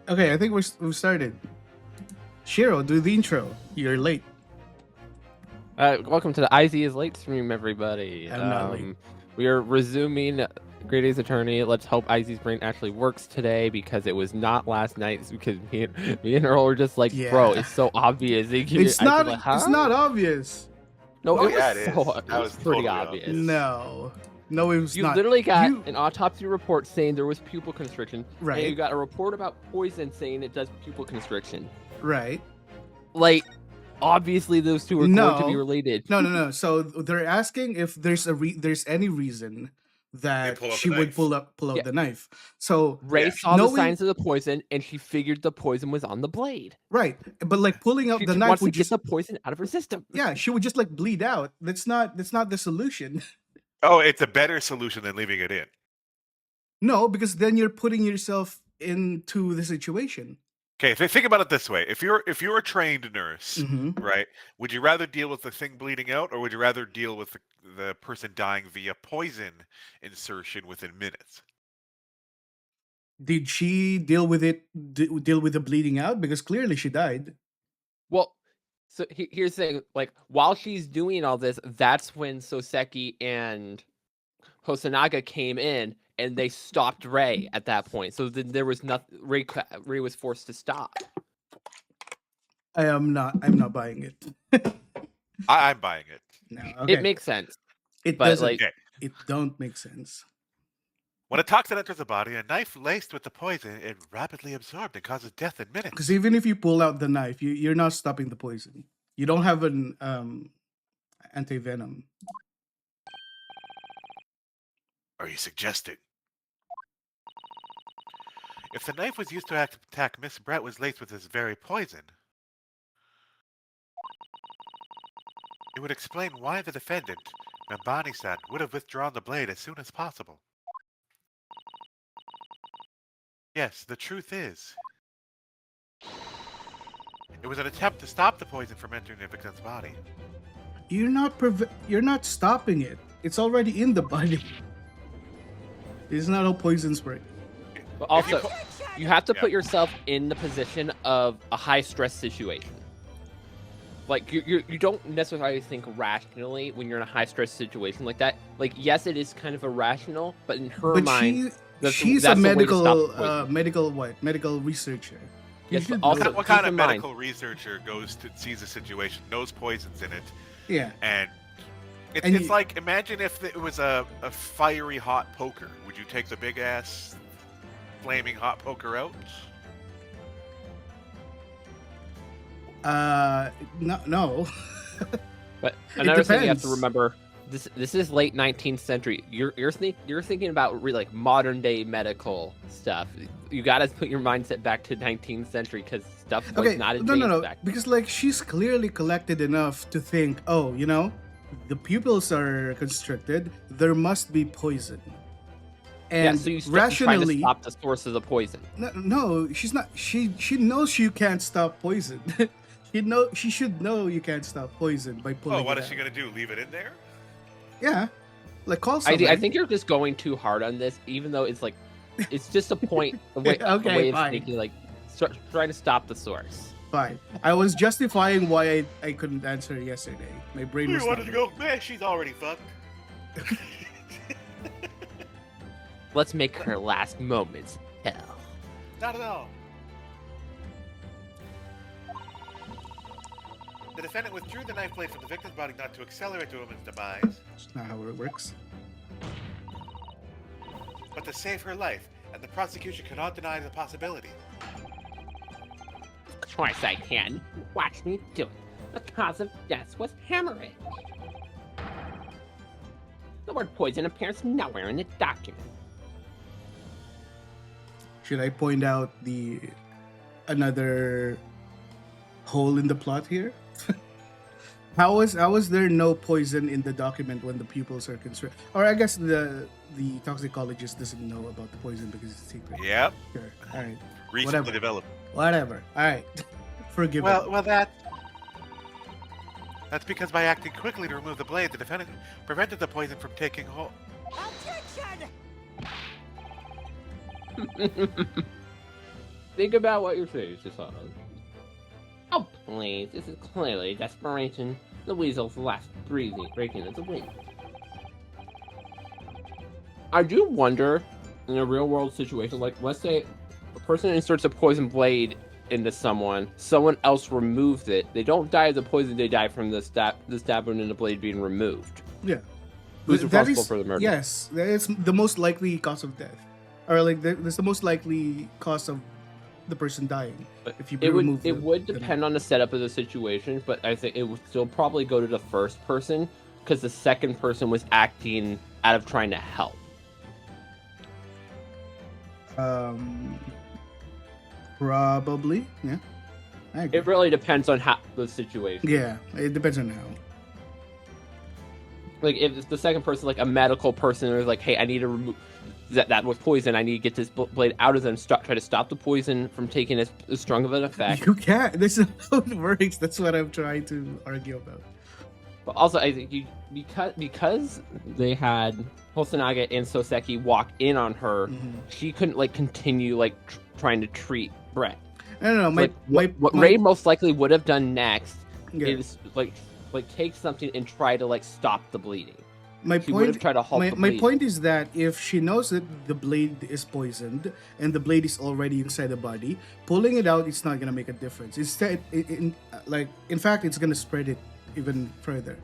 Okay, I think we've started. Shiro, do the intro. You're late. Welcome to the IZ is late stream, everybody. I'm not late. We are resuming Great Ace Attorney. Let's hope IZ's brain actually works today because it was not last night. Because me and Earl were just like, bro, Yeah. it's so obvious. It's not. It's not obvious. No, Oh, it was yeah, it is. so. That It was was pretty totally obvious. obvious. No, it was You not. literally got an autopsy report saying there was pupil constriction. Right. And you got a report about poison saying it does pupil constriction. Right. Like, obviously those two are going to be related. No. So they're asking if there's any reason that she would pull out the knife. So Ray saw the signs of the poison, and she figured the poison was on the blade. Right, but like pulling out the knife wants would to just get the poison out of her system. Yeah, she would just like bleed out. That's not the solution. Oh, it's a better solution than leaving it in. No, because then you're putting yourself into the situation. Okay, so think about it this way: if you're a trained nurse, right, would you rather deal with the thing bleeding out, or would you rather deal with the person dying via poison insertion within minutes? Did she deal with it? Deal with the bleeding out? Because clearly she died. Well, so here's the thing: like while she's doing all this, that's when Soseki and Hosonaga came in. And they stopped Ray at that point. So then there was nothing. Ray was forced to stop. I'm not buying it. I'm buying it. No, okay. It makes sense. It doesn't. It don't make sense. When a toxin enters the body, a knife laced with the poison is rapidly absorbed and causes death in minutes. Because even if you pull out the knife, you're not stopping the poison. You don't have an anti-venom. Are you suggesting? If the knife was used to attack Miss Brett was laced with this very poison, it would explain why the defendant, Nambani-san, would have withdrawn the blade as soon as possible. Yes, the truth is, it was an attempt to stop the poison from entering the victim's body. You're not stopping it. It's already in the body. It's not how poisons work. But also, you have to put yourself in the position of a high-stress situation. Like, you don't necessarily think rationally when you're in a high-stress situation like that. Like, yes, it is kind of irrational, but in her mind, she's a medical researcher. Yes, but also, what kind of medical researcher sees a situation, knows poisons in it? Yeah. And it's like, imagine if it was a fiery hot poker. Would you take the big ass flaming hot poker out? No. But another thing you have to remember: this is late 19th century. You're thinking about like modern day medical stuff. You got to put your mindset back to 19th century because stuff was not advanced back then. Because like she's clearly collected enough to think, oh, the pupils are constricted. There must be poison. And so you rationally trying to stop the source of the poison. No, she's not. She knows you can't stop poison. She should know you can't stop poison by pulling. Oh, what is she gonna do? Leave it in there? Yeah, like call somebody. I think you're just going too hard on this, even though it's like, it's just a point. The way of thinking, like, trying to stop the source. Fine. I was justifying why I couldn't answer yesterday. My brain was. You wanted to go? Man, she's already fucked. Let's make her last moments hell. Not at all. The defendant withdrew the knife blade from the victim's body not to accelerate the woman's demise. That's not how it works. But to save her life, and the prosecution cannot deny the possibility. Of course I can. Watch me do it. The cause of death was hemorrhage. The word poison appears nowhere in the document. Should I point out another hole in the plot here? How was there no poison in the document when the pupils are concerned? Or I guess the toxicologist doesn't know about the poison because it's secret. Yep. Sure. All right. Recently developed. Whatever. All right. Forgive me. Well, that's because by acting quickly to remove the blade, the defendant prevented the poison from taking hold. Objection! Think about what you're saying, Susan. Oh, please. This is clearly desperation. The weasel's last breathing, breaking its wings. I do wonder, in a real-world situation, like, let's say a person inserts a poison blade into someone else removes it. They don't die of the poison, they die from the stab wound and the blade being removed. Yeah. Who's responsible for the murder? Yes, it's the most likely cause of death. Or, like, that's the most likely cause of the person dying. If you remove it would depend on the setup of the situation, but I think it would still probably go to the first person, because the second person was acting out of trying to help. Probably, yeah. I agree. It really depends on how the situation. Yeah, it depends on how. Like, if it's the second person, like a medical person, is like, hey, I need to remove that was poison. I need to get this blade out of them. Try to stop the poison from taking as strong of an effect. You can't. This is how it works. That's what I'm trying to argue about. But also, I think because they had Hosonaga and Soseki walk in on her, she couldn't like continue like trying to treat Brett. I don't know. What Ray most likely would have done next is like take something and try to like stop the bleeding. My point is that if she knows that the blade is poisoned and the blade is already inside the body, pulling it out is not gonna make a difference. Instead, in fact, it's gonna spread it even further.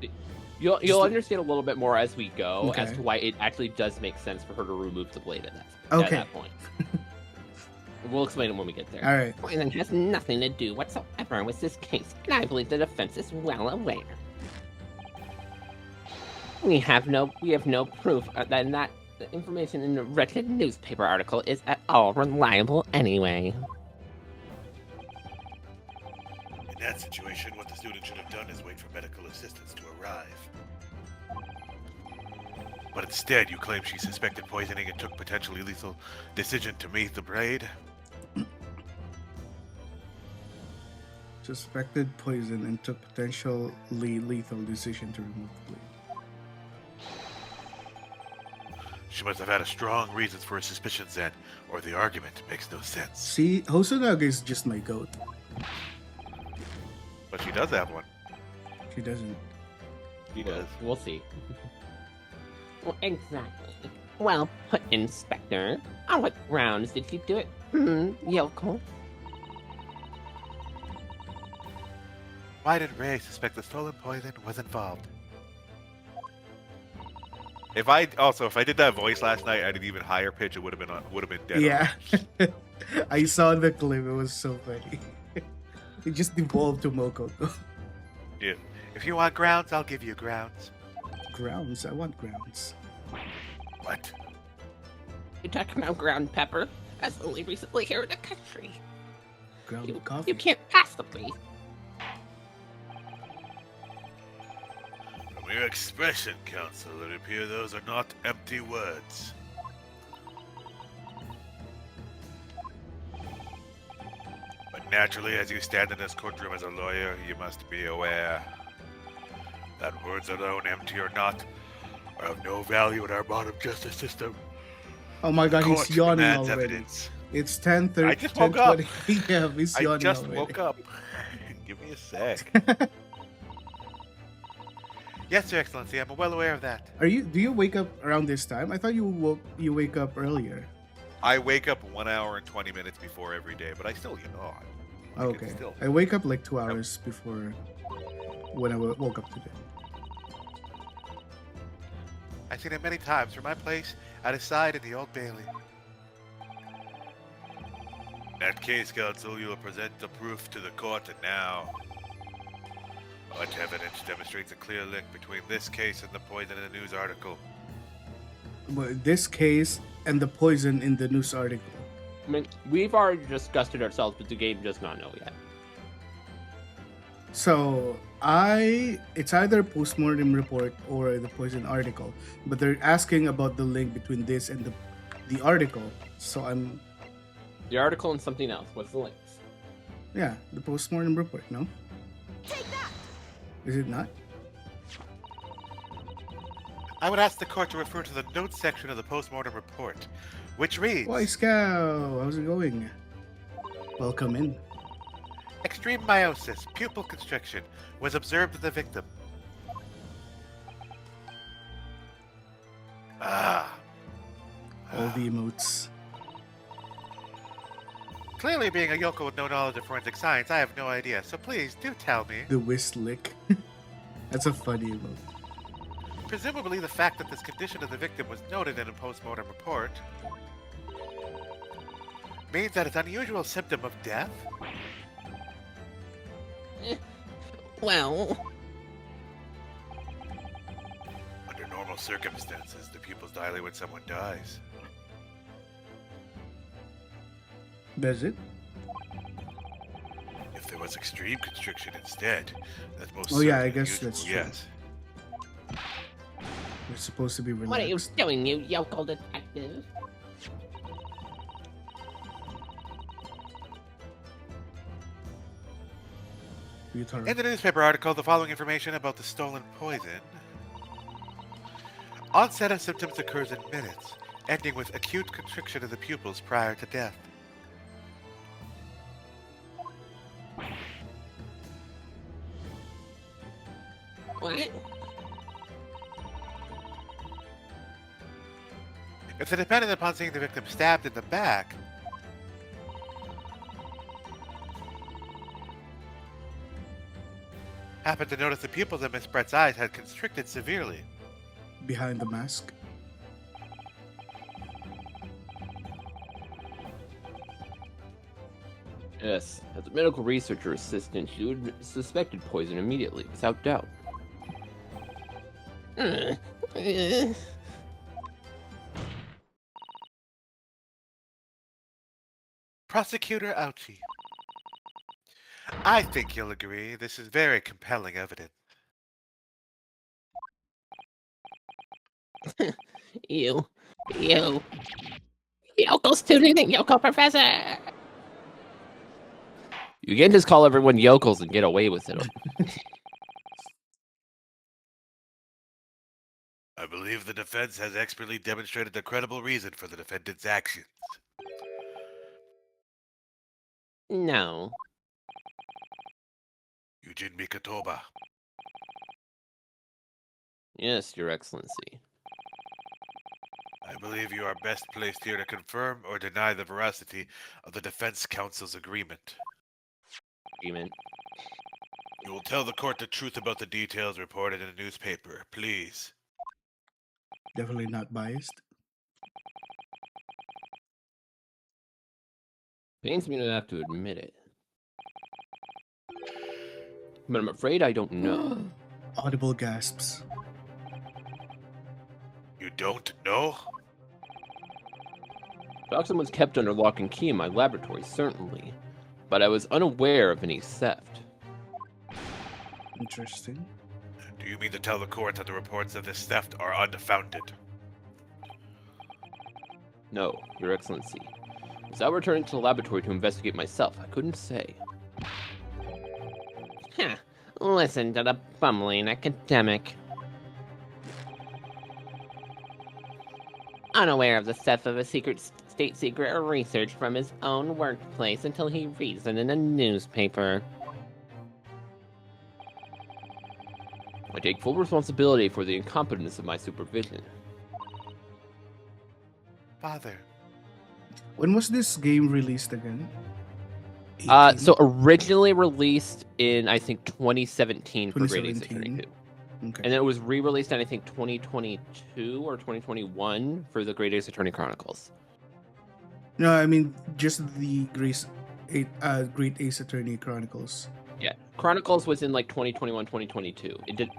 You'll understand a little bit more as we go as to why it actually does make sense for her to remove the blade at that point. We'll explain it when we get there. All right. Poison has nothing to do whatsoever with this case, and I believe the defense is well aware. We have no proof that the information in the wretched newspaper article is at all reliable anyway. In that situation, what the student should have done is wait for medical assistance to arrive. But instead, you claim she suspected poisoning and took potentially lethal decision to meet the blade? Suspected poison and took potentially lethal decision to remove the blade. She must have had strong reasons for her suspicions then, or the argument makes no sense. See, Hosonaga is just my goat. But she does have one. She doesn't. She does. We'll see. Well, exactly. Well put, Inspector. On what grounds did she do it? Yoko? Why did Ray suspect the stolen poison was involved? If I did that voice last night at an even higher pitch, it would have been dead. Yeah. I saw the clip. It was so funny. It just devolved to Mokoto. Yeah. If you want grounds, I'll give you grounds. Grounds? I want grounds. What? You talking about ground pepper? That's only recently here in the country. Ground coffee? You can't possibly. From your expression, Counsel, it appears those are not empty words. But naturally, as you stand in this courtroom as a lawyer, you must be aware that words alone, empty or not, are of no value in our modern justice system. Oh my god, he's yawning already. Evidence. It's 10:30. I just woke up. Yeah, he's yawning I just already. woke up. Give me a sec. Yes, Your Excellency, I'm well aware of that. Do you wake up around this time? I thought you wake up earlier. I wake up 1 hour and 20 minutes before every day, but I still yawn. Okay. I wake up like 2 hours before when I woke up today. I've seen it many times from my place at his side in the Old Bailey. In that case, Counsel, you will present the proof to the court, and now... what evidence demonstrates a clear link between this case and the poison in the news article? But this case and the poison in the news article. I mean, we've already discussed it ourselves, but the game does not know yet. So it's either postmortem report or the poison article, but they're asking about the link between this and the article. So I'm. The article and something else. What's the links? Yeah, the postmortem report. No. Take that. Is it not? I would ask the court to refer to the notes section of the postmortem report, which reads... Boy Scout, how's it going? Welcome in. Extreme meiosis, pupil constriction, was observed in the victim. All the emotes. Clearly, being a yokel with no knowledge of forensic science, I have no idea. So please, do tell me. The whist lick. That's a funny emote. Presumably, the fact that this condition of the victim was noted in a post-mortem report means that it's an unusual symptom of death? Well, Under normal circumstances, the pupils dilate when someone dies. Does it? If there was extreme constriction instead, that's most Oh, yeah, I certainly guess unusual, that's true. yes. We're supposed to be relaxed. what are you doing, you yokel detective? In the newspaper article, the following information about the stolen poison. Onset of symptoms occurs in minutes, ending with acute constriction of the pupils prior to death. What? If the dependent upon seeing the victim stabbed in the back happened to notice the pupils of Miss Brett's eyes had constricted severely. Behind the mask. Yes, as a medical researcher assistant, she would have suspected poison immediately, without doubt. Prosecutor Ouchie. I think you'll agree this is very compelling evidence. You yokel student and yokel professor. You can't just call everyone yokels and get away with it. I believe the defense has expertly demonstrated a credible reason for the defendant's actions. No. Eugene Mikatoba. Yes, Your Excellency. I believe you are best placed here to confirm or deny the veracity of the defense counsel's agreement. Agreement. You will tell the court the truth about the details reported in the newspaper, please. Definitely not biased. Pains me to have to admit it. But I'm afraid I don't know. Audible gasps. You don't know? Toxin was kept under lock and key in my laboratory, certainly. But I was unaware of any theft. Interesting. Do you mean to tell the court that the reports of this theft are unfounded? No, Your Excellency. Without returning to the laboratory to investigate myself, I couldn't say. Huh. Listen to the bumbling academic. Unaware of the theft of a state secret research from his own workplace until he reads it in a newspaper. I take full responsibility for the incompetence of my supervision. Father. When was this game released again? So originally released in, I think, 2017 for Great Ace Attorney 2. Okay. And then it was re-released in, I think, 2022 or 2021 for the Great Ace Attorney Chronicles. No, I mean just the Great Ace Attorney Chronicles. Yeah, Chronicles was in like 2021, 2022. It did,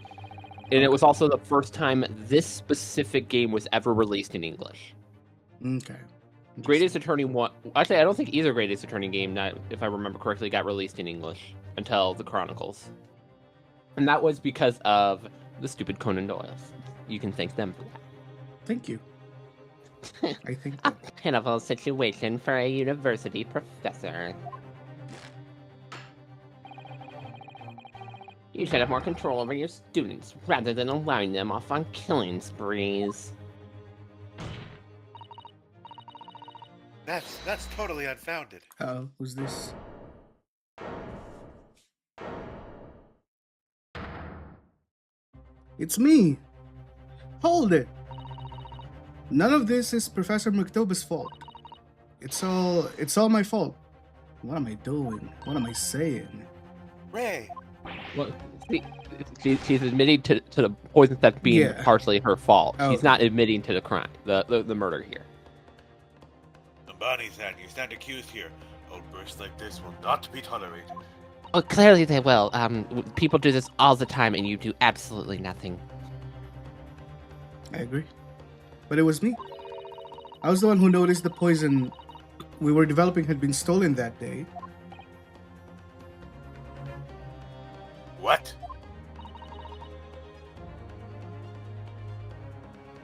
and it was also the first time this specific game was ever released in English. Okay. Great Ace Attorney 1... Actually, I don't think either Great Ace Attorney game, not, if I remember correctly, got released in English until the Chronicles. And that was because of the stupid Conan Doyles. You can thank them for that. Thank you. I think A that. pitiful situation for a university professor. You should have more control over your students rather than allowing them off on killing sprees. That's totally unfounded. Who's this? It's me. Hold it. None of this is Professor Mctoba's fault. It's all my fault. What am I doing? What am I saying? Ray, Well, she's admitting to the poison theft being partially her fault. Oh, she's not admitting to the crime, the murder here. Ambani-san, you stand accused here. Outbursts like this will not be tolerated. Oh, clearly they will. People do this all the time, and you do absolutely nothing. I agree. But it was me. I was the one who noticed the poison we were developing had been stolen that day. What?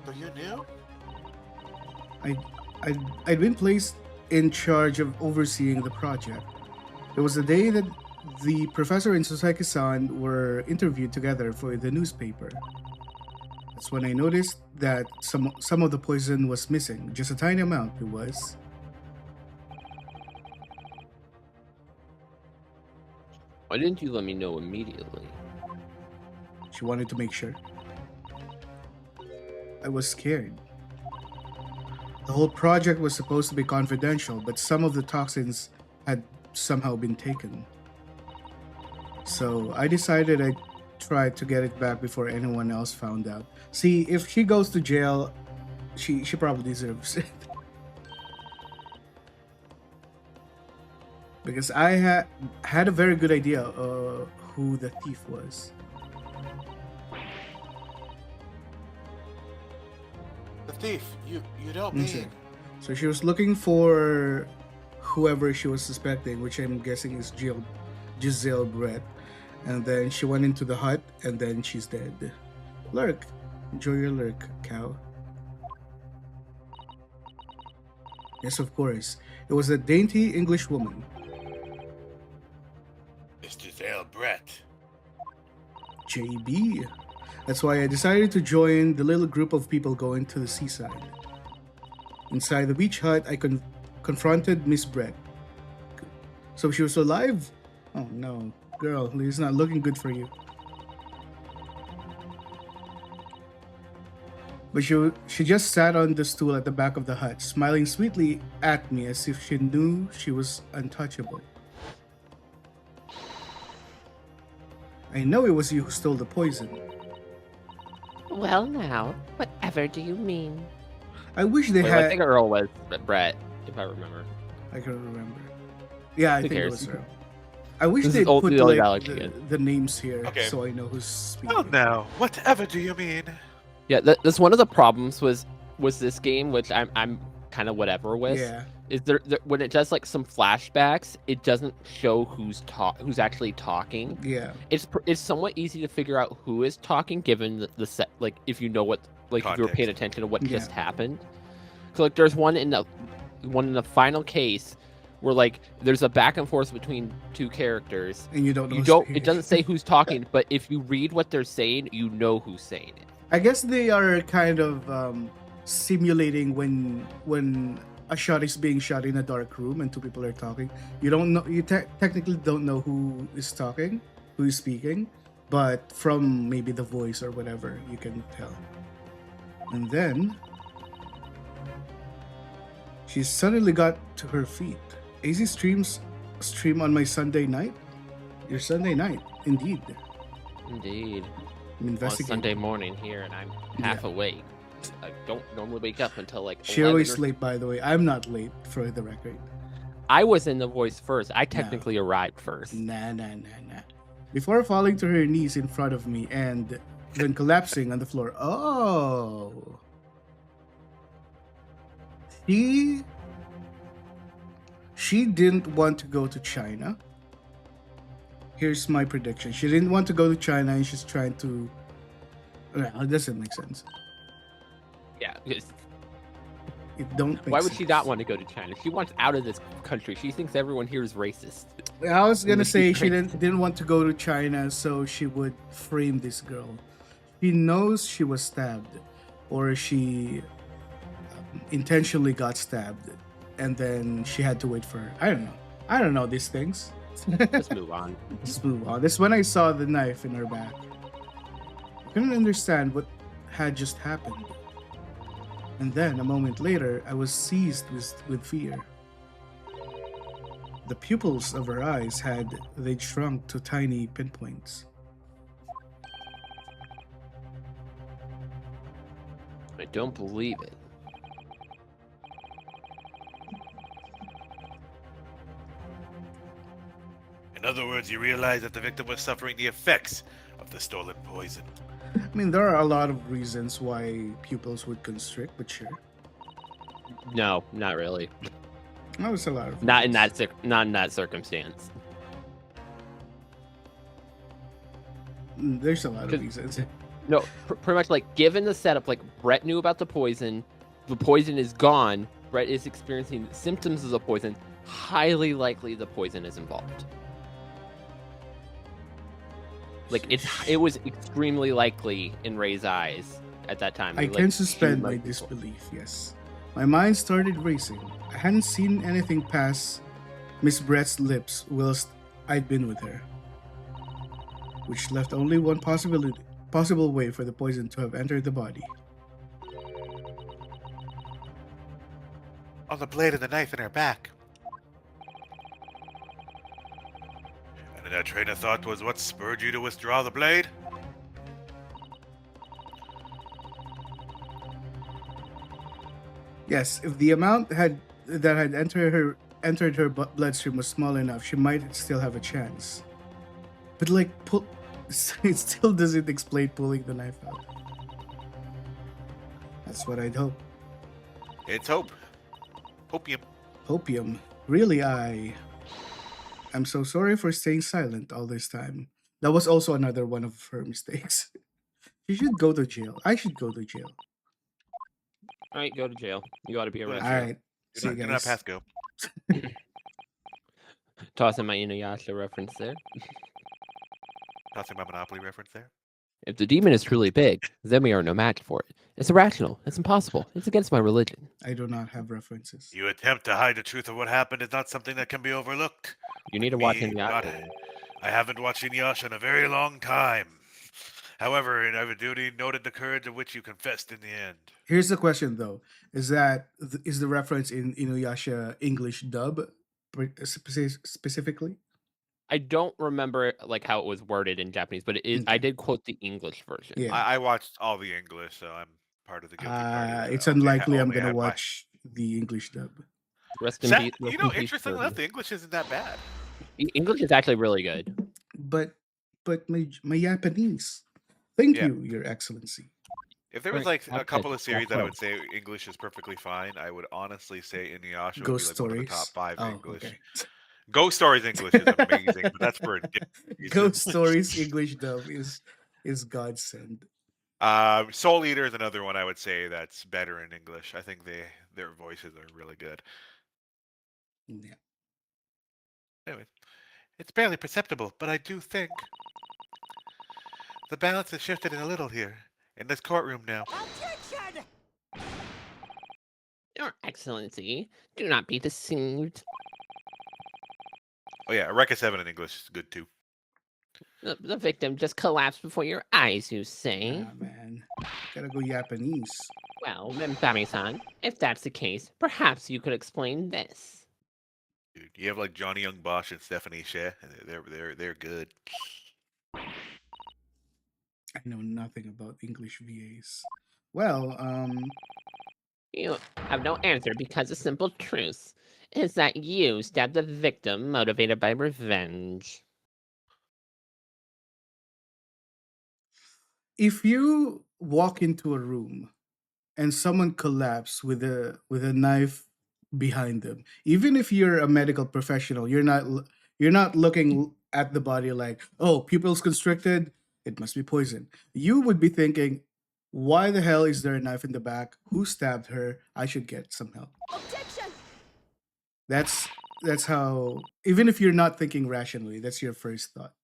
So you knew? I'd been placed in charge of overseeing the project. It was the day that the professor and Soseki-san were interviewed together for the newspaper. That's when I noticed that some of the poison was missing. Just a tiny amount, it was. Why didn't you let me know immediately? She wanted to make sure. I was scared. The whole project was supposed to be confidential, but some of the toxins had somehow been taken. So I decided I'd try to get it back before anyone else found out. See, if she goes to jail, she probably deserves it. Because I had a very good idea who the thief was. The thief, you don't mean... So she was looking for whoever she was suspecting, which I'm guessing is Giselle Brett. And then she went into the hut, and then she's dead. Lurk. Enjoy your lurk, cow. Yes, of course. It was a dainty English woman. It's Giselle Brett. JB. That's why I decided to join the little group of people going to the seaside. Inside the beach hut, I confronted Miss Brett. So she was alive? Oh no. Girl, it's not looking good for you. But she just sat on the stool at the back of the hut, smiling sweetly at me as if she knew she was untouchable. I know it was you who stole the poison. Well now, whatever do you mean? I wish they Wait, had... I think Earl was Brett, if I remember. I can't remember. Yeah, I Who think cares? it was Earl. I wish This they'd is old- put the old like, Alex again. the names here Okay. so I know who's speaking. Well, now, whatever do you mean? Yeah, that's one of the problems was this game, which I'm kind of whatever with. Yeah. Is there when it does like some flashbacks, it doesn't show who's actually talking. Yeah. It's somewhat easy to figure out who is talking given the set, like if you know what, like if you were paying Context. attention to what Yeah. just happened. So like there's one in the final case where like there's a back and forth between two characters. And you don't know You who's don't. speaking. It doesn't say who's talking, but if you read what they're saying, you know who's saying it. I guess they are kind of simulating when a shot is being shot in a dark room and two people are talking. You don't know. You technically don't know who is talking, who is speaking, but from maybe the voice or whatever, you can tell. And then she suddenly got to her feet. AZ stream on my Sunday night. Your Sunday night, indeed. Indeed. I'm Well, it's investigating. Sunday morning here, and I'm half awake. I don't normally wake up until like. She 11 always or- late, by the way. I'm not late, for the record. I was in the voice first. I technically arrived first. Nah. Before falling to her knees in front of me and then collapsing on the floor. Oh. She didn't want to go to China. Here's my prediction. She didn't want to go to China and she's trying to... Well, it doesn't make sense. Yeah. Because It don't make why would she sense. not want to go to China? She wants out of this country. She thinks everyone here is racist. I was gonna Would say be she great. didn't want to go to China, so she would frame this girl. She knows she was stabbed, or she intentionally got stabbed. and then she had to wait for I don't know these things. Just move on. Just move on. That's when I saw the knife in her back. I couldn't understand what had just happened. And then, a moment later, I was seized with fear. The pupils of her eyes they'd shrunk to tiny pinpoints. I don't believe it. In other words, you realize that the victim was suffering the effects of the stolen poison. I mean, there are a lot of reasons why pupils would constrict, but sure. No, not really. That was a lot of Not in reasons. not in that circumstance. There's a lot of reasons. No, pretty much like given the setup, like Brett knew about the poison is gone. Brett is experiencing symptoms of the poison. Highly likely the poison is involved. Like it was extremely likely in Ray's eyes at that time. I Like, can suspend shoot my most people. disbelief, yes. My mind started racing. I hadn't seen anything pass Miss Brett's lips whilst I'd been with her, which left only one possible way for the poison to have entered the body. On the blade of the knife in her back. And that train of thought was what spurred you to withdraw the blade? Yes, if the amount that had entered her bloodstream was small enough, she might still have a chance. But it still doesn't explain pulling the knife out. That's what I'd hope. It's hope. Hopium. Opium. Really, I'm so sorry for staying silent all this time. That was also another one of her mistakes. She should go to jail. I should go to jail. All right, go to jail. You ought to be Go to arrested. All jail. right. Do See you not guys. pass go. Toss in my Inuyasha reference there. Tossing my Monopoly reference there. If the demon is truly big, then we are no match for it. It's irrational. It's impossible. It's against my religion. I do not have references. You attempt to hide the truth of what happened is not something that can be overlooked. You need to watch Me, God, Inuyasha. I haven't watched Inuyasha in a very long time. However, I have a duty noted the courage of which you confessed in the end. Here's the question, though: is the reference in Inuyasha English dub specifically? I don't remember like how it was worded in Japanese, but it is. I Okay. did quote the English version. Yeah. I watched all the English, so I'm part of the guilty party. It's Only unlikely I'm only gonna had my- watch the English dub. Rest in Sa- peace. you know, interestingly enough, the English isn't that bad. English is actually really good. But my Japanese. Thank Yeah. you, Your Excellency. If there was Right, like a that's couple it. of series that I would That's say English is perfectly fine, I would honestly say Inuyasha would Ghost be like one of the Stories. top 5 Oh, English. okay. Ghost Stories English is amazing, but that's for a different reason. Ghost Stories English dub is godsend. Soul Eater is another one I would say that's better in English. I think their voices are really good. Yeah. Anyway, it's barely perceptible, but I do think the balance has shifted a little here in this courtroom now. Objection! Your Excellency, do not be deceived. Oh yeah, Eureka 7 in English is good too. The victim just collapsed before your eyes, you say? Ah, man. Gotta go Japanese. Well, then, Bami-san, if that's the case, perhaps you could explain this. Dude, you have like Johnny Young Bosch and Stephanie Sheh, and they're good. I know nothing about English VAs. Well, You have no answer because the simple truth is that you stabbed the victim motivated by revenge. if you walk into a room and someone collapses with a knife behind them, even if you're a medical professional, you're not looking at the body like, oh, pupils constricted, it must be poison. You would be thinking, why the hell is there a knife in the back? Who stabbed her? I should get some help. Objection! That's how, even if you're not thinking rationally, that's your first thought.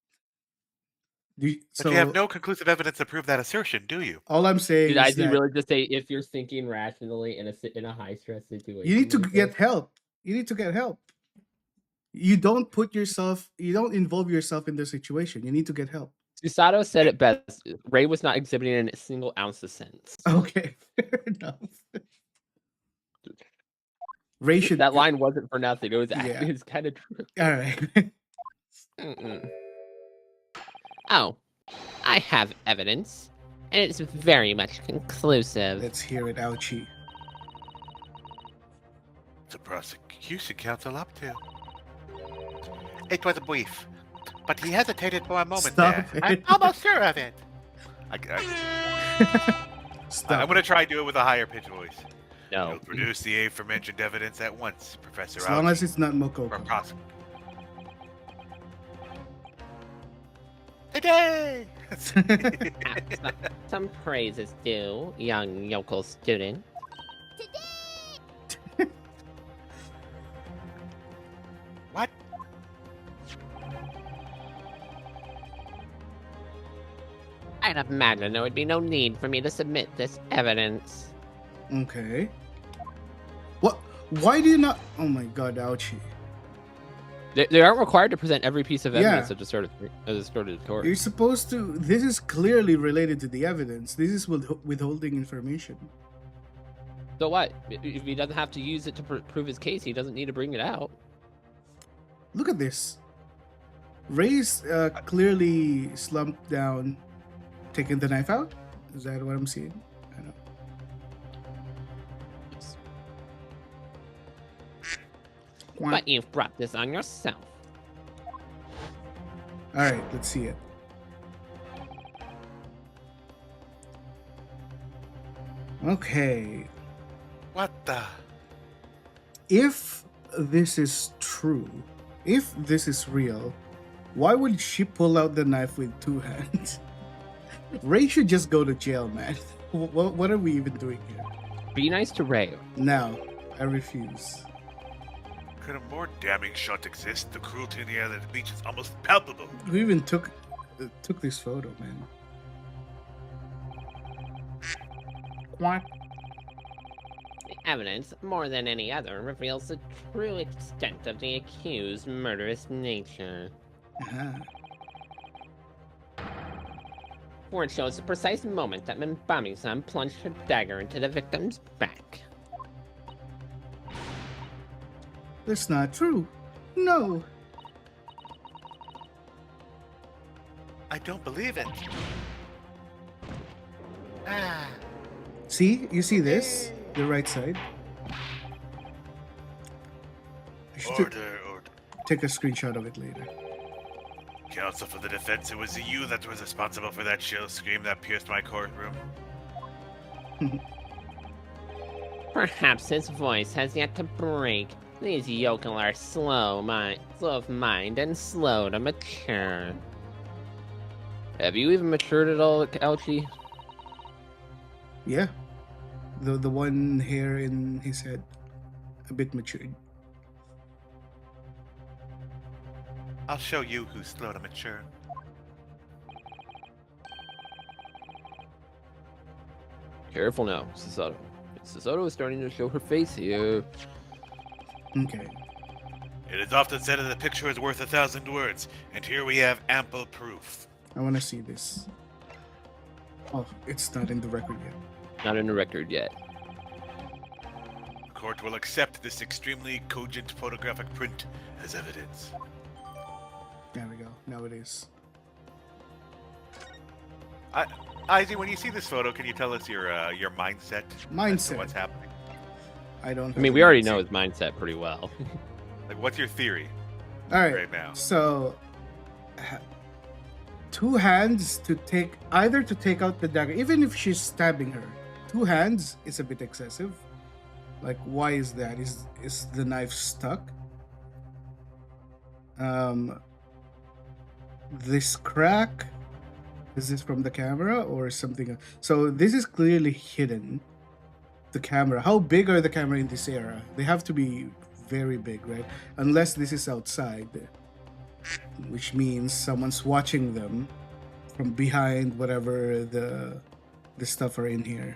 But you have no conclusive evidence to prove that assertion, do you? All I'm saying Did is I that really just say if you're thinking rationally in a high stress situation? you need to like get this? help. You need to get help. You don't involve yourself in the situation. You need to get help. Susato said it best. Ray was not exhibiting a single ounce of sense. Okay, fair enough. Ray should. That line wasn't for nothing. It was Yeah. it was kind of true. All right. Oh, I have evidence, and it's very much conclusive. Let's hear it, Ouchie. The prosecution counsel up to. It was brief, but he hesitated for a moment Stop there. it. I'm almost sure of it. Stop. I'm gonna try to do it with a higher pitched voice. No. You'll produce the aforementioned evidence at once, Professor. As long as Alchi, it's not from Mokoko. prosecutor. Today! Some praise is due, young yokel student. What? I'd imagine there would be no need for me to submit this evidence. Okay. What? Why do you not? Oh my God, Ouchie! They aren't required to present every piece of evidence Yeah. at the start of the court. You're supposed to. This is clearly related to the evidence. This is withholding information. So what? If he doesn't have to use it to prove his case, he doesn't need to bring it out. Look at this. Ray's clearly slumped down, taking the knife out. Is that what I'm seeing? I know. But you've brought this on yourself. All right, let's see it. Okay. What the? If this is true, if this is real, why would she pull out the knife with two hands? Ray should just go to jail, man. What are we even doing here? Be nice to Ray. No, I refuse. Could a more damning shot exist? The cruelty in the air at the beach is almost palpable. Who even took this photo, man? What? The evidence, more than any other, reveals the true extent of the accused's murderous nature. Uh-huh. For it shows the precise moment that Minbami-san plunged her dagger into the victim's back. That's not true. No. I don't believe it. Ah. See? You see this? The right side? I should Order. take a screenshot of it later. Counsel for the defense, it was you that was responsible for that shrill scream that pierced my courtroom. Perhaps his voice has yet to break. These yokel are slow of mind and slow to mature. Have you even matured at all, Ouchie? Yeah. The one hair in his head a bit matured. I'll show you who's slow to mature. Careful now, Susato. Susato is starting to show her face here. Okay. It is often said that a picture is worth 1,000 words, and here we have ample proof. I want to see this. Oh, it's not in the record yet. Not in the record yet. The court will accept this extremely cogent photographic print as evidence. There we go. Now it is. Izzy, when you see this photo, can you tell us your mindset? As to Mindset. what's happening? I don't. I mean, we already know his mindset pretty well. Like, what's your theory All right. right now? So, two hands to take out the dagger, even if she's stabbing her. Two hands is a bit excessive. Like, why is that? Is the knife stuck? This crack, is this from the camera or something else? So this is clearly hidden. The camera. How big are the camera in this era? They have to be very big, right? Unless this is outside, which means someone's watching them from behind whatever the stuff are in here.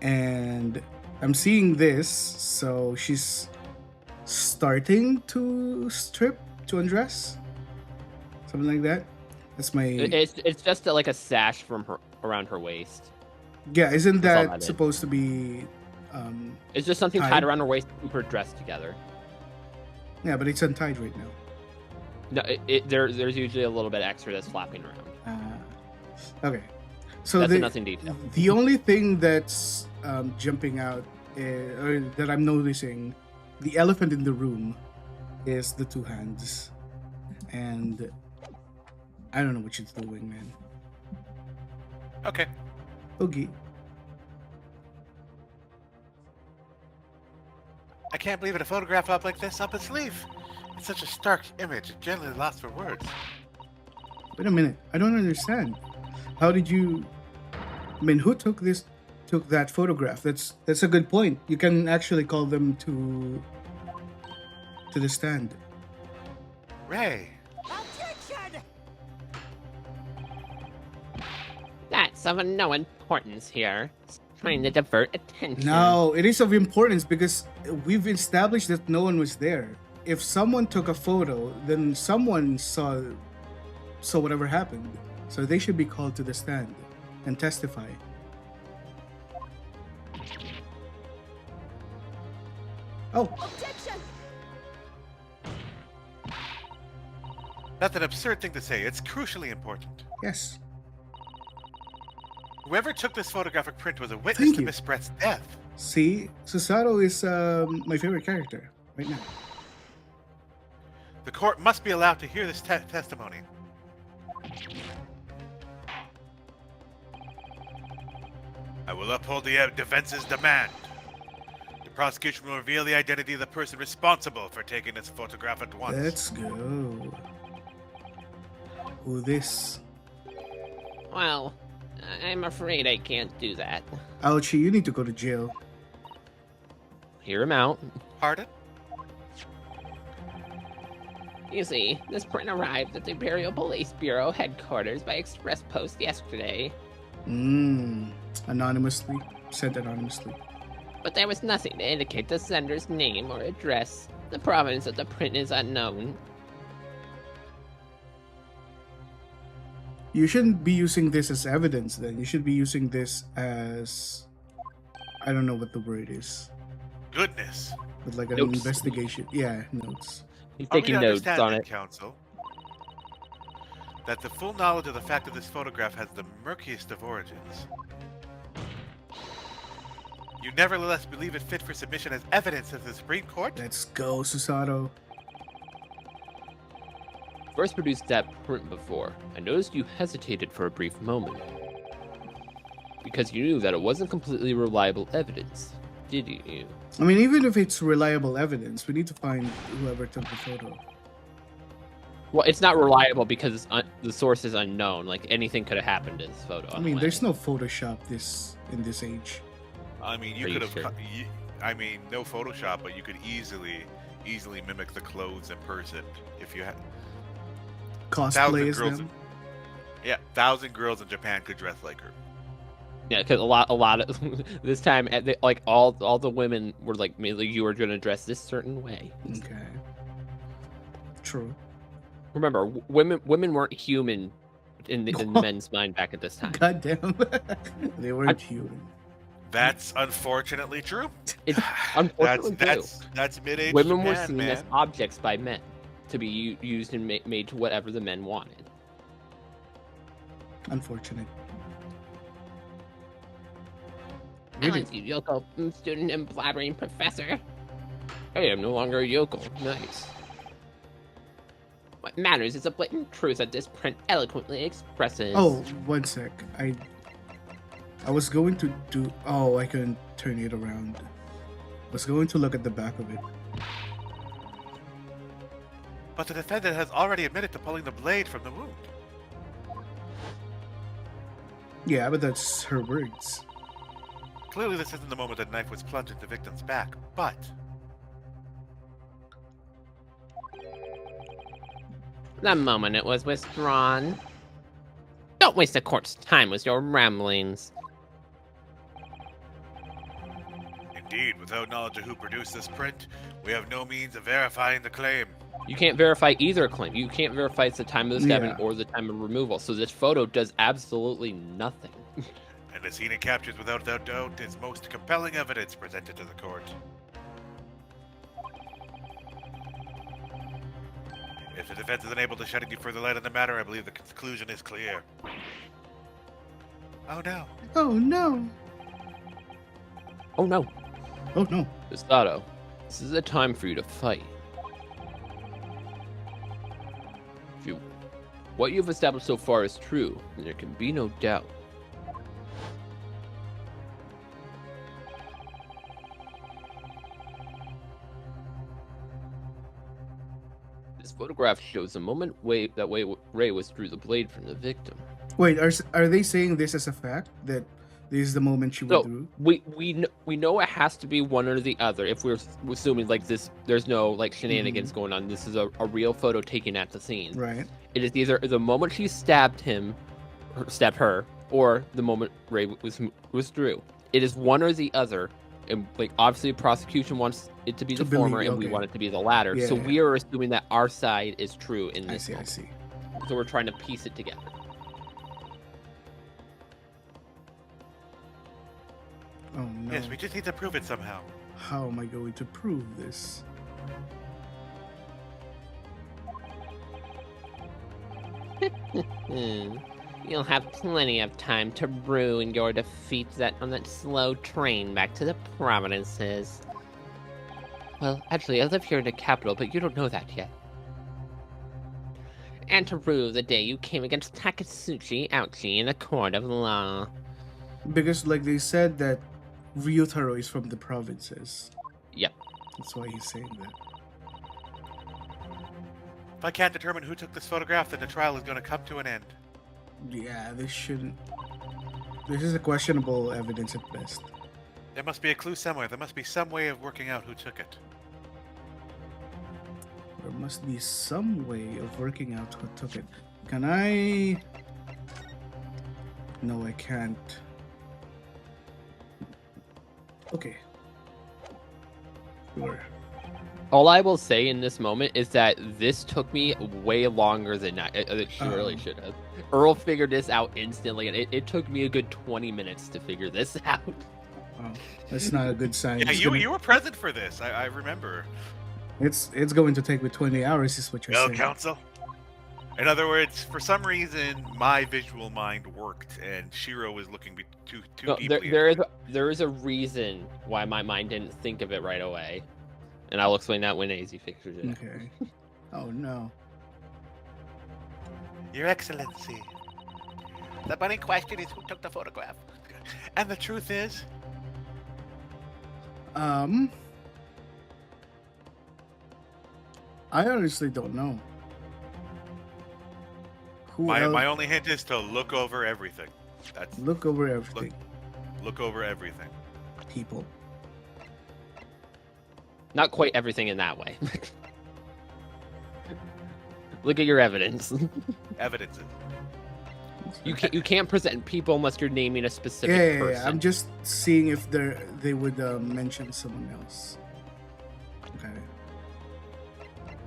And I'm seeing this, so she's starting to to undress, something like that. That's my. It's just like a sash from her around her waist. Yeah, isn't That's all that that is. supposed to be? It's just something tied? tied around her waist to keep her dressed together. Yeah, but it's untied right now. No, there's usually a little bit extra that's flapping around. Okay, so That's a nothing detail. The only thing that's jumping out, or that I'm noticing, the elephant in the room, is the two hands, and I don't know what she's doing, man. Okay. Okay. I can't believe it. A photograph up like this up its sleeve. It's such a stark image. It generally lost for words. Wait a minute. I don't understand. How did you? I mean, who took that photograph? That's a good point. You can actually call them to the stand. Ray. That's of no importance here. It's trying to divert attention. No, it is of importance because we've established that no one was there. If someone took a photo, then someone saw whatever happened. So they should be called to the stand and testify. Oh, Objection! That's an absurd thing to say. It's crucially important. yes. Whoever took this photographic print was a witness Thank to you. Miss Brett's death. See, Susato is my favorite character right now. The court must be allowed to hear this testimony. I will uphold the defense's demand. The prosecution will reveal the identity of the person responsible for taking this photograph at once. Let's go. Who this? Well, I'm afraid I can't do that. Ouchie, you need to go to jail. Hear him out. Pardon? You see, this print arrived at the Imperial Police Bureau headquarters by express post yesterday. Anonymously. Sent anonymously. But there was nothing to indicate the sender's name or address. The provenance of the print is unknown. You shouldn't be using this as evidence then. You should be using this as... I don't know what the word is. Goodness. But like an Notes. investigation. Yeah, notes. He's Are we taking to notes understand on then, it. Counsel, that the full knowledge of the fact of this photograph has the murkiest of origins. You nevertheless believe it fit for submission as evidence to the Supreme Court? Let's go, Susato. First produced that print before. I noticed you hesitated for a brief moment. Because you knew that it wasn't completely reliable evidence, did you? I mean, even if it's reliable evidence, we need to find whoever took the photo. Well, it's not reliable because the source is unknown. Like, anything could have happened in this photo. I mean, there's no Photoshop in this age. I mean, you Are you could have. sure? I mean, no Photoshop, but you could easily mimic the clothes in person if you had. Cosplay as girls. them. Yeah, 1,000 girls in Japan could dress like her. Yeah, because a lot of this time, like all the women were like, you were going to dress this certain way. Okay. True. Remember, women weren't human in the men's mind back at this time. God damn. They weren't human. That's unfortunately true. It's unfortunately true. That's mid-age Women Japan, were seen man. as objects by men to be used and made to whatever the men wanted. Unfortunate. Silence, you yokel student and blabbering professor. Hey, I'm no longer a yokel. Nice. What matters is the blatant truth that this print eloquently expresses. Oh, one sec. I was going to do... Oh, I couldn't turn it around. I was going to look at the back of it. But the defendant has already admitted to pulling the blade from the wound. Yeah, but that's her words. Clearly this isn't the moment the knife was plunged into the victim's back, but... The moment it was withdrawn. Don't waste the court's time with your ramblings. Indeed, with without knowledge of who produced this print, we have no means of verifying the claim. You can't verify either claim. You can't verify it's the time of the stabbing Yeah. or the time of removal. So this photo does absolutely nothing. And the scene it captures without doubt is most compelling evidence presented to the court. If the defense is unable to shed any further light on the matter, I believe the conclusion is clear. Oh no. Oh no. Oh no. Oh no. Pistato, this is a time for you to fight. If what you've established so far is true, then there can be no doubt. This photograph shows the moment Ray withdrew the blade from the victim. Wait, are they saying this as a fact that this is the moment she So withdrew? we know it has to be one or the other. If we're assuming like this, there's no like shenanigans going on. This is a real photo taken at the scene. Right. It is either the moment she stabbed him, or stabbed her, or the moment Ray withdrew. It is one or the other. And like obviously, prosecution wants it to be the former, and we want it to be the latter. Yeah, so yeah. we are assuming that our side is true in this. I see. So we're trying to piece it together. Oh no. Yes, we just need to prove it somehow. How am I going to prove this? You'll have plenty of time to ruin your defeat on that slow train back to the provinces. Well, actually, I live here in the capital, but you don't know that yet. And to rue the day you came against Takatsuchi Ouchi in a court of law. Because like they said that Ryutaro is from the provinces. Yep. That's why he's saying that. If I can't determine who took this photograph, then the trial is going to come to an end. Yeah, this shouldn't. This is a questionable evidence at best. There must be a clue somewhere. There must be some way of working out who took it. There must be some way of working out who took it. Can I? No, I can't. Okay. Sure. All I will say in this moment is that this took me way longer than it really should have. Earl figured this out instantly, and it took me a good 20 minutes to figure this out. Oh, that's not a good sign. Yeah, It's you gonna- you were present for this. I remember. It's going to take me 20 hours, is what you're Well, saying. counsel. In other words, for some reason, my visual mind worked, and Shiro was looking too No, deeply. there is a reason why my mind didn't think of it right away, and I'll explain that when AZ figures it out. Okay. Oh no. Your Excellency. The burning question is who took the photograph. And the truth is, I honestly don't know. Who my else? only hint is to look over everything. That's Look over everything. look over everything. People. Not quite everything in that way. Look at your evidence. Evidences. You can't present people unless you're naming a specific Yeah, person. I'm just seeing if they would mention someone else. Okay.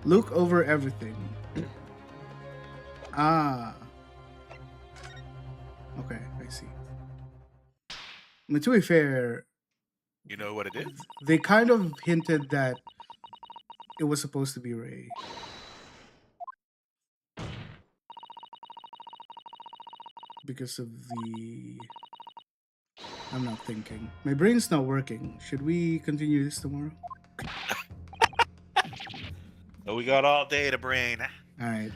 Look over everything. Ah. Okay, I see. But to be fair, You know what it is? they kind of hinted that it was supposed to be Ray. Because of the... I'm not thinking. My brain's not working. Should we continue this tomorrow? Oh, we got all day to brain. Alright.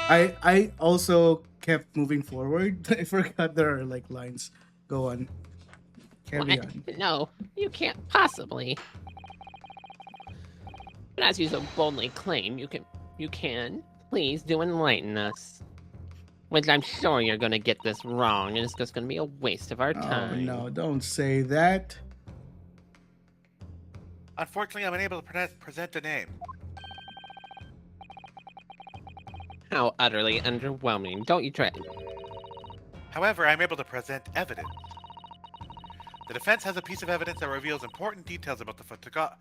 I also kept moving forward. I forgot there are like lines. Go on. Carry What? on. No, you can't possibly. But as you so boldly claim, you can. Please do enlighten us. Which I'm sure you're gonna get this wrong, and it's just gonna be a waste of our Oh time. no, don't say that. Unfortunately, I'm unable to present a name. How utterly underwhelming. Don't you try. However, I'm able to present evidence. The defense has a piece of evidence that reveals important details about the photographer's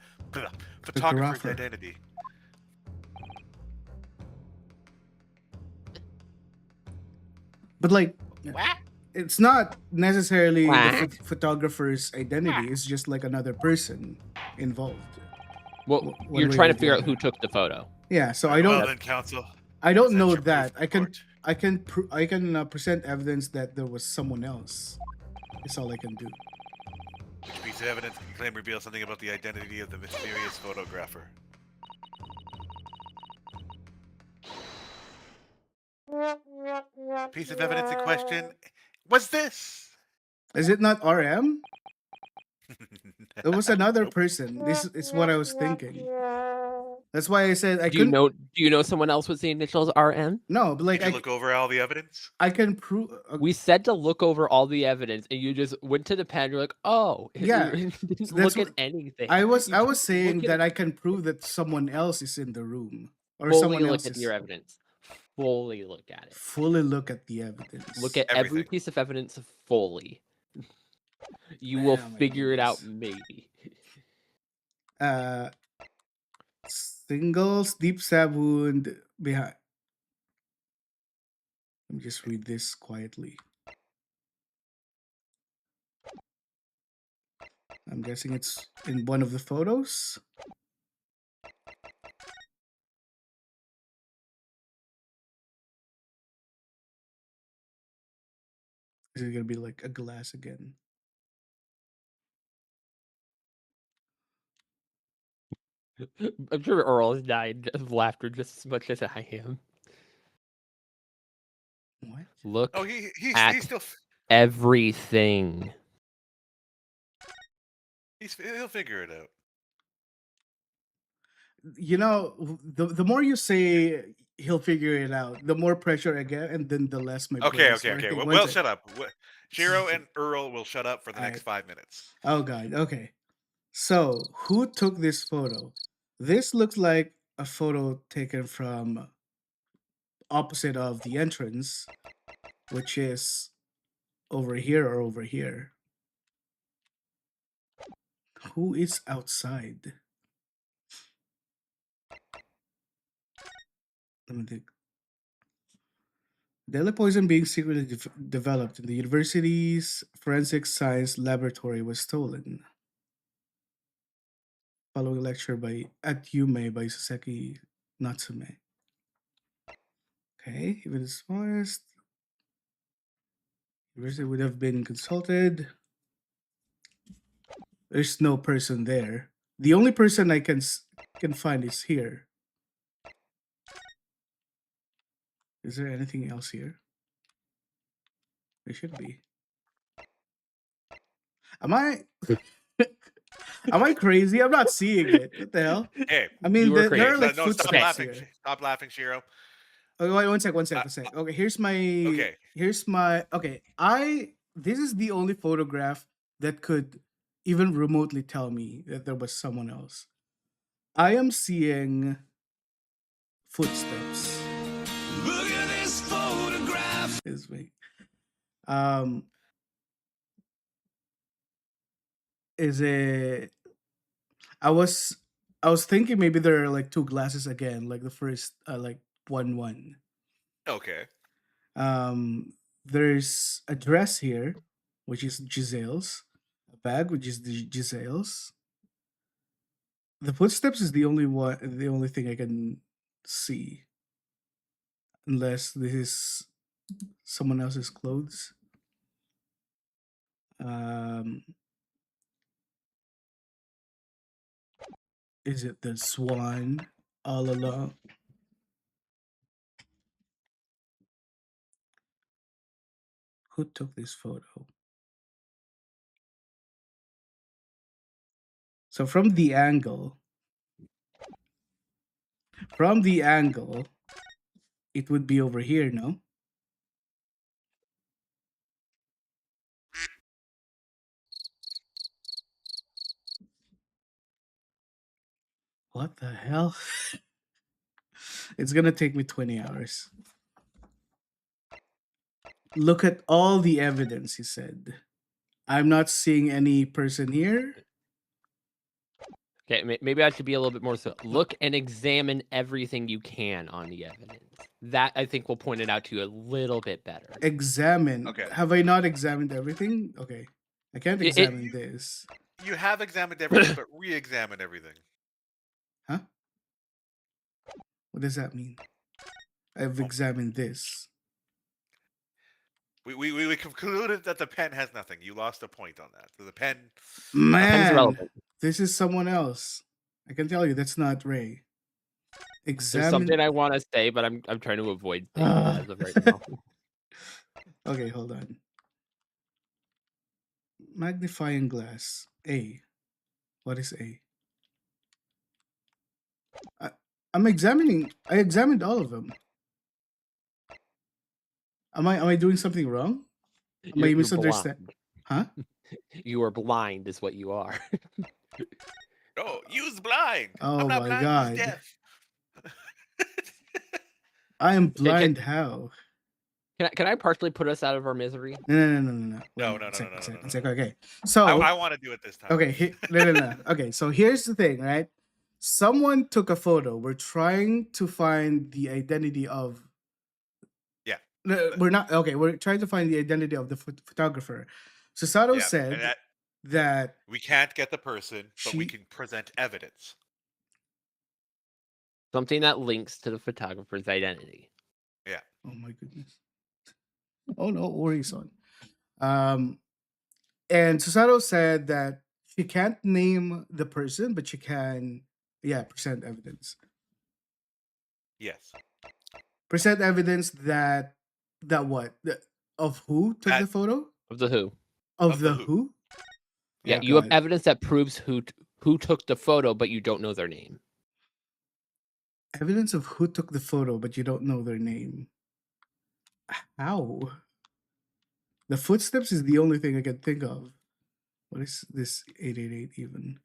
Photographer. identity. But like, What? it's not necessarily the What? photographer's identity. It's just like another person involved. Well, one you're way trying or to the figure out other. who took the photo. Yeah, so Very well then, counsel. I don't Present know your proof that. to court. I can present evidence that there was someone else. That's all I can do. Which piece of evidence can you claim reveals something about the identity of the mysterious photographer? Piece of evidence in question was this. Is it not RM? It was another Nope. person. This is what I was thinking. That's why I said I Do you couldn't. know? Do you know someone else with the initials RM? No, but like Did you look over all the evidence? I can prove. We said to look over all the evidence, and you just went to the pen. You're like, oh, Yeah, you didn't so that's look at what- anything. I was You saying look at- that I can prove that someone else is in the room or fully someone look else at is your evidence. Fully look at it. fully look at the evidence. Look at every Everything. piece of evidence fully. You will Oh my figure it out, goodness. maybe. Singles deep stab wound behind. Let me just read this quietly. I'm guessing it's in one of the photos. Is it gonna be like a glass again? I'm sure Earl has died of laughter just as much as I am. What? Look Oh, he's at still everything. he'll figure it out. You know, the more you say he'll figure it out, the more pressure I get, and then the less my Okay. brain's working. Well, One well sec. shut up. Shiro and Earl will shut up for the next Alright. 5 minutes. Oh god. Okay. So who took this photo? This looks like a photo taken from opposite of the entrance, which is over here or over here. Who is outside? Let me think. Deadly poison being secretly developed in the university's forensic science laboratory was stolen. Following lecture by at Yume by Saseki Natsume. Okay, even the smallest university would have been consulted. There's no person there. The only person I can find is here. Is there anything else here? There should be. Am I am I crazy? I'm not seeing it. What the hell? Hey, I mean, You were there are crazy. like no, stop footsteps laughing. here. Stop laughing, Shiro. Okay, wait, one sec. Okay, here's my. Okay. Here's my. Okay, This is the only photograph that could even remotely tell me that there was someone else. I am seeing footsteps. Look at this photograph. Is me. Is it? I was thinking maybe there are like two glasses again, like the first, like 1-1. Okay. There's a dress here, which is Giselle's. A bag, which is Giselle's. The footsteps is the only thing I can see, unless this is someone else's clothes. Is it the swan all along? Who took this photo? So from the angle, it would be over here, no? What the hell? It's gonna take me 20 hours. Look at all the evidence, he said. I'm not seeing any person here. Okay, maybe I should be a little bit more so. Look and examine everything you can on the evidence. That I think will point it out to you a little bit better. Examine. Okay. Have I not examined everything? Okay. I can't examine this. You have examined everything, but re-examine everything. Huh? What does that mean? I've examined this. We concluded that the pen has nothing. You lost a point on that. So the pen. Nothing's Man, relevant. this is someone else. I can tell you that's not Ray. There's Examine. something I want to say, but I'm trying to avoid things as of right now. Okay, hold on. Magnifying glass. A. What is A? I'm examining. I examined all of them. Am I doing something wrong? Am I misunderstanding? Huh? You are blind, is what you are. Oh, use blind. Oh I'm not my blind. God. Use deaf. I am blind. How? Can I partially put us out of our misery? No. No. Okay. So I want to do it this time. okay. No. Okay. So here's the thing, right? Someone took a photo. We're trying to find the identity of. Yeah. We're not okay. We're trying to find the identity of the photographer. Susato Yeah, said and that we can't get the person, but we She- can present evidence. Something that links to the photographer's identity. Oh my goodness. Oh no, Orison. And Susato said that she can't name the person, but she can, present evidence. Yes. Present evidence that what? Of who took the That- photo? Of the who? Of Of the the who? Yeah, Oh, you have God. evidence that proves who took the photo, but you don't know their name. Evidence of who took the photo, but you don't know their name. How? The footsteps is the only thing I can think of. What is this 888 even?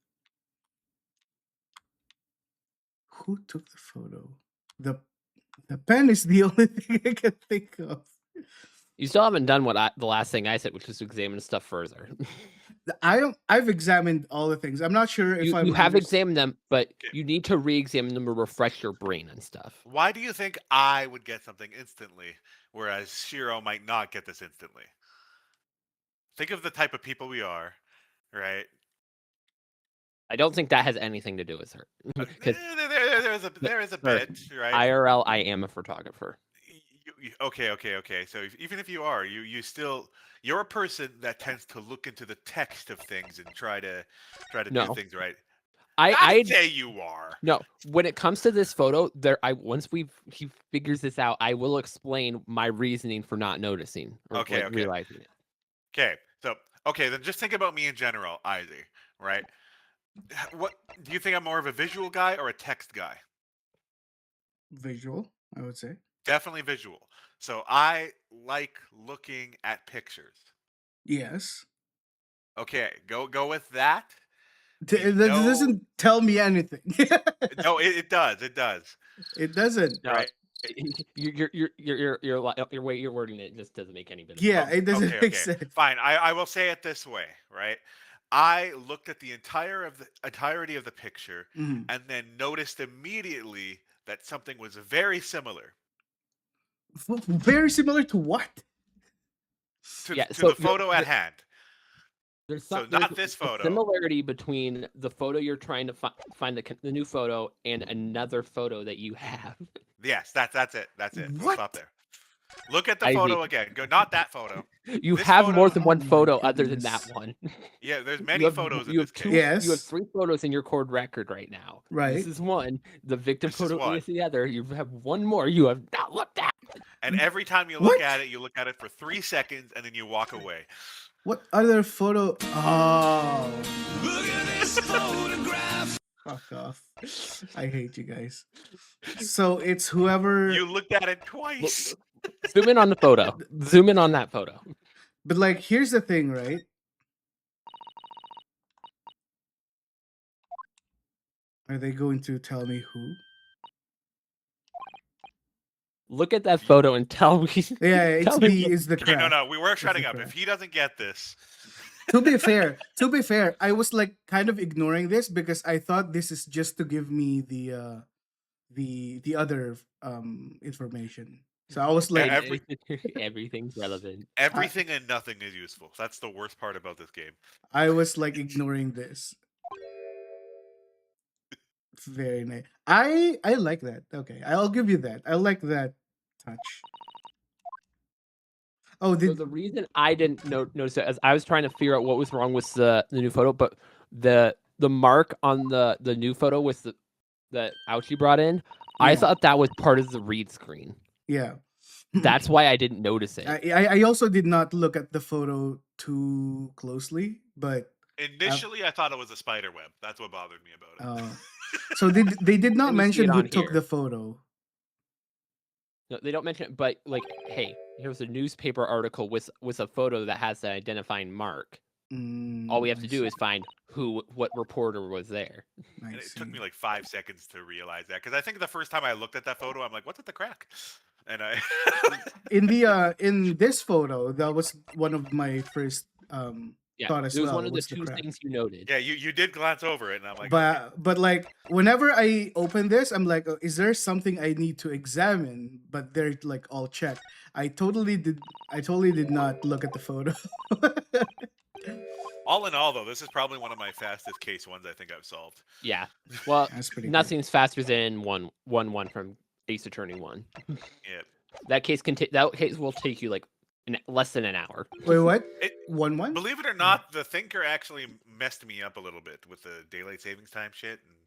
Who took the photo? The pen is the only thing I can think of. You still haven't done the last thing I said, which is to examine stuff further. I've examined all the things. I'm not sure if you have examined them, but you need to re-examine them to refresh your brain and stuff. Why do you think I would get something instantly, whereas Shiro might not get this instantly? Think of the type of people we are, right? I don't think that has anything to do with her. 'Cause There is a Sir, bit, right? IRL, I am a photographer. Okay. So even if you are, you're a person that tends to look into the text of things and try to No. do things right. I say you are. No, when it comes to this photo, once he figures this out, I will explain my reasoning for not noticing or Okay. realizing it. Okay, then just think about me in general, Izzy, right? What do you think I'm more of a visual guy or a text guy? Visual, I would say. Definitely visual. So I like looking at pictures. Yes. Okay, go with that. That doesn't tell me anything. No, it does. It does. It doesn't. No, Right. Your way you're wording it just doesn't make any bit of Yeah, sense. it doesn't Okay. make sense. Fine. I will say it this way, right? I looked at the entirety of the picture Mhm. and then noticed immediately that something was very similar Very similar to what? to Yeah, the photo at hand. There's So there's not this a photo. similarity between the photo you're trying to find the new photo and another photo that you have. Yes, that's it. That's it. We'll What? stop there. Look at the Ivy. photo again. Go, not that photo. You This have more photo- than one Oh my photo other than that goodness. one. Yeah, there's You many have- photos in you this have two. case. Yes. You have 3 photos in your cord record right now. Right. This is one. The victim This is photo one. is the other. You have one more. You have not looked at. And every time you look What? at it, you look at it for 3 seconds and then you walk away. What other photo? Oh, Look at this photograph. fuck off. I hate you guys. So it's whoever. You looked at it twice. Zoom in on the photo. Zoom in on that photo. But like, here's the thing, right? Are they going to tell me who? Look at that photo and tell me. Yeah, tell me it's the Okay, craft. no, we were shutting the up. If craft. he doesn't get this, to be fair, I was like kind of ignoring this because I thought this is just to give me the other information. So I was like, Everything's relevant. Everything and nothing is useful. That's the worst part about this game. I was like ignoring this. Very nice. I like that. Okay, I'll give you that. I like that touch. Oh, So did the reason I didn't notice it as I was trying to figure out what was wrong with the new photo, but the mark on the new photo with the Ouchie brought in, I Yeah. thought that was part of the read screen. yeah. That's why I didn't notice it. I also did not look at the photo too closely, but Initially, I thought it was a spider web. That's what bothered me about it. so they did not And you see mention it who on took here. the photo. No, they don't mention it, but like, hey, here's a newspaper article with a photo that has an identifying mark. All we have to do is find what reporter was there. And it took me like 5 seconds to realize that because I think the first time I looked at that photo, I'm like, "What's at the crack?" And I in this photo, that was one of my first Yeah, thought as it was well. one of the was two crack. things you noted. yeah, you did glance over it, and I'm like, okay. But like whenever I open this, I'm like, is there something I need to examine? But they're like all checked. I totally did not look at the photo. All in all, though, this is probably one of my fastest case ones I think I've solved. Yeah. Well, That's pretty good. nothing's faster than one from Ace Attorney 1. Yeah. That case that case will take you like less than an hour. Wait, what? It, 1-1? Believe it or not, the thinker actually messed me up a little bit with the daylight savings time shit. And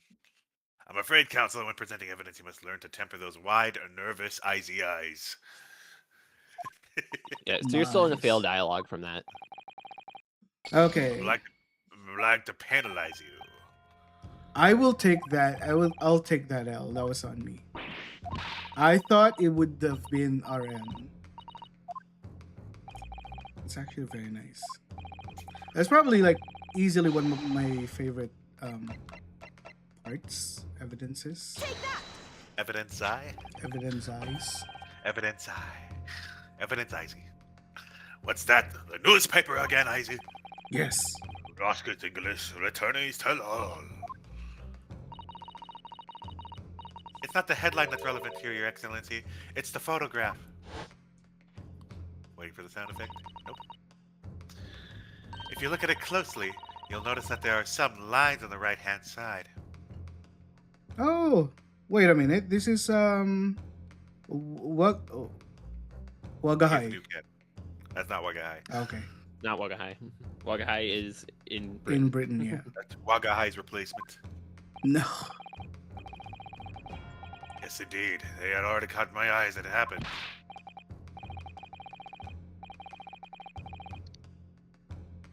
I'm afraid, counselor, when presenting evidence, you must learn to temper those wide, nervous, icy eyes. Yeah, so you're still in a Nice. failed dialogue from that. Okay. Like to penalize you. I will take that. I'll take that L. That was on me. I thought it would have been RM. It's actually very nice. That's probably like easily one of my favorite parts. Evidences. Evidence eye. Evidence eyes. Evidence eye. Evidence Izzy. What's that? The newspaper again, Izzy? Yes. Roscoe's English, attorneys tell all. It's not the headline that's relevant here, Your Excellency. It's the photograph. Waiting for the sound effect? Nope. If you look at it closely, you'll notice that there are some lines on the right-hand side. Oh, wait a minute. This is what? Oh. Wagahai. That's not Wagahai. Okay. Not Wagahai. Wagahai is in In Britain. Britain, yeah. That's Wagahai's replacement. No. Yes, indeed. They had already caught my eyes that it happened.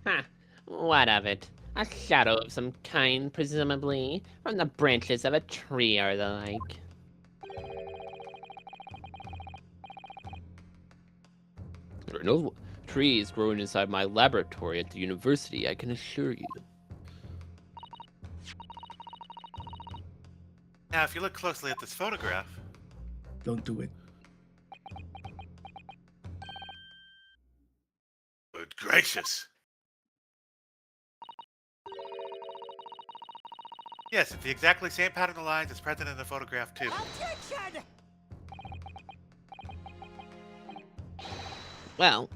Huh. What of it? A shadow of some kind, presumably, from the branches of a tree or the like. There are no trees growing inside my laboratory at the university, I can assure you. Now, if you look closely at this photograph, Don't do it. good gracious. Yes, it's the exactly same pattern of lines that's present in the photograph, too. Well,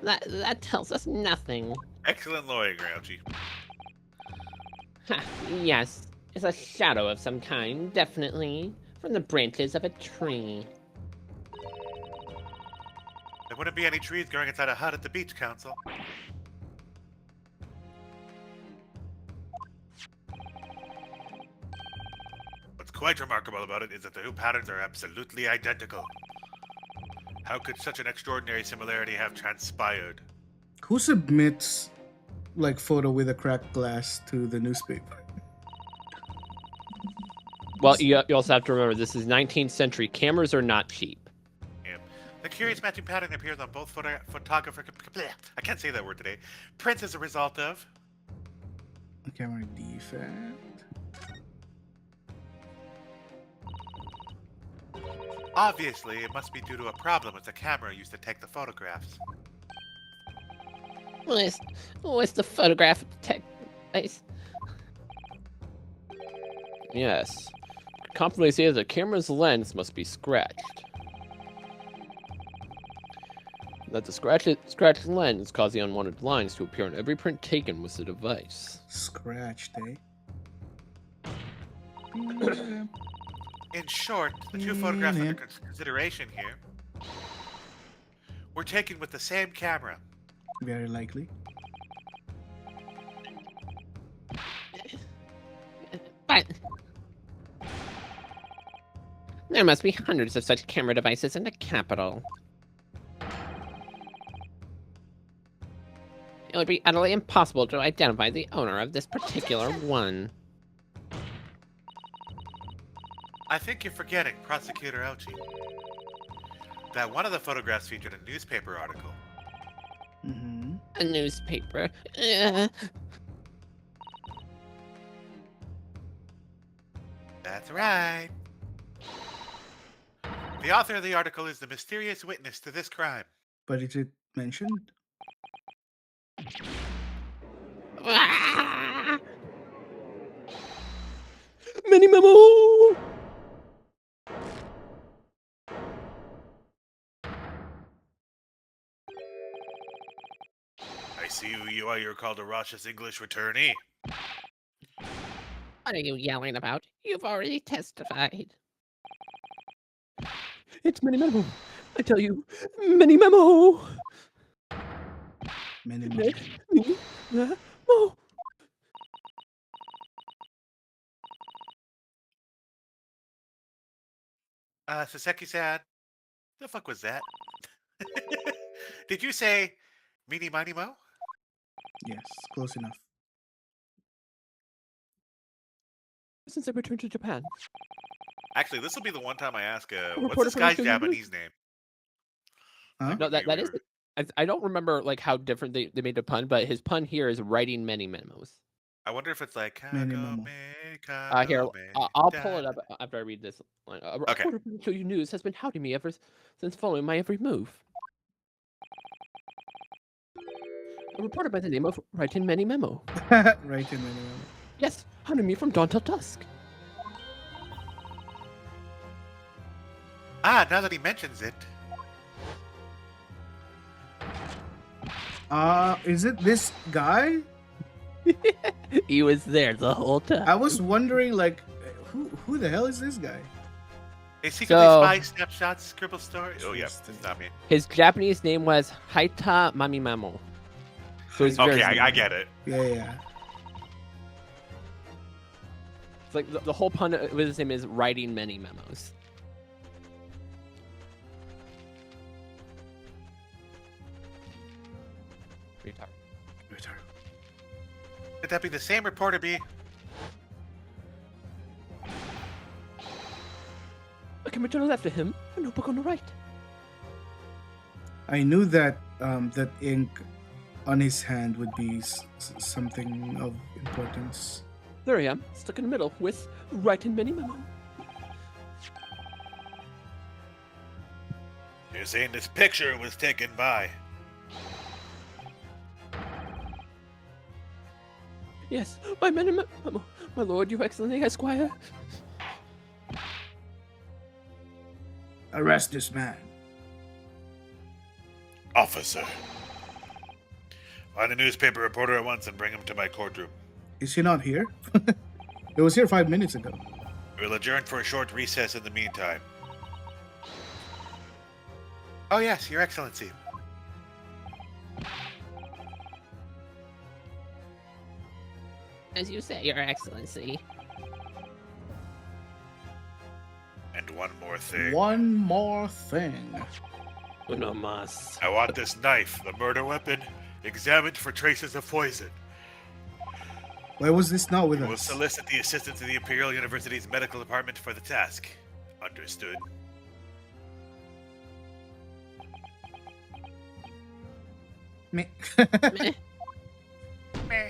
that tells us nothing. Excellent lawyering, Grouchy. Ha, yes, it's a shadow of some kind, definitely, from the branches of a tree. There wouldn't be any trees growing inside a hut at the beach, Council. What's quite remarkable about it is that the two patterns are absolutely identical. How could such an extraordinary similarity have transpired? Who submits like photo with a cracked glass to the newspaper? Well, you also have to remember this is 19th century. Cameras are not cheap. Yeah. The curious matching pattern appears on both photographer. I can't say that word today. Prints as a result of. A camera defect. Obviously, it must be due to a problem with the camera used to take the photographs. Where's the photograph tech device? Yes. Confidently say that the camera's lens must be scratched. That the scratched lens caused the unwanted lines to appear on every print taken with the device. Scratched, eh? In short, the two photographs under consideration here were taken with the same camera. Very likely. But there must be hundreds of such camera devices in the capital. It would be utterly impossible to identify the owner of this particular one. I think you're forgetting, Prosecutor Ouchie, that one of the photographs featured a newspaper article. Mm-hmm. A newspaper. That's right. The author of the article is the mysterious witness to this crime. But is it mentioned? Mini memo! I see who you are. You're called a Roch's English attorney. What are you yelling about? You've already testified. It's Mini Memo. I tell you, Mini Memo! Minimum. Mini Memo! Saseki-san, the fuck was that? Did you say Meeny Miny Mo? Yes, close enough. Since I returned to Japan. Actually, this will be the one time I ask, what's reporter this for guy's the Kyoto News. Japanese name? Huh? No, that is. I don't remember like how different they made the pun, but his pun here is writing many memos. I wonder if it's like Minimum. Here, I'll pull it up after I read this. A Okay. reporter from Kyoto News has been hounding me ever since following my every move. A reporter by the name of Writing Many Memo. Right in minimum. Yes, hounding me from dawn till dusk. Now that he mentions it, Is it this guy? He was there the whole time. I was wondering, like, who the hell is this guy? they secretly So- spy snapshots, scribble story. Oh yeah, Interesting. it's not me. His Japanese name was Haita Mami Memo. So he's Okay, very I get it. Yeah. It's like the whole pun with his name is writing many memos. Retard. Could that be the same reporter bee? A camera to the left of him, a notebook on the right. I knew that that ink on his hand would be something of importance. There I am, stuck in the middle with writing many memo. You're saying this picture was taken by. Yes, by many memo. My lord, your excellency, esquire. Arrest this man. Officer. Find a newspaper reporter at once and bring him to my courtroom. Is he not here? He was here 5 minutes ago. We'll adjourn for a short recess in the meantime. Oh yes, Your Excellency. As you say, Your Excellency. And one more thing. One more thing. Uno mas. I want this knife, the murder weapon, examined for traces of poison. Why was this not with We will us? solicit the assistance of the Imperial University's medical department for the task. Understood. Me. Meh.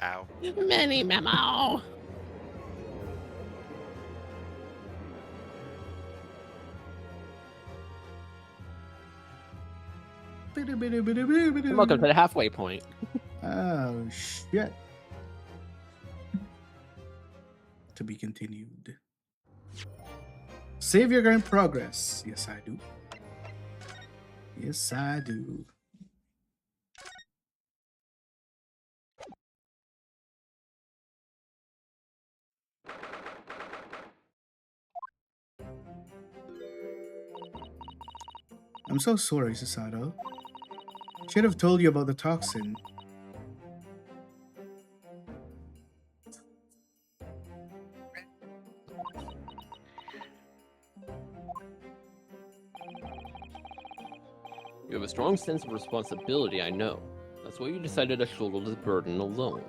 Ow. Many memo. Welcome to the halfway point. Oh, shit. To be continued. Save your current progress. Yes, I do. Yes, I do. I'm so sorry, Susato. Should have told you about the toxin. You have a strong sense of responsibility, I know. That's why you decided to shoulder the burden alone.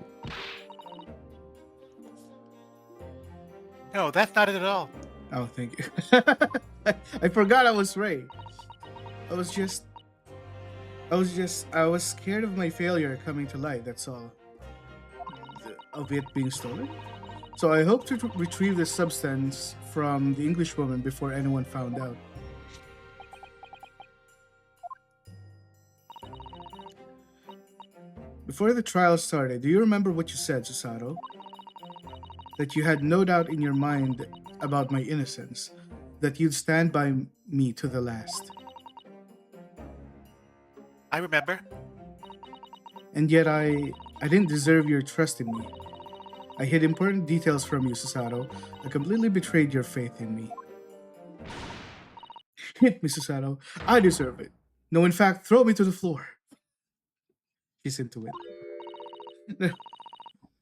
No, that's not it at all. Oh, thank you. I forgot I was Ray. I was scared of my failure coming to light, that's all. Of it being stolen. So I hope to retrieve the substance from the English woman before anyone found out. Before the trial started, do you remember what you said, Susato? That you had no doubt in your mind about my innocence, that you'd stand by me to the last. I remember. And yet I didn't deserve your trust in me. I hid important details from you, Susato. I completely betrayed your faith in me. Hit me, Susato. I deserve it. No, in fact, throw me to the floor. He's into it.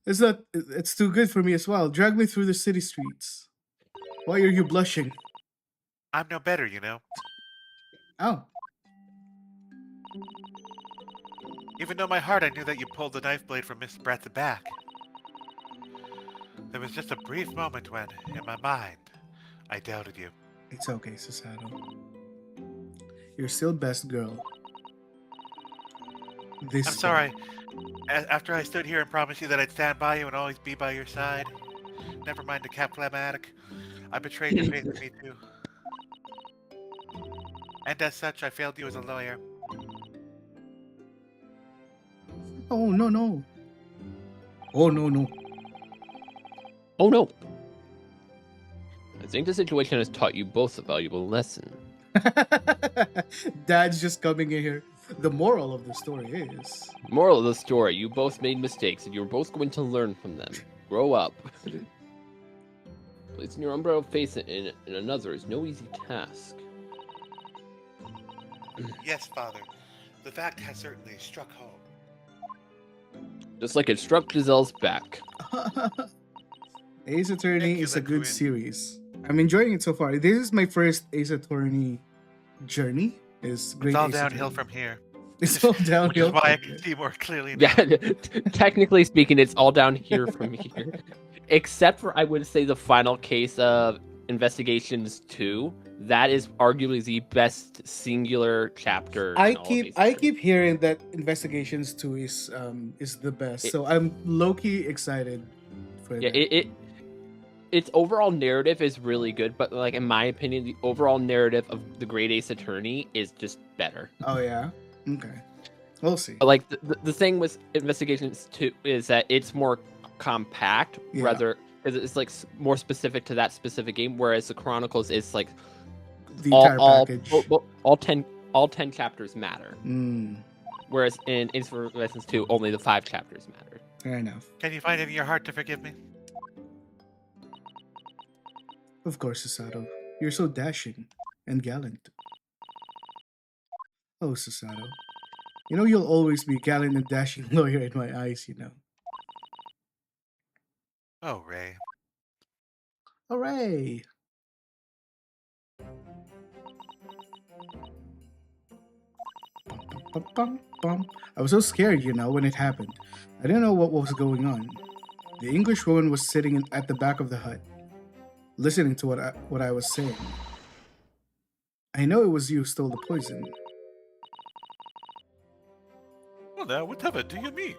It's too good for me as well. Drag me through the city streets. Why are you blushing? I'm no better, you know. Oh. Even though my heart, I knew that you pulled the knife blade from Miss Brett's back. There was just a brief moment when, in my mind, I doubted you. It's okay, Susato. You're still best girl. I'm sorry. After I stood here and promised you that I'd stand by you and always be by your side, never mind the Capflamatic, I betrayed your faith in me too. And as such, I failed you as a lawyer. Oh, no. Oh, no. Oh no! I think the situation has taught you both a valuable lesson. Dad's just coming in here. The moral of the story is... Moral of the story, you both made mistakes and you're both going to learn from them. Grow up. Placing your umbrella face in another is no easy task. Yes, Father. The fact has certainly struck home. Just like it struck Giselle's back. Ace Attorney Thank you, is a good Liquid. series. I'm enjoying it so far. This is my first Ace Attorney journey. It's great. It's all Ace downhill Attorney. from here. It's all Which is downhill. why I from can here. see more clearly now. Yeah, technically speaking, it's all down here from here. Except for, I would say, the final case of Investigations 2. That is arguably the best singular chapter. I in all of Ace keep Attorney. hearing that Investigations 2 is the best. So I'm low-key excited for Yeah, that. its overall narrative is really good, but like in my opinion, the overall narrative of the Great Ace Attorney is just better. Oh yeah. Okay. We'll see. But like the thing with Investigations 2 is that it's more compact, Yeah. rather because it's like more specific to that specific game, whereas the Chronicles is like The entire package. all 10 chapters matter. Mm, Whereas in Investigations 2, only the 5 chapters matter. fair enough. Can you find it in your heart to forgive me? Of course, Susato. You're so dashing and gallant. Oh, Susato. You know you'll always be gallant and dashing lawyer in my eyes, you know. Oh, Ray. Hooray! Bum, bum, bum. I was so scared, you know, when it happened. I didn't know what was going on. The English woman was sitting at the back of the hut, listening to what I was saying. I know it was you who stole the poison. Well, now, whatever do you mean?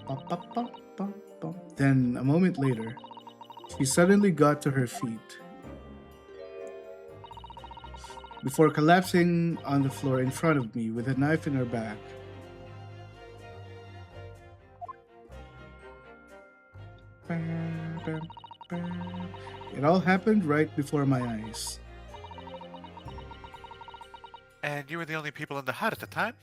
Bum, bum, bum, bum, bum. Then, a moment later, she suddenly got to her feet. before collapsing on the floor in front of me with a knife in her back. It all happened right before my eyes. And you were the only people in the hut at the time?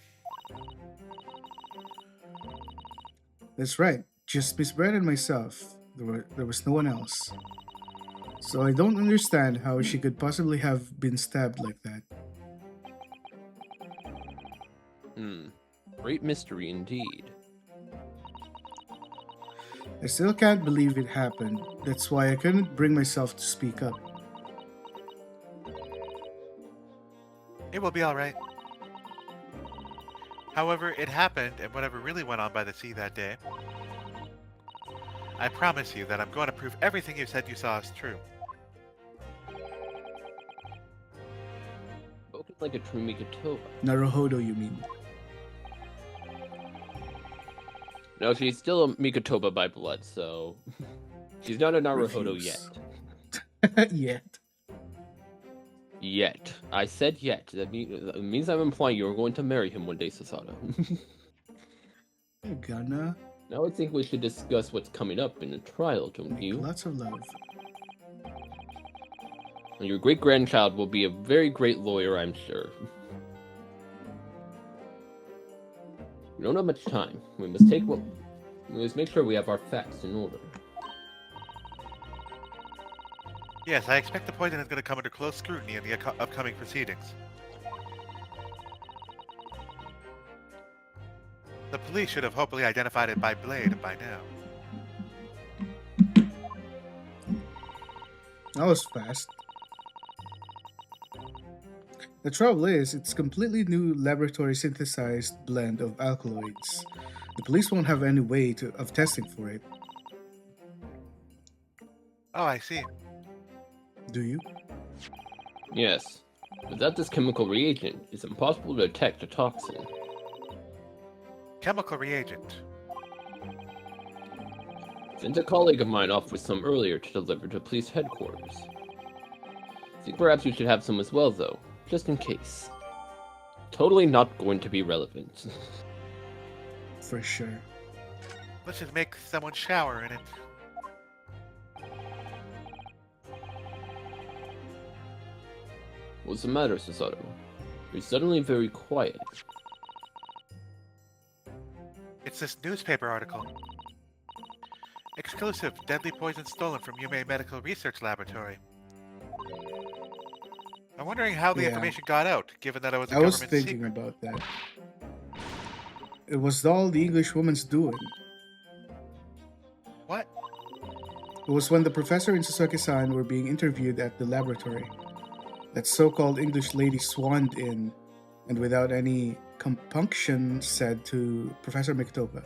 That's right, just Miss Brett and myself. There was no one else. So I don't understand how she could possibly have been stabbed like that. Great mystery indeed. I still can't believe it happened. That's why I couldn't bring myself to speak up. It will be alright. However, it happened, and whatever really went on by the sea that day, I promise you that I'm going to prove everything you said you saw is true. Spoken like a true Mikitoba. Naruhodo, you mean? No, she's still a Mikotoba by blood, so she's not a Naruhodo Refuse. yet. Yet. Yet. I said yet. That means I'm implying you're going to marry him one day, Sasato. You're gonna. Now I think we should discuss what's coming up in the trial, don't Make you? lots of love. And your great-grandchild will be a very great lawyer, I'm sure. We don't have much time. We must make sure we have our facts in order. Yes, I expect the poison is going to come under close scrutiny in the upcoming proceedings. The police should have hopefully identified it by blade by now. That was fast. The trouble is, it's completely new laboratory synthesized blend of alkaloids. The police won't have any way of testing for it. Oh, I see. Do you? Yes. Without this chemical reagent, it's impossible to detect a toxin. Chemical reagent. Sent a colleague of mine off with some earlier to deliver to police headquarters. Think perhaps you should have some as well, though, just in case. Totally not going to be relevant. For sure. Let's just make someone shower in it. What's the matter, Sasato? You're suddenly very quiet. It's this newspaper article. Exclusive, deadly poison stolen from Yume Medical Research Laboratory. I'm wondering how the Yeah. information got out, given that it was a I was government thinking secret. about that. It was all the English woman's doing. What? It was when the professor and Sasaki-san were being interviewed at the laboratory. That so-called English lady swanned in, and without any compunction said to Professor Miktoba,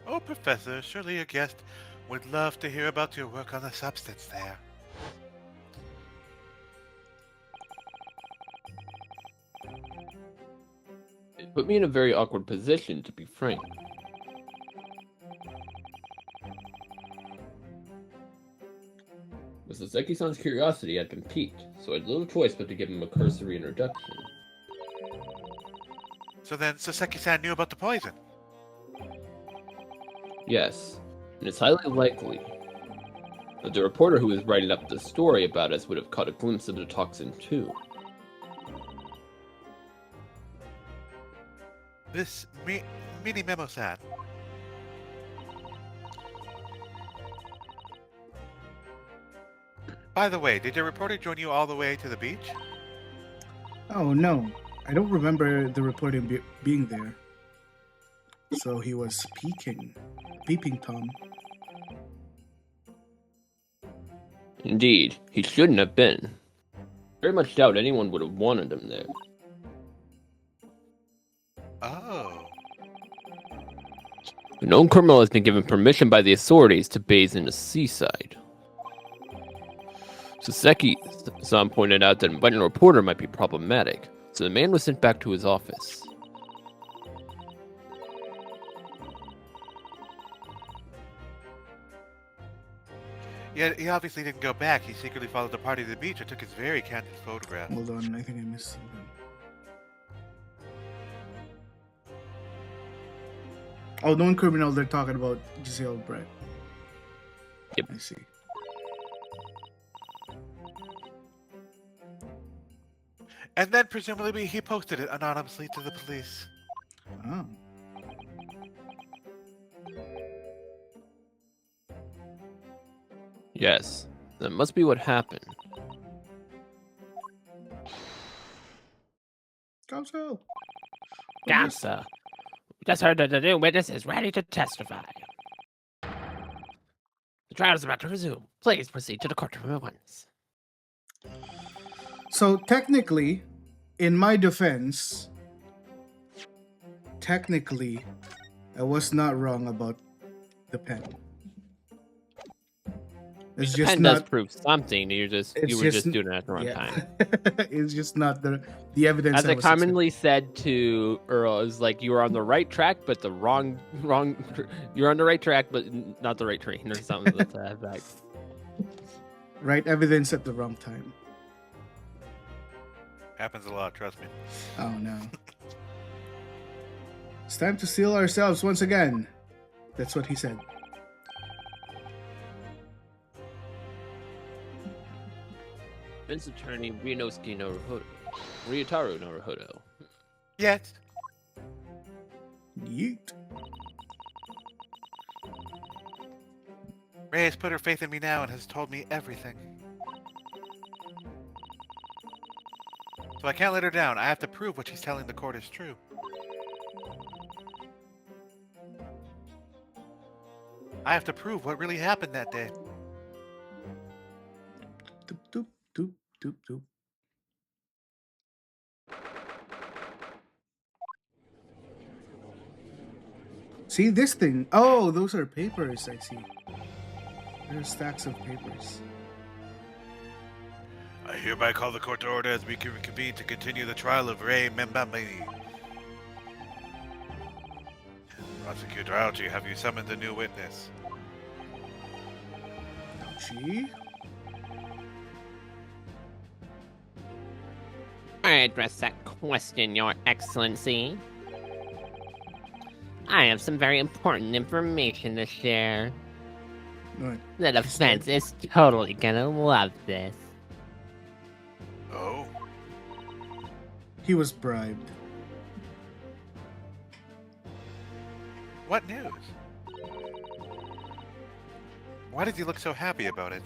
Oh, Professor, surely your guest would love to hear about your work on the substance there. It put me in a very awkward position, to be frank. With Saseki-san's curiosity had been piqued, so I had little choice but to give him a cursory introduction. So then Saseki-san knew about the poison. Yes, and it's highly likely that the reporter who was writing up the story about us would have caught a glimpse of the toxin too. This mini memo-san. By the way, did your reporter join you all the way to the beach? "Oh no, I don't remember the reporter being there." So he was peeping Tom. Indeed, he shouldn't have been. Very much doubt anyone would have wanted him there. Oh. A known criminal has been given permission by the authorities to bathe in the seaside. Saseki-san pointed out that inviting a reporter might be problematic, so the man was sent back to his office. Yeah, he obviously didn't go back. He secretly followed the party to the beach and took his very candid photograph. Hold on, I think I missed something. Oh, known criminal. They're talking about Giselle Brett. Yep. I see. And then presumably he posted it anonymously to the police. Oh. Yes, that must be what happened. Counsel. Counsel, we just heard that the new witness is ready to testify. The trial is about to resume. Please proceed to the courtroom at once. So technically, in my defense, I was not wrong about the pen. It's The just pen not. does prove something. You were just doing it at the wrong time. It's just not the evidence. As I I was commonly said to Earl, is like you were on the right track, but the wrong. You're on the right track, but not the right train, or something like that. right evidence at the wrong time. Happens a lot, trust me. Oh no. It's time to seal ourselves once again. That's what he said. Vince attorney Ryunosuke Naruhodo. Ryutaru Naruhodo. Yet. Yeet. Ray has put her faith in me now and has told me everything. So I can't let her down. I have to prove what she's telling the court is true. I have to prove what really happened that day. Doop, doop, doop, doop, doop. See this thing? Oh, those are papers. I see. There are stacks of papers. I hereby call the court to order as we convene to continue the trial of Ray Membambini. Prosecutor Algie, have you summoned a new witness? Gee. I address that question, Your Excellency. I have some very important information to share. What? The defense is totally gonna love this. Oh? He was bribed. What news? Why did you look so happy about it?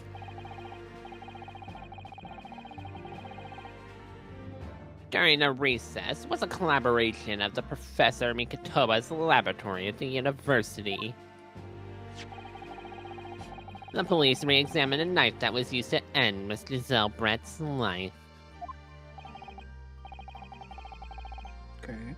During a recess was a collaboration of the Professor Mikotoba's laboratory at the university. The police re-examined a knife that was used to end Miss Giselle Brett's life. Okay.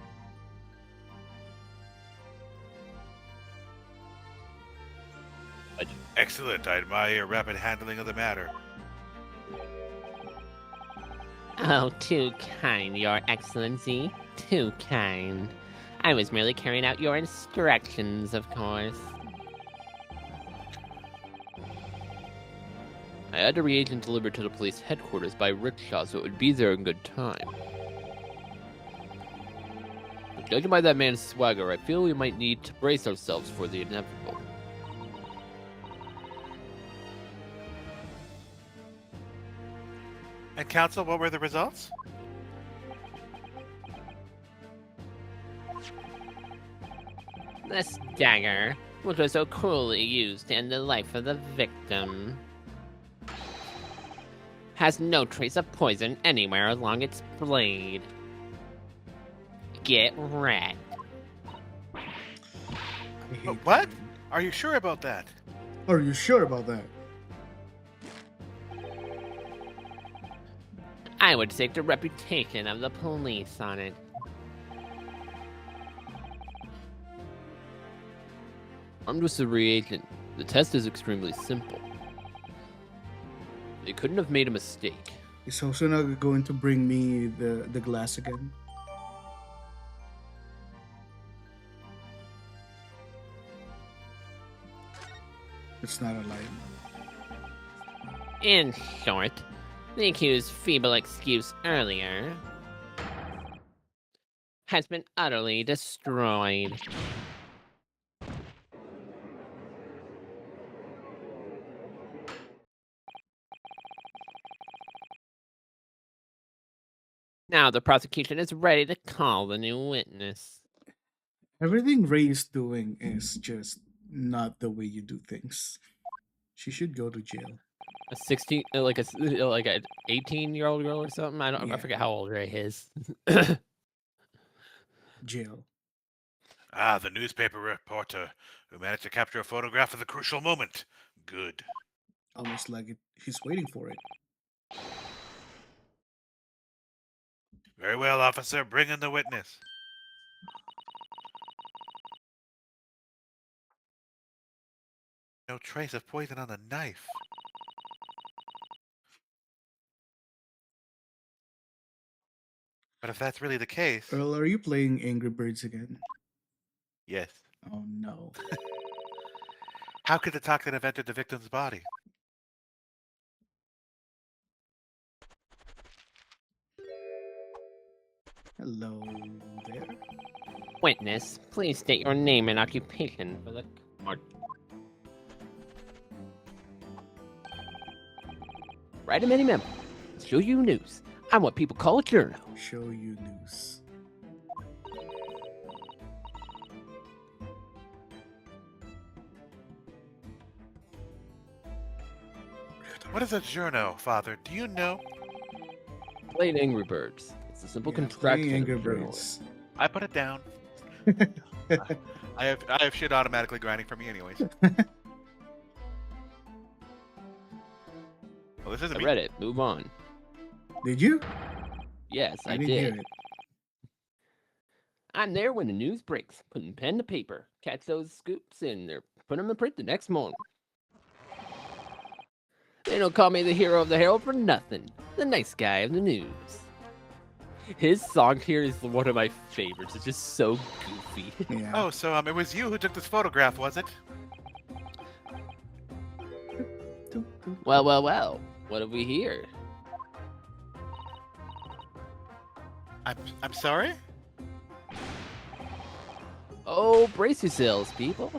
Excellent. I admire your rapid handling of the matter. Oh, too kind, Your Excellency. Too kind. I was merely carrying out your instructions, of course. I had a reagent delivered to the police headquarters by rickshaw, so it would be there in good time. But judging by that man's swagger, I feel we might need to brace ourselves for the inevitable. And counsel, what were the results? This dagger, which was so cruelly used to end the life of the victim, has no trace of poison anywhere along its blade. Get wrecked. I hate What? that. Are you sure about that? Are you sure about that? I would stake the reputation of the police on it. Armed with the reagent, the test is extremely simple. They couldn't have made a mistake. Is Hoshuna going to bring me the glass again? It's not a lie. In short, the accused's feeble excuse earlier has been utterly destroyed. Now the prosecution is ready to call the new witness. Everything Ray is doing is just not the way you do things. She should go to jail. A 16, like a 18-year-old girl or something. I Yeah. forget how old Ray is. Jail. Ah, the newspaper reporter who managed to capture a photograph of the crucial moment. Good. Almost like he's waiting for it. Very well, officer. Bring in the witness. No trace of poison on the knife. But if that's really the case... Earl, are you playing Angry Birds again? Yes. Oh no. How could the toxin have entered the victim's body? Hello there. Witness, please state your name and occupation for the court. Write a mini memo. Show you news. I'm what people call a journal. Show you news. What is a journo, Father? Do you know? Played Angry Birds. It's a simple Yeah, contraction. playing of Angry journaling. Birds. I put it down. I have shit automatically grinding for me anyways. Well, this isn't I me. read it. Move on. Did you? Yes, I didn't did. hear it. I'm there when the news breaks, putting pen to paper. Catch those scoops and they're putting them in print the next morning. They don't call me the hero of the Herald for nothing. The nice guy of the news. His song here is one of my favorites. It's just so goofy. Yeah. Oh, so it was you who took this photograph, was it? Well, well, well. What have we here? I'm sorry? Oh, brace yourselves, people.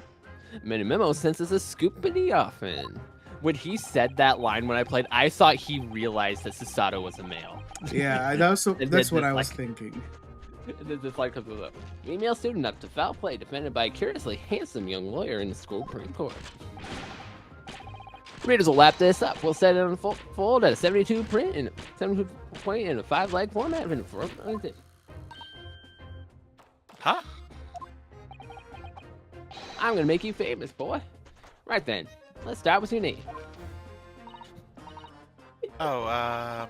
Mini Memo senses a scoopity often. When he said that line when I played, I thought he realized that Susato was a male. Yeah, that's And what then I was like- thinking. And then this line comes up. Female student up to foul play defended by a curiously handsome young lawyer in the school Supreme Court. Readers will lap this up. We'll set it on fold at a 72 print and 72 point in a 5-leg format. Huh? I'm gonna make you famous, boy. Right then, let's start with your name. Oh,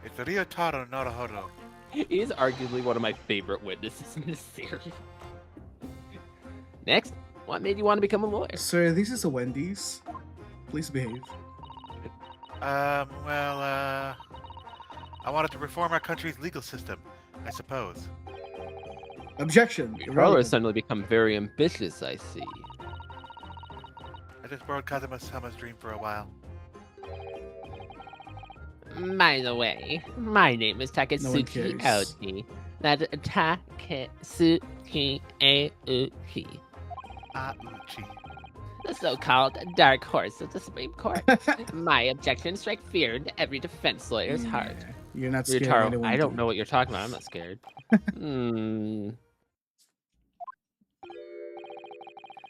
it's Ryotaro Naruhodo. He is arguably one of my favorite witnesses in this series. Next, what made you want to become a lawyer? Sir, this is a Wendy's. Please behave. I wanted to reform our country's legal system, I suppose. Objection. Your brother has Irrelevant. suddenly become very ambitious, I see. I just borrowed Kazuma-sama's dream for a while. By the way, my name is No one Takatsuki cares. Aoki. That's Takatsuki Aoki. Uchi. The so-called dark horse of the Supreme Court. My objections strike fear into every defense lawyer's heart. Yeah, you're not scared. Ryotaro, I don't know what you're talking about. I'm not scared.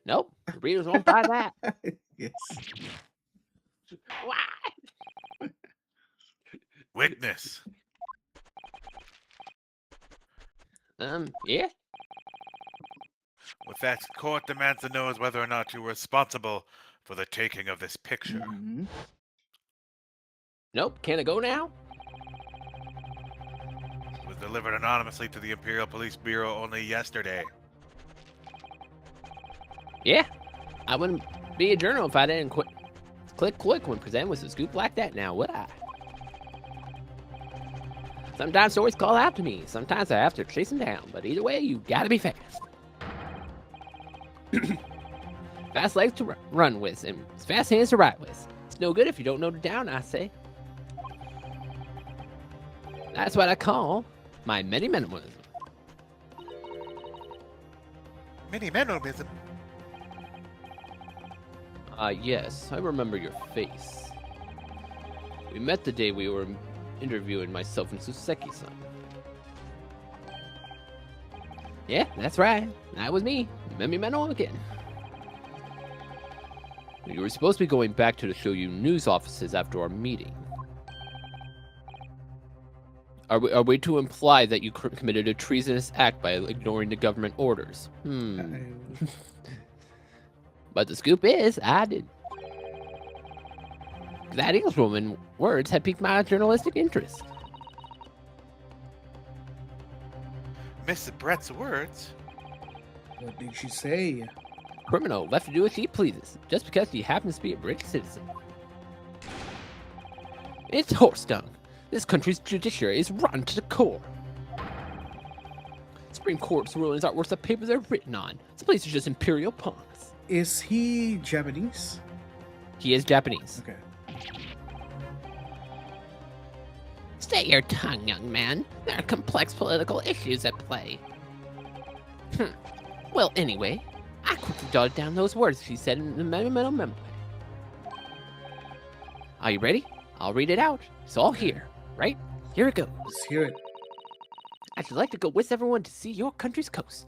Nope. The readers won't buy that. Yes. Why? Witness. Yeah. With that, court demands to know whether or not you were responsible for the taking of this picture. Mhm. Nope. Can I go now? It was delivered anonymously to the Imperial Police Bureau only yesterday. Yeah. I wouldn't be a journal if I didn't click when presented with a scoop like that now, would I? Sometimes stories call out to me. Sometimes I have to chase them down. But either way, you gotta be fast. Fast legs to run with and fast hands to write with. no good if you don't note it down, I say. That's what I call my many-menoism. Mini-menoism? Yes, I remember your face. We met the day we were interviewing myself and Suseki-san. Yeah, that's right. That was me. Memi Meno again. You were supposed to be going back to the Shoyu news offices after our meeting. Are we to imply that you committed a treasonous act by ignoring the government orders? But the scoop is, I did. That Englishwoman words had piqued my journalistic interest. Miss Brett's words? What did she say? Criminal left to do as she pleases, just because she happens to be a British citizen. It's horse dung. This country's judiciary is rotten to the core. Supreme Court's rulings aren't worth the paper they're written on. This place is just imperial pawns. Is he Japanese? He is Japanese. Okay. Stay your tongue, young man. There are complex political issues at play. Well, anyway, I quickly jotted down those words she said in the memo. Are you ready? I'll read it out. It's all here, right? Here it goes. Let's hear it. I'd like to go with everyone to see your country's coast.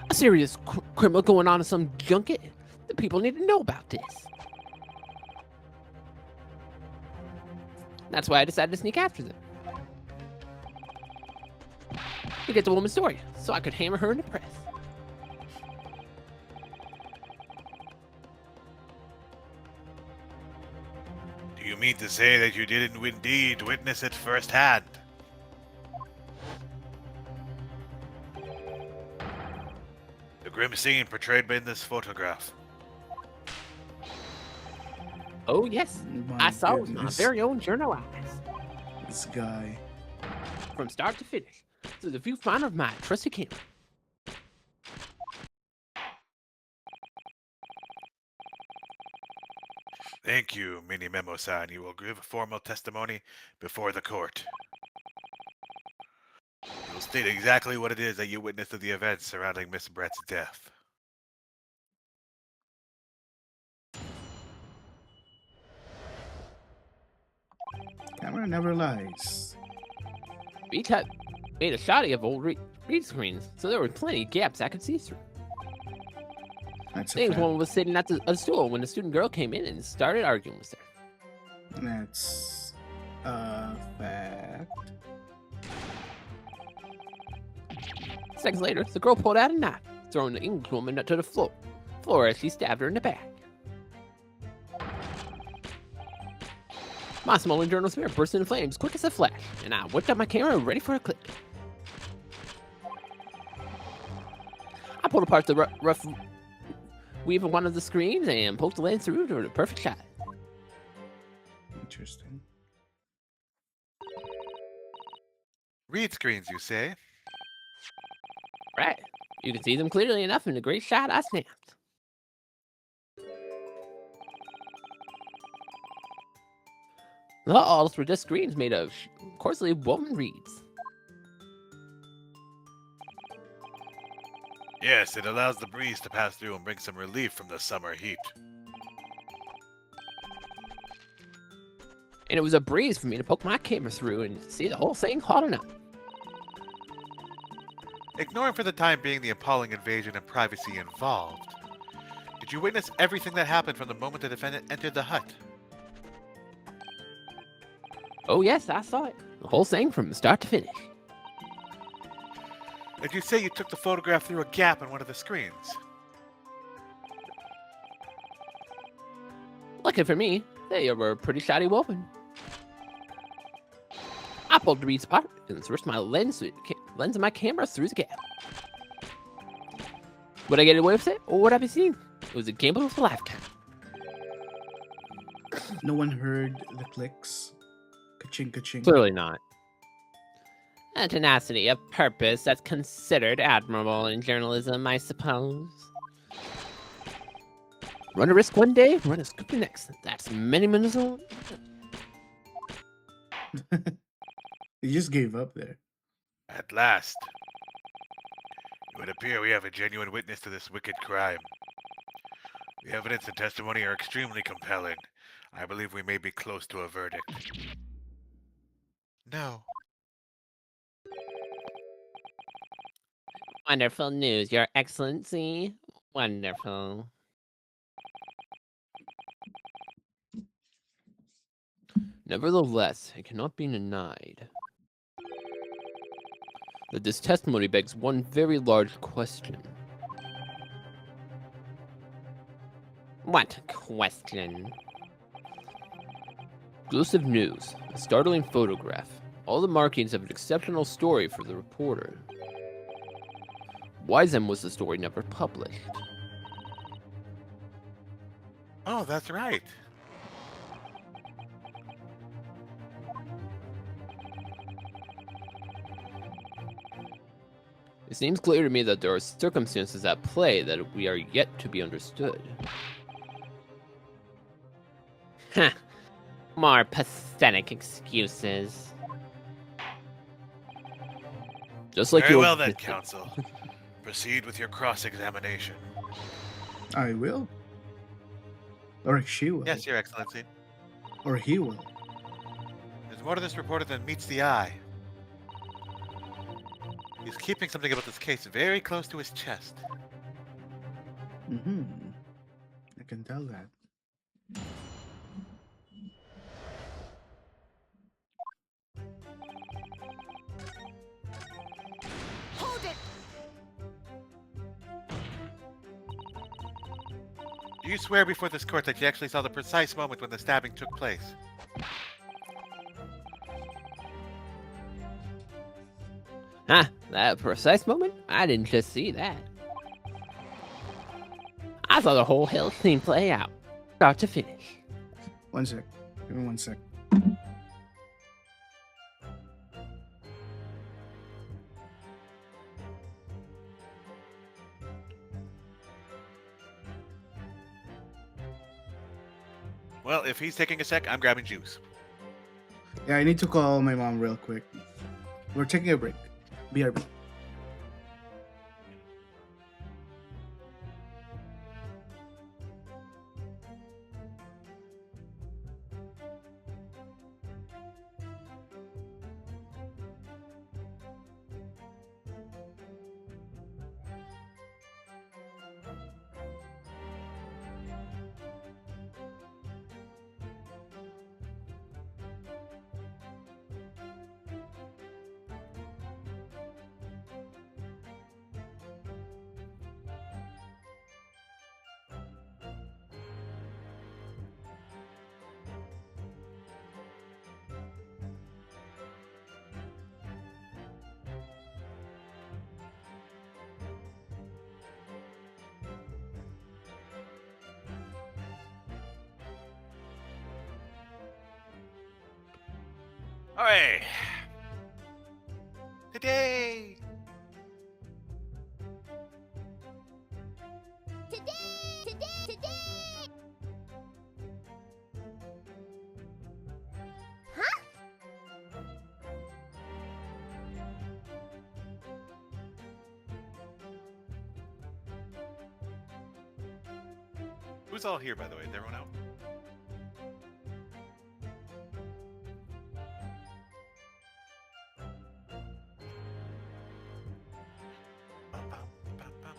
A serious criminal going on in some junket. The people need to know about this. That's why I decided to sneak after them. To get the woman's story, so I could hammer her in the press. Do you mean to say that you didn't indeed witness it firsthand? The grim scene portrayed in this photograph. Oh yes, My I saw it with my goodness. very own journal eyes. This guy. From start to finish, through the viewfinder of my trusty camera. Thank you, Mini Memo-san. You will give formal testimony before the court. You will state exactly what it is that you witnessed of the events surrounding Miss Brett's death. Camera never lies. Each had made a shoddy of old read screens, so there were plenty of gaps I could see through. That's a Things fact. one was sitting at the stool when the student girl came in and started arguing with her. That's a fact. Seconds later, the girl pulled out a knife, throwing the Englishwoman to the floor as she stabbed her in the back. My smoldering journal spirit burst into flames quick as a flash, and I whipped up my camera ready for a click. I pulled apart the rough weave of one of the screens and poked the lens through to the perfect shot. Interesting. Read screens, you say? Right. You can see them clearly enough in the great shot I snapped. The walls were just screens made of coarsely woven reeds. Yes, it allows the breeze to pass through and bring some relief from the summer heat. And it was a breeze for me to poke my camera through and see the whole thing hot enough. Ignoring for the time being the appalling invasion and privacy involved, did you witness everything that happened from the moment the defendant entered the hut? Oh yes, I saw it. The whole thing from start to finish. Did you say you took the photograph through a gap in one of the screens? Lucky for me, they were pretty shoddy woven. I pulled the reeds apart and thrust my lens of my camera through the gap. Would I get away with it, or would I be seen? It was a gamble of a lifetime. No one heard the clicks. Ka-ching, ka-ching. Clearly not. A tenacity of purpose that's considered admirable in journalism, I suppose. Run a risk one day, run a scoop the next. That's many minutes on. You just gave up there. At last. It would appear we have a genuine witness to this wicked crime. The evidence and testimony are extremely compelling. I believe we may be close to a verdict. No. Wonderful news, Your Excellency. Wonderful. Nevertheless, it cannot be denied that this testimony begs one very large question. What question? Exclusive news. A startling photograph. All the markings of an exceptional story for the reporter. Why then was the story never published? Oh, that's right. It seems clear to me that there are circumstances at play that we are yet to be understood. Heh. More pathetic excuses. Just like Very your well then, counsel. Proceed with your cross-examination. I will. Or she will. Yes, Your Excellency. Or he will. There's more to this reporter than meets the eye. He's keeping something about this case very close to his chest. Mm-hmm. I can tell that. Hold it! Do you swear before this court that you actually saw the precise moment when the stabbing took place? Huh, that precise moment? I didn't just see that. I saw the whole hell scene play out, start to finish. 1 sec. Give me 1 sec. Well, if he's taking a sec, I'm grabbing juice. Yeah, I need to call my mom real quick. We're taking a break. BRB. Alright. Today. Who's all here, by the way? Is everyone out? Bum, bum, bum, bum.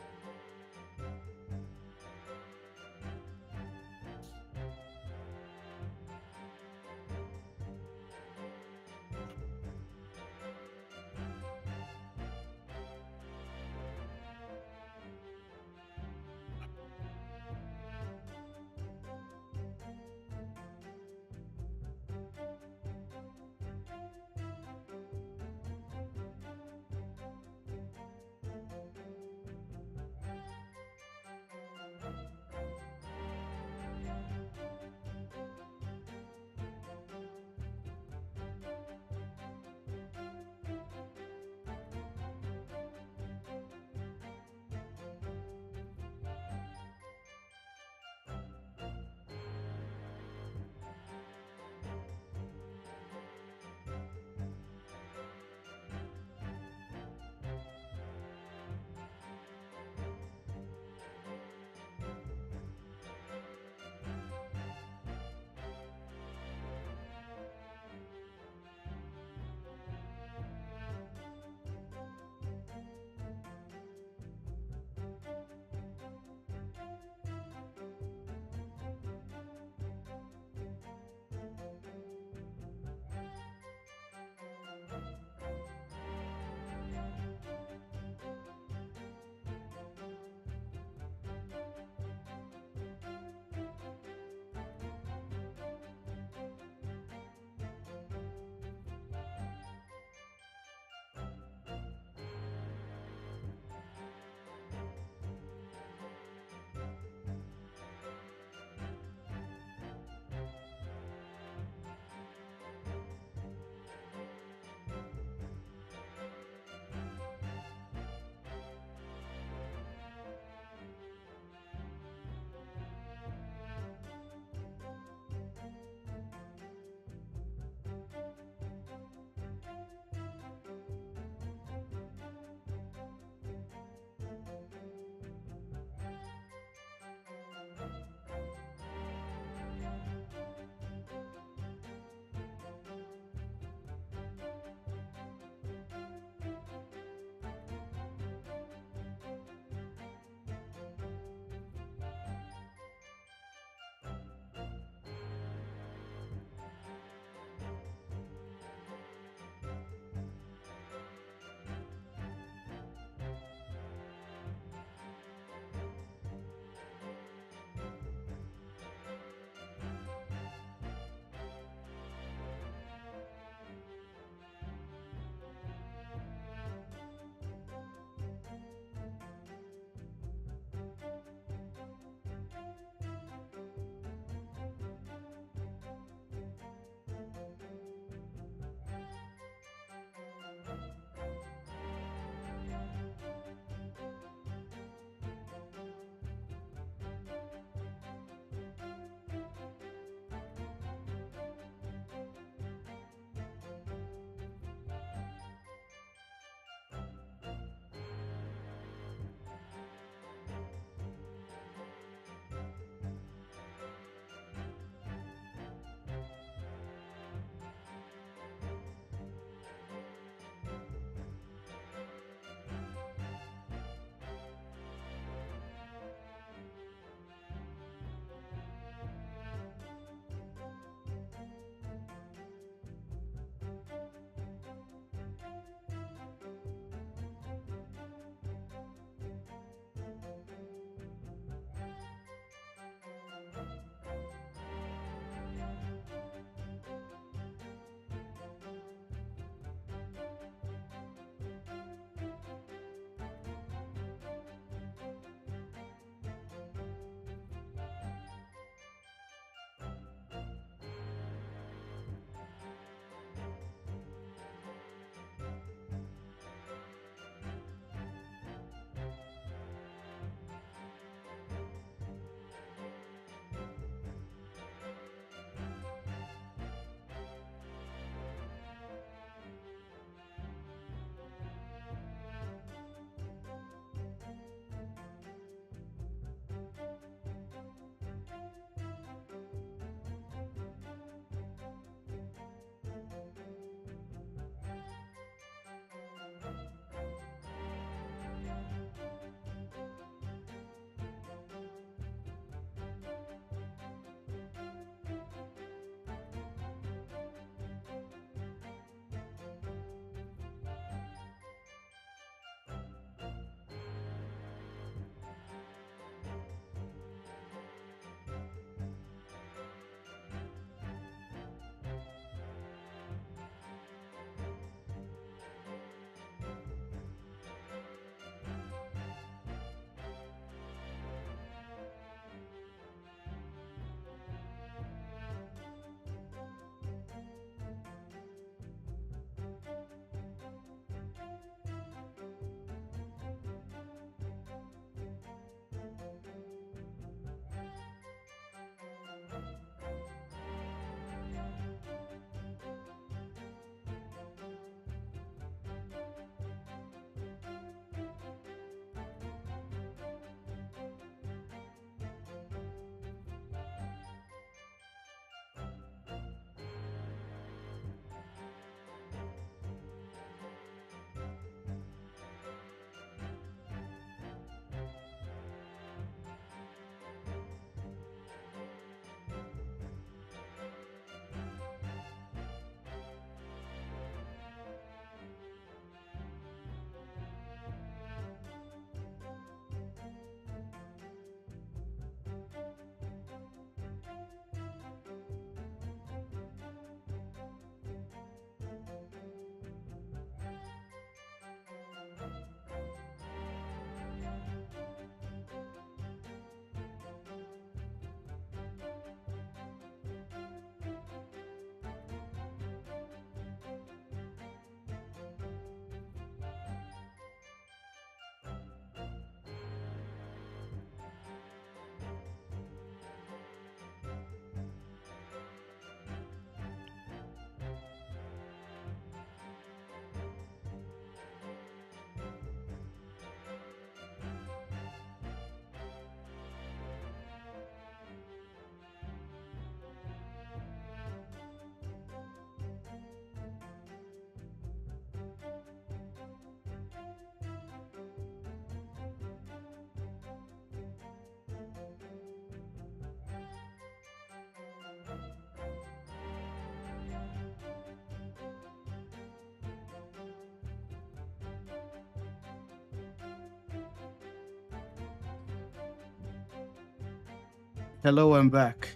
Hello, I'm back.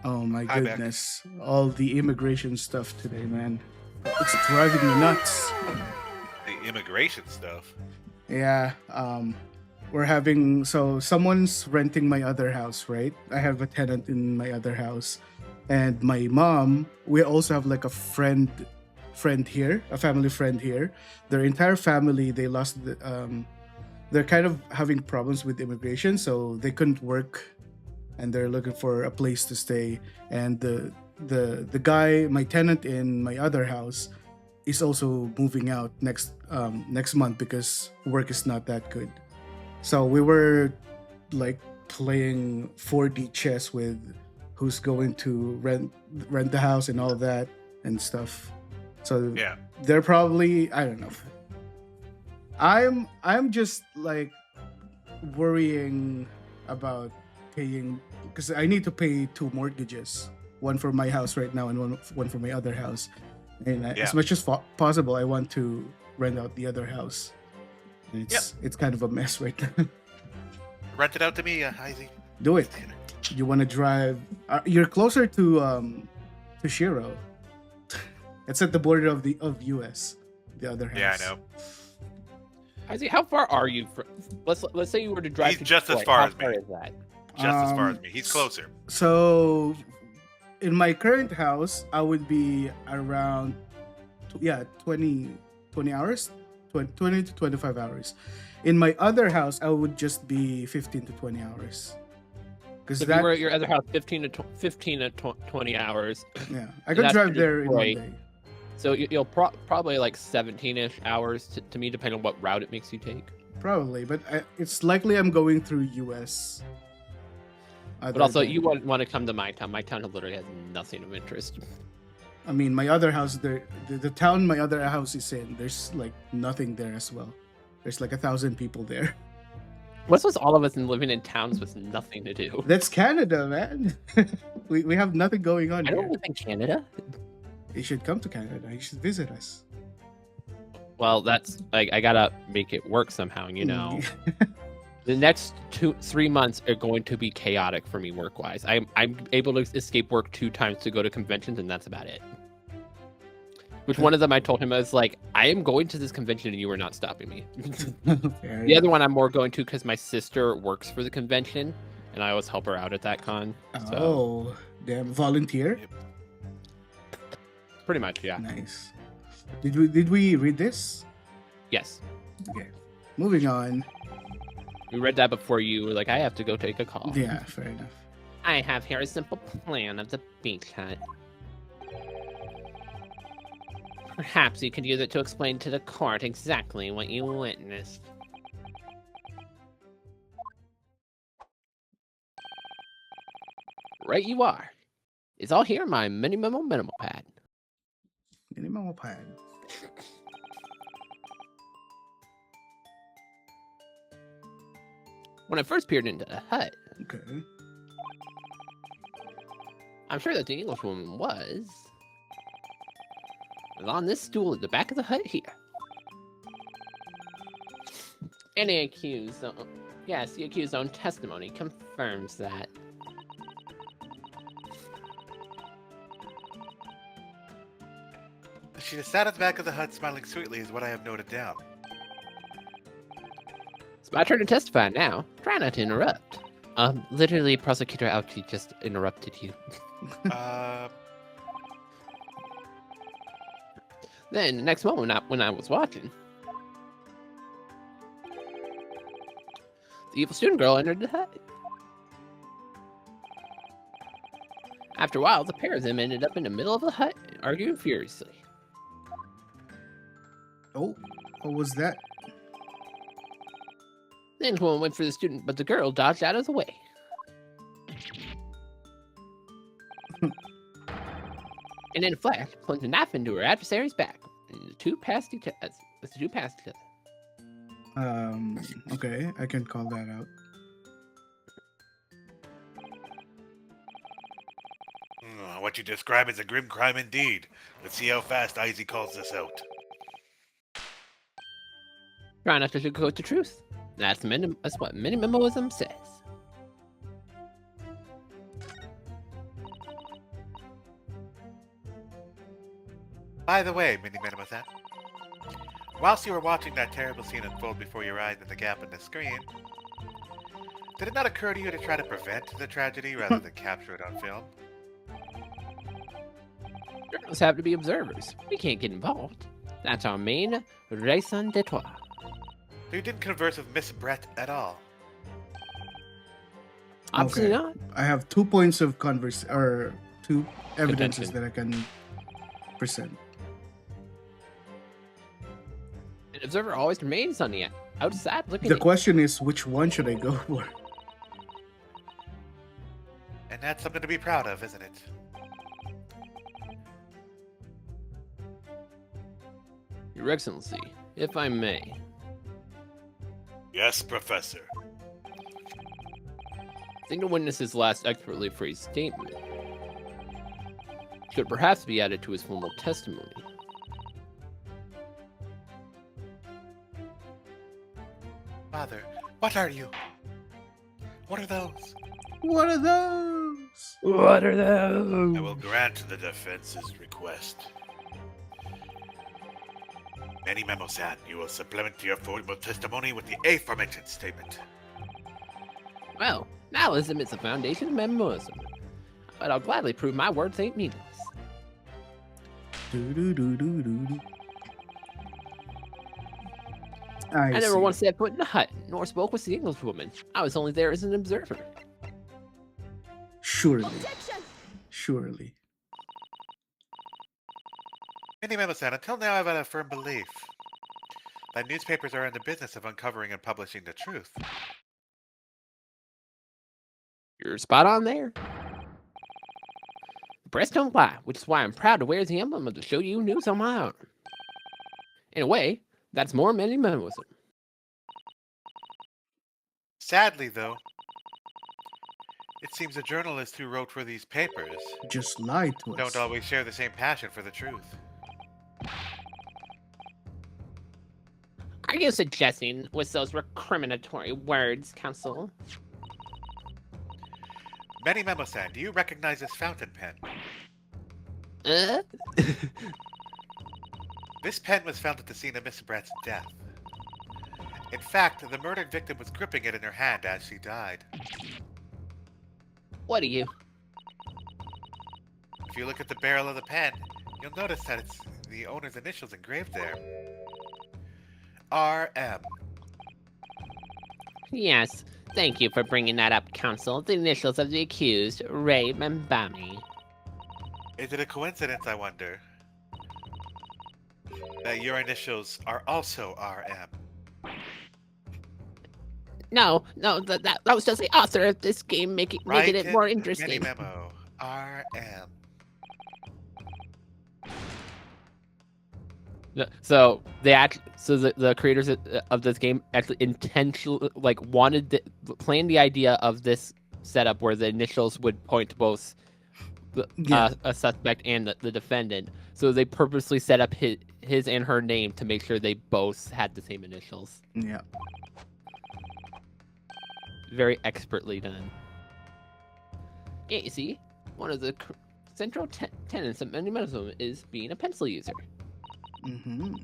Oh my Hi, Beck. goodness. All the immigration stuff today, man. It's driving me nuts. The immigration stuff. Yeah, we're having so someone's renting my other house, right? I have a tenant in my other house. And my mom, we also have like a friend here, a family friend here. Their entire family, they lost they're kind of having problems with immigration, so they couldn't work and they're looking for a place to stay. And the guy, my tenant in my other house, is also moving out next month because work is not that good. So we were like playing 4D chess with who's going to rent the house and all that and stuff. So Yeah. they're probably, I don't know. I'm just like worrying about paying because I need to pay 2 mortgages, one for my house right now and one for my other house. And as much as possible, I want to rent out the other house. And it's kind of a mess right now. Rent it out to me, Izzy. Do it. You want to drive? You're closer to Shiro. It's at the border of US. The other house. Yeah, I know. Isaac, how far are you from? Let's say you were to drive. He's to just as Detroit. far How as me. far is that? Just as far as me. He's closer. So, in my current house, I would be around, 20 hours, 20 to 25 hours. In my other house, I would just be 15 to 20 hours. Because So if you were at your other house 15 to 20 hours. Yeah, I could that's drive to there in one Detroit. day. So you'll probably like 17-ish hours to me, depending on what route it makes you take. Probably, but it's likely I'm going through US. But also, you want to come to my town. My town literally has nothing of interest. I mean, my other house, the town my other house is in, there's like nothing there as well. There's like 1,000 people there. What's with all of us and living in towns with nothing to do? That's Canada, man. we have nothing going on I here. don't live in Canada. You should come to Canada. You should visit us. Well, that's like I gotta make it work somehow. You know, the next 3 months are going to be chaotic for me work-wise. I'm able to escape work 2 times to go to conventions, and that's about it. Which one of them I told him I was like, I am going to this convention and you are not stopping me. The other one I'm more going to because my sister works for the convention and I always help her out at that con. So. Oh, damn! Volunteer. Pretty much, yeah. Nice. Did we read this? Yes. Okay. Moving on. We read that before you were like, I have to go take a call. Yeah, fair enough. I have here a simple plan of the beach hut. Perhaps you could use it to explain to the court exactly what you witnessed. Right you are. It's all here in my minimal pad. Minimal pad. When I first peered into the hut, Okay. I'm sure that the Englishwoman was on this stool at the back of the hut here. And the accused, yes, the accused's own testimony confirms that. She just sat at the back of the hut smiling sweetly is what I have noted down. It's my turn to testify now. Try not to interrupt. Literally, Prosecutor Ouchie just interrupted you. Then, the next moment, when I was watching, the evil student girl entered the hut. After a while, the pair of them ended up in the middle of the hut, arguing furiously. Oh, what was that? The Englishwoman went for the student, but the girl dodged out of the way. And in a flash, plunged a knife into her adversary's back. And the two passed each other. Okay, I can call that out. What you describe is a grim crime indeed. Let's see how fast Izzy calls this out. Try not to sugarcoat the truth. That's what minimalism says. By the way, Mini Mademoiselle, whilst you were watching that terrible scene unfold before your eyes in the gap in the screen, did it not occur to you to try to prevent the tragedy rather than capture it on film? Journalists have to be observers. We can't get involved. That's our main raison d'etre. So you didn't converse with Miss Brett at all? Obviously Okay. not. I have 2 points of two evidences Contention. that I can present. An observer always remains on the outside looking The in. question is, which one should I go for? And that's something to be proud of, isn't it? Your Excellency, if I may. Yes, Professor. Single witness's last expertly phrased statement should perhaps be added to his formal testimony. Father, what are you? What are those? What are those? What are those? I will grant the defense's request. Manny Memo-san, you will supplement your formal testimony with the aforementioned statement. Well, nihilism is the foundation of memorism. But I'll gladly prove my words ain't meaningless. Do-do-do-do-do-do. I never see. once set foot in the hut, nor spoke with the Englishwoman. I was only there as an observer. Surely. Surely. Manny Memo-san, until now I've had a firm belief that newspapers are in the business of uncovering and publishing the truth. You're spot on there. The press don't lie, which is why I'm proud to wear the emblem of the Show You News on my arm. In a way, that's more minimalism. Sadly, though, it seems the journalists who wrote for these papers Just lie to us. don't always share the same passion for the truth. Are you suggesting with those recriminatory words, Counsel? Manny Memo-san, do you recognize this fountain pen? This pen was found at the scene of Miss Brett's death. In fact, the murdered victim was gripping it in her hand as she died. What are you? If you look at the barrel of the pen, you'll notice that it's the owner's initials engraved there. R.M. Yes, thank you for bringing that up, Counsel. The initials of the accused, Ray Membami. Is it a coincidence, I wonder, that your initials are also R.M.? No, that was just the author of this game making it more Mini interesting. Memo, R.M. So the creators of this game actually intentionally planned the idea of this setup where the initials would point to both a suspect and the defendant. So they purposely set up his and her name to make sure they both had the same initials. Yeah. Very expertly done. Yeah, you see, one of the central tenets of minimalism is being a pencil user. Mm-hmm.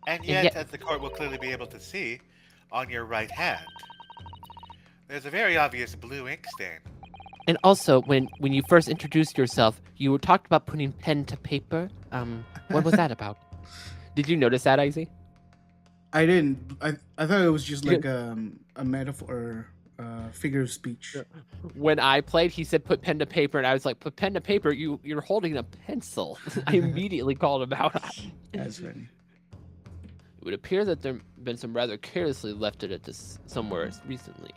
And yet, as the court will clearly be able to see, on your right hand, there's a very obvious blue ink stain. And also, when you first introduced yourself, you talked about putting pen to paper. What was that about? Did you notice that, Izzy? I didn't. I thought it was just like a metaphor, figure of speech. When I played, he said put pen to paper, and I was like, put pen to paper? You're holding a pencil. I immediately called him out. That's funny. It would appear that there have been some rather carelessly left it at this somewhere recently.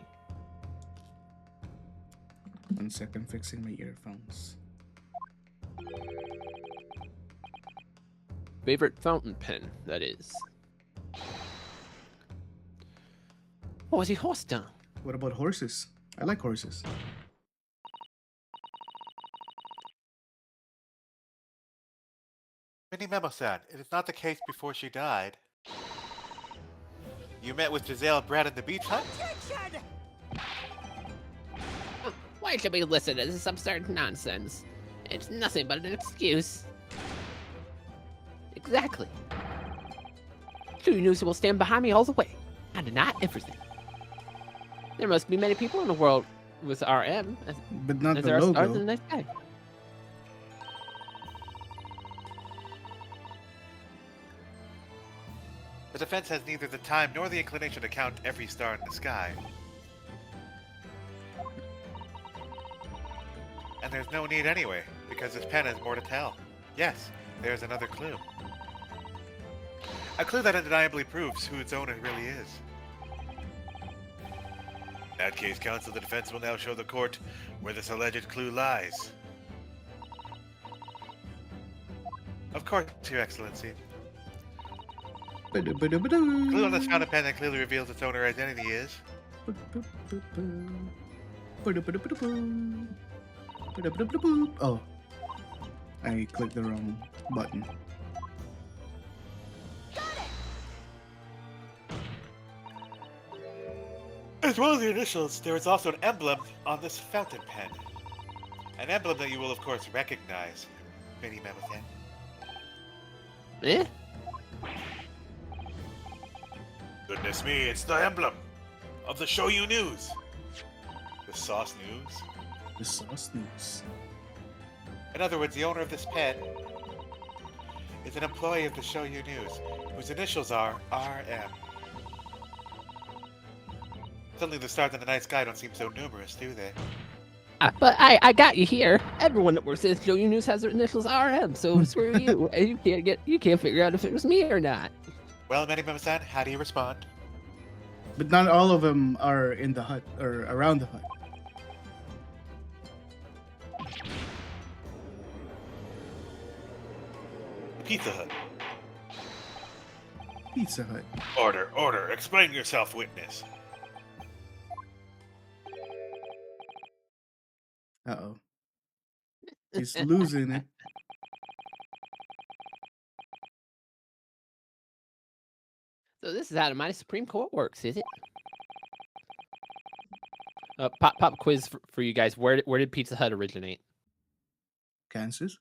1 second, fixing my earphones. Favorite fountain pen, that is. What was he horse down? What about horses? I like horses. Mini Memo-san, it is not the case before she died. You met with Giselle Brad in the beach hut? Why should we listen to this absurd nonsense? It's nothing but an excuse. Exactly. Show You News will stand behind me all the way, and deny everything. There must be many people in the world with RM, But not as the there are stars logo. in the night sky. The defense has neither the time nor the inclination to count every star in the sky. And there's no need anyway, because this pen has more to tell. Yes, there's another clue. A clue that undeniably proves who its owner really is. In that case, counsel, the defense will now show the court where this alleged clue lies. Of course, Your Excellency. The clue on this fountain pen that clearly reveals its owner identity is... Oh. I clicked the wrong button. As well as the initials, there is also an emblem on this fountain pen. An emblem that you will, of course, recognize, Benny Mammoth. Eh? Goodness me, it's the emblem of the Show You News. The Sauce News. The Sauce News. In other words, the owner of this pen is an employee of the Show You News, whose initials are RM. Suddenly the stars in the night sky don't seem so numerous, do they? But I got you here. Everyone that works at Show You News has their initials RM, so screw you. You can't figure out if it was me or not. Well, Manny Mama-san, how do you respond? But not all of them are in the hut or around the hut. Pizza Hut. Pizza Hut. Order, order. Explain yourself, witness. Uh-oh. He's losing it. So this is how my Supreme Court works, is it? Pop quiz for you guys. Where did Pizza Hut originate? Kansas?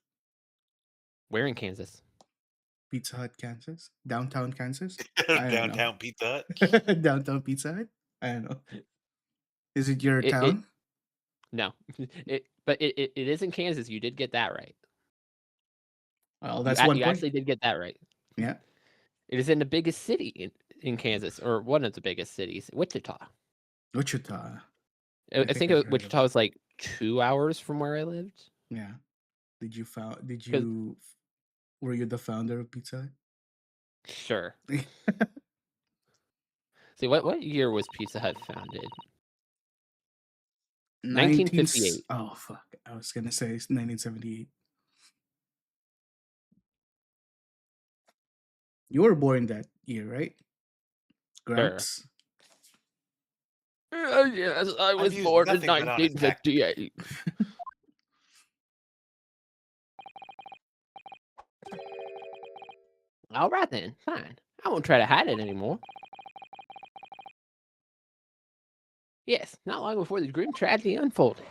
Where in Kansas? Pizza Hut, Kansas? Downtown Kansas? I don't Downtown know. Pizza Hut? Downtown Pizza Hut? I don't know. Is it your town? No. But it is in Kansas. You did get that right. Well, that's you one point. actually did get that right. Yeah. It is in the biggest city in Kansas, or one of the biggest cities, Wichita. Wichita. I think I've heard Wichita was like 2 hours from where I lived. Yeah. Were you the founder of Pizza Hut? Sure. See, what year was Pizza Hut founded? 1958. Oh, fuck. I was going to say 1978. You were born that year, right? Gramps? Yes, I was used born in nothing but honest 1958. All right then, fine. I won't try to hide it anymore. Yes, not long before the grim tragedy unfolded.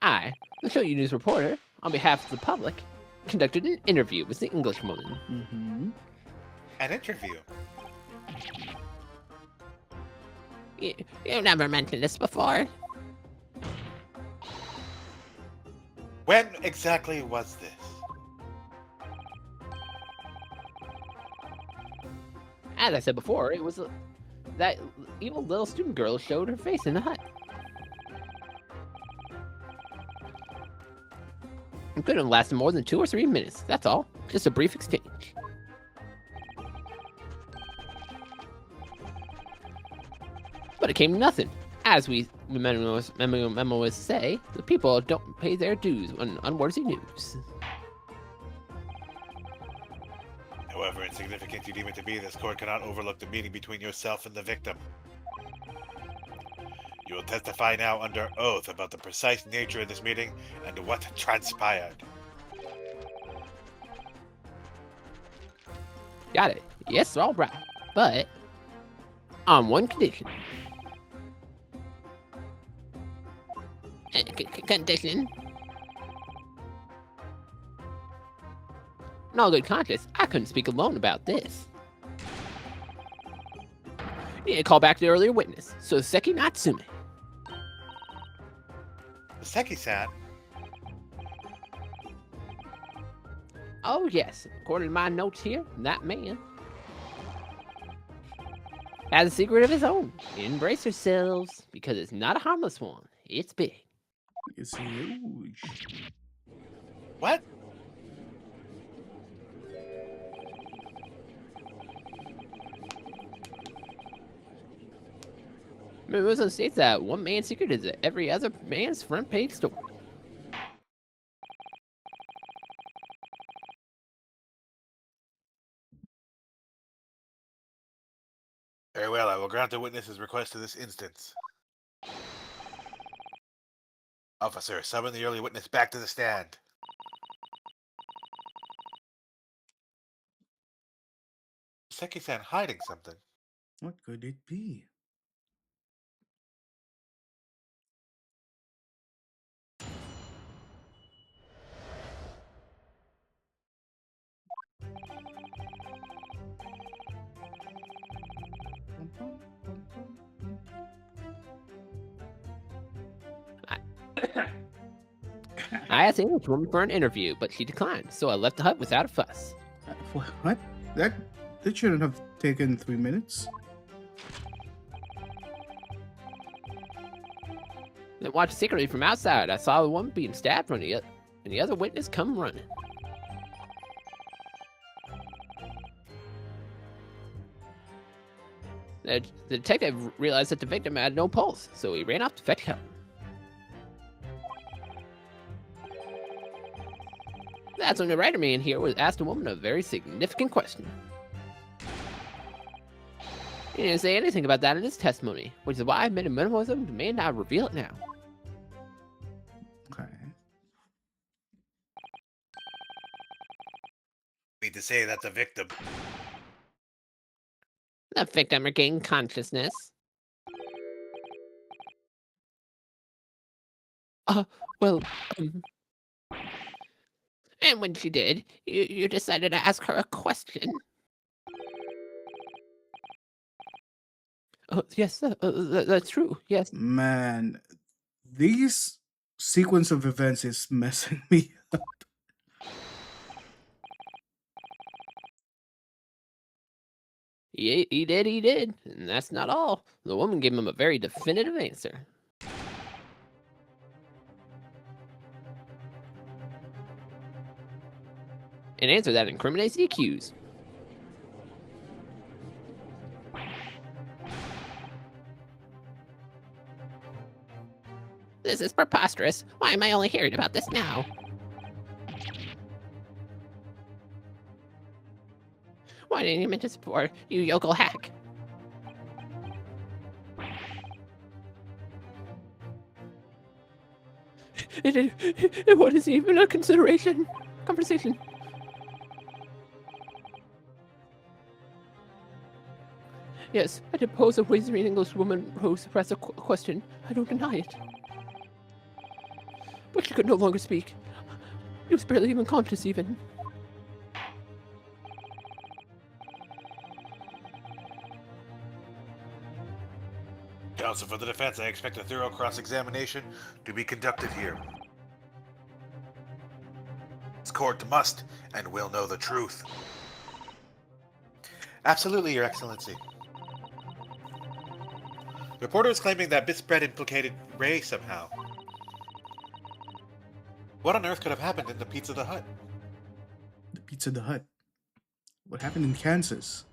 I, the Show You News reporter, on behalf of the public, conducted an interview with the Englishwoman. Mm-hmm. An interview? You never mentioned this before. When exactly was this? As I said before, it was that evil little student girl showed her face in the hut. It couldn't have lasted more than 2 or 3 minutes. That's all. Just a brief exchange. But it came to nothing. As we memos say, the people don't pay their dues on unworthy news. However insignificant you deem it to be, this court cannot overlook the meeting between yourself and the victim. You will testify now under oath about the precise nature of this meeting and what transpired. Got it. Yes, all right. But on one condition. Condition? In all good conscience, I couldn't speak alone about this. You need to call back the earlier witness, Soseki Natsume. Seki-san. Oh yes, according to my notes here, that man has a secret of his own. Embrace yourselves, because it's not a harmless one. It's big. It's huge. What? Mimosa states that one man's secret is every other man's front page story. Very well, I will grant the witness's request to this instance. Officer, summon the early witness back to the stand. Seki-san hiding something. What could it be? I asked the English woman for an interview, but she declined, so I left the hut without a fuss. What? That shouldn't have taken 3 minutes. Then watched secretly from outside. I saw the woman being stabbed and the other witness come running. The detective realized that the victim had no pulse, so he ran off to fetch help. That's when the writer man here was asked a woman a very significant question. He didn't say anything about that in his testimony, which is why I made a minimalism demand I reveal it now. Okay. Mean to say that the victim. The victim regained consciousness. Well, and when she did, you decided to ask her a question. Oh, yes, that's true, yes. Man, these sequence of events is messing me up. He did. And that's not all. The woman gave him a very definitive answer. An answer that incriminates the accused. This is preposterous. Why am I only hearing about this now? Why didn't you mention this before, you yokel hack? It wasn't even a conversation. Yes, I did pose a wizarding English woman who suppressed a question. I don't deny it. But she could no longer speak. She was barely even conscious, even. Counsel for the defense, I expect a thorough cross-examination to be conducted here. This court must and will know the truth. Absolutely, Your Excellency. The reporter is claiming that Bisbred implicated Ray somehow. What on earth could have happened in the Pizza the Hut? The Pizza the Hut. What happened in Kansas?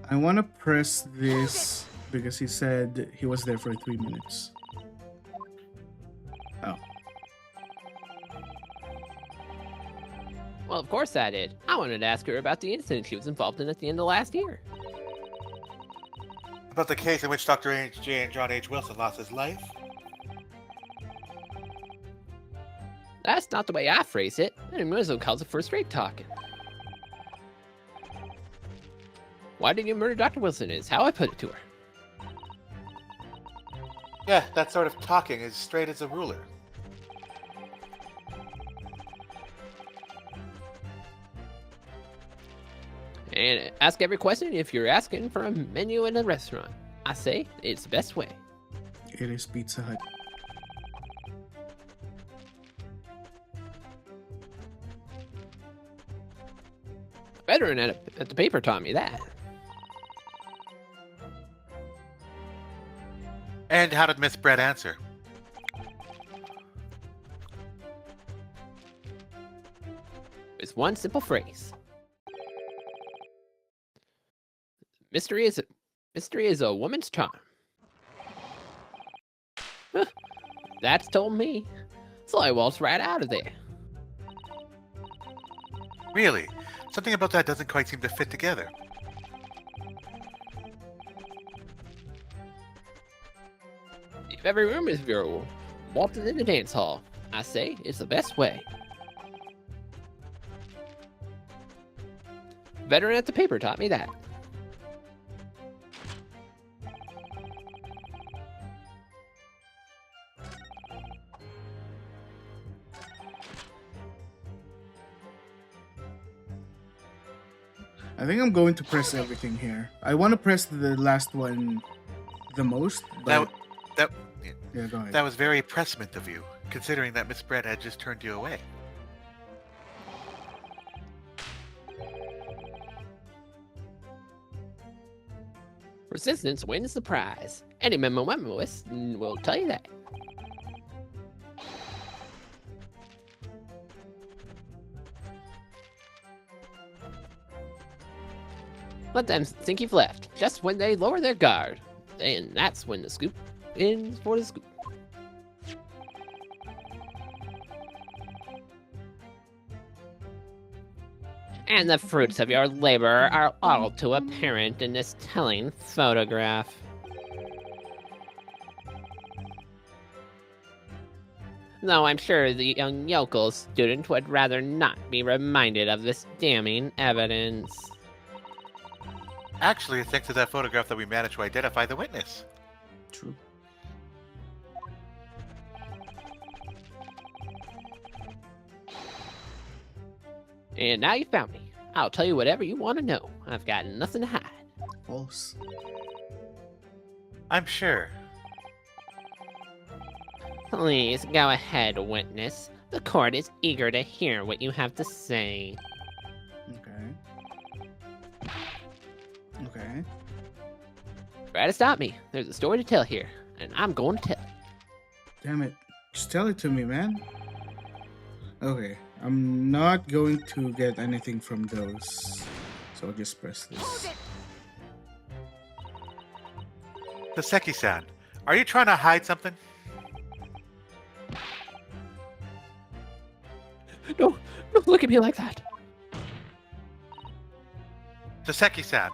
I want to press this because he said he was there for 3 minutes. Oh. Well, of course I did. I wanted to ask her about the incident she was involved in at the end of last year. About the case in which Dr. H.J. and John H. Wilson lost his life? That's not the way I phrase it. And Muslim calls it first-rate talking. Why did you murder Dr. Wilson is how I put it to her. Yeah, that sort of talking is straight as a ruler. And ask every question if you're asking for a menu in a restaurant. I say it's the best way. It is Pizza Hut. Veteran at the paper taught me that. And how did Miss Brett answer? It's one simple phrase. Mystery is a woman's charm. Huh, that's told me. So I waltzed right out of there. Really? Something about that doesn't quite seem to fit together. If every room is your waltzing in the dance hall, I say it's the best way. Veteran at the paper taught me that. I think I'm going to press everything here. I want to press the last one the most, but yeah, go ahead. That was very pressment of you, considering that Miss Brett had just turned you away. Resistance wins the prize. Any memoist will tell you that. Let them think you've left, just when they lower their guard. And that's when the scoop ends for the scoop. And the fruits of your labor are all too apparent in this telling photograph. Though I'm sure the young yokel student would rather not be reminded of this damning evidence. Actually, thanks to that photograph that we managed to identify the witness. True. And now you found me. I'll tell you whatever you want to know. I've got nothing to hide. False. I'm sure. Please go ahead, witness. The court is eager to hear what you have to say. Okay. Okay. Try to stop me. There's a story to tell here, and I'm going to tell it. Damn it. Just tell it to me, man. Okay. I'm not going to get anything from those. So I'll just press this. Taseki-san, are you trying to hide something? No, don't look at me like that. Taseki-san,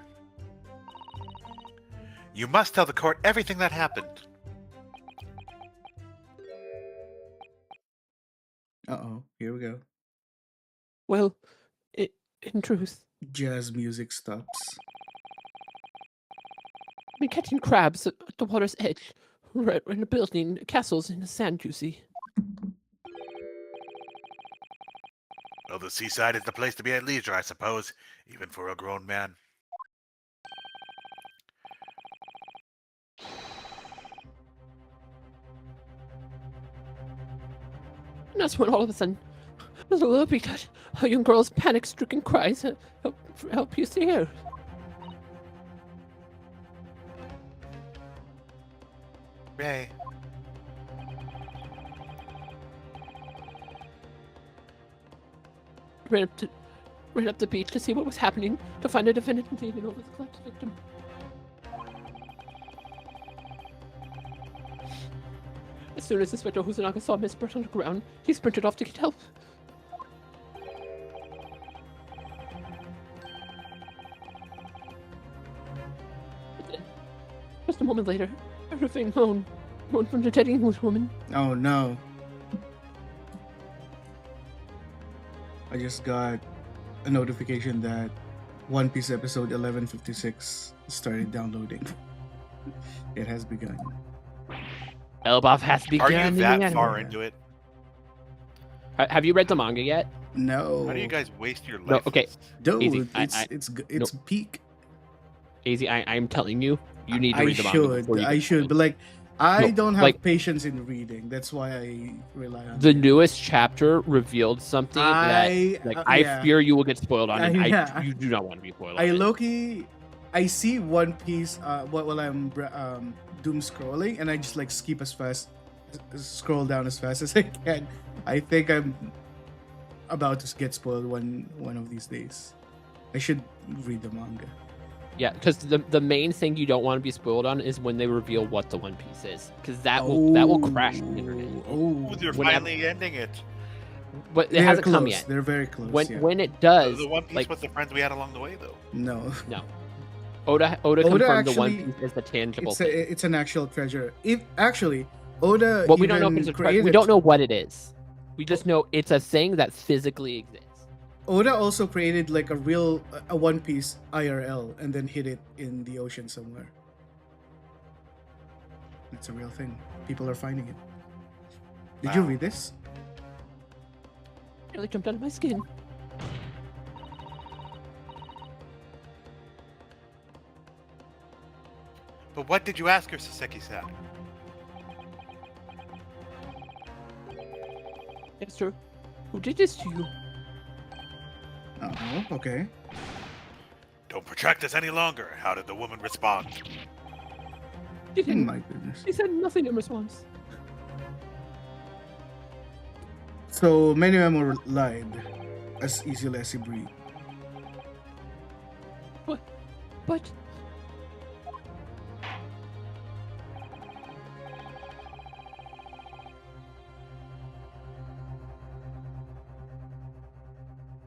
you must tell the court everything that happened. Uh-oh. Here we go. Well, in truth, Jazz music stops. I've been catching crabs at the water's edge, right in the building castles in the sand, you see. Well, the seaside is the place to be at leisure, I suppose, even for a grown man. And that's when all of a sudden, there's a little beat, a young girl's panic-stricken cries, help you see her. Ray. Ran up the beach to see what was happening, to find a definitive lead over the collapsed victim. As soon as Inspector Husanaga saw Miss Brett on the ground, he sprinted off to get help. But then, just a moment later, I heard a faint moan from the dead English woman. Oh no. I just got a notification that One Piece episode 1156 started downloading. It has begun. Elbaf has begun. Are you in that the far anime. into it? Have you read the manga yet? No. How do you guys waste your life? No, okay. Dude, Easy. it's peak. Easy, I'm telling you, you need to I read the manga before you I get should, started. but like I No, don't have like- patience in reading. That's why I rely on The it. newest chapter revealed something that I yeah. fear you will get spoiled on, and Yeah. you do not want to be spoiled I on. low-key I see One Piece while I'm doom scrolling, and I just like skip as fast, scroll down as fast as I can. I think I'm about to get spoiled one of these days. I should read the manga. Yeah, because the main thing you don't want to be spoiled on is when they reveal what the One Piece is, because that will crash the internet. Ooh, they're When finally ending it. But it They're hasn't close. come yet. They're very close. When it does, The One Piece like with the friends we had along the way, though. no. Oda confirmed actually- the One Piece is the tangible thing. It's an actual treasure. If actually Oda Well, we don't know if even it's a created, we don't know what it is. We just know it's a thing that physically exists. Oda also created like a One Piece IRL and then hid it in the ocean somewhere. It's a real thing. People are finding it. Did you Wow. read this? Nearly jumped out of my skin. But what did you ask her, Saseki-san? It's true. Who did this to you? Oh, okay. Don't protract this any longer. How did the woman respond? She Oh didn't. my goodness. She said nothing in response. So many of them lied as easily as he breathed. But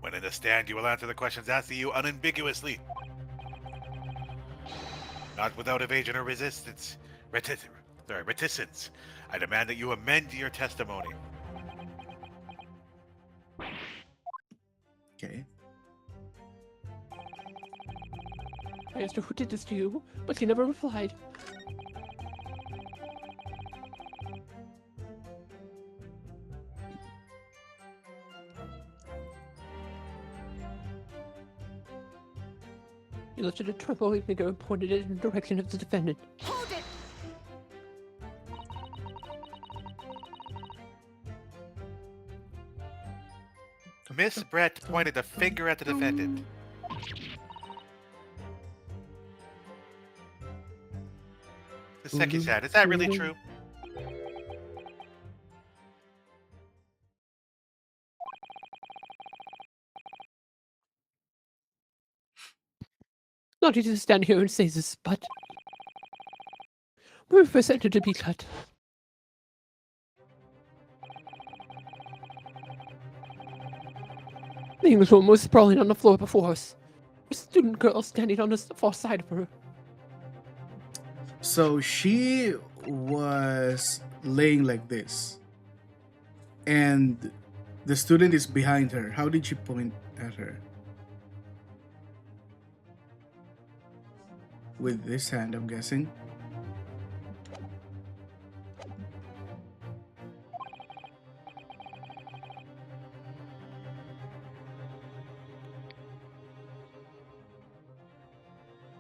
When in the stand, you will answer the questions asked of you unambiguously. Not without evasion or resistance. Reticence. I demand that you amend your testimony. Okay. I asked her who did this to you, but she never replied. He lifted a trembling finger and pointed it in the direction of the defendant. Hold it! Miss Brett pointed a finger at the defendant. Saseki-san, is that really true? Not easy to stand here and say this, but we're presented to be cut. The Englishwoman was sprawling on the floor before us. A student girl standing on the far side of her. So she was laying like this, and the student is behind her. How did she point at her? With this hand, I'm guessing.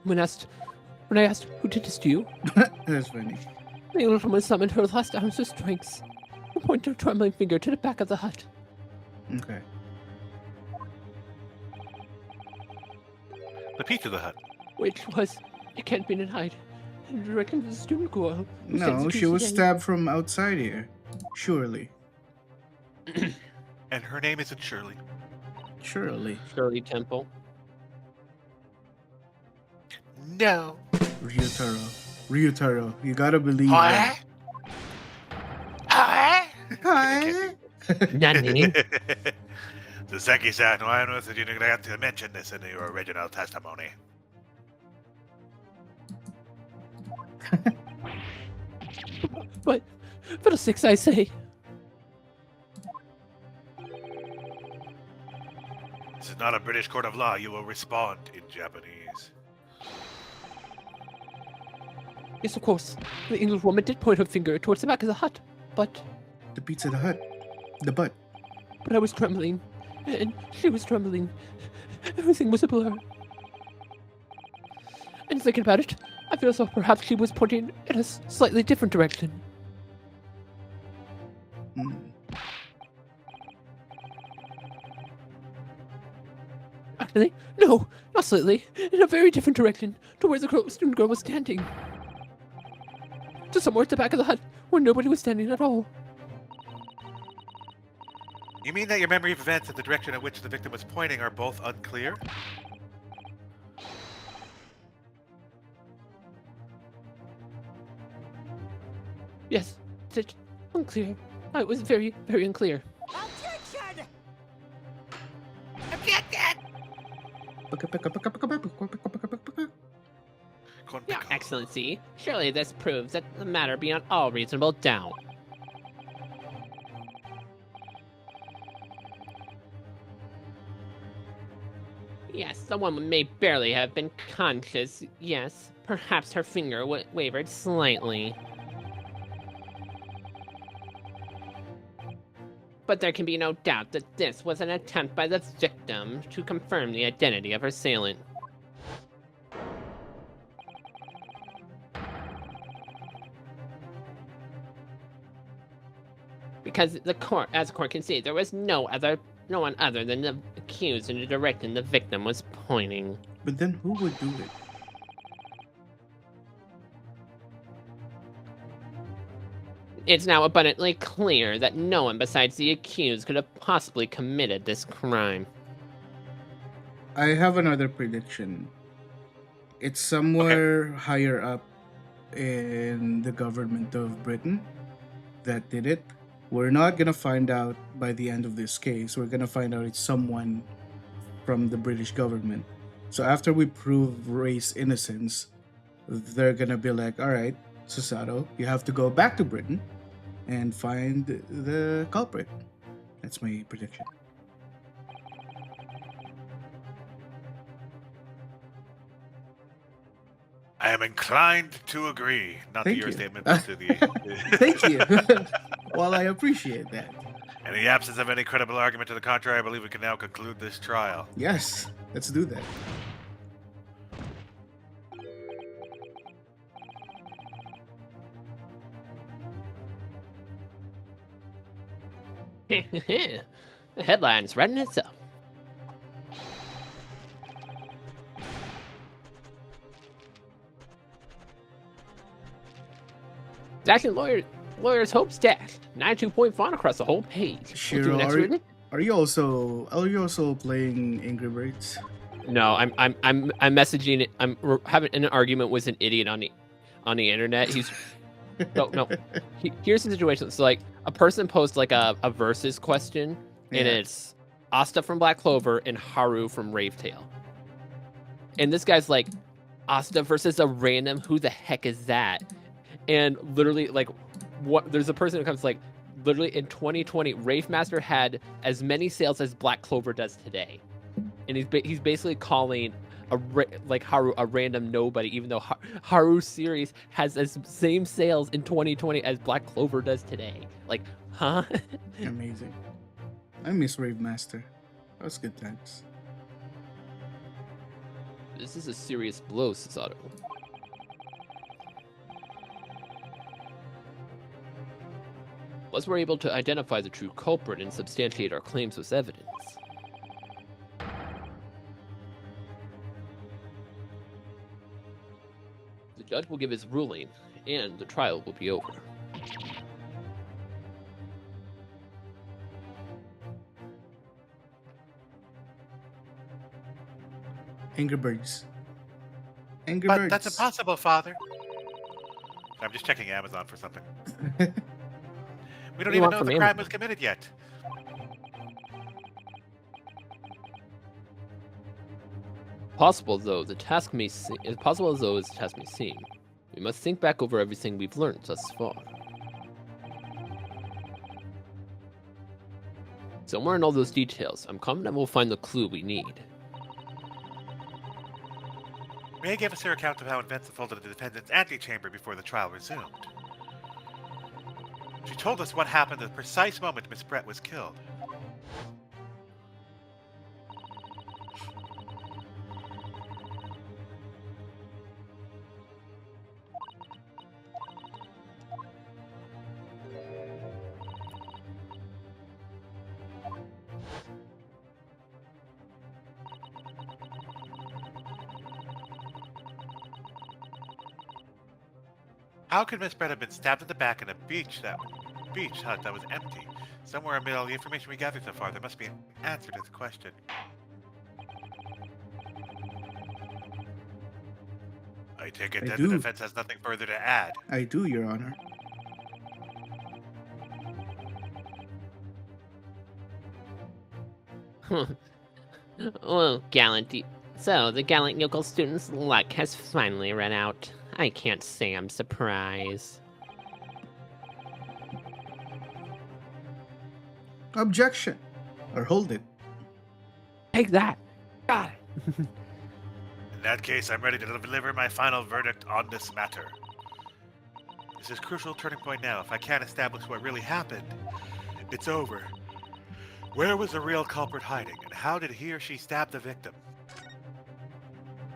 When I asked who did this to you, That's funny. the Englishwoman summoned her last ounce of strength and pointed her trembling finger to the back of the hut. Okay. The Pizza of the Hut. Which was, it can't be denied, directly to the student girl. who stands No, she accused was today. stabbed from outside here. Surely. And her name isn't Shirley. Surely. Shirley Temple. No. Ryutaro. You gotta believe Huh? it. Huh? Hi. Nani? Saseki-san, why on earth did you neglect to mention this in your original testimony? But, for the six I say, This is not a British court of law. You will respond in Japanese. Yes, of course. The Englishwoman did point her finger towards the back of the hut, but The Pizza Hut. The butt. I was trembling, and she was trembling. Everything was a blur. And thinking about it, I feel as though perhaps she was pointing in a slightly different direction. Hmm. Actually, no, not slightly. In a very different direction, to where the student girl was standing. To somewhere at the back of the hut, where nobody was standing at all. You mean that your memory of events and the direction in which the victim was pointing are both unclear? Yes, it's unclear. It was very, very unclear. Objection! Your Excellency, surely this proves that the matter beyond all reasonable doubt. Yes, the woman may barely have been conscious. Yes, perhaps her finger wavered slightly. But there can be no doubt that this was an attempt by the victim to confirm the identity of her assailant. Because the court, as the court can see, there was no one other than the accused in the direction the victim was pointing. But then who would do it? It's now abundantly clear that no one besides the accused could have possibly committed this crime. I have another prediction. It's somewhere higher up in the government of Britain that did it. We're not gonna find out by the end of this case. We're gonna find out it's someone from the British government. So after we prove Ray's innocence, they're gonna be like, all right, Susato, you have to go back to Britain and find the culprit. That's my prediction. I am inclined to agree. Not Thank to your you. statement, but to the. Thank you. Well, I appreciate that. In the absence of any credible argument to the contrary, I believe we can now conclude this trial. Yes, let's do that. The headline's writing itself. Actually, lawyer's hopes dashed. 92-point font across the whole page. Shiro, Next reading? are you also playing Angry Birds? No, I'm messaging it. We're having an argument with an idiot on the internet. He's no. Here's the situation. So like a person posts like a versus question, and it's Asta from Black Clover and Haru from Ravetail. And this guy's like, Asta versus a random. Who the heck is that? And literally, like, what? There's a person who comes like, literally in 2020, Wraith Master had as many sales as Black Clover does today, and he's basically calling Haru a random nobody, even though Haru's series has the same sales in 2020 as Black Clover does today. Like, huh? Amazing. I miss Rave Master. That was good times. This is a serious blow, Susato. Unless we're able to identify the true culprit and substantiate our claims with evidence. The judge will give his ruling, and the trial will be over. Angry Birds. Angry But Birds. that's impossible, Father. I'm just checking Amazon for something. We don't do you even want know if from the crime Amazon? was committed yet. Possible though the task may seem, as possible as though the task may seem, we must think back over everything we've learned thus far. Somewhere in all those details, I'm confident we'll find the clue we need. May gave us her account of how events unfolded in the defendant's antechamber before the trial resumed. She told us what happened at the precise moment Miss Brett was killed. How could Miss Brett have been stabbed in the back in a beach hut that was empty? Somewhere amid all the information we gathered so far, there must be an answer to the question. I take it I that do. the defense has nothing further to add. I do, Your Honor. Well, so the gallant yokel student's luck has finally run out. I can't say I'm surprised. Objection. Or hold it. Take that. Got it. In that case, I'm ready to deliver my final verdict on this matter. This is a crucial turning point now. If I can't establish what really happened, it's over. Where was the real culprit hiding, and how did he or she stab the victim?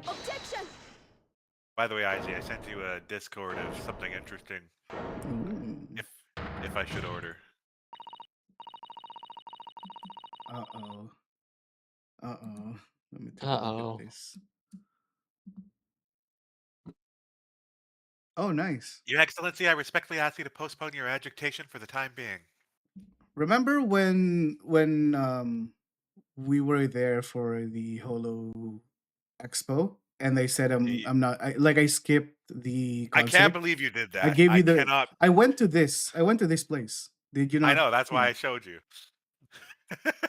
Objection! By the way, Izzy, I sent you a Discord of something interesting. Ooh. If I should order. Uh-oh. Uh-oh. Let me take a look at this. Oh, nice. Your Excellency, I respectfully ask you to postpone your adjudication for the time being. Remember when we were there for the Holo Expo and they said I'm not I skipped the I concert. can't believe you did that. I gave you cannot. I went to this place. Did you not? I know, that's why see? I showed you.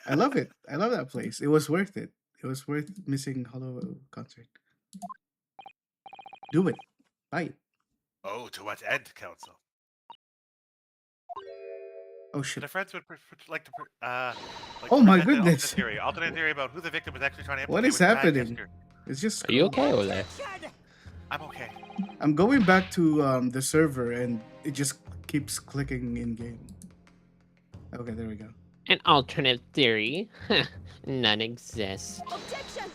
I love it. I love that place. It was worth it. It was worth missing Holo concert. Do it. Buy it. Oh, to what end, Council? Oh shit. The friends would like to Oh my present an goodness. alternate theory about who the victim was actually trying to What implicate is with the bad happening? gesture. It's just Are you okay over there? I'm okay. I'm going back to the server and it just keeps clicking in game. Okay, there we go. An alternate theory? None exists. Objection!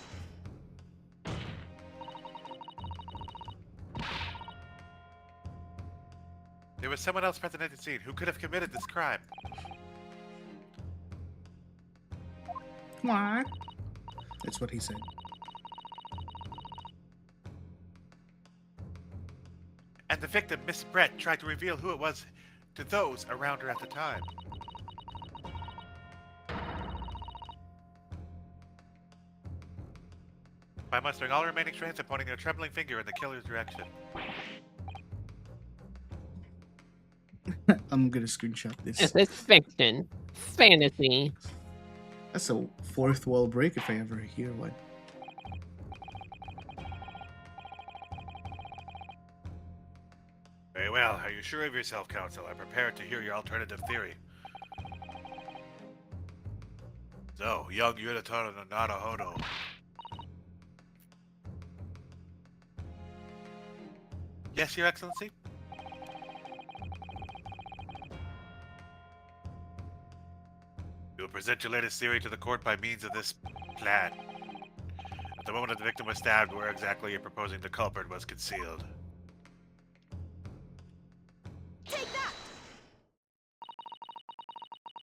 There was someone else present at the scene who could have committed this crime. What? That's what he said. And the victim, Miss Brett, tried to reveal who it was to those around her at the time. By mustering all remaining strength and pointing their trembling finger in the killer's direction. I'm gonna screenshot this. This is fiction. Fantasy. That's a fourth wall break if I ever hear one. Very well. Are you sure of yourself, Counsel? I'm prepared to hear your alternative theory. So, young Yunatara no Narahodo. Yes, Your Excellency? You will present your latest theory to the court by means of this plan. At the moment that the victim was stabbed, where exactly you're proposing the culprit was concealed. Take that!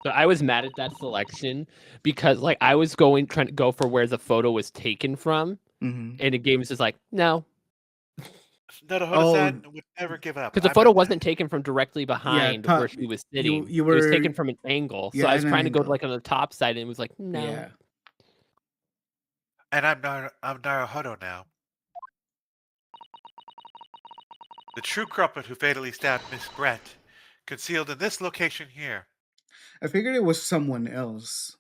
So I was mad at that selection because like I was trying to go for where the photo was taken from, Mm-hmm. and the game was just like, no. Narahodo-san would never give up. Because the photo wasn't taken from directly behind Todd, where she was sitting. you It was were- taken from an angle. So Yeah, I was an trying to go to angle. like on the top side, and it was like, no. Yeah. And I'm Naruhodo now. The true culprit who fatally stabbed Miss Brett, concealed in this location here. I figured it was someone else.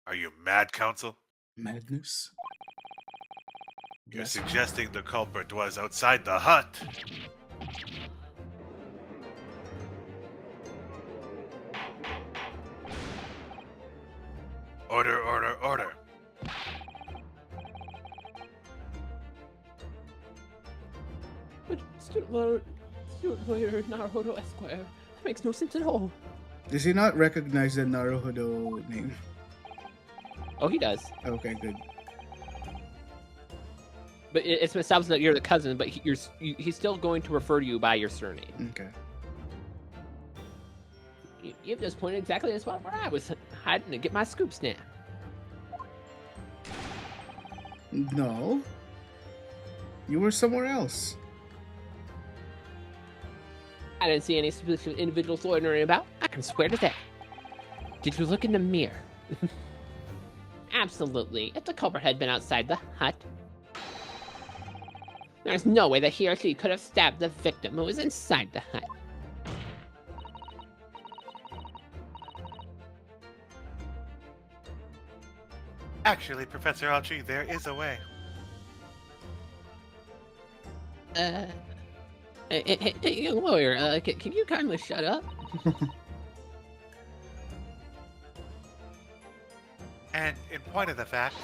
Are you mad, Counsel? Madness. You're Yes. suggesting the culprit was outside the hut. Order, order, order. But student lawyer Naruhodo Esquire, that makes no sense at all. Does he not recognize the Naruhodo name? Oh, he does. Okay, good. But it's established that you're the cousin, but he's still going to refer to you by your surname. Okay. You've just pointed exactly at the spot where I was hiding to get my scoop snap. No. You were somewhere else. I didn't see any specific individuals loitering about. I can swear to that. Did you look in the mirror? Absolutely. If the culprit had been outside the hut, there's no way that he or she could have stabbed the victim who was inside the hut. Actually, Professor Archie, there is a way. Hey, young lawyer, can you kindly shut up? And in point of the fact,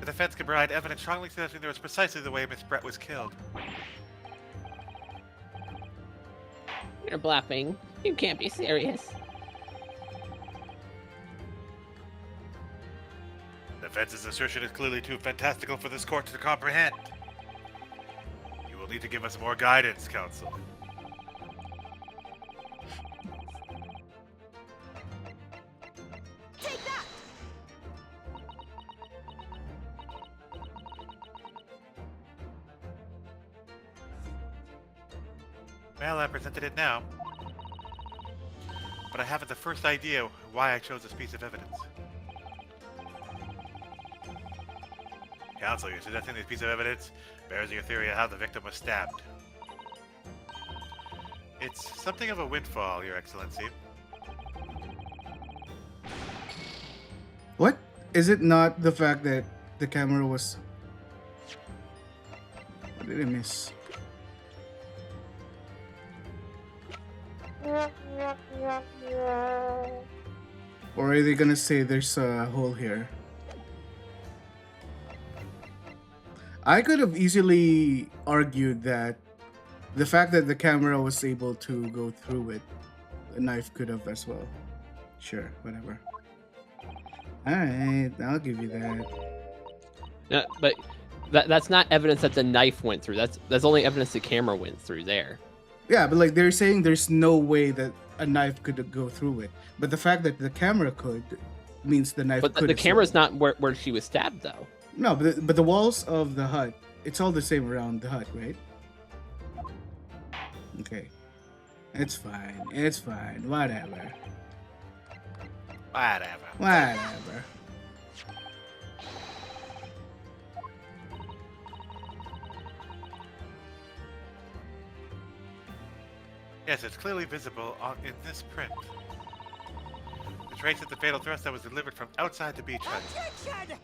the defense can provide evidence strongly suggesting there was precisely the way Miss Brett was killed. You're bluffing. You can't be serious. The defense's assertion is clearly too fantastical for this court to comprehend. You will need to give us more guidance, counsel. Take that! Well, I presented it now. But I haven't the first idea why I chose this piece of evidence. Counsel, you're suggesting this piece of evidence bears your theory of how the victim was stabbed. It's something of a windfall, Your Excellency. What? Is it not the fact that the camera was... What did I miss? Or are they gonna say there's a hole here? I could have easily argued that the fact that the camera was able to go through it, a knife could have as well. Sure, whatever. Alright, I'll give you that. But that's not evidence that the knife went through. That's only evidence the camera went through there. Yeah, but like they're saying there's no way that a knife could go through it. But the fact that the camera could means the knife But could the as camera's well. not where she was stabbed, though. No, but the walls of the hut, it's all the same around the hut, right? Okay. It's fine. It's fine. Whatever. Whatever. Whatever. Yes, it's clearly visible in this print. The trace of the fatal thrust that was delivered from outside the beach hut. Attention!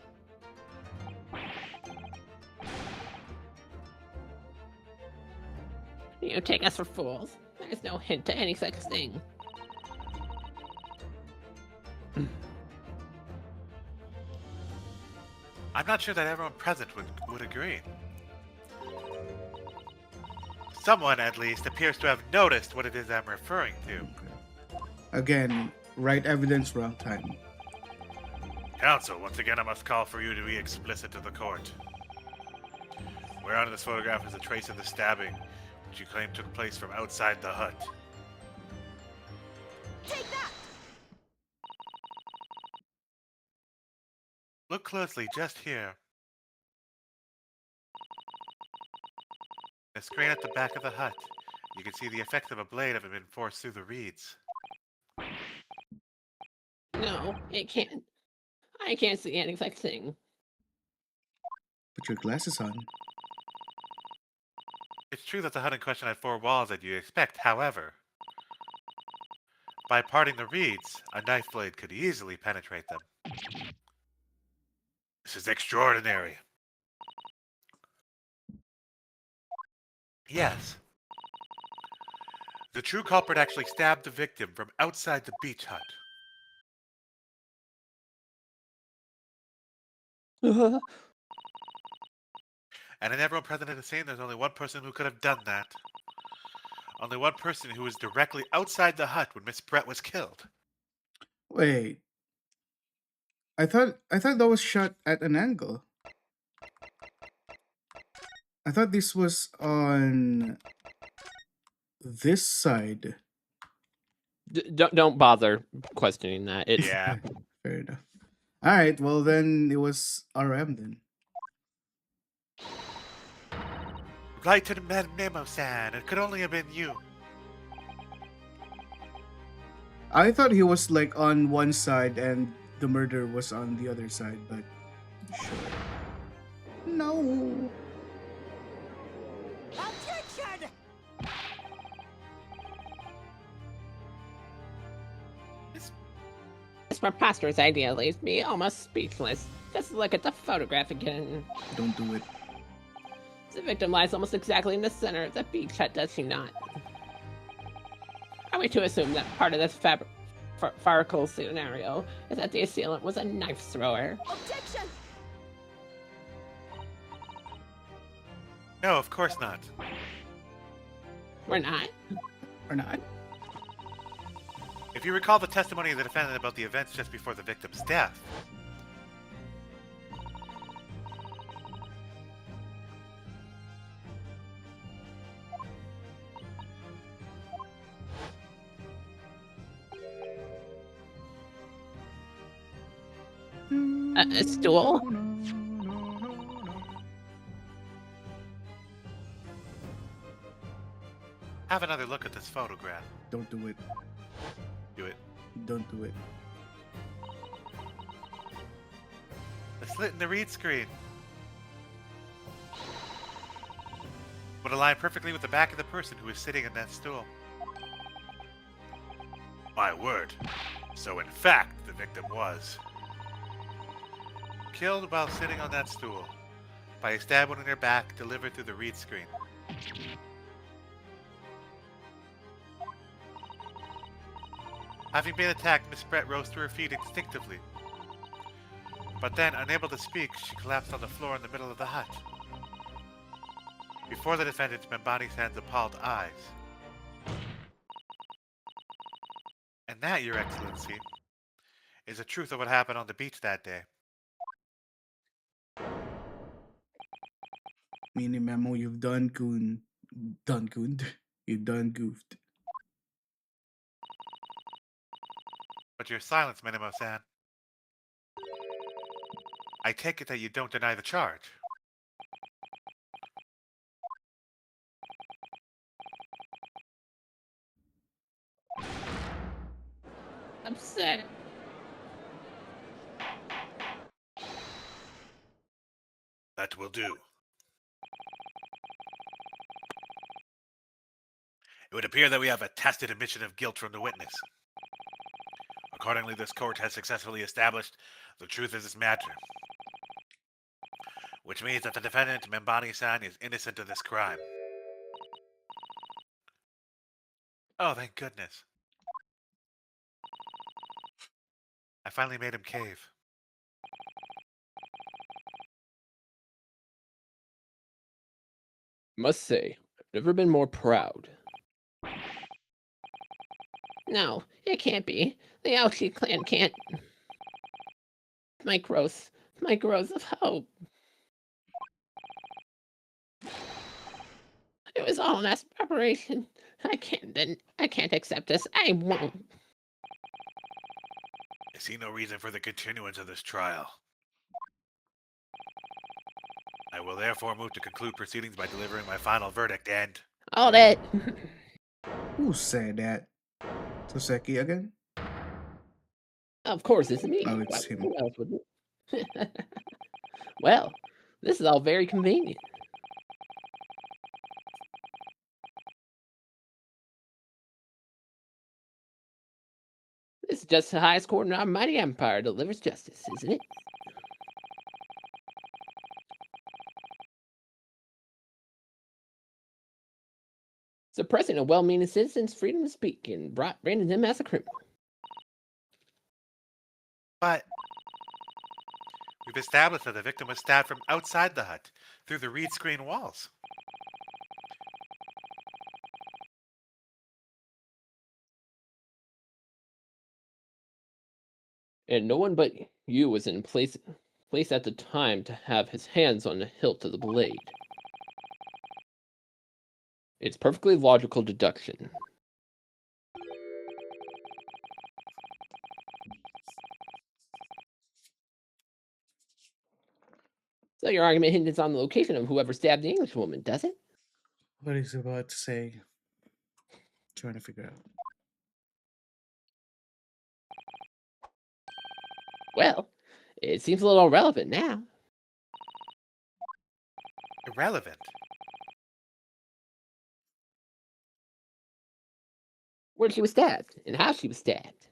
You take us for fools. There's no hint to any such thing. I'm not sure that everyone present would agree. Someone, at least, appears to have noticed what it is I'm referring to. Again, right evidence, wrong time. Counsel, once again I must call for you to be explicit to the court. Where on this photograph is a trace of the stabbing, which you claim took place from outside the hut. Take that! Look closely, just here. The screen at the back of the hut. You can see the effect of a blade having been forced through the reeds. No, it can't. I can't see any such thing. Put your glasses on. It's true that the hut in question had 4 walls as you'd expect, however. By parting the reeds, a knife blade could easily penetrate them. This is extraordinary. Yes. The true culprit actually stabbed the victim from outside the beach hut. And in everyone present at the scene, there's only one person who could have done that. Only one person who was directly outside the hut when Miss Brett was killed. Wait. I thought that was shot at an angle. I thought this was on this side. Don't bother questioning that. It's Yeah. Fair enough. All right. Well, then it was RM then. Right to the Madam Nemo-san. It could only have been you. I thought he was like on one side and the murder was on the other side, but sure. No. Objection! This preposterous idea leaves me almost speechless. Just look at the photograph again. Don't do it. The victim lies almost exactly in the center of the beach hut, does she not? Are we to assume that part of this farcical scenario is that the assailant was a knife thrower? Objection! No, of course not. We're not. Or not? If you recall the testimony of the defendant about the events just before the victim's death, A stool? have another look at this photograph. Don't do it. Do it. Don't do it. The slit in the read screen would align perfectly with the back of the person who is sitting in that stool. My word. So in fact, the victim was killed while sitting on that stool by a stab wound in her back delivered through the read screen. Having been attacked, Miss Brett rose to her feet instinctively. But then, unable to speak, she collapsed on the floor in the middle of the hut. Before the defendant, Membani-san's appalled eyes. And that, Your Excellency, is the truth of what happened on the beach that day. Mini memo, you've done goon. Done gooned. You've done goofed. But your silence, Minimo-san. I take it that you don't deny the charge. Upset. That will do. It would appear that we have a tacit admission of guilt from the witness. Accordingly, this court has successfully established the truth of this matter. Which means that the defendant, Membani-san, is innocent of this crime. Oh, thank goodness. I finally made him cave. must say, I've never been more proud. No, it can't be. The Aoshi clan can't. My growth of hope. It was all an preparation. I can't accept this. I won't. I see no reason for the continuance of this trial. I will therefore move to conclude proceedings by delivering my final verdict and... All that. Who said that? Toseki again? Of course, it's me. Oh, it's him. Who else would it? Well, this is all very convenient. This is just the highest court in our mighty empire delivers justice, isn't it? Suppressing a well-meaning citizen's freedom to speak and branding him as a criminal. But We've established that the victim was stabbed from outside the hut, through the reed screen walls. And no one but you was in place at the time to have his hands on the hilt of the blade. It's perfectly logical deduction. So your argument hinges on the location of whoever stabbed the English woman, does it? What he's about to say. Trying to figure out. Well, it seems a little irrelevant now. Irrelevant. Where she was stabbed and how she was stabbed.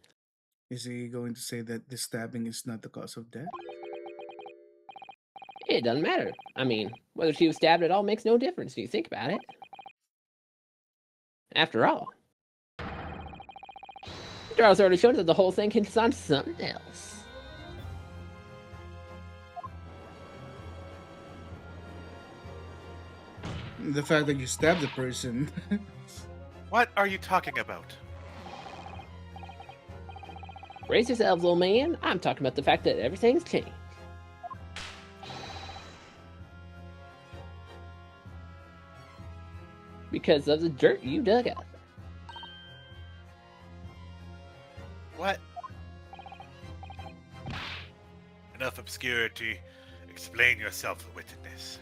Is he going to say that this stabbing is not the cause of death? It doesn't matter. I mean, whether she was stabbed at all makes no difference when you think about it. After all, Charles already showed that the whole thing hinges on something else. The fact that you stabbed the person. What are you talking about? Brace yourselves, old man. I'm talking about the fact that everything's changed. Because of the dirt you dug up. What? Enough obscurity. Explain yourself, witness.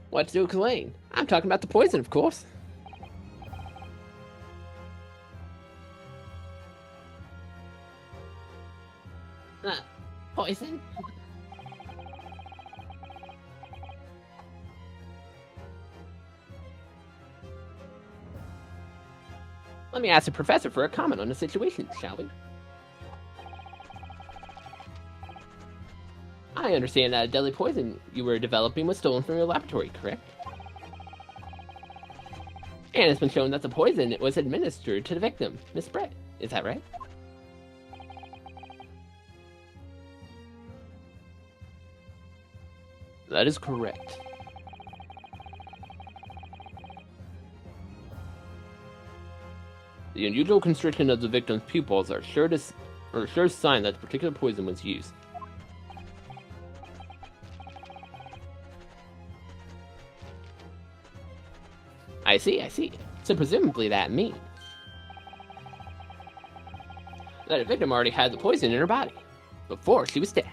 What to explain? I'm talking about the poison, of course. Poison? Let me ask the professor for a comment on the situation, shall we? I understand that a deadly poison you were developing was stolen from your laboratory, correct? And it's been shown that the poison was administered to the victim, Miss Brett. Is that right? That is correct. The unusual constriction of the victim's pupils are a sure sign that the particular poison was used. I see. So presumably that means that the victim already had the poison in her body before she was stabbed.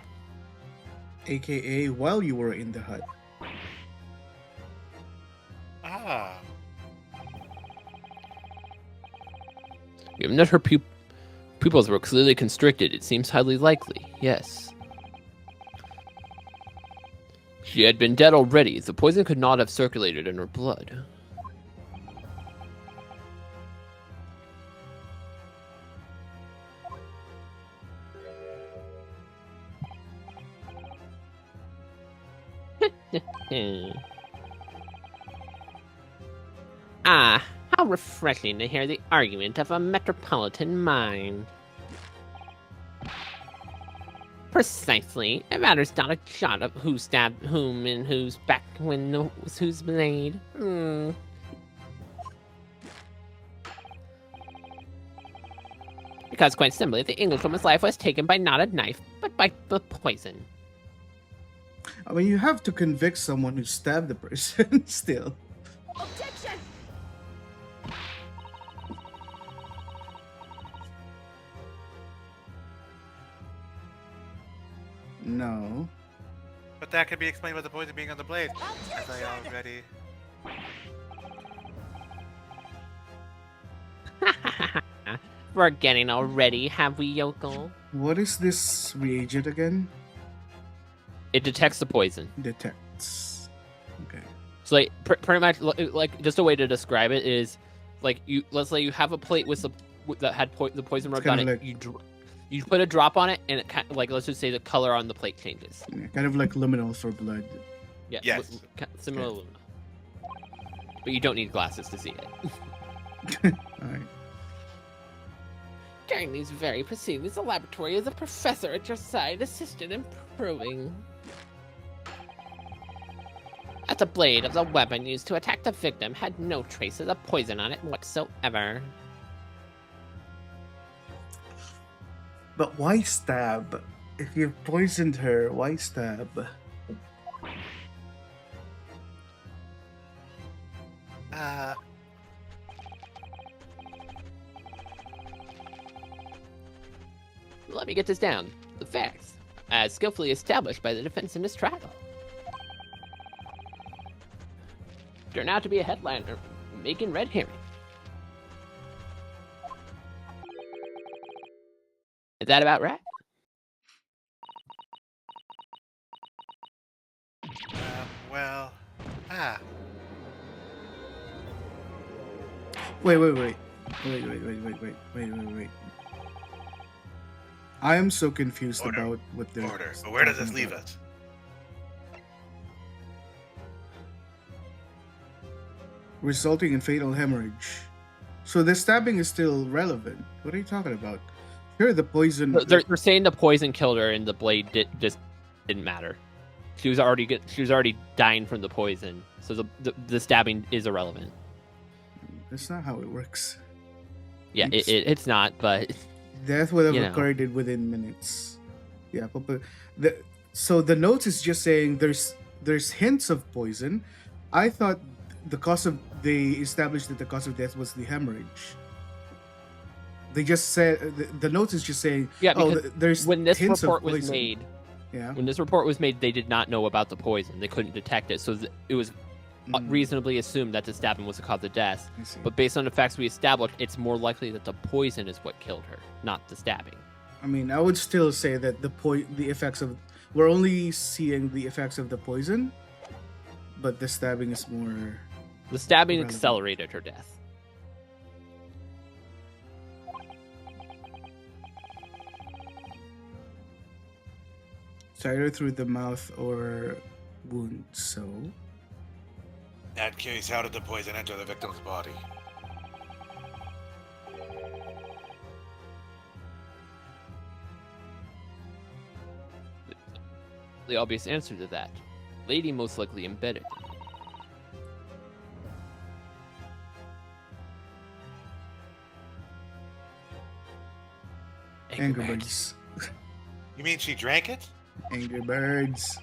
AKA while you were in the hut. Ah. Given that her pupils were clearly constricted, it seems highly likely, yes. She had been dead already. The poison could not have circulated in her blood. Ah, how refreshing to hear the argument of a metropolitan mind. Precisely. It matters not a jot of who stabbed whom and whose back when was whose blade. Because quite simply, the Englishwoman's life was taken by not a knife, but by the poison. I mean, you have to convict someone who stabbed the person still. Objection! No. But that can be explained by the poison being on the blade, as I already... Forgetting already, have we, yokel? What is this reagent again? It detects the poison. Detects. Okay. So like pretty much like just a way to describe it is like let's say you have a plate with that had the poison rubbed on it. Like, you put a drop on it and it like let's just say the color on the plate changes. Yeah, kind of like luminol for blood. Yeah. Yes. Similar to luminol. But you don't need glasses to see it. All right. During these very proceedings, the laboratory of the professor at your side assisted in proving that the blade of the weapon used to attack the victim had no traces of poison on it whatsoever. But why stab? If you've poisoned her, why stab? Let me get this down. The facts, as skillfully established by the defense in this trial, turn out to be a headliner, making red herring. Is that about right? Well, Wait. I am so confused Order. about what they're Order. But where does this talking leave about. us? Resulting in fatal hemorrhage. So the stabbing is still relevant. What are you talking about? Sure, the poison. They're saying the poison killed her and the blade just didn't matter. She was already dying from the poison, so the stabbing is irrelevant. That's not how it works. Yeah, it's not, but Death would have you know. occurred within minutes. Yeah, but so the notes is just saying there's hints of poison. I thought they established that the cause of death was the hemorrhage. They just said the notes is just saying there's when this hints report of was poison. made, Yeah. when this report was made, they did not know about the poison. They couldn't detect it, so it was reasonably assumed that the stabbing was the cause of death. I see. But based on the facts we established, it's more likely that the poison is what killed her, not the stabbing. I mean, I would still say that the effects of we're only seeing the effects of the poison, but the stabbing is more. The stabbing Irrelevant. accelerated her death. It's either through the mouth or wound. So In that case, how did the poison enter the victim's body? The obvious answer to that, lady most likely embedded. Angry Birds. You mean she drank it? Angry Birds.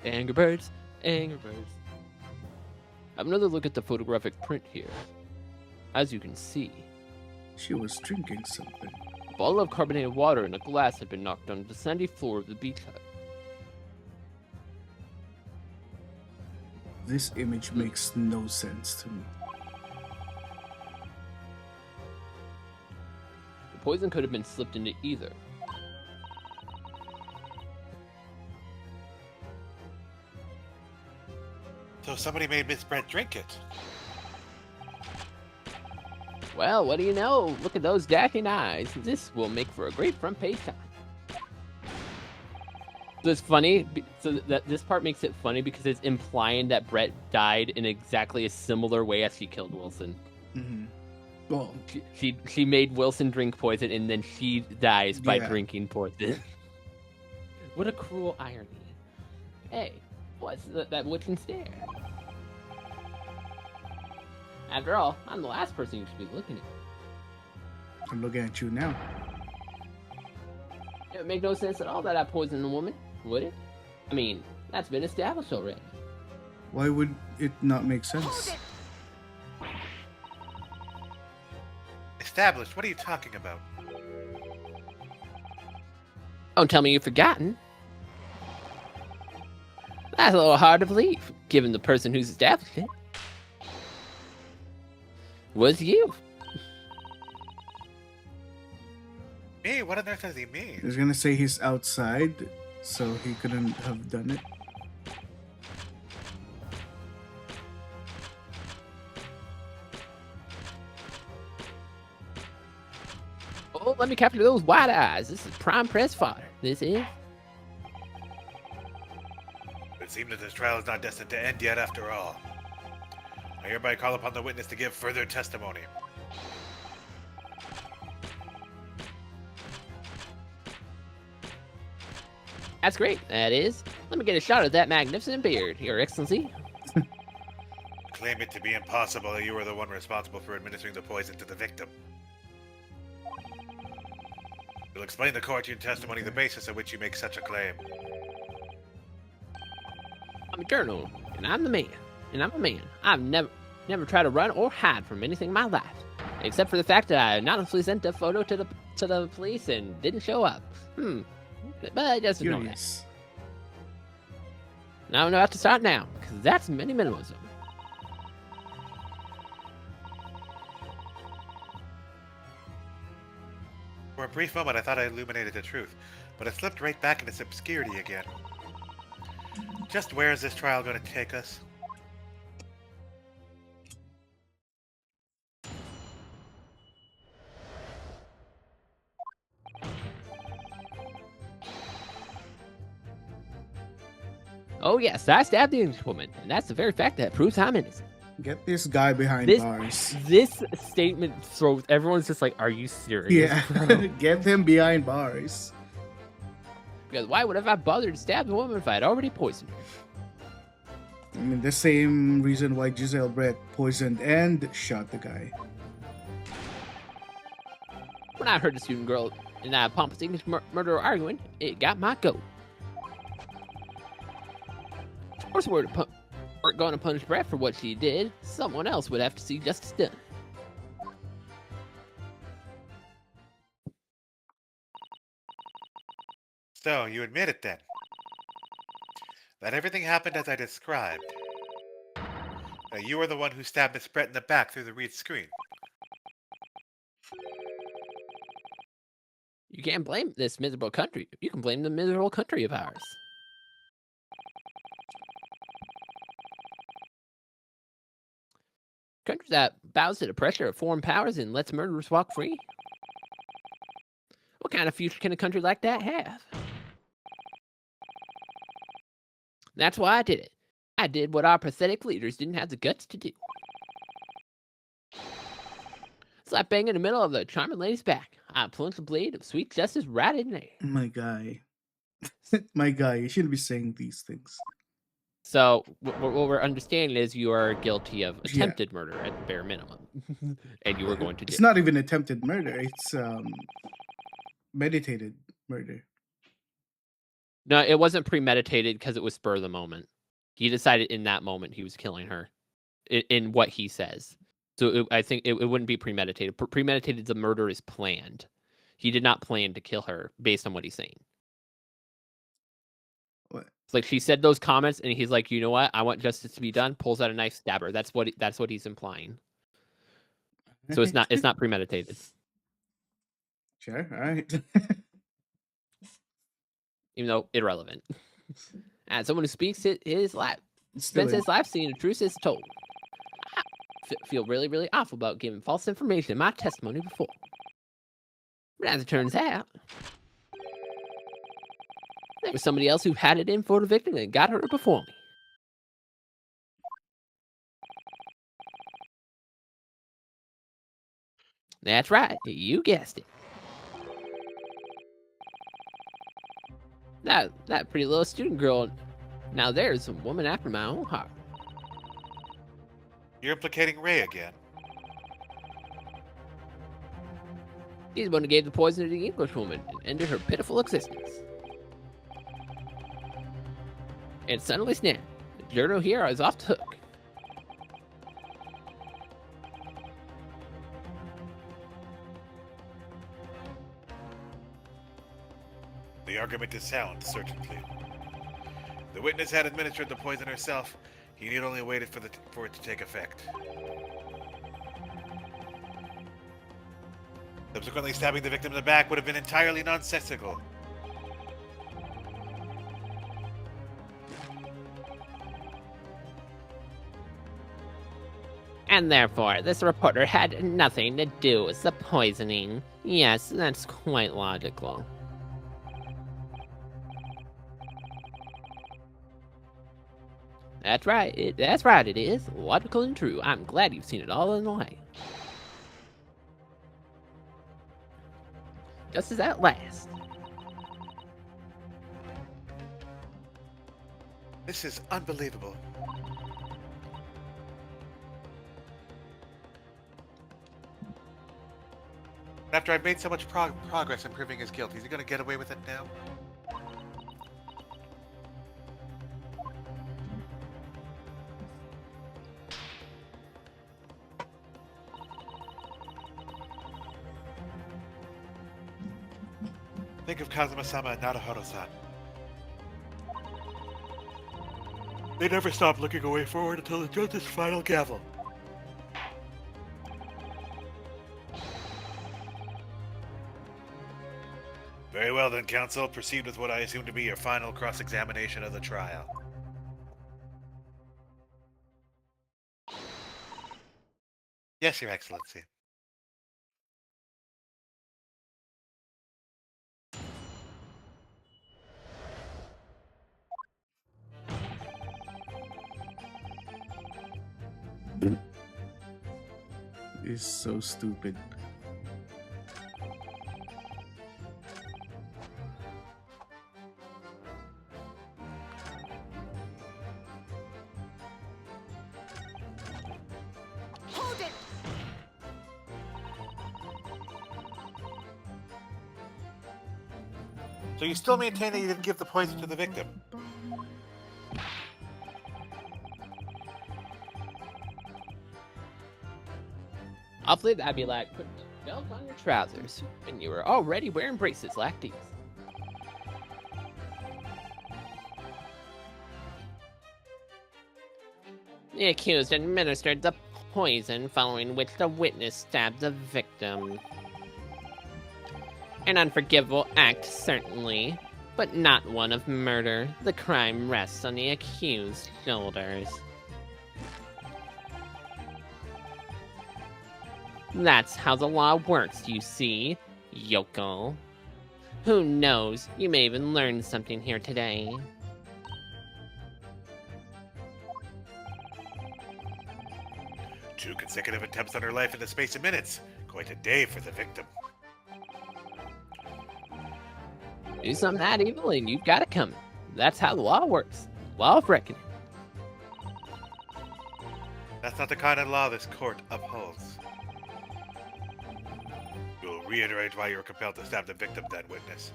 Angry Birds, Angry Birds. Have another look at the photographic print here. As you can see, She was drinking something. a bottle of carbonated water and a glass had been knocked onto the sandy floor of the beach hut. This image makes no sense to me. The poison could have been slipped into either. So somebody made Miss Brent drink it. Well, what do you know? Look at those dashing eyes. This will make for a great front page shot. So it's funny. So that this part makes it funny because it's implying that Brett died in exactly a similar way as she killed Wilson. Mm-hmm. Well, She made Wilson drink poison and then she dies by Yeah. drinking poison. What a cruel irony. Hey, what's that witching stare? After all, I'm the last person you should be looking at. I'm looking at you now. It would make no sense at all that I poisoned the woman, would it? I mean, that's been established already. Why would it not make Hold sense? it! Established? What are you talking about? Don't tell me you've forgotten. That's a little hard to believe, given the person who's established it was you. Me? What on earth does he mean? I was gonna say he's outside, so he couldn't have done it. Oh, let me capture those wide eyes. This is prime press fodder. This is. It seems that this trial is not destined to end yet after all. I hereby call upon the witness to give further testimony. That's great, that is. Let me get a shot at that magnificent beard, Your Excellency. Claim it to be impossible that you were the one responsible for administering the poison to the victim. You'll explain to court your testimony the basis on which you make such a claim. I'm a journal, and I'm the man. And I'm a man. I've never tried to run or hide from anything in my life. Except for the fact that I anonymously sent a photo to the police and didn't show up. But I just know that. Curious. Now I'm about to start now, because that's minimalism. For a brief moment, I thought I illuminated the truth, but it slipped right back into obscurity again. Just where is this trial going to take us? Oh yes, I stabbed the Englishwoman, and that's the very fact that proves I'm innocent. Get this guy behind bars. This statement throws everyone's just like, are you serious? Yeah, get him behind bars. Because why would have I bothered to stab the woman if I had already poisoned her? I mean, the same reason why Giselle Brett poisoned and shot the guy. When I heard the student girl and that pompous English murderer arguing, it got my goat. Of course, we're going to punish Brett for what she did. Someone else would have to see justice done. So, you admit it then? That everything happened as I described? That you were the one who stabbed Miss Brett in the back through the reed screen? You can't blame this miserable country. You can blame the miserable country of ours. Country that bows to the pressure of foreign powers and lets murderers walk free? What kind of future can a country like that have? That's why I did it. I did what our pathetic leaders didn't have the guts to do. Slap bang in the middle of the charming lady's back. I plunged the blade of sweet justice right in there. My guy. My guy, you shouldn't be saying these things. So, what we're understanding is you are guilty of attempted murder at the bare minimum. And you were going to do. It's not even attempted murder. It's meditated murder. No, it wasn't premeditated because it was spur of the moment. He decided in that moment he was killing her in what he says. So I think it wouldn't be premeditated. Premeditated, the murder is planned. He did not plan to kill her based on what he's saying. What? It's like she said those comments and he's like, you know what? I want justice to be done. Pulls out a knife, stab her. That's what he's implying. So it's not premeditated. Sure, all right. Even though irrelevant. As someone who speaks his life, Still spends his life seeing the truth is told. I feel really, really awful about giving false information in my testimony before. But as it turns out, there was somebody else who had it in for the victim and got her before me. That's right, you guessed it. That pretty little student girl, now there's a woman after my own heart. You're implicating Ray again. He's the one who gave the poison to the Englishwoman and ended her pitiful existence. And suddenly snap, the journal here is off the hook. The argument is sound, certainly. The witness had administered the poison herself. He need only waited for it to take effect. Subsequently, stabbing the victim in the back would have been entirely nonsensical. And therefore, this reporter had nothing to do with the poisoning. Yes, that's quite logical. That's right, it is. Logical and true. I'm glad you've seen it all in the light. Just as at last. This is unbelievable. After I've made so much progress in proving his guilt, is he going to get away with it now? Think of Kazuma-sama and Naruhodo-san. They never stop looking away forward until the judge's final gavel. Very well then, counsel. Proceed with what I assume to be your final cross-examination of the trial. Yes, Your Excellency. Is so stupid. Hold it! So you still maintain that you didn't give the poison to the victim? Hopefully that'd be like putting a belt on your trousers when you were already wearing braces like these. The accused administered the poison, following which the witness stabbed the victim. An unforgivable act, certainly, but not one of murder. The crime rests on the accused's shoulders. That's how the law works, you see, yokel. Who knows, you may even learn something here today. Two consecutive attempts on her life in the space of minutes. Quite a day for the victim. Do something that evil and you've got it coming. That's how the law works. Law of reckoning. That's not the kind of law this court upholds. You'll reiterate why you were compelled to stab the victim, then, witness.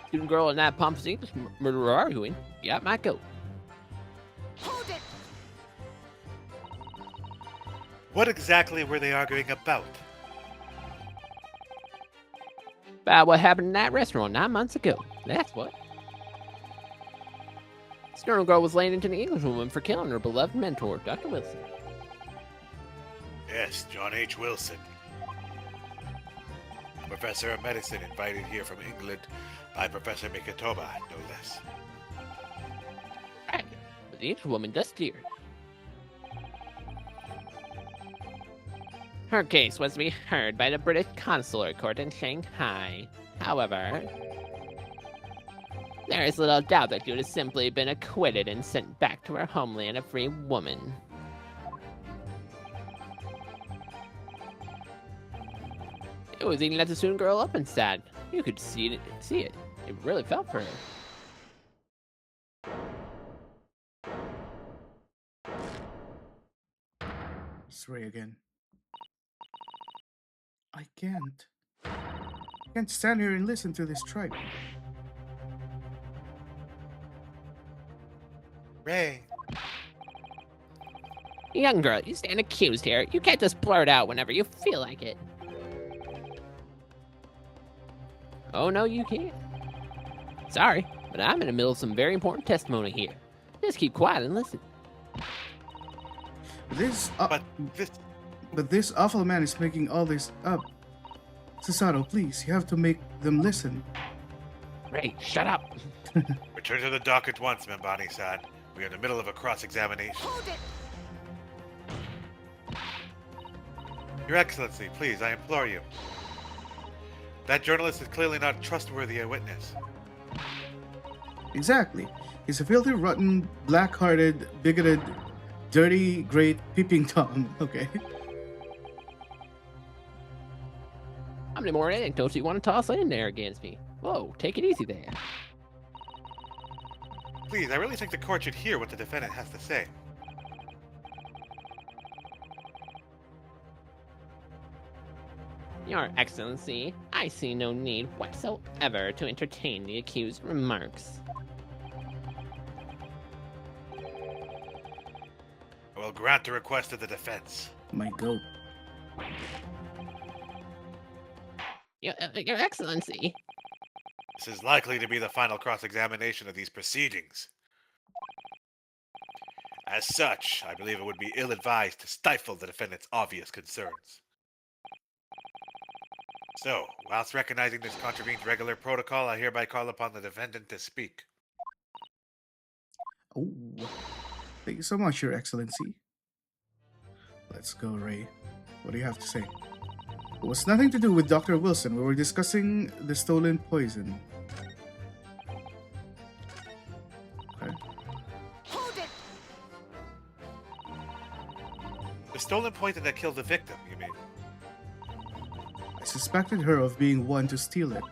Student girl and that pompous English murderer arguing. Got my coat. Hold it! What exactly were they arguing about? About what happened in that restaurant 9 months ago. That's what. Student girl was laying into the English woman for killing her beloved mentor, Dr. Wilson. Yes, John H. Wilson. A professor of medicine invited here from England by Professor Mikitoba, no less. Right. But the English woman does steer. Her case was to be heard by the British Consular Court in Shanghai. However, there is little doubt that she would have simply been acquitted and sent back to her homeland a free woman. It was eating let the student girl up inside. You could see it. It really felt for her. It's Ray again. I can't. I can't stand here and listen to this tripe. Ray. Young girl, you stand accused here. You can't just blurt out whenever you feel like it. Oh, no, you can't. Sorry, but I'm in the middle of some very important testimony here. Just keep quiet and listen. This, This... but this awful man is making all this up. Susato, please, you have to make them listen. Ray, shut up. Return to the dock at once, Membani-san. We are in the middle of a cross-examination. Hold it! Your Excellency, please, I implore you. That journalist is clearly not trustworthy a witness. Exactly. He's a filthy, rotten, black-hearted, bigoted, dirty, great peeping Tom. Okay. How many more anecdotes do you want to toss in there against me? Whoa, take it easy there. Please, I really think the court should hear what the defendant has to say. Your Excellency, I see no need whatsoever to entertain the accused's remarks. I will grant the request of the defense. My goat. Your Excellency, This is likely to be the final cross-examination of these proceedings. As such, I believe it would be ill-advised to stifle the defendant's obvious concerns. So, whilst recognizing this contravenes regular protocol, I hereby call upon the defendant to speak. Oh, thank you so much, Your Excellency. Let's go, Ray. What do you have to say? It was nothing to do with Dr. Wilson. We were discussing the stolen poison. Okay. Hold it! The stolen poison that killed the victim, you mean? I suspected her of being one to steal it.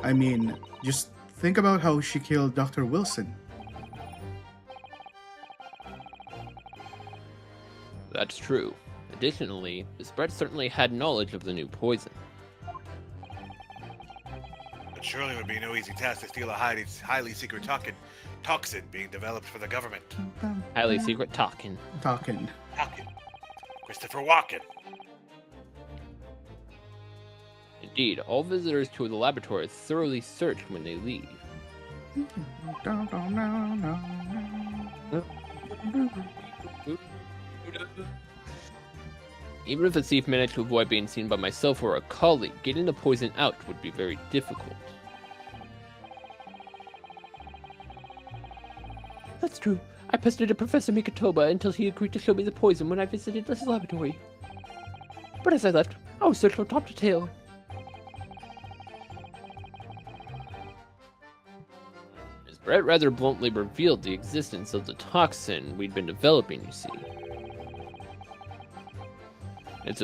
I mean, just think about how she killed Dr. Wilson. That's true. Additionally, Miss Brett certainly had knowledge of the new poison. It surely would be no easy task to steal a highly secret toxin being developed for the government. Highly secret talking. Talking. Walken. Christopher Walken. Indeed, all visitors to the laboratory are thoroughly searched when they leave. Even if the thief managed to avoid being seen by myself or a colleague, getting the poison out would be very difficult. That's true. I pestered Professor Mikatoba until he agreed to show me the poison when I visited his laboratory. But as I left, I was searched from top to tail. Miss Brett rather bluntly revealed the existence of the toxin we'd been developing, you see. And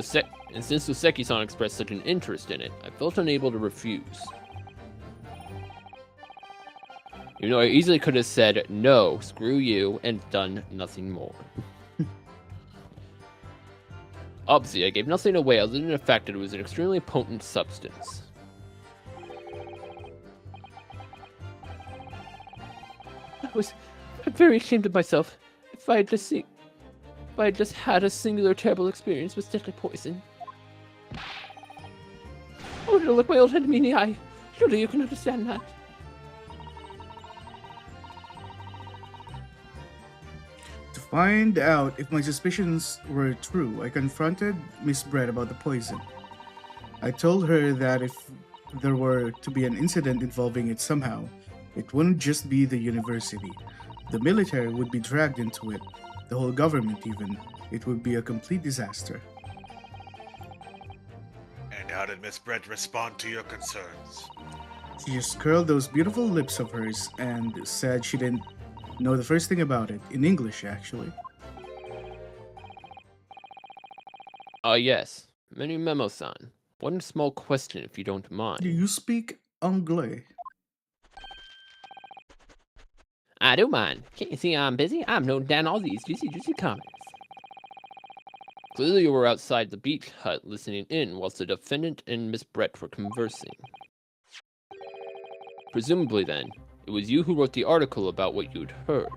since Soseki-san expressed such an interest in it, I felt unable to refuse. Even though I easily could have said, no, screw you, and done nothing more. Obviously, I gave nothing away other than the fact that it was an extremely potent substance. I'm very ashamed of myself. If I had just had a singular terrible experience with deadly poison. I wanted to look my old enemy in the eye. Surely you can understand that. To find out if my suspicions were true, I confronted Miss Brett about the poison. I told her that if there were to be an incident involving it somehow, it wouldn't just be the university. The military would be dragged into it. The whole government even. It would be a complete disaster. And how did Miss Brett respond to your concerns? She just curled those beautiful lips of hers and said she didn't know the first thing about it. In English, actually. Yes. Menu Memo-san. One small question, if you don't mind. Do you speak Anglais? I don't mind. Can't you see I'm busy? I'm noting down all these juicy comments. Clearly you were outside the beach hut listening in whilst the defendant and Miss Brett were conversing. Presumably then, it was you who wrote the article about what you'd heard.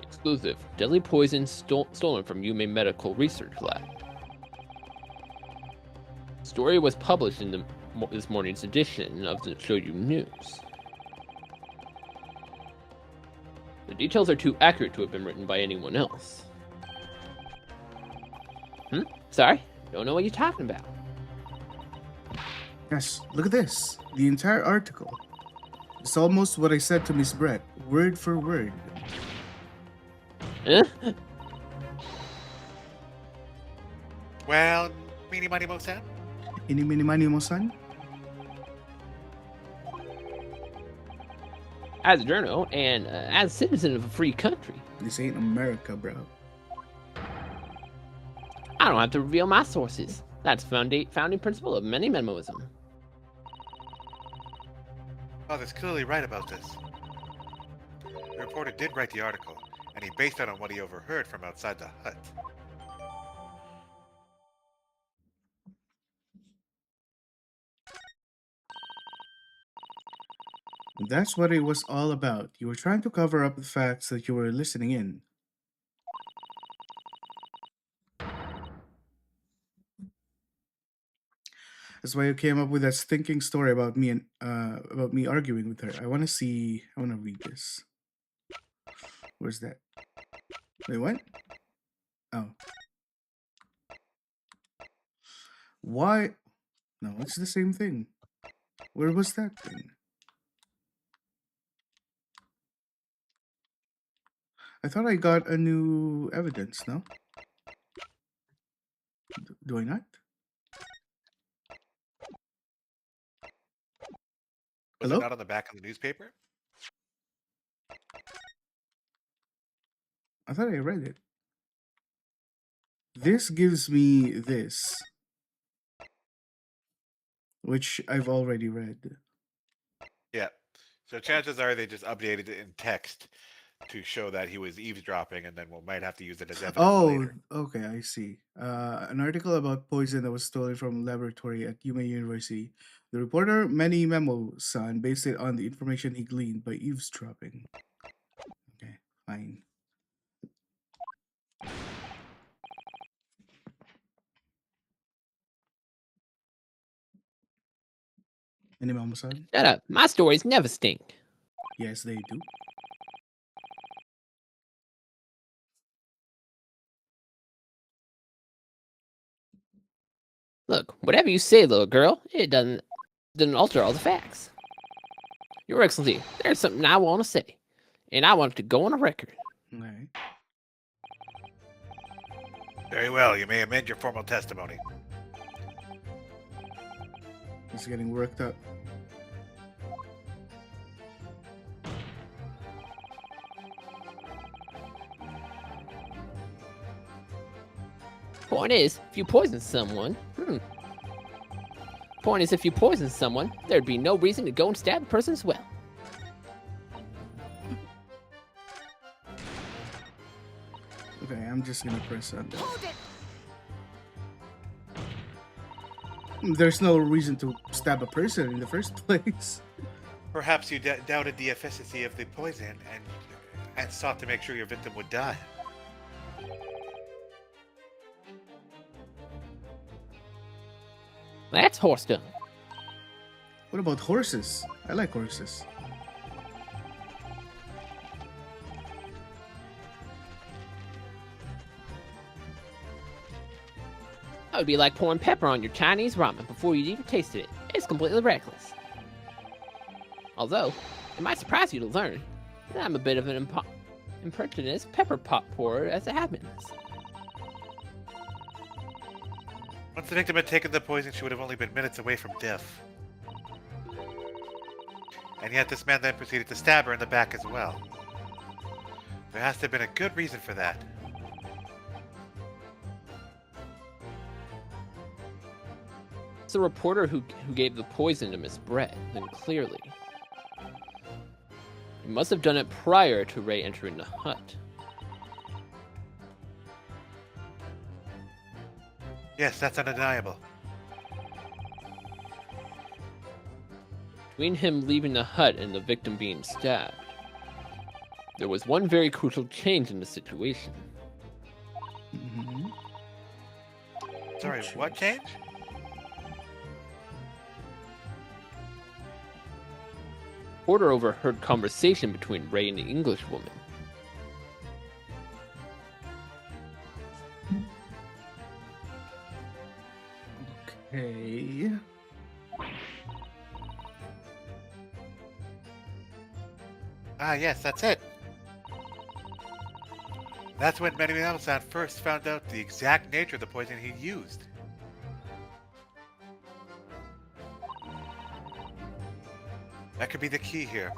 Exclusive. Deadly poison stolen from Yume Medical Research Lab. The story was published in this morning's edition of the Shoyu News. The details are too accurate to have been written by anyone else. Sorry? Don't know what you're talking about. Yes, look at this. The entire article. It's almost what I said to Miss Brett, word for word. Well, meeny miny mo san? Ini mini mani mo san? As a journal and as a citizen of a free country. This ain't America, bro. I don't have to reveal my sources. That's founding principle of many memoism. Father's clearly right about this. The reporter did write the article, and he based it on what he overheard from outside the hut. That's what it was all about. You were trying to cover up the facts that you were listening in. That's why you came up with that stinking story about me and about me arguing with her. I want to see. I want to read this. Where's that? Wait, what? Oh, why? No, it's the same thing. Where was that thing? I thought I got a new evidence. No, do I not? Was Hello? it not on the back of the newspaper? I thought I read it. This gives me this, which I've already read. Yeah. So chances are they just updated it in text to show that he was eavesdropping, and then we might have to use it as evidence Oh, later. okay, I see. An article about poison that was stolen from a laboratory at Yuma University. The reporter, Manny Memo-san, based it on the information he gleaned by eavesdropping. Okay, fine. Manny Memo-san? Shut up. My stories never stink. Yes, they do. Look, whatever you say, little girl, it doesn't alter all the facts. Your Excellency, there's something I want to say, and I want it to go on a record. Okay. Very well, you may amend your formal testimony. He's getting worked up. Point is, if you poison someone, Point is, if you poison someone, there'd be no reason to go and stab a person as well. Okay, I'm just gonna press on. Hold it! There's no reason to stab a person in the first place. Perhaps you doubted the efficacy of the poison and sought to make sure your victim would die. That's horse dung. What about horses? I like horses. That would be like pouring pepper on your Chinese ramen before you'd even tasted it. It's completely reckless. Although, it might surprise you to learn that I'm a bit of an impertinent pepper pot pourer as it happens. Once the victim had taken the poison, she would have only been minutes away from death. And yet this man then proceeded to stab her in the back as well. There has to have been a good reason for that. It's the reporter who gave the poison to Miss Brett, then clearly. He must have done it prior to Ray entering the hut. Yes, that's undeniable. Between him leaving the hut and the victim being stabbed, there was one very crucial change in the situation. Mm-hmm. Sorry, what change? Porter overheard conversation between Ray and the English woman. Okay. Ah, yes, that's it. That's when Manny Manabe-san first found out the exact nature of the poison he used. That could be the key here.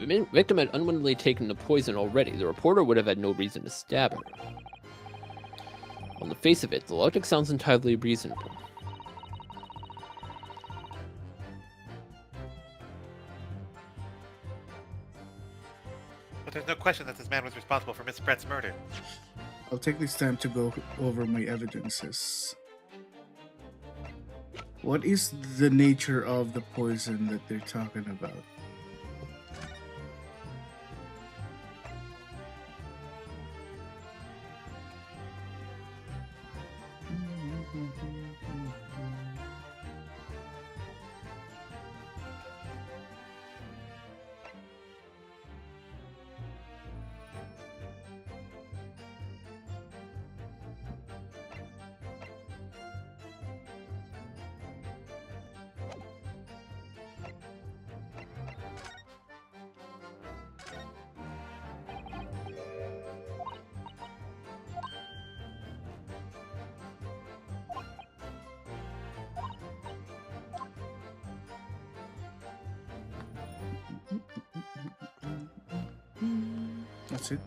The victim had unwittingly taken the poison already. The reporter would have had no reason to stab her. On the face of it, the logic sounds entirely reasonable. But there's no question that this man was responsible for Miss Brent's murder. I'll take this time to go over my evidences. What is the nature of the poison that they're talking about? That's it.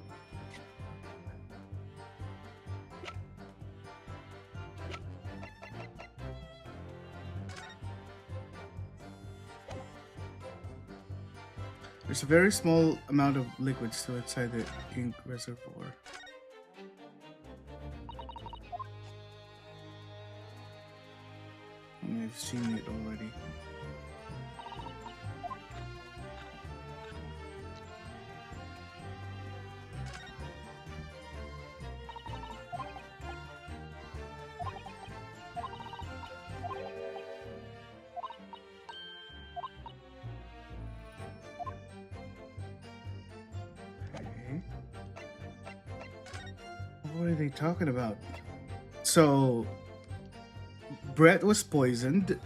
There's a very small amount of liquid still inside the ink reservoir. I've seen it already. What are they talking about? So, Brett was poisoned,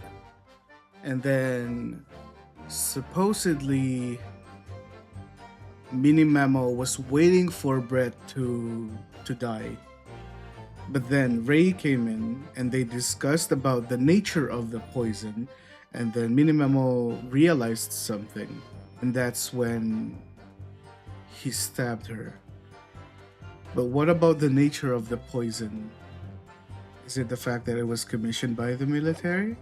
and then supposedly Mini Memo was waiting for Brett to die. But then Ray came in and they discussed about the nature of the poison, and then Mini Memo realized something, and that's when he stabbed her. But what about the nature of the poison? Is it the fact that it was commissioned by the military?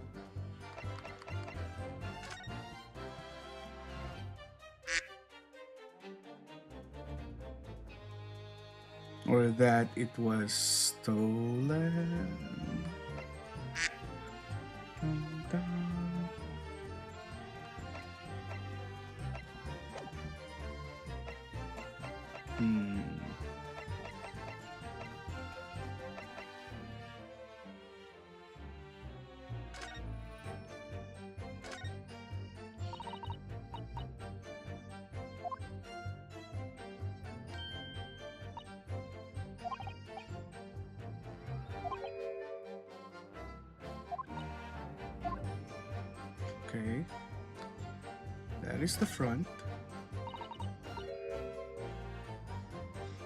Or that it was stolen? Okay, that is the front.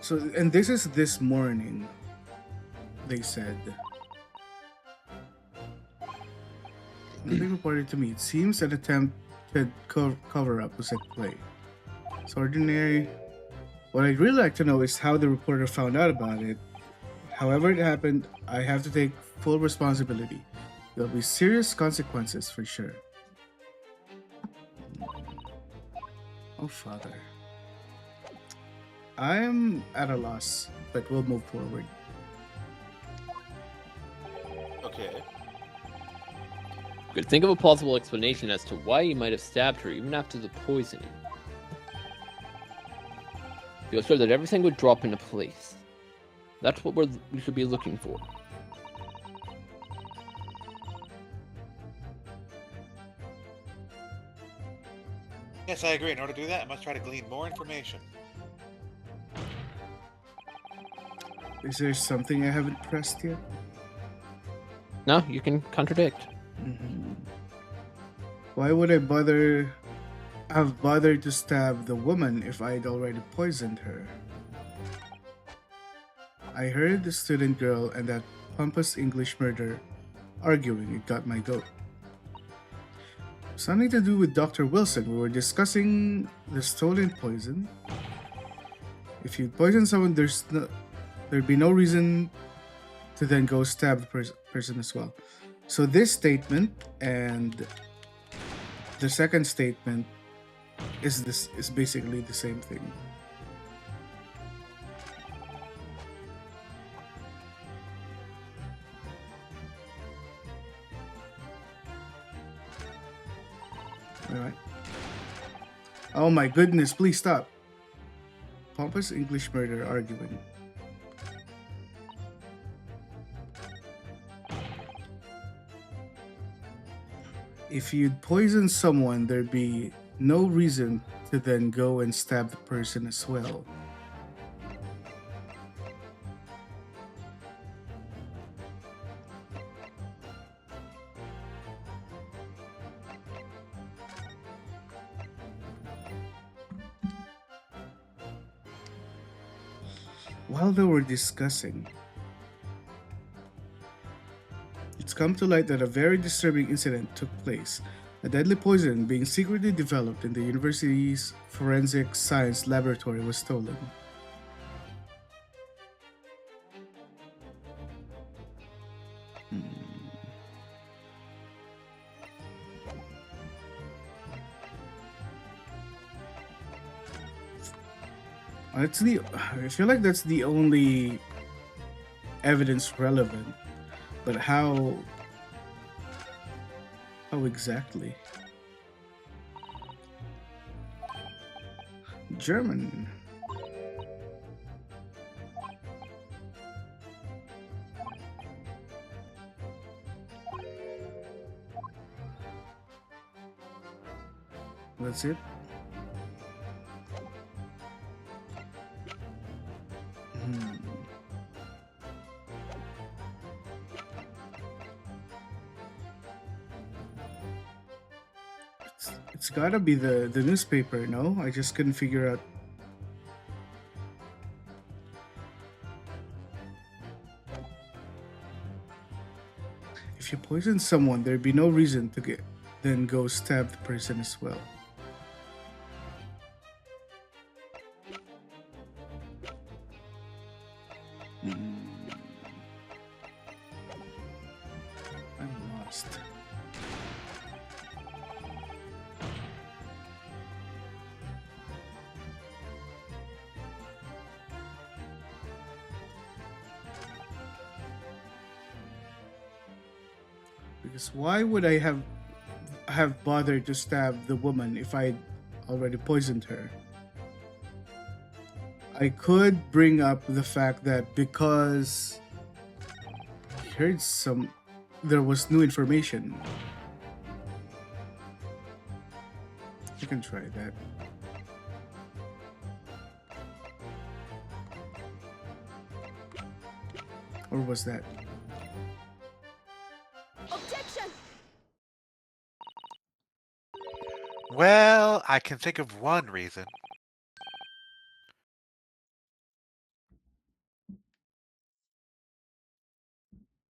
So, and this is this morning, they said. They reported to me, it seems an attempted cover-up was at play. It's ordinary. What I'd really like to know is how the reporter found out about it. However it happened, I have to take full responsibility. There'll be serious consequences for sure. Oh, Father. I'm at a loss, but we'll move forward. Okay. Could think of a plausible explanation as to why he might have stabbed her even after the poisoning. Feel sure that everything would drop into place. That's what we should be looking for. Yes, I agree. In order to do that, I must try to glean more information. Is there something I haven't pressed yet? No, you can contradict. Mm-hmm. Why would I have bothered to stab the woman if I'd already poisoned her? I heard the student girl and that pompous English murderer arguing. It got my goat. Something to do with Dr. Wilson. We were discussing the stolen poison. If you poison someone, there'd be no reason to then go stab the person as well. So this statement and the second statement is basically the same thing. All right. Oh my goodness! Please stop. Pompous English murder arguing. If you'd poison someone, there'd be no reason to then go and stab the person as well. While they were discussing, it's come to light that a very disturbing incident took place. A deadly poison being secretly developed in the university's forensic science laboratory was stolen. I feel like that's the only evidence relevant, but how exactly? German. That's it. It's gotta be the newspaper, no? I just couldn't figure out. If you poison someone, there'd be no reason to then go stab the person as well. I'm lost. Because why would I have bothered to stab the woman if I'd already poisoned her? I could bring up the fact that because he heard there was new information. You can try that. Or was that? Well, I can think of one reason.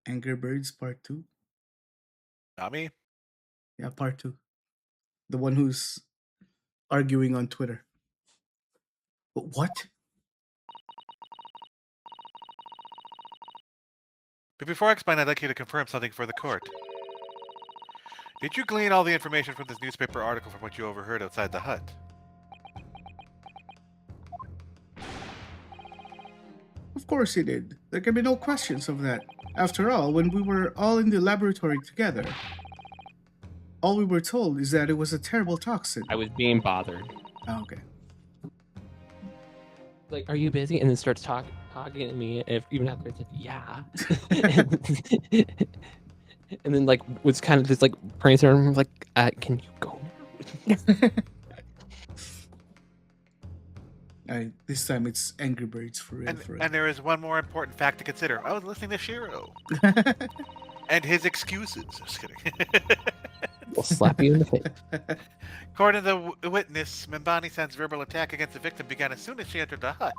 Angry Birds Part 2? Not me. Yeah, Part 2. The one who's arguing on Twitter. But what? But before I explain, I'd like you to confirm something for the court. Did you glean all the information from this newspaper article from what you overheard outside the hut? Of course he did. There can be no questions of that. After all, when we were all in the laboratory together, all we were told is that it was a terrible toxin. I was being bothered. Oh, okay. Like, are you busy? And then starts talking to me. Even after I said, yeah. And then, like, was kind of just like praising her. Like, can you go now? This time it's Angry Birds for real. And there is one more important fact to consider. I was listening to Shiro. And his excuses. Just kidding. We'll slap you in the face. According to the witness, Mimbani-san's verbal attack against the victim began as soon as she entered the hut.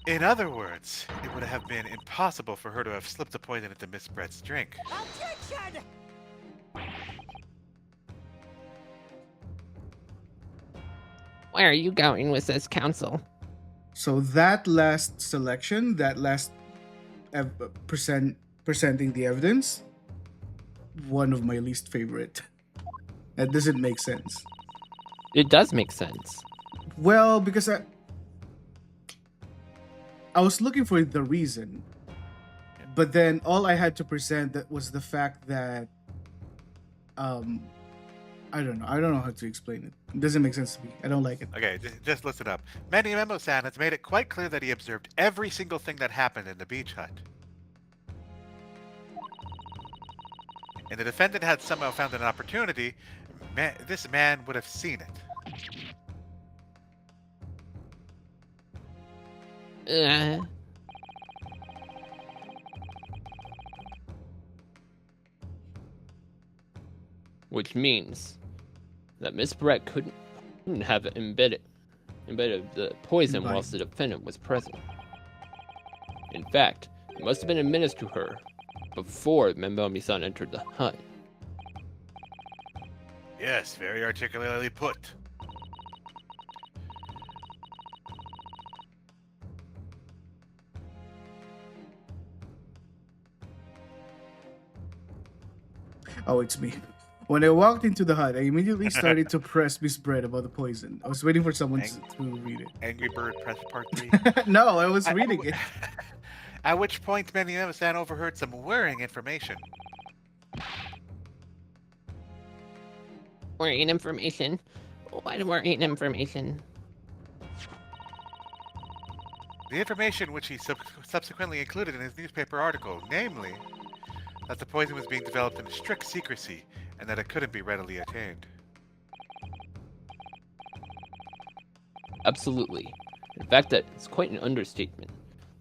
In other words, it would have been impossible for her to have slipped the poison into Miss Brett's drink. Objection! Where are you going with this, Council? So that last selection, that last presenting the evidence, one of my least favorite. That doesn't make sense. It does make sense. Well, because I was looking for the reason, but then all I had to present that was the fact that I don't know how to explain it. It doesn't make sense to me. I don't like it. Okay, just listen up. Manny Memo-san has made it quite clear that he observed every single thing that happened in the beach hut. And the defendant had somehow found an opportunity. This man would have seen it. Which means that Miss Brett couldn't have embedded the poison Right. whilst the defendant was present. In fact, it must have been administered to her before Membomi-san entered the hut. Yes, very articulately put. Oh, it's me. When I walked into the hut, I immediately started to press Miss Bread about the poison. I was waiting for someone to read it. Angry Bird Press Part 3. No, I was reading it. At which point, Manny Memo-san overheard some worrying information. Worrying information? What worrying information? The information which he subsequently included in his newspaper article, namely, that the poison was being developed in strict secrecy and that it couldn't be readily attained. Absolutely. In fact, that it's quite an understatement.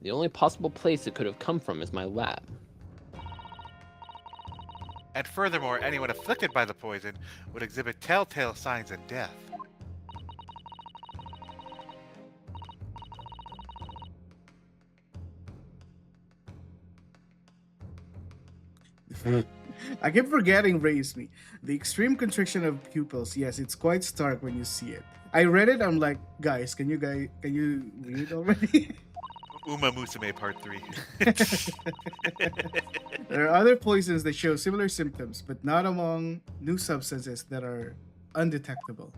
The only possible place it could have come from is my lab. And furthermore, anyone afflicted by the poison would exhibit telltale signs in death. I keep forgetting raised me. The extreme constriction of pupils. Yes, it's quite stark when you see it. I read it. I'm like, guys, can you read it already? Uma Musume Part 3. There are other poisons that show similar symptoms, but not among new substances that are undetectable.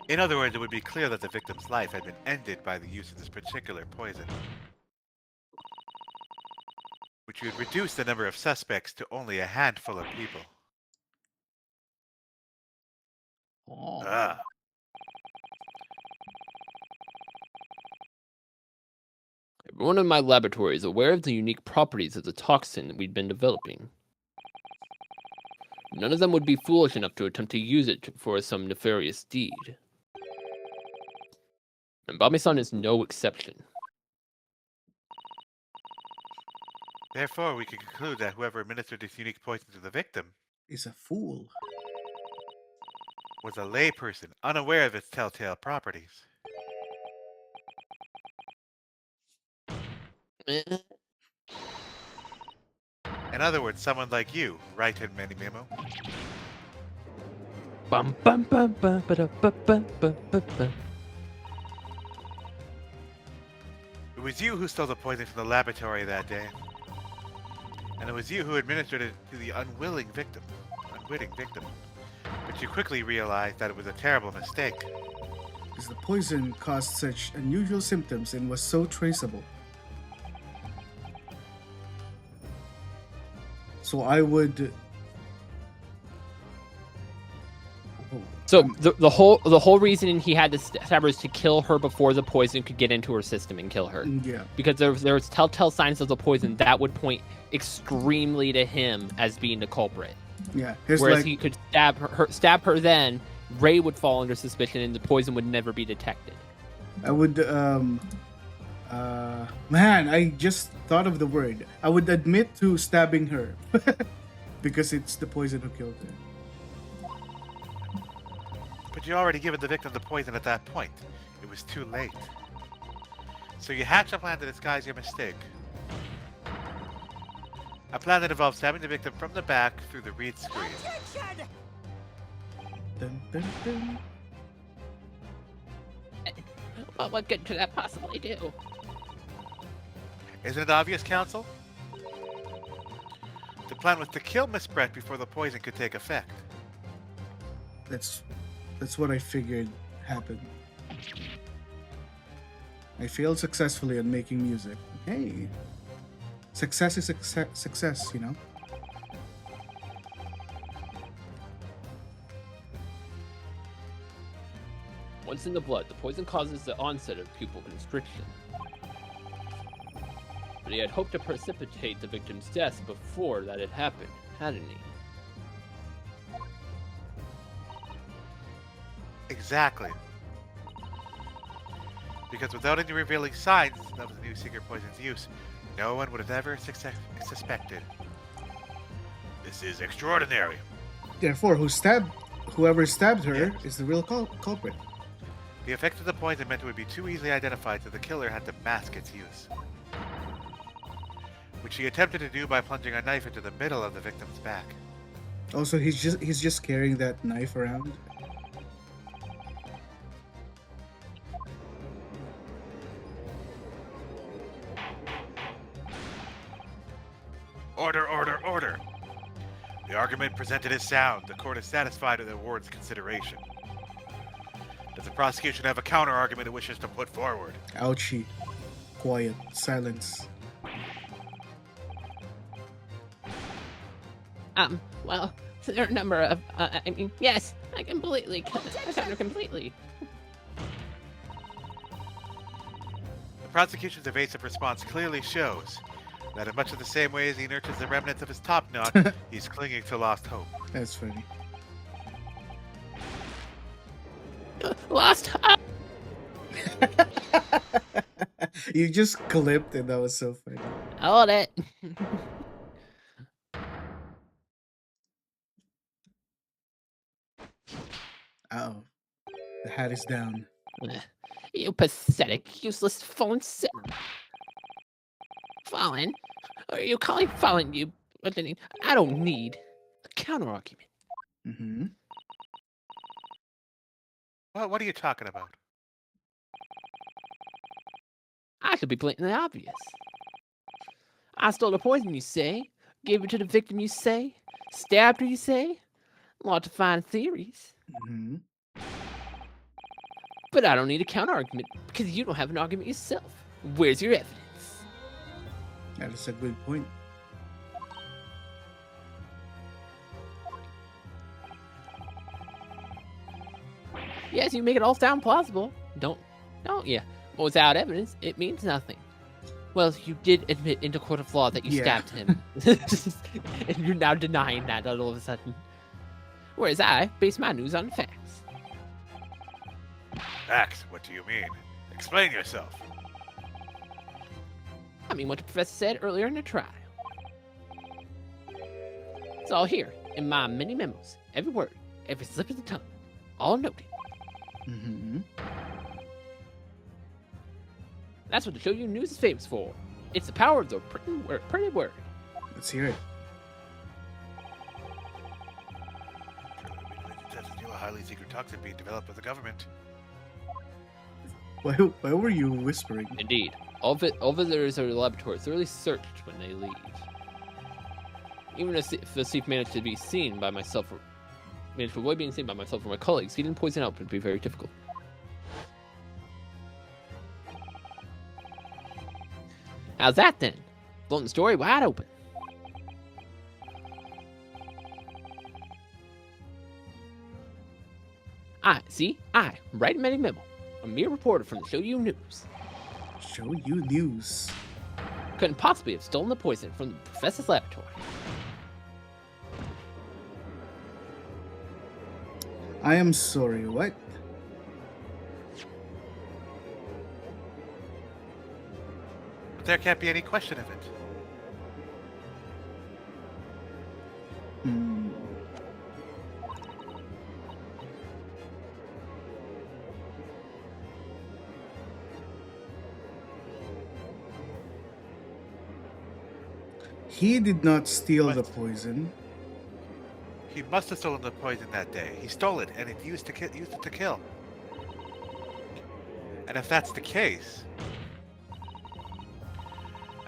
In other words, it would be clear that the victim's life had been ended by the use of this particular poison, which would reduce the number of suspects to only a handful of people. Oh. Ah. Everyone in my laboratory is aware of the unique properties of the toxin that we'd been developing. None of them would be foolish enough to attempt to use it for some nefarious deed. And Bami-san is no exception. Therefore, we can conclude that whoever administered this unique poison to the victim Is a fool. was a layperson unaware of its telltale properties. In other words, someone like you, right in Manny Memo? Bum bum bum bum ba bum bum bum bum. It was you who stole the poison from the laboratory that day. And it was you who administered it to the unwitting victim. But you quickly realized that it was a terrible mistake. Because the poison caused such unusual symptoms and was so traceable. So I would. So the whole reason he had to stab her is to kill her before the poison could get into her system and kill her. Yeah. Because there was telltale signs of the poison that would point extremely to him as being the culprit. Yeah. Whereas he could stab her then, Ray would fall under suspicion and the poison would never be detected. I would man, I just thought of the word. I would admit to stabbing her because it's the poison who killed her. But you already given the victim the poison at that point. It was too late. So you hatch a plan to disguise your mistake. A plan that involves stabbing the victim from the back through the reed screen. Dun, dun, dun. Well, what good could that possibly do? Isn't it obvious, Council? The plan was to kill Miss Brett before the poison could take effect. That's what I figured happened. I failed successfully on making music. Hey, success is success, you know? Once in the blood, the poison causes the onset of pupil constriction. But he had hoped to precipitate the victim's death before that had happened, hadn't he? Exactly. Because without any revealing signs of the new secret poison's use, no one would have ever suspected. This is extraordinary. Therefore, whoever stabbed her is the real culprit. The effect of the poison meant it would be too easily identified, so the killer had to mask its use. Which he attempted to do by plunging a knife into the middle of the victim's back. Also, he's just carrying that knife around. Order, order, order! The argument presented is sound. The court is satisfied with the warden's consideration. Does the prosecution have a counter-argument it wishes to put forward? Ouchie. Quiet. Silence. Well, there are a number of, yes, I completely, completely. The prosecution's evasive response clearly shows that in much of the same way as he nurtures the remnants of his top knot, he's clinging to lost hope. That's funny. Lost hope! You just clipped it. That was so funny. Hold it. Uh-oh. The hat is down. You pathetic, useless, fallen sin. Fallen? Are you calling fallen, you... I don't need a counter-argument. Mm-hmm. What are you talking about? I could be blatantly obvious. I stole the poison, you say? Gave it to the victim, you say? Stabbed her, you say? Lots of fine theories. Mm-hmm. But I don't need a counter-argument, because you don't have an argument yourself. Where's your evidence? That is a good point. Yes, you make it all sound plausible. Don't you? But without evidence, it means nothing. Well, you did admit into court of law that you stabbed him. And you're now denying that all of a sudden. Whereas I base my news on facts. Facts? What do you mean? Explain yourself. I mean what the professor said earlier in the trial. It's all here in my many memos. Every word, every slip of the tongue. All noted. Mm-hmm. That's what the Show You News is famous for. It's the power of the printed word. Let's hear it. That's still a highly secret toxin being developed by the government. Why were you whispering? Indeed. All visitors of the laboratory thoroughly searched when they leave. Even if the thief managed to be seen by myself, managed to avoid being seen by myself or my colleagues, he didn't poison out would be very difficult. How's that then? Blowing the story wide open. I write a memo. A mere reporter from the Show You News. Show You News. Couldn't possibly have stolen the poison from the professor's laboratory. I am sorry, what? But there can't be any question of it. Hmm. He did not steal the poison. He must have stolen the poison that day. He stole it, and it used it to kill. And if that's the case,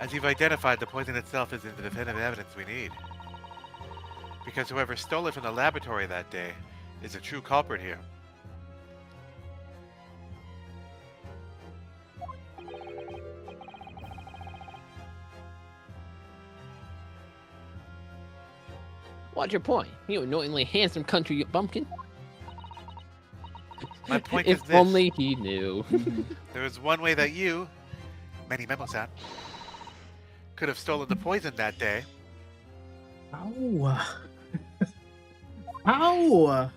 as you've identified, the poison itself isn't the definitive evidence we need. Because whoever stole it from the laboratory that day is a true culprit here. What's your point? You annoyingly handsome country bumpkin. My point is If this. only he knew. There is one way that you, Manny Memosan, could have stolen the poison that day. How? How?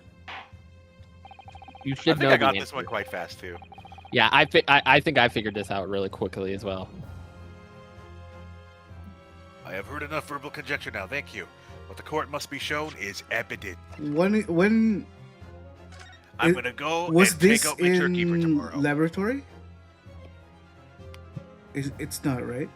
You I should think know I the got answer. this one quite fast too. Yeah, I think I figured this out really quickly as well. I have heard enough verbal conjecture now, thank you. What the court must be shown is evident. When I'm gonna go was and this take out my turkey for in tomorrow. laboratory? It's not, right?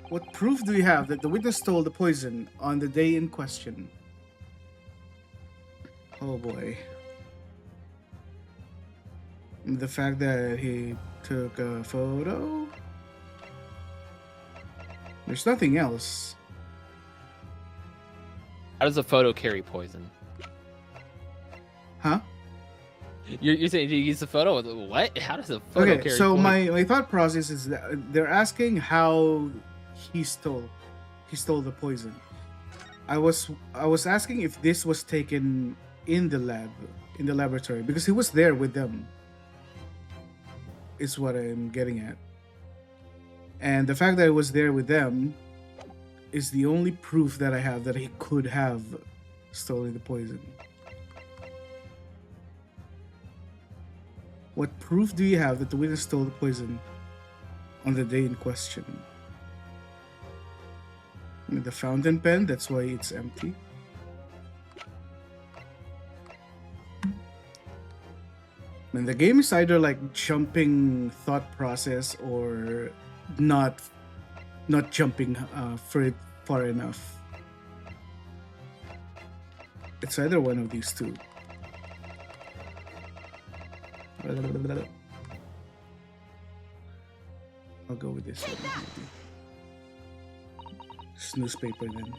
What proof do we have that the witness stole the poison on the day in question? Oh boy. The fact that he took a photo? There's nothing else. How does a photo carry poison? Huh? You're saying you use the photo? What? How does a photo Okay, carry so poison? my thought process is that they're asking how he stole the poison. I was asking if this was taken in the laboratory, because he was there with them. Is what I'm getting at. And the fact that I was there with them is the only proof that I have that he could have stolen the poison. What proof do you have that the witness stole the poison on the day in question? I mean, the fountain pen, that's why it's empty. I mean, the game is either like jumping thought process or not jumping far enough. It's either one of these two. I'll go with this one. Maybe. This newspaper then.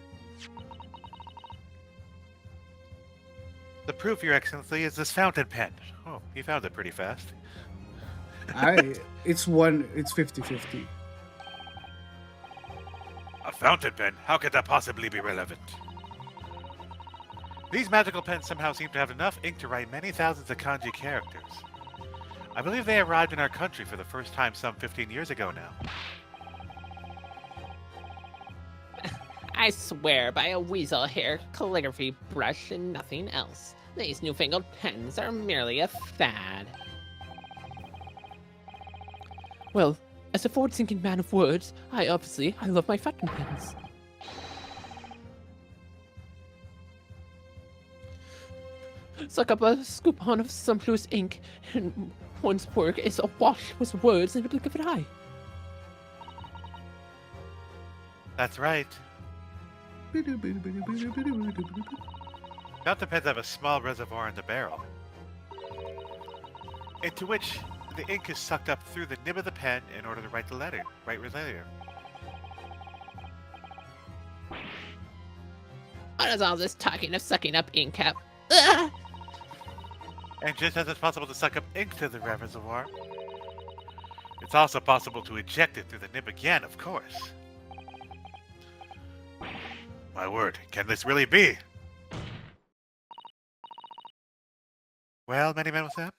The proof, Your Excellency, is this fountain pen. Oh, he found it pretty fast. It's 50-50. A fountain pen? How could that possibly be relevant? These magical pens somehow seem to have enough ink to write many thousands of kanji characters. I believe they arrived in our country for the first time some 15 years ago now. I swear by a weasel hair calligraphy brush and nothing else. These newfangled pens are merely a fad. Well, as a forward-thinking man of words, I love my fountain pens. Suck up a scoop on of sumptuous ink, and one's work is awash with words in a blink of an eye. That's right. Fountain pens have a small reservoir in the barrel, into which the ink is sucked up through the nib of the pen in order to write the letter. What is all this talking of sucking up ink up? Ugh! And just as it's possible to suck up ink to the reservoir, it's also possible to eject it through the nib again, of course. My word, can this really be? Well, Manny Mademoiselle?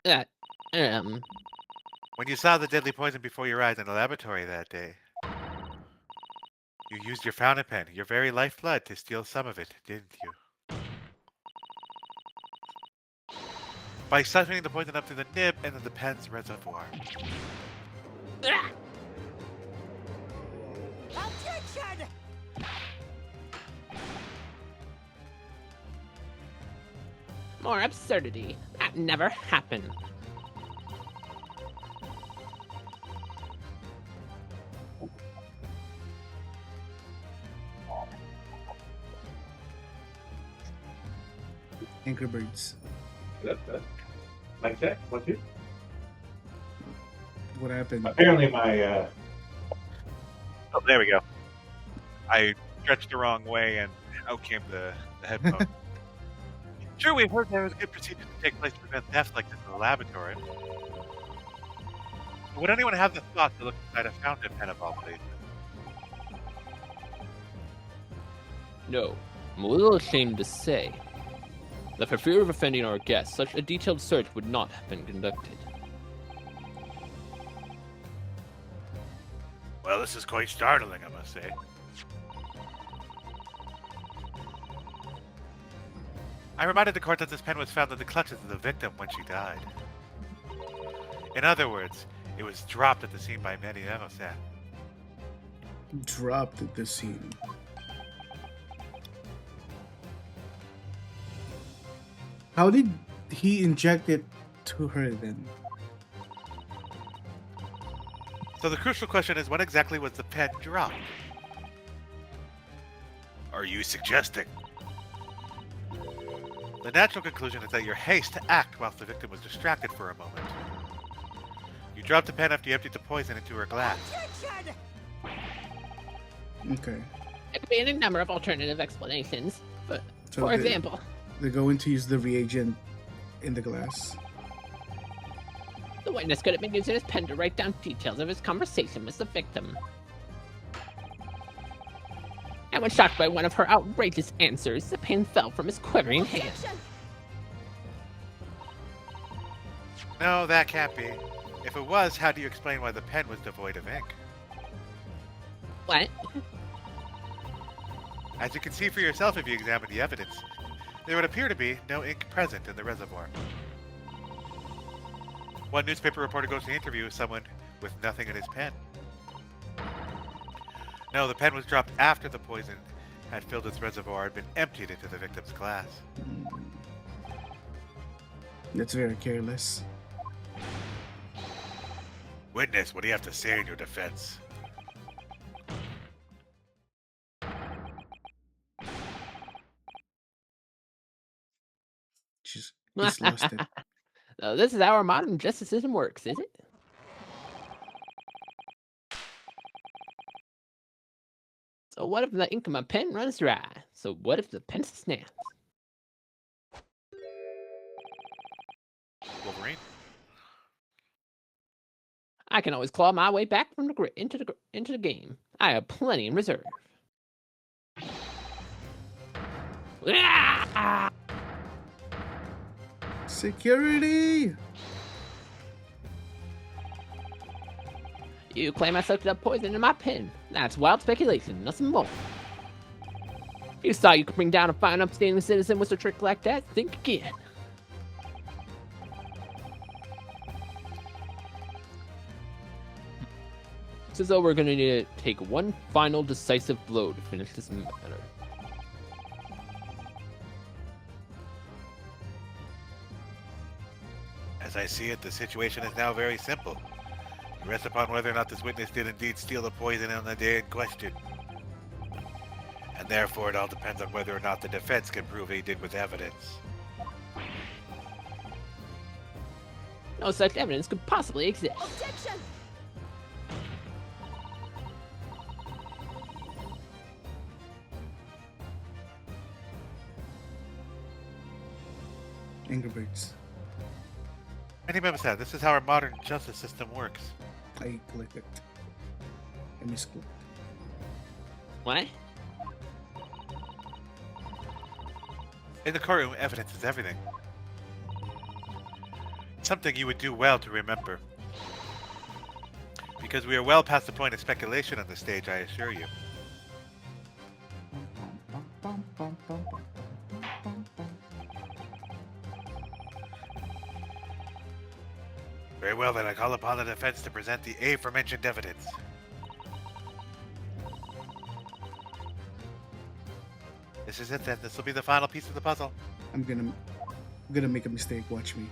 When you saw the deadly poison before your eyes in the laboratory that day, you used your fountain pen, your very lifeblood, to steal some of it, didn't you? By siphoning the poison up through the nib and then the pen's reservoir. Objection! More absurdity. That never happened. Angry Birds. Good. Mic check. 1, 2. What happened? Apparently, my Oh, there we go. I stretched the wrong way, and out came the headphone. Sure, we've heard there was a good procedure to take place to prevent theft like this in the laboratory. Would anyone have the thought to look inside a fountain pen of all places? No, I'm a little ashamed to say that for fear of offending our guests, such a detailed search would not have been conducted. Well, this is quite startling, I must say. I reminded the court that this pen was found in the clutches of the victim when she died. In other words, it was dropped at the scene by Manny Emerson. Dropped at the scene. How did he inject it to her then? So the crucial question is, when exactly was the pen dropped? Are you suggesting? The natural conclusion is that your haste to act whilst the victim was distracted for a moment. You dropped the pen after you emptied the poison into her glass. Okay. There could be any number of alternative explanations. But, So for example, they're going to use the reagent in the glass. the witness could have been using his pen to write down details of his conversation with the victim. And when shocked by one of her outrageous answers, the pen fell from his quivering hand. No, that can't be. If it was, how do you explain why the pen was devoid of ink? What? As you can see for yourself if you examine the evidence, there would appear to be no ink present in the reservoir. One newspaper reporter goes to interview someone with nothing in his pen. No, the pen was dropped after the poison had filled its reservoir and been emptied into the victim's glass. That's very careless. Witness, what do you have to say in your defense? She's lost it. So this is how our modern justice system works, is it? So what if the ink in my pen runs dry? So what if the pencil snaps? Wolverine? I can always claw my way back from the into the game. I have plenty in reserve. Ah! Security! You claim I soaked up poison in my pen. That's wild speculation, nothing more. You thought you could bring down a fine upstanding citizen with a trick like that? Think again. It's as though we're gonna need to take one final decisive blow to finish this matter. As I see it, the situation is now very simple. It rests upon whether or not this witness did indeed steal the poison on the day in question. And therefore it all depends on whether or not the defense can prove he did with evidence. No such evidence could possibly exist. Objection! Angry Birds. Any member said, this is how our modern justice system works. I clicked it. I misclicked. What? In the courtroom, evidence is everything. Something you would do well to remember. Because we are well past the point of speculation on the stage, I assure you. Very well, then I call upon the defense to present the aforementioned evidence. This is it then. This will be the final piece of the puzzle. I'm gonna I'm gonna make a mistake. Watch me.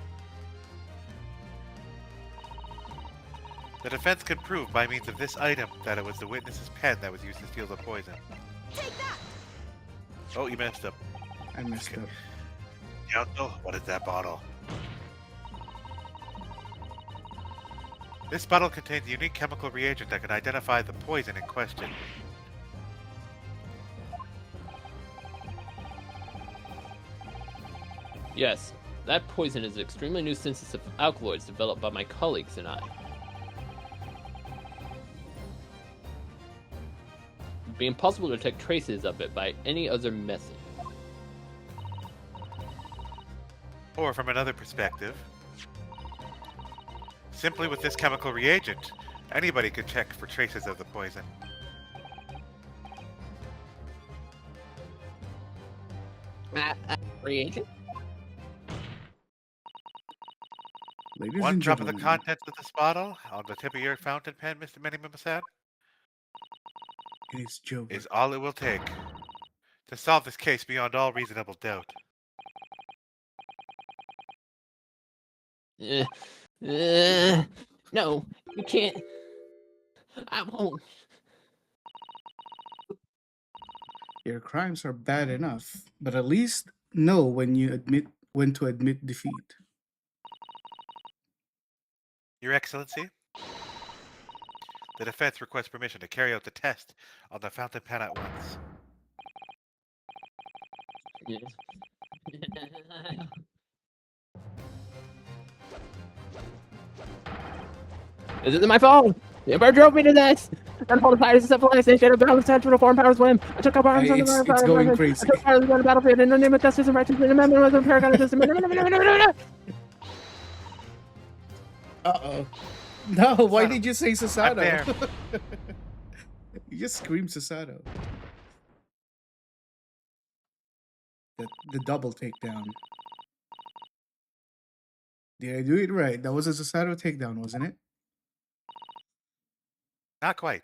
The defense can prove by means of this item that it was the witness's pen that was used to steal the poison. Take that! Oh, you messed up. I messed up. Counsel, what is that bottle? This bottle contains a unique chemical reagent that can identify the poison in question. Yes, that poison is an extremely new synthesis of alkaloids developed by my colleagues and I. It'd be impossible to detect traces of it by any other method. Or from another perspective, simply with this chemical reagent, anybody could check for traces of the poison. Reagent? Ladies One and drop of the gentlemen, contents of this bottle on the tip of your fountain pen, Mr. Minimumasad, it's Jover. is all it will take to solve this case beyond all reasonable doubt. No, you can't. I won't. Your crimes are bad enough, but at least know when to admit defeat. Your Excellency, the defense requests permission to carry out the test on the fountain pen at once. This isn't my fault. The Emperor drove me to this. That whole fire is a civilization of balance central foreign powers whim. I took up arms Hey, on the it's going crazy. I took part of the battlefield in the name of justice and righteousness. And amendment was a paragon of system. Uh-oh. No, why Susato. did you say I'm Susato? there. You just screamed Susato. The double takedown. Did I do it right? That was a Susato takedown, wasn't it? Not quite.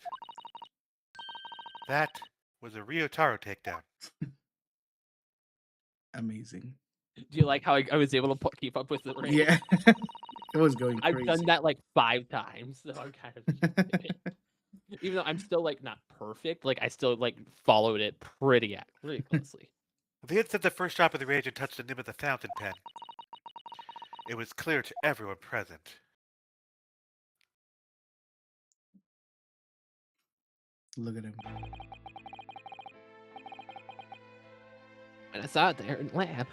That was a Ryotaro takedown. Amazing. Do you like how I was able to keep up with the rate? Yeah. It was going I've crazy. done that like 5 times, so I'm kind of even though I'm still like not perfect, like I still like followed it pretty closely. The instant the first drop of the reagent touched the nib of the fountain pen, it was clear to everyone present. Look at him. When I saw it there in the lab,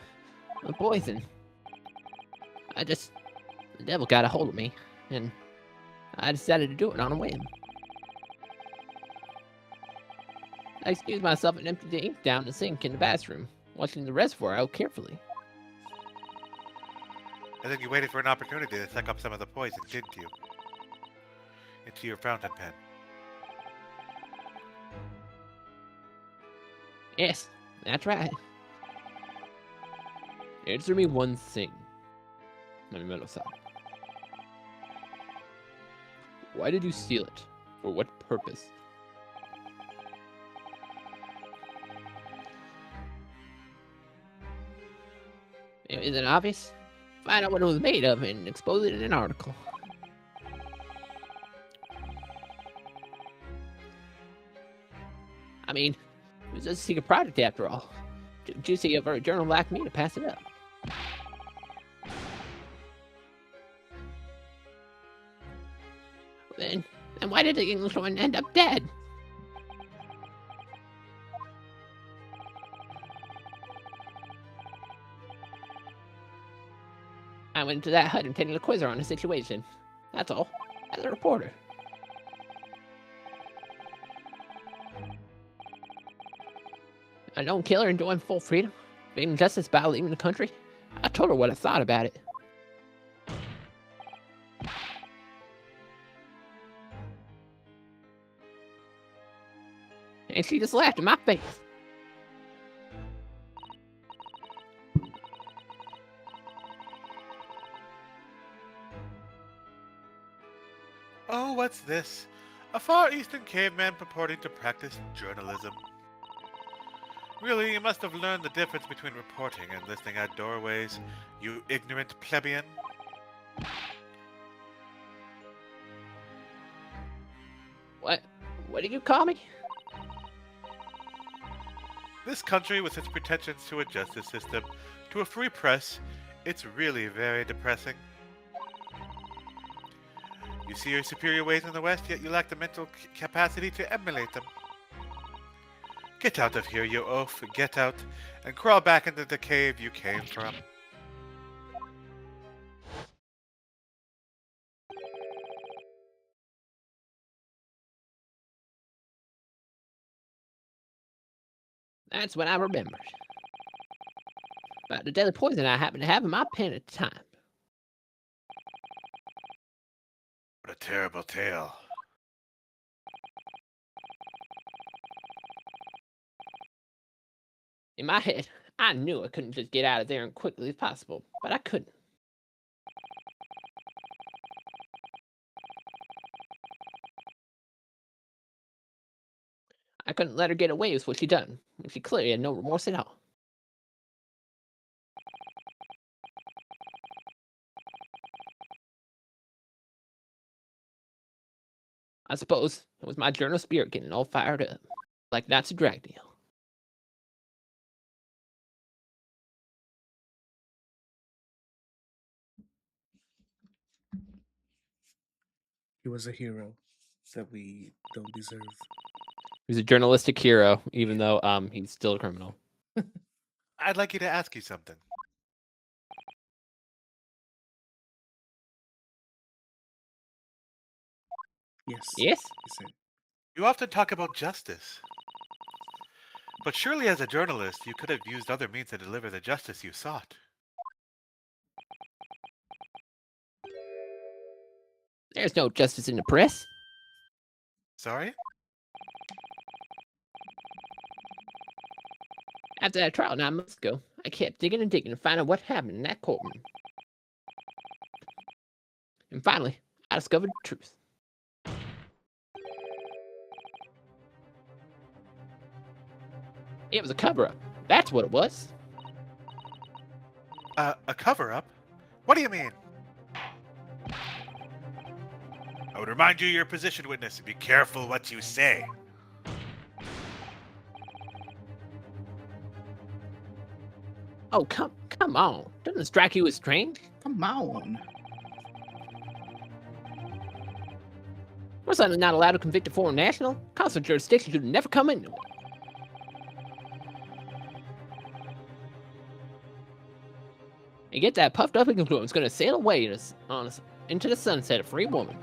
the poison. The devil got a hold of me, and I decided to do it on a whim. I excused myself and emptied the ink down the sink in the bathroom, watching the reservoir out carefully. And then you waited for an opportunity to suck up some of the poison, didn't you? Into your fountain pen. Yes, that's right. Answer me one thing, Minimumasad. Why did you steal it? For what purpose? Is it obvious? Find out what it was made of and expose it in an article. I mean, it was just a secret project after all. Too juicy of a journal like me to pass it up. Then why did the Englishman end up dead? I went into that hut intending to quiz her on the situation. That's all. As a reporter. I don't kill her enjoying full freedom, being justice by leaving the country. I told her what I thought about it. And she just laughed in my face. Oh, what's this? A Far Eastern caveman purporting to practice journalism. Really, you must have learned the difference between reporting and listening at doorways, you ignorant plebeian. What? What did you call me? This country, with its pretensions to a justice system, to a free press, it's really very depressing. You see your superior ways in the West, yet you lack the mental capacity to emulate them. Get out of here, you oaf, get out, and crawl back into the cave you came from. That's what I remembered. About the deadly poison I happen to have in my pen at the time. What a terrible tale. In my head, I knew I couldn't just get out of there as quickly as possible, but I couldn't. I couldn't let her get away with what she done, when she clearly had no remorse at all. I suppose it was my journal spirit getting all fired up, like Nazi drag deal. He was a hero that we don't deserve. He's a journalistic hero, even though he's still a criminal. I'd like you to ask you something. Yes. Yes? He said. You often talk about justice. But surely as a journalist, you could have used other means to deliver the justice you sought. There's no justice in the press. Sorry? After that trial 9 months ago, I kept digging and digging to find out what happened in that courtroom. And finally, I discovered the truth. It was a cover-up. That's what it was. A cover-up? What do you mean? I would remind you, your position, witness, and be careful what you say. Oh, come on. Doesn't it strike you as strange? Come on. We're suddenly not allowed to convict a foreign national? Consular jurisdiction should never come into it. And get that puffed up influence going to sail away into the sunset, a free woman.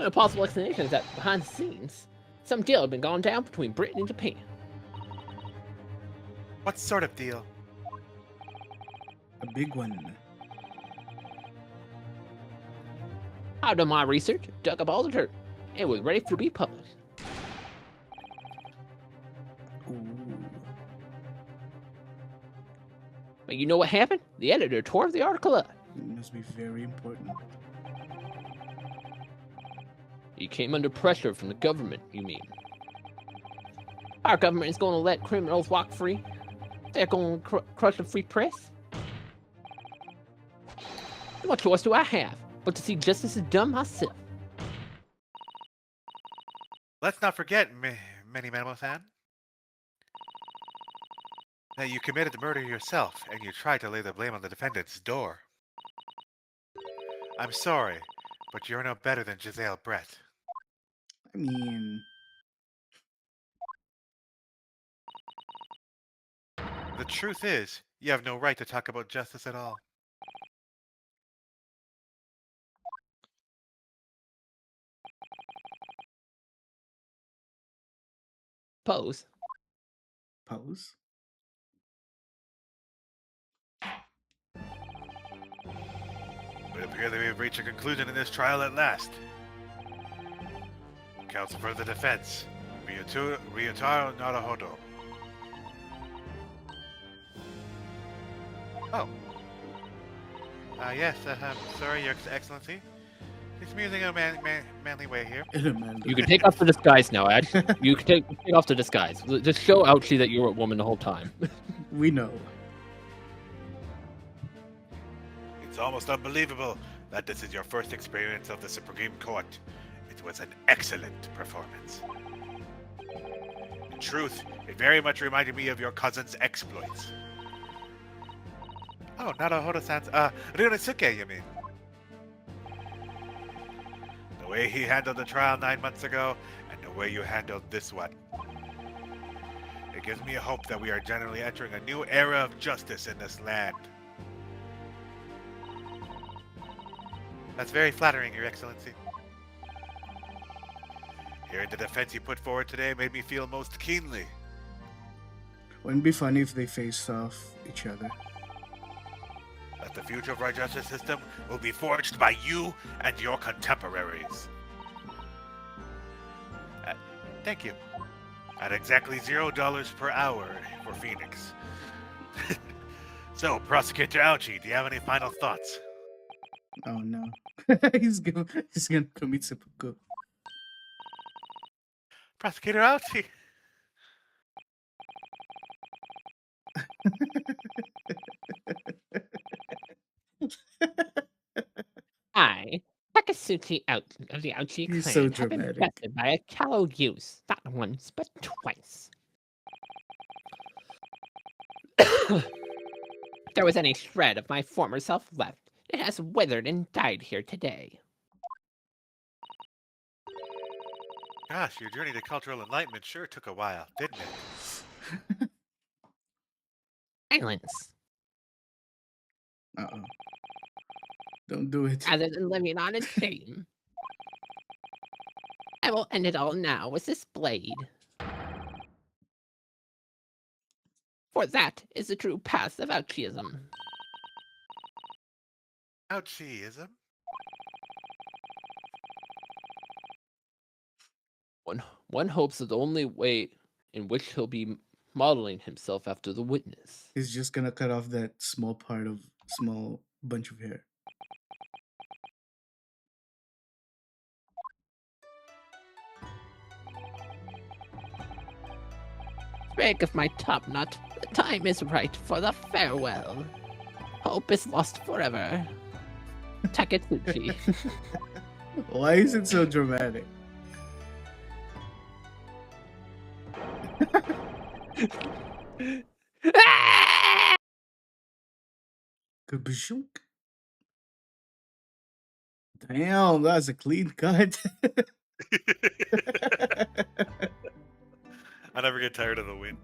A possible explanation is that behind the scenes, some deal had been gone down between Britain and Japan. What sort of deal? A big one. I've done my research, dug up all the dirt, and was ready to be published. Ooh. But you know what happened? The editor tore the article up. It must be very important. He came under pressure from the government, you mean? Our government is going to let criminals walk free? They're going to crush the free press? What choice do I have but to see justice is done myself? Let's not forget, Minnie Mademoiselle, that you committed the murder yourself, and you tried to lay the blame on the defendant's door. I'm sorry, but you're no better than Giselle Brett. I mean, The truth is, you have no right to talk about justice at all. Pose. pose. It appears that we have reached a conclusion in this trial at last. Counsel for the defense, Ryotaro Naruhodo. Oh. Yes, sorry, Your Excellency. He's musing in a manly way here. In a man. You can take off the disguise now, Ed. You can take off the disguise. Just show Ouchie that you were a woman the whole time. We know. It's almost unbelievable that this is your first experience of the Supreme Court. It was an excellent performance. In truth, it very much reminded me of your cousin's exploits. Oh, Naruhodo-san's, Ryunosuke, you mean? The way he handled the trial 9 months ago, and the way you handled this one. It gives me a hope that we are generally entering a new era of justice in this land. That's very flattering, Your Excellency. Hearing the defense you put forward today made me feel most keenly. Wouldn't it be funny if they faced off each other? That the future of our justice system will be forged by you and your contemporaries. Thank you. At exactly $0 per hour for Phoenix. So, Prosecutor Ouchie, do you have any final thoughts? Oh no. he's gonna commit seppuku. Prosecutor Ouchie. I, Takasuchi out of the Ouchie He's clan, so have been dramatic. bested by a callow youth, not once, but twice. If there was any shred of my former self left, it has withered and died here today. Gosh, your journey to cultural enlightenment sure took a while, didn't it? Silence. Uh-oh. Don't do it. Rather than living on in shame. I will end it all now with this blade. For that is the true path of Ouchieism. Ouchieism? One hopes that the only way in which he'll be modeling himself after the witness. He's just gonna cut off that small bunch of hair. Break of my top knot, the time is right for the farewell. Hope is lost forever. Takatsuchi. Why is it so dramatic? Kabashunk. Damn, that's a clean cut. I never get tired of the wind.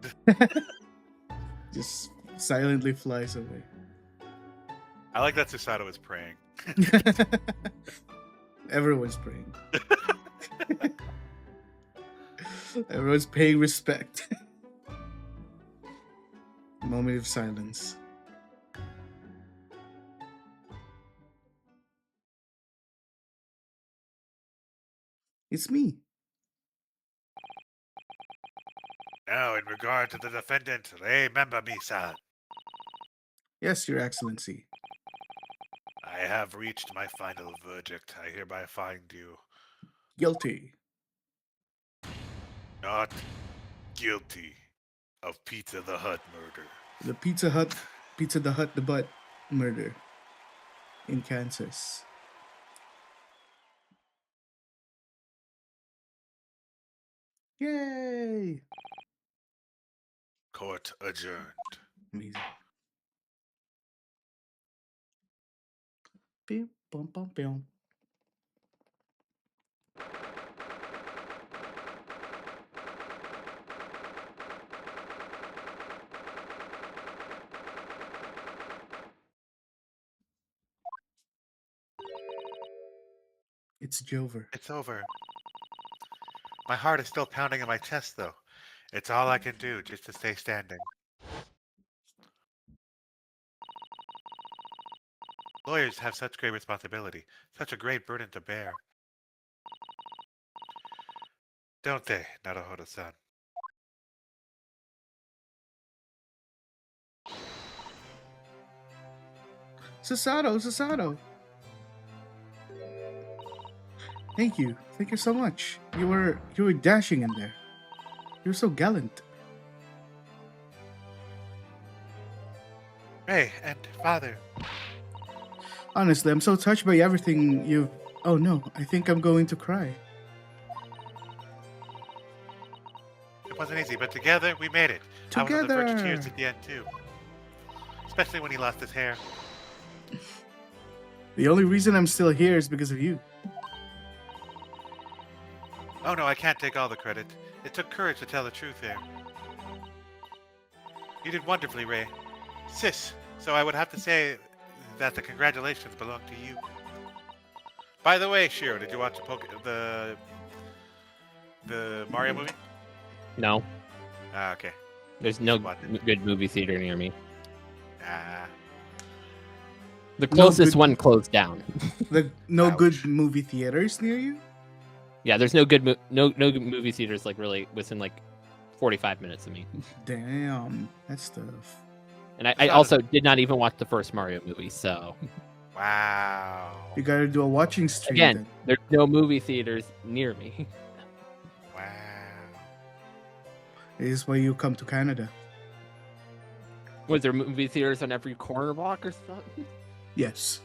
Just silently flies away. I like that Susato is praying. Everyone's praying. Everyone's paying respect. Moment of silence. It's me. Now, in regard to the defendant, remember me, sir. Yes, Your Excellency. I have reached my final verdict. I hereby find you Guilty. not guilty of Pizza the Hut murder. The Pizza the Hut, the Butt murder in Kansas. Yay! Court adjourned. Amazing. Bim, bum, bum, bum. It's Jover. It's over. My heart is still pounding in my chest, though. It's all I can do just to stay standing. Lawyers have such great responsibility, such a great burden to bear. Don't they, Naruhodo-san? Susato. Thank you. Thank you so much. You were dashing in there. You were so gallant. Ray and Father. Honestly, I'm so touched by everything you've. Oh no, I think I'm going to cry. It wasn't easy, but together we made it. I was on the verge of tears at the end too. Especially when he lost his hair. The only reason I'm still here is because of you. Oh no, I can't take all the credit. It took courage to tell the truth there. You did wonderfully, Ray. Sis, so I would have to say that the congratulations belong to you. By the way, Shiro, did you watch the Mario movie? No, Ah, okay. there's no What? good movie theater near me. Ah, The closest good- one closed down. No Ouch. good movie theaters near you? Yeah, there's no good no good movie theaters like really within like 45 minutes of me. Damn, that's tough. And I It's not also did not even watch the first Mario movie, so wow. You gotta do a watching stream again, then. there's no movie theaters near me. Wow. This is why you come to Canada. Was there movie theaters on every corner block or something? Yes.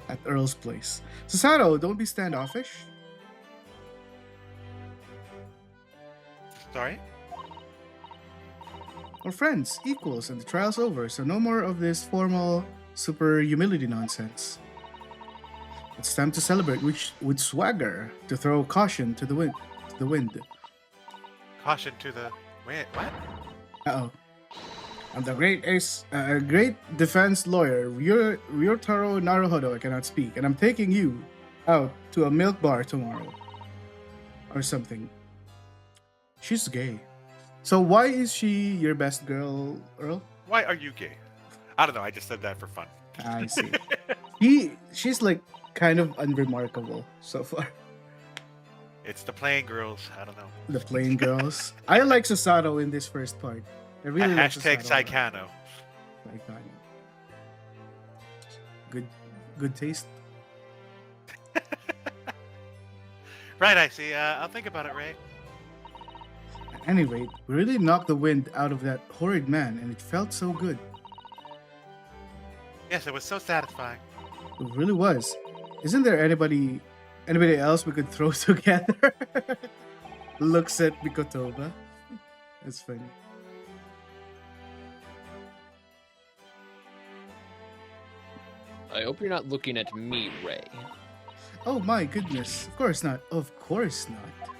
At Earl's place. Susato, don't be standoffish. Sorry? We're friends, equals, and the trial's over, so no more of this formal super humility nonsense. It's time to celebrate with swagger, to throw caution to the wind. Caution to the... Wait, what? Uh-oh. I'm the great defense lawyer, Ryotaro Naruhodo. I cannot speak, and I'm taking you out to a milk bar tomorrow. Or something. She's gay. So why is she your best girl, Earl? Why are you gay? I don't know, I just said that for fun. I see. She's like kind of unremarkable so far. It's the playing girls, I don't know. The plain girls. I like Susato in this first part. I really like Hashtag Susato. Saikano. Saikano. Good taste. Right, I see. I'll think about it, Ray. At any rate, we really knocked the wind out of that horrid man, and it felt so good. Yes, it was so satisfying. It really was. Isn't there anybody else we could throw together? Looks at Mikotoba. That's funny. I hope you're not looking at me, Ray. Oh my goodness. Of course not. Of course not.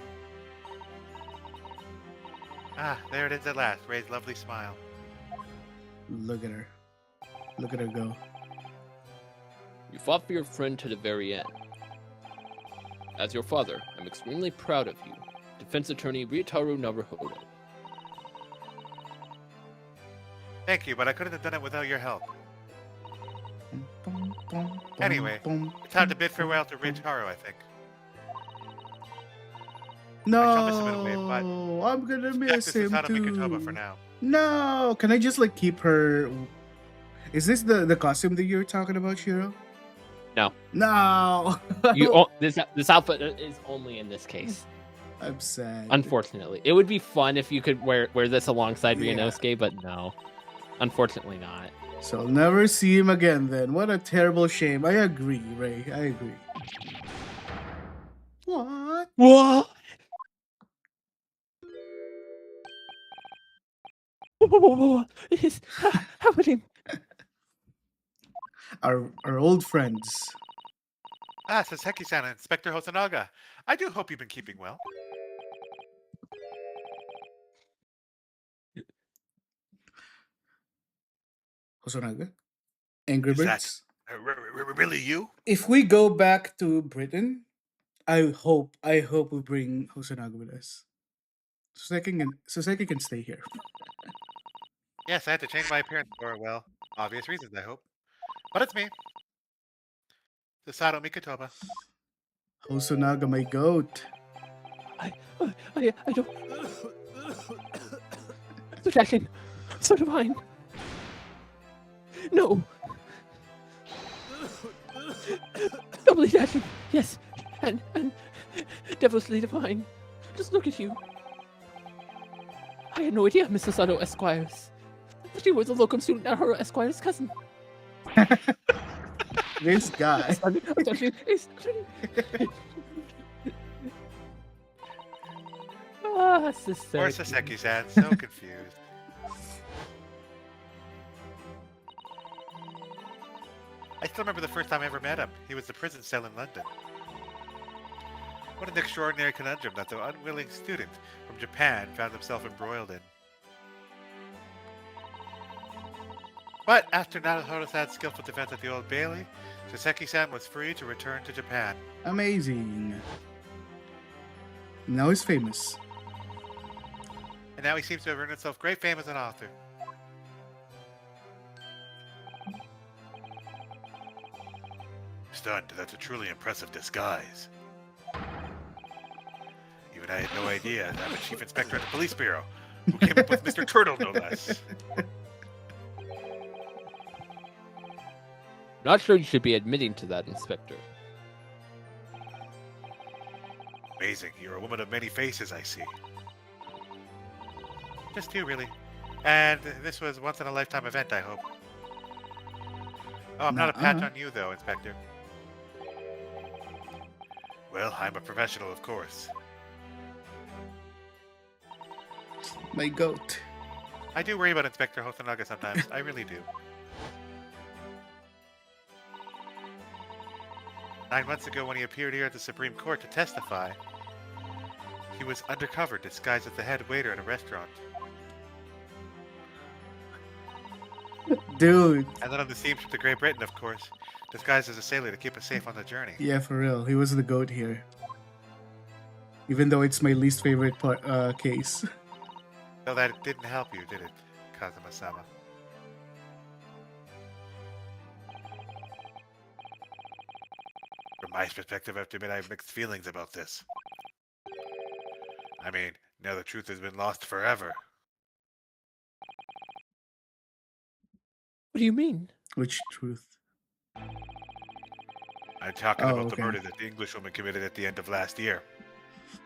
Ah, there it is at last. Ray's lovely smile. Look at her. Look at her go. You fought for your friend to the very end. As your father, I'm extremely proud of you. Defense attorney Ryotaro Naruhodo. Thank you, but I couldn't have done it without your help. Anyway, it's time to bid farewell to Ryotaro, I think. shall miss him in a way, but No, I'm gonna miss This is him Haruhi Kotoba for too. now. No, can I just like keep her? Is this the costume that you're talking about, Shiro? No. No. This outfit is only in this case. I'm sad. Unfortunately, it would be fun if you could wear this alongside Yeah. Ryunosuke, but no, unfortunately not. So I'll never see him again then. What a terrible shame. I agree, Ray. I agree. What? What? What is happening? Our old friends. Ah, Saseki-san and Inspector Hosonaga. I do hope you've been keeping well. Hosonaga. Angry Is that- Birds. Really you? If we go back to Britain, I hope we bring Hosonaga with us. Soseki can stay here. Yes, I had to change my appearance for, well, obvious reasons, I hope. But it's me. Susato Mikotoba. Hosonaga, my goat. I don't. So Jacqueline, so divine. No. Doubly dashing, yes, and devilishly divine. Just look at you. I had no idea, Mrs. Otto Esquires. She was a locum student at her Esquire's cousin. This guy. Ah, Poor Saseki-san, so confused. I still remember the first time I ever met him. He was the prison cell in London. What an extraordinary conundrum that the unwilling student from Japan found himself embroiled in. But after Naruto-san's skillful defense at the Old Bailey, Saseki-san was free to return to Japan. Amazing. Now he's famous. And now he seems to have earned himself great fame as an author. Stunned, that's a truly impressive disguise. Even I had no idea that I'm a chief inspector at the police bureau, who came up with Mr. Turtle, no less. Not sure you should be admitting to that, Inspector. Amazing, you're a woman of many faces, I see. Just two, really. And this was once in a lifetime event, I hope. Oh, I'm not a patch on you, though, Inspector. Well, I'm a professional, of course. My goat. I do worry about Inspector Hosonaga sometimes. I really do. 9 months ago, when he appeared here at the Supreme Court to testify, he was undercover, disguised as the head waiter at a restaurant. Dude. And then on the steamship to Great Britain, of course, disguised as a sailor to keep us safe on the journey. Yeah, for real. He was the goat here. Even though it's my least favorite case. So that didn't help you, did it, Kazuma-sama? From my perspective, I have to admit I have mixed feelings about this. I mean, now the truth has been lost forever. What do you mean? Which truth? I'm talking about the murder that the Englishwoman committed at the end of last year.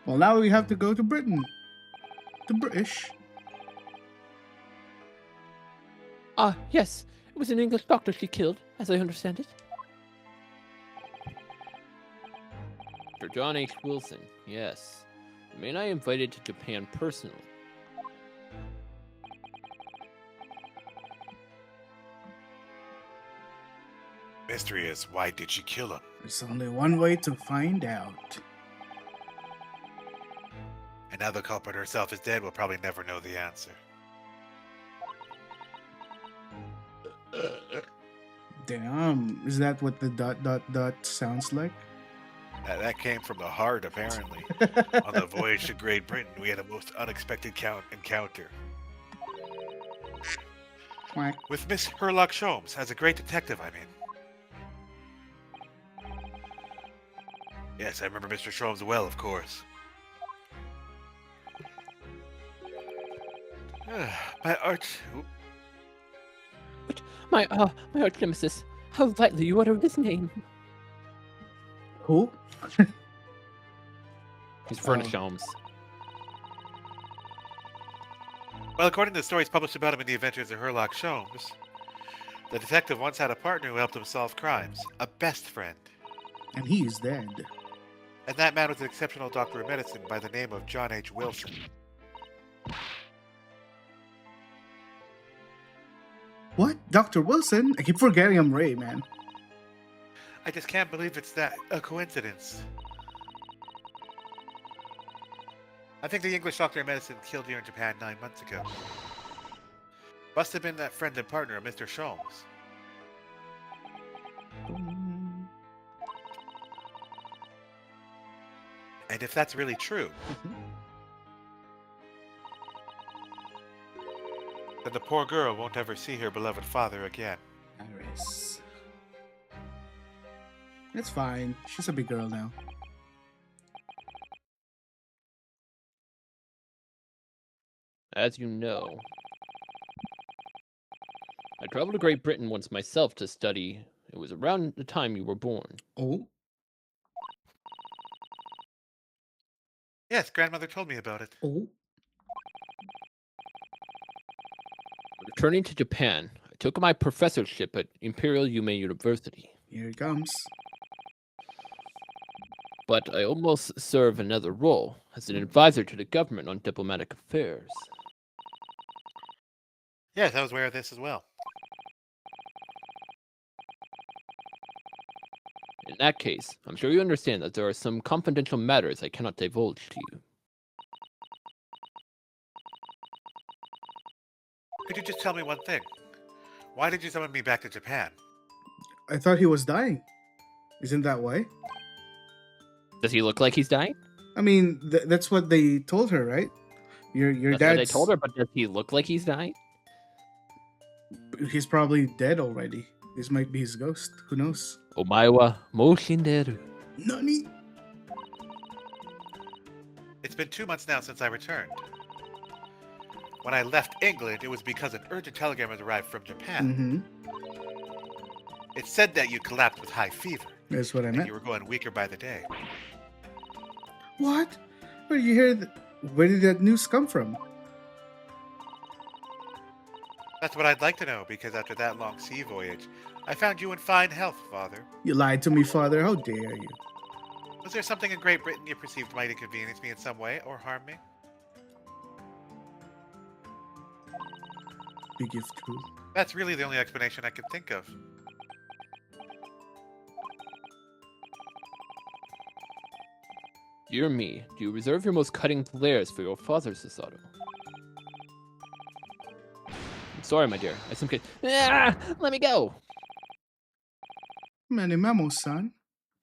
Well, now we have to go to Britain. The British. Yes. It was an English doctor she killed, as I understand it. Dr. John H. Wilson, yes. The man I invited to Japan personally. Mystery is, why did she kill him? There's only one way to find out. And now the culprit herself is dead, we'll probably never know the answer. Damn, is that what the ... sounds like? That came from the heart, apparently. On the voyage to Great Britain, we had a most unexpected encounter. Quack. With Miss Sherlock Sholmes, as a great detective, I mean. Yes, I remember Mr. Sholmes well, of course. My arch... My arch nemesis. How lightly you utter his name. Who? He's Furnish Holmes. Well, according to the stories published about him in the Adventures of Sherlock Sholmes, the detective once had a partner who helped him solve crimes. A best friend. And he is dead. And that man was an exceptional doctor of medicine by the name of John H. Wilson. What? Dr. Wilson? I keep forgetting I'm Ray, man. I just can't believe it's that a coincidence. I think the English doctor of medicine killed here in Japan 9 months ago. Must have been that friend and partner of Mr. Sholmes. And if that's really true, then the poor girl won't ever see her beloved father again. Iris. It's fine. She's a big girl now. As you know, I traveled to Great Britain once myself to study. It was around the time you were born. Oh? Yes, grandmother told me about it. Oh. Returning to Japan, I took my professorship at Imperial Yume University. Here it comes. But I almost serve another role as an advisor to the government on diplomatic affairs. Yes, I was aware of this as well. In that case, I'm sure you understand that there are some confidential matters I cannot divulge to you. Could you just tell me one thing? Why did you summon me back to Japan? I thought he was dying. Isn't that why? Does he look like he's dying? I mean, that's what they told her, right? Your That's dad's... what they told her, but does he look like he's dying? He's probably dead already. This might be his ghost. Who knows? Omae wa mou shinderu. Nani? It's been 2 months now since I returned. When I left England, it was because an urgent telegram had arrived from Japan. Mm-hmm. It said that you collapsed with high fever. That's what I And meant. you were going weaker by the day. What? Where did you hear? Where did that news come from? That's what I'd like to know, because after that long sea voyage, I found you in fine health, Father. You lied to me, Father. How dare you? Was there something in Great Britain you perceived might inconvenience me in some way or harm me? Big if true. That's really the only explanation I could think of. Dear me, do you reserve your most cutting glares for your father, Sasato? I'm sorry, my dear. I simply... let me go! Many memos, son.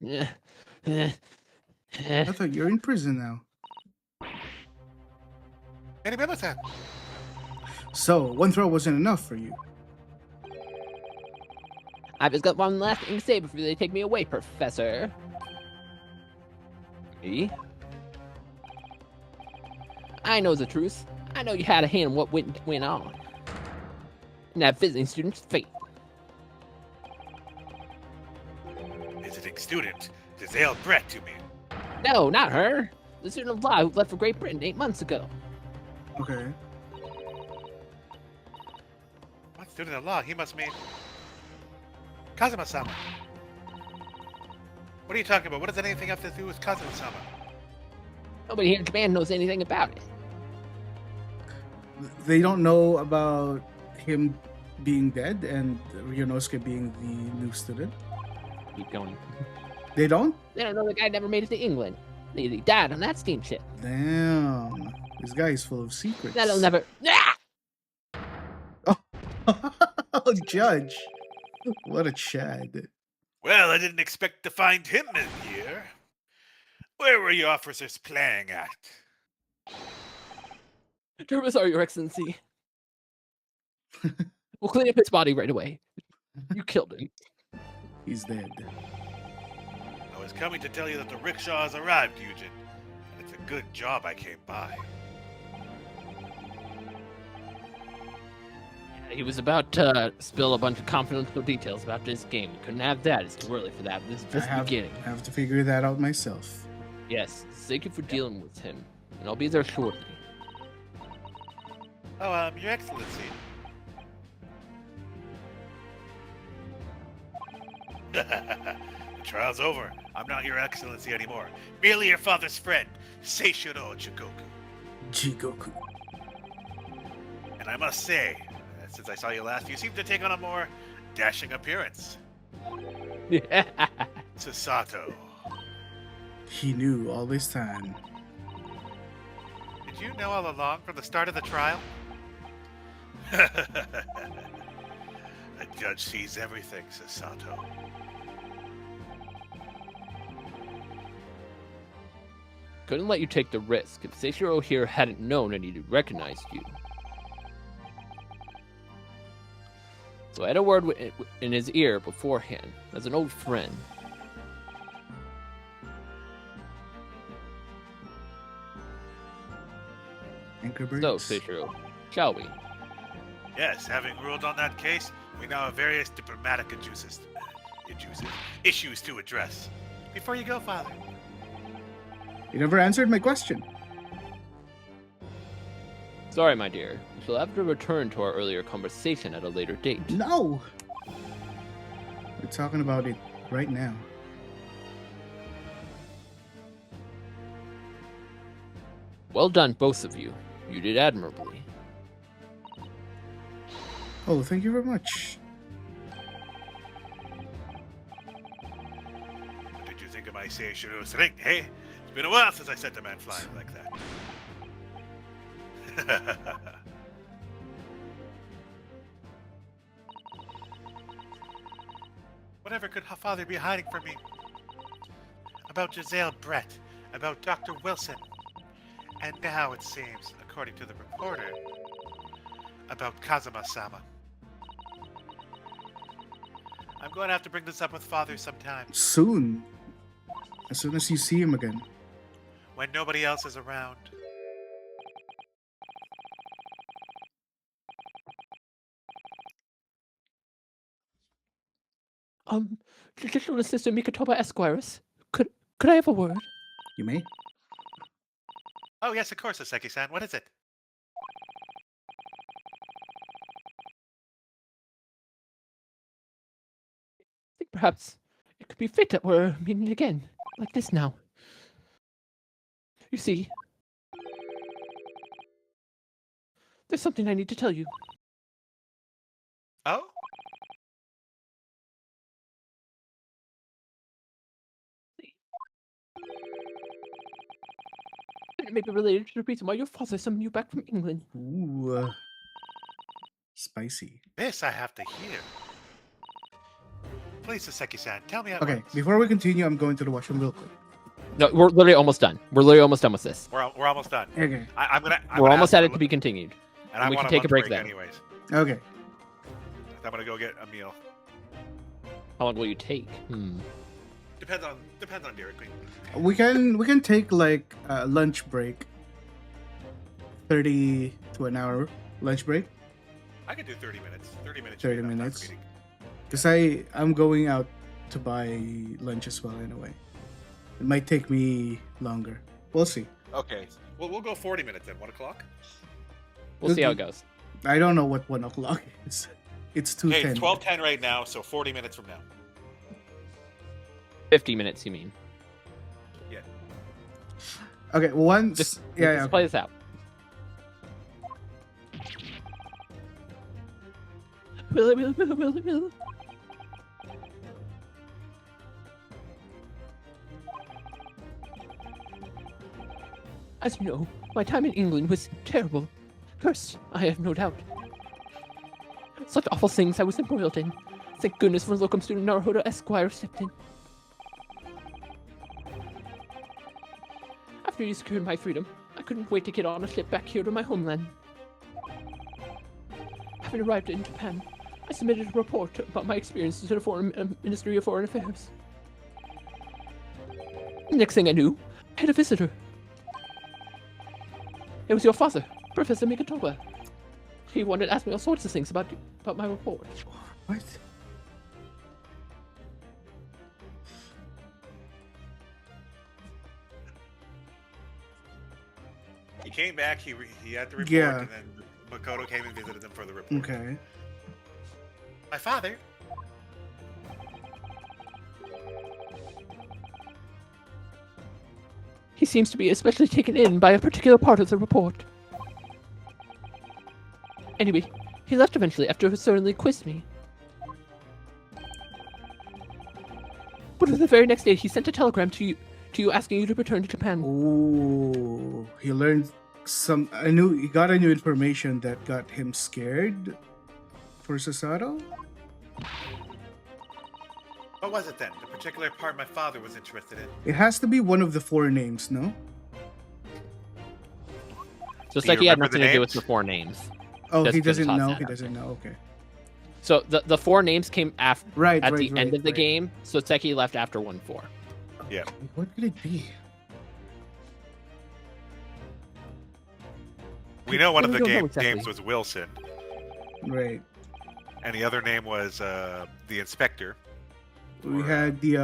Eh, I thought you're in prison now. Any memos then? So, one throw wasn't enough for you. I've just got one last thing to say before they take me away, Professor. Me? I know the truth. I know you had a hand in what went on. And that visiting student's fate. Visiting student, Giselle Brett, you mean? No, not her. The student of law who left for Great Britain 8 months ago. Okay. What student of law? He must mean Kazuma-sama. What are you talking about? What does anything have to do with Kazuma-sama? Nobody here in Japan knows anything about it. They don't know about him being dead and Ryonosuke being the new student. Keep going. They don't? They don't know the guy never made it to England. He died on that steamship. Damn. This guy is full of secrets. That'll never... Ah! Oh, Judge. What a Chad. Well, I didn't expect to find him in here. Where were you officers playing at? Sorry, Your Excellency. We'll clean up his body right away. You killed him. He's dead. I was coming to tell you that the rickshaw has arrived, Eugen. And it's a good job I came by. He was about to spill a bunch of confidential details about this game. We couldn't have that. It's too early for that. This is just the beginning. I have to figure that out myself. Yes, thank you for dealing with him. And I'll be there shortly. Oh, Your Excellency. The trial's over. I'm not your excellency anymore. Merely your father's friend, Seishiro Chugoku. Jigoku. And I must say, since I saw you last, you seem to take on a more dashing appearance. Sasato. He knew all this time. Did you know all along from the start of the trial? A judge sees everything, Sasato. Couldn't let you take the risk if Seishiro here hadn't known and he'd recognized you. So I had a word in his ear beforehand, as an old friend. Anchor So, breaks. Seishiro, shall we? Yes, having ruled on that case, we now have various diplomatic issues to address. Before you go, Father. You never answered my question. Sorry, my dear. We shall have to return to our earlier conversation at a later date. No! We're talking about it right now. Well done, both of you. You did admirably. Oh, thank you very much. What did you think of my Seishiro's ring, hey? It's been a while since I sent a man flying like that. Whatever could father be hiding from me? About Giselle Brett, about Dr. Wilson, and now it seems, according to the reporter, about Kazuma-sama. I'm going to have to bring this up with father sometime, Soon. As soon as you see him again. when nobody else is around. Traditional Assistant Mikatoba Esquires, could I have a word? You may. Oh yes, of course, Saseki-san. What is it? I think perhaps it could be fate that we're meeting again, like this now. You see, there's something I need to tell you. Oh? It may be related to the reason why your father summoned you back from England. Ooh. Spicy. This I have to hear. Please, Saseki-san, tell me at Okay, once. before we continue, I'm going to the washroom real quick. No, we're literally almost done. We're literally almost done with this. We're almost done. Okay. I'm We're gonna almost ask at for it to be continued. and I we want can take a lunch break then. anyways. Okay. I'm gonna go get a meal. How long will you take? Depends on Derek Queen. We can take like a lunch break. 30 to an hour lunch break. I could do 30 minutes. 30 minutes. 30 should be enough minutes. time for meeting. Because I'm going out to buy lunch as well anyway. It might take me longer. We'll see. Okay. Well, we'll go 40 minutes then. 1 o'clock. We'll see how it goes. I don't know what 1 o'clock is. It's 2:10. Okay, it's 12:10 right now, so 40 minutes from now. 50 minutes, you mean? Yeah. Okay, once Just, yeah, just okay. play this out. Will. As you know, my time in England was terrible. Cursed, I have no doubt. Such awful things I was embroiled in. Thank goodness for locum student Naruhodo Esquire stepped in. After you secured my freedom, I couldn't wait to get on a ship back here to my homeland. Having arrived in Japan, I submitted a report about my experiences to the Ministry of Foreign Affairs. Next thing I knew, I had a visitor. It was your father, Professor Mikatoba. He wanted to ask me all sorts of things about my report. What? He came back, he had the report, Yeah. and then Makoto came and visited them for the report. Okay. My father? He seems to be especially taken in by a particular part of the report. Anyway, he left eventually after sternly quizzed me. But the very next day, he sent a telegram to you asking you to return to Japan. Oh, he learned he got a new information that got him scared for Sasato. What was it then? The particular part my father was interested in? It has to be one of the 4 names, no? Just Do like you he had remember nothing the to do with names? the 4 names. Oh, Just he for the doesn't top know. set, He I doesn't think. know. Okay. So the 4 names came at Right. the right, end of the right. game, so Seki left after 1-4. Yeah. What could it be? We know one of We the don't know names exactly. was Wilson, Right. and the other name was the inspector. We Or, had the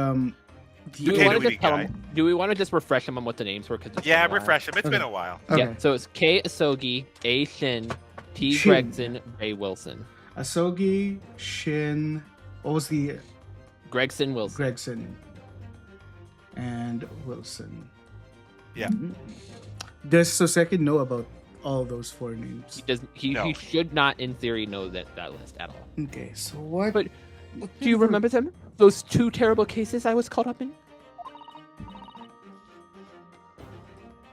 Do we Potato want to eating just tell guy. him? Do we want to just refresh him on what the names were? Cause it's Yeah, been a while. refresh him. It's Okay. been a while. Okay. Yeah, so it's K Asogi, A Shin, T Shin. Gregson, Ray Wilson. Asogi, Shin, what was the Gregson Wilson. Gregson, and Wilson. Yeah. Mhm. Does Soseki know about all those 4 names? He does. He No. should not, in theory, know that list at all. Okay, so what? But do you remember them? Those 2 terrible cases I was caught up in.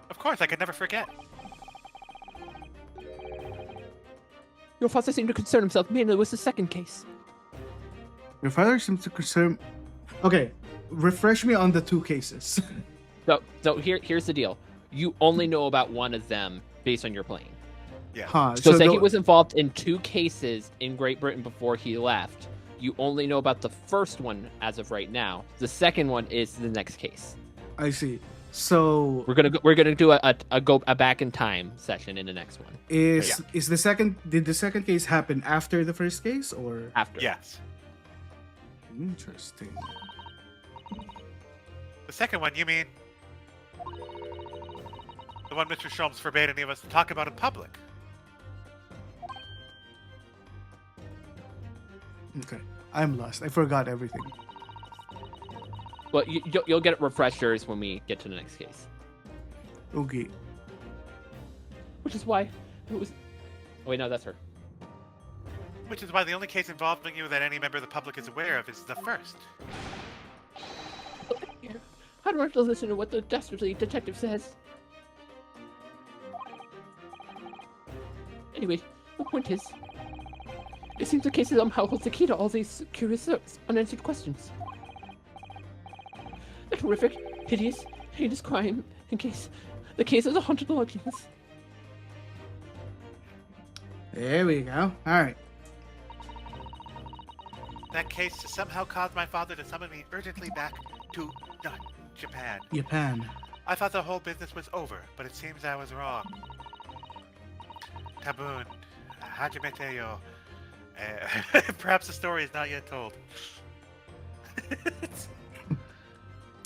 Of course, I could never forget. Your father seemed to concern himself mainly with the second case. Your father seems to concern. Okay, refresh me on the 2 cases. So here's the deal. You only know about one of them based on your playing. Yeah. Huh? So Seki the- was involved in 2 cases in Great Britain before he left. You only know about the first one as of right now. The second one is the next case. I see. So We're gonna do a back in time session in the next one is the second? Did the second case happen after the first case or? after. Yes. Interesting. The second one, you mean? The one Mr. Sholmes forbade any of us to talk about in public. Okay, I'm lost. I forgot everything. Well, you'll get refreshers when we get to the next case. Okay. Which is why it was. Oh wait, no, that's her. Which is why the only case involving you that any member of the public is aware of is the first. I don't have to listen to what the dastardly detective says. Anyway, the point is, it seems the case somehow holds the key to all these curious unanswered questions. A horrific, hideous, heinous crime in case the case of the haunted lodgings. There we go. All right. That case somehow caused my father to summon me urgently back to Japan. Japan. I thought the whole business was over, but it seems I was wrong. Tabun, Hajimete yo. Perhaps the story is not yet told.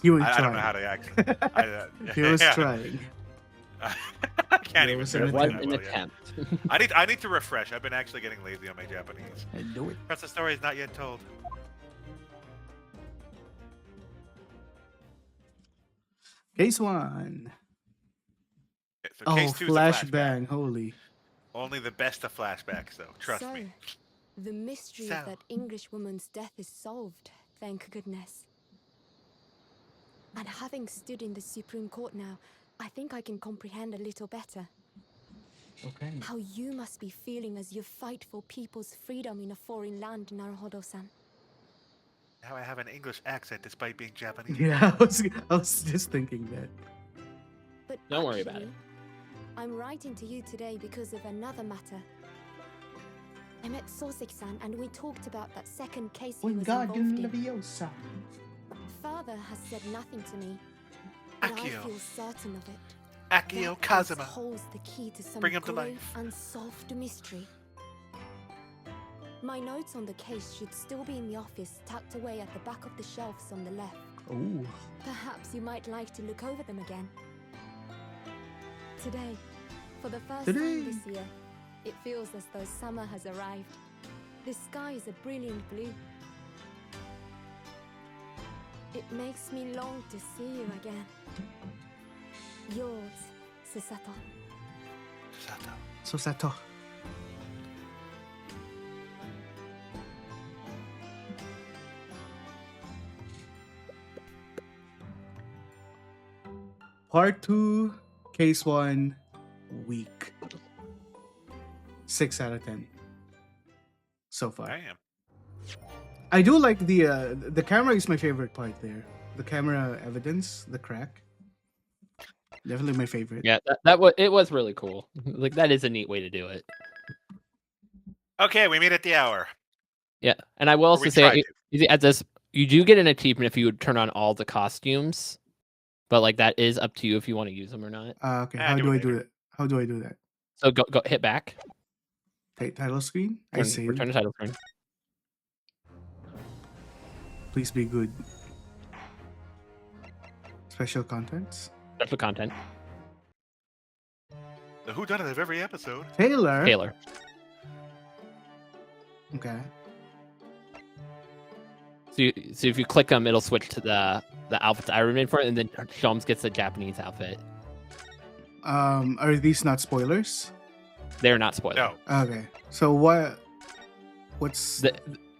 He was I trying. don't know how to act. He was yeah. trying. I can't There even. was do an it. One attempt. an Well, yeah. attempt. I need to refresh. I've been actually getting lazy on my Japanese. I do it. Perhaps the story is not yet told. Case 1. Okay, so Oh, case 2 is a flashback. flashbang. Holy. Only the best of flashbacks, though. Trust so, me. the mystery So. of that English woman's death is solved, thank goodness. And having stood in the Supreme Court now, I think I can comprehend a little better Okay. how you must be feeling as you fight for people's freedom in a foreign land, Naruhodo-san. Now I have an English accent despite being Japanese. Yeah, I was just thinking that. But Don't worry about actually, I'm writing to you today because of another matter. I met Soseki-san and we talked about that second case he was involved in. Father has said nothing to me, but I Akio. feel certain of it. Akio That case Kazuma. holds the key to some Bring him to great life. unsolved mystery. My notes on the case should still be in the office, tucked away at the back of the shelves on the left. Oh. Perhaps you might like to look over them again. Today, for the first Today. time this year, it feels as though summer has arrived. The sky is a brilliant blue. It makes me long to see you again. Yours, Susato. Sato. So Sato. Part 2, Case 1, week. 6 out of 10. So far. Damn. I do like the camera is my favorite part there. The camera evidence, the crack. Definitely my favorite. Yeah, that was it was really cool. Like that is a neat way to do it. Okay, we meet at the hour. Yeah, and I will Or also we say tried at this you do get an achievement if you would turn on all the costumes, but like that is up to you if you want to use them or not. Okay, Yeah, how do do it I do later. that? How do I do that? So go hit back. Title screen? I Turn, saved. return to title screen. Please be good. Special contents. Special content. The whodunit of every episode. Taylor. Taylor. Okay. So if you click them, it'll switch to the outfits I remain for it, and then Sholmes gets the Japanese outfit. Are these not spoilers? They're not spoiled. No. Okay. So what's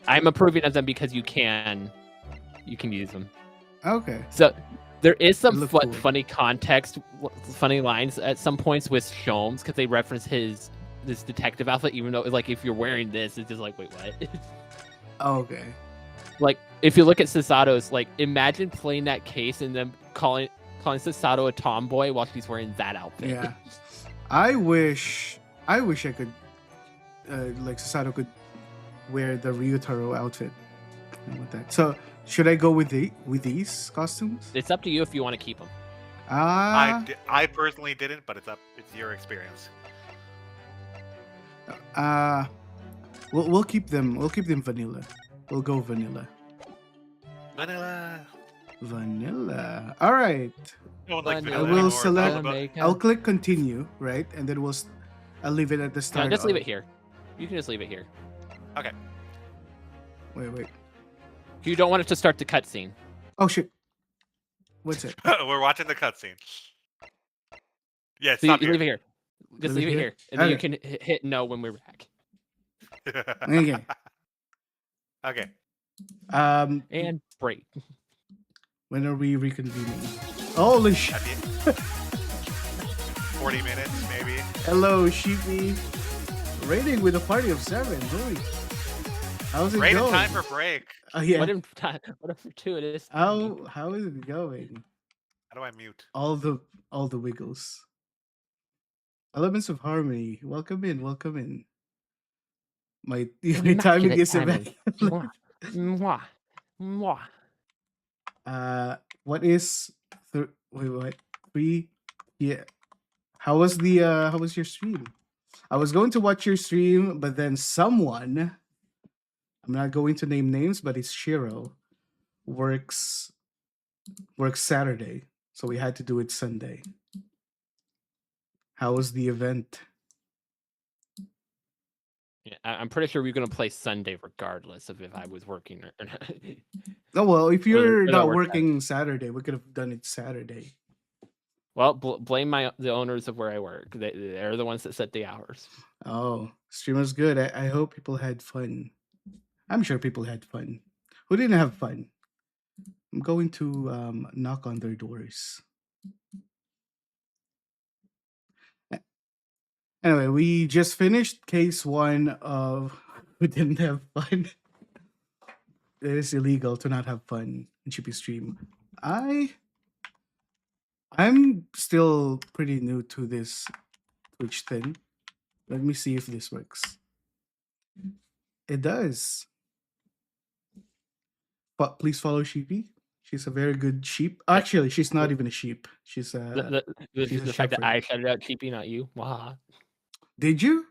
I'm approving of them because you can use them. okay? So there is They some look cool. funny context, funny lines at some points with Sholmes because they reference this detective outfit, even though like if you're wearing this, it's just like wait what? Okay. Like if you look at Sasato's, like imagine playing that case and then calling Sasato a tomboy while she's wearing that outfit. Yeah. I wish I could like Sasato could wear the Ryutaro outfit. I want that. So should I go with these costumes? It's up to you if you want to keep them. I personally didn't, but it's your experience. We'll keep them. We'll keep them vanilla. We'll go vanilla. Vanilla. All right. No one likes I vanilla will anymore. select- All about- I'll click continue, right? And then I'll leave it at the No, start. just leave of- it here. You can just leave it here. Wait. You don't want it to start the cutscene. Oh shit. What's it? We're watching the cutscene. Yeah, So you stop leave it here. here. Just leave it here, and then you can hit no when we're back. Okay. Okay. And break. When are we reconvening? Holy shit. At the- 40 minutes, maybe. Hello, Sheepy. Rating with a party of 7. Holy. How's it Right in going? time for break. Oh yeah. What if fortuitous? How is it going? How do I mute? All the wiggles. Elements of harmony. Welcome in. My timing is Immaculate immaculate. Mwah. Mwah. What is wait, what? 3? Yeah. How was your stream? I was going to watch your stream, but then someone, I'm not going to name names, but it's Shiro, works Saturday, so we had to do it Sunday. How was the event? Yeah, I'm pretty sure we're gonna play Sunday regardless of if I was working or not. Oh well, if you're that not worked out. working Saturday, we could have done it Saturday. Well, blame the owners of where I work. They're the ones that set the hours. Oh, stream was good. I hope people had fun. I'm sure people had fun. Who didn't have fun? I'm going to knock on their doors. Anyway, we just finished case 1 of who didn't have fun. It is illegal to not have fun in Chippy stream. I'm still pretty new to this Twitch thing. Let me see if this works. It does. But please follow Sheepy. She's a very good sheep. Actually, she's not even a sheep. She's a. she's a The fact that shepherd. I shouted out Cheapy, not you. Wow. Did you?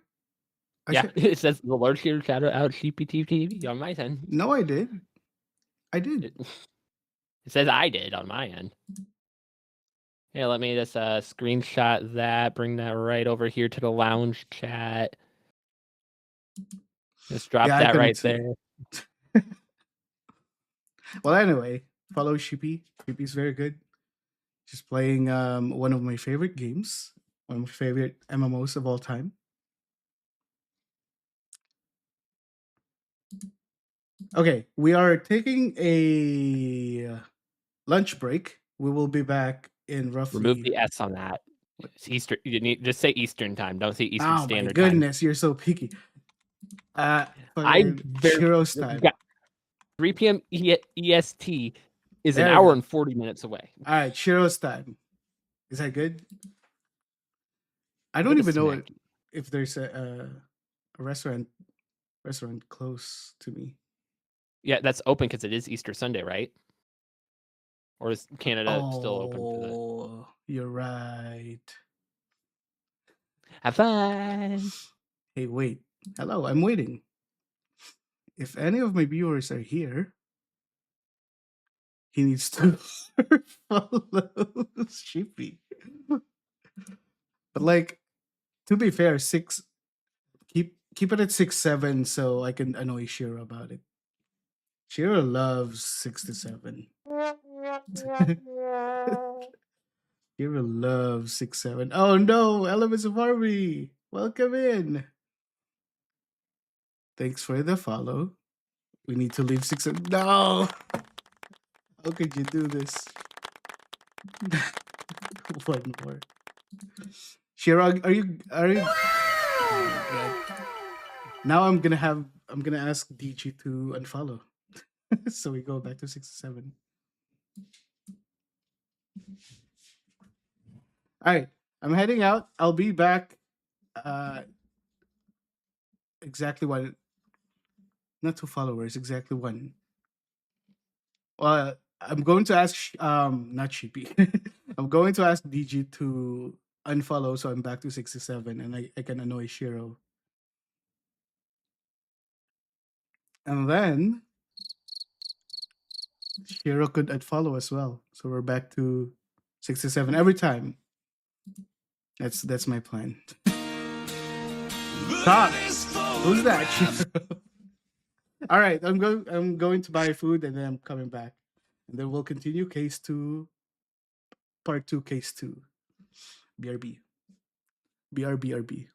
Yeah, it says the Lord here shouted out Cheapy TV on my end. No, I did. I did. It says I did on my end. Yeah, let me just screenshot that, bring that right over here to the lounge chat. Just drop Yeah, I that couldn't right see. there. Well, anyway, follow Sheepy. Sheepy's very good. She's playing one of my favorite games, one of my favorite MMOs of all time. Okay, we are taking a lunch break. We will be back in roughly. Remove the S on that. It's Eastern. You need just say Eastern time. Don't say Eastern Oh Standard my time. goodness, you're so picky. I Fucking Shiro's time. got 3 p.m. EST is There an we hour go. and 40 minutes away. All right, Shiro's time. Is that good? I don't Go to even know Smack. if there's a restaurant close to me. Yeah, that's open because it is Easter Sunday, right? Or is Canada still open for that? Oh, you're right. Have fun. Hey, wait. Hello, I'm waiting. If any of my viewers are here, He needs to follow Sheepy. But like, to be fair, keep it at 6-7 so I can annoy Shiro about it. Shiro loves 6-7. Shiro loves 6-7. Oh no, Elements of Harmony! Welcome in. Thanks for the follow. We need to leave 6-7. No! How could you do this? One more. Shiro, are you oh my God. Now I'm gonna ask DG to unfollow. So we go back to 6-7. All right, I'm heading out. I'll be back. Exactly one, not 2 followers. Exactly one. I'm going to ask not Sheepy. I'm going to ask DG to unfollow, so I'm back to 6-7, and I can annoy Shiro. And then Shiro could unfollow as well. So we're back to 6-7 every time. That's my plan. Stop! Who's that? Shiro? All right, I'm going to buy food and then I'm coming back. And then we'll continue case 2, part 2, case 2. BRB. BRB.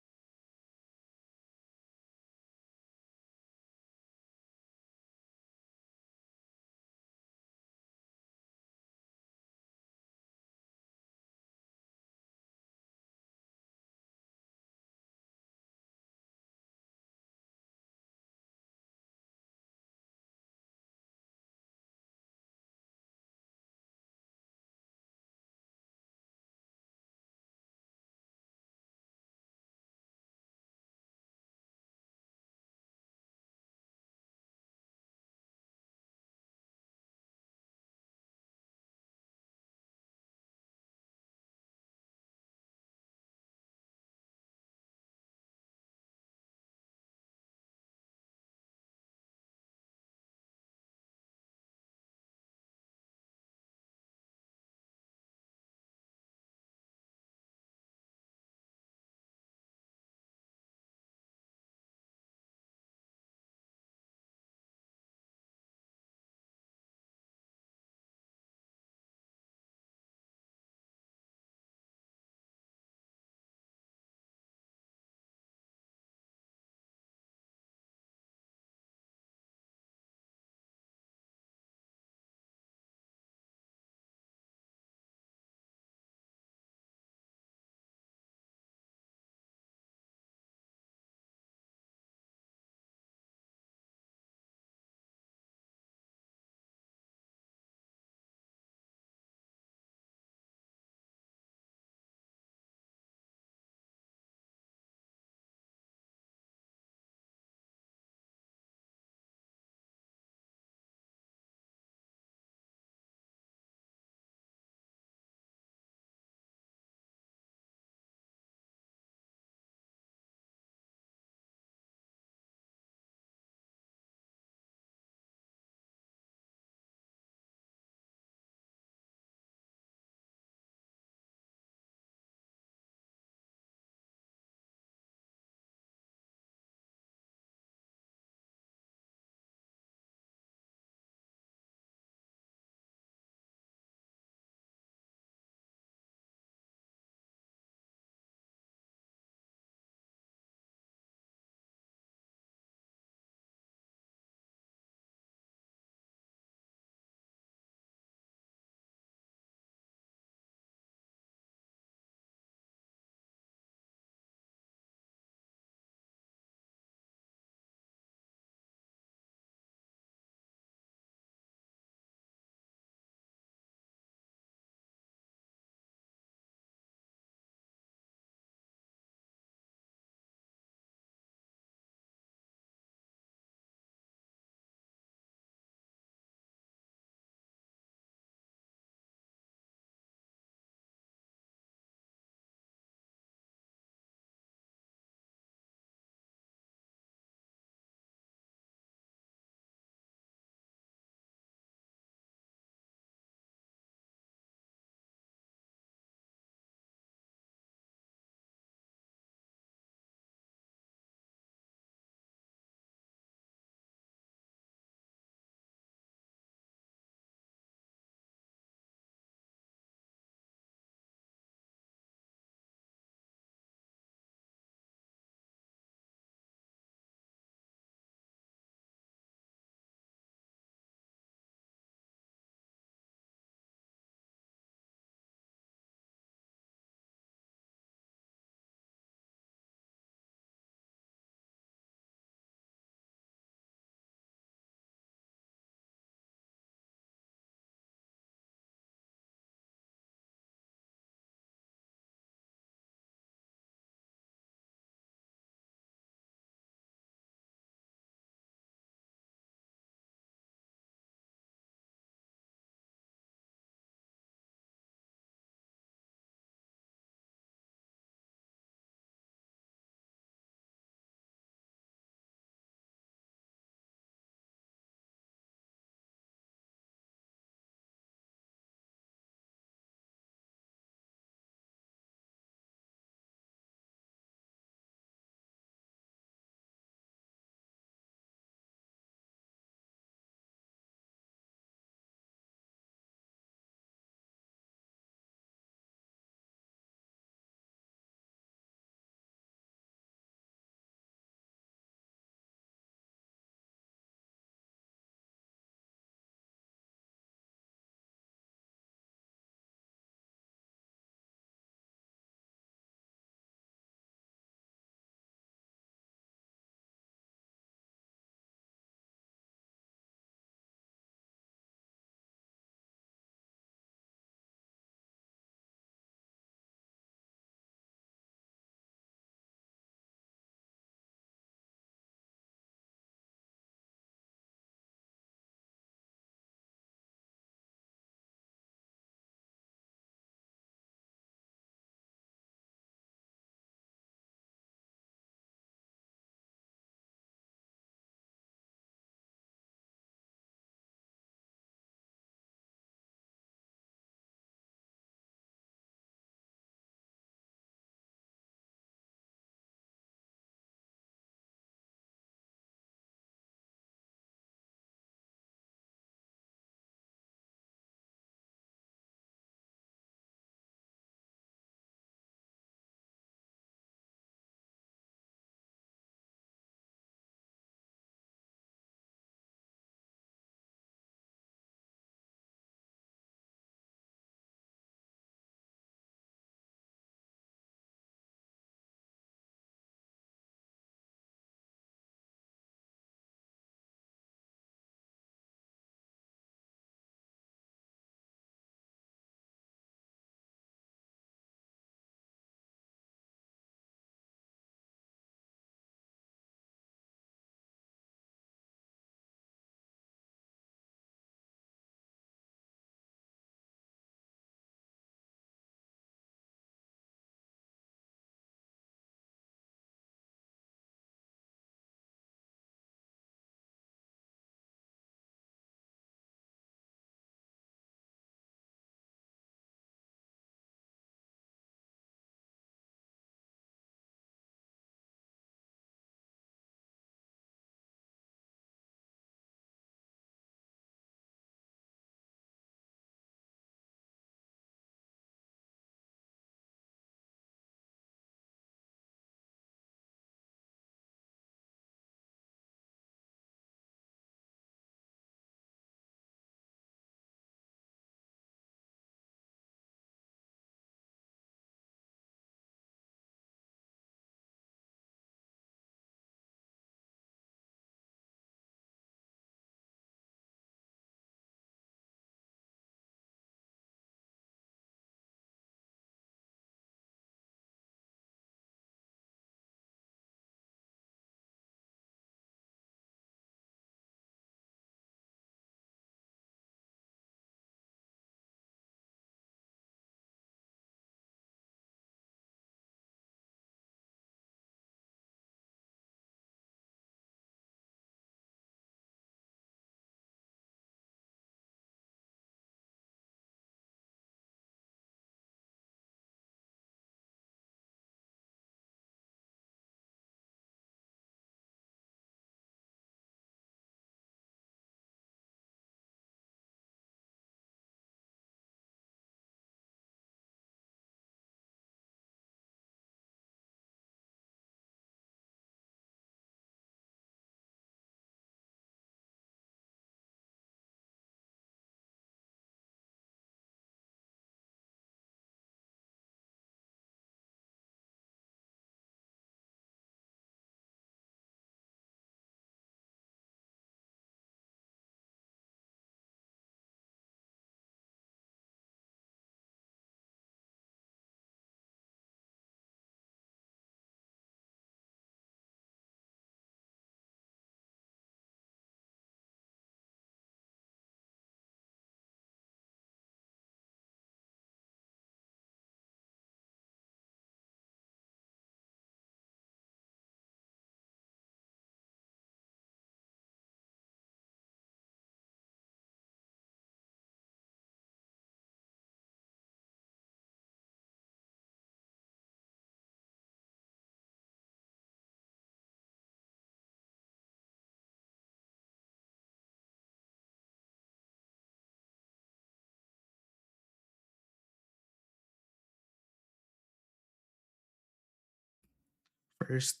first.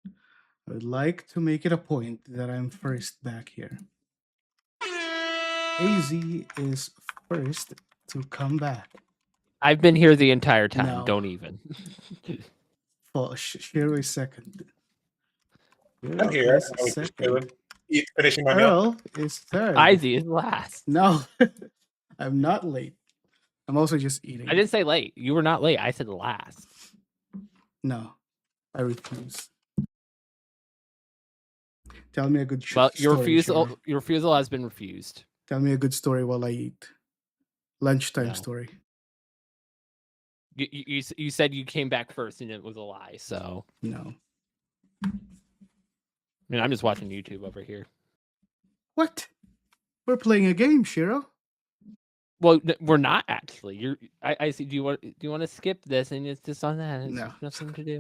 I would like to make it a point that I'm first back here. AZ is first to come back. I've been here the entire time. No. Don't even. Shiro is second. I'm here. Is I was just second. finishing my meal. Earl is third. Izzy is last. No, I'm not late. I'm also just eating. I didn't say late. You were not late. I said last. No, I refuse. Tell me a good Well, story. your refusal has been refused. Tell me a good story while I eat. Lunchtime No. story. You said you came back first and it was a lie. So no. I mean, I'm just watching YouTube over here. What? We're playing a game, Shiro. Well, we're not actually. I see. Do you want to skip this and it's just on that? It's No. nothing to do.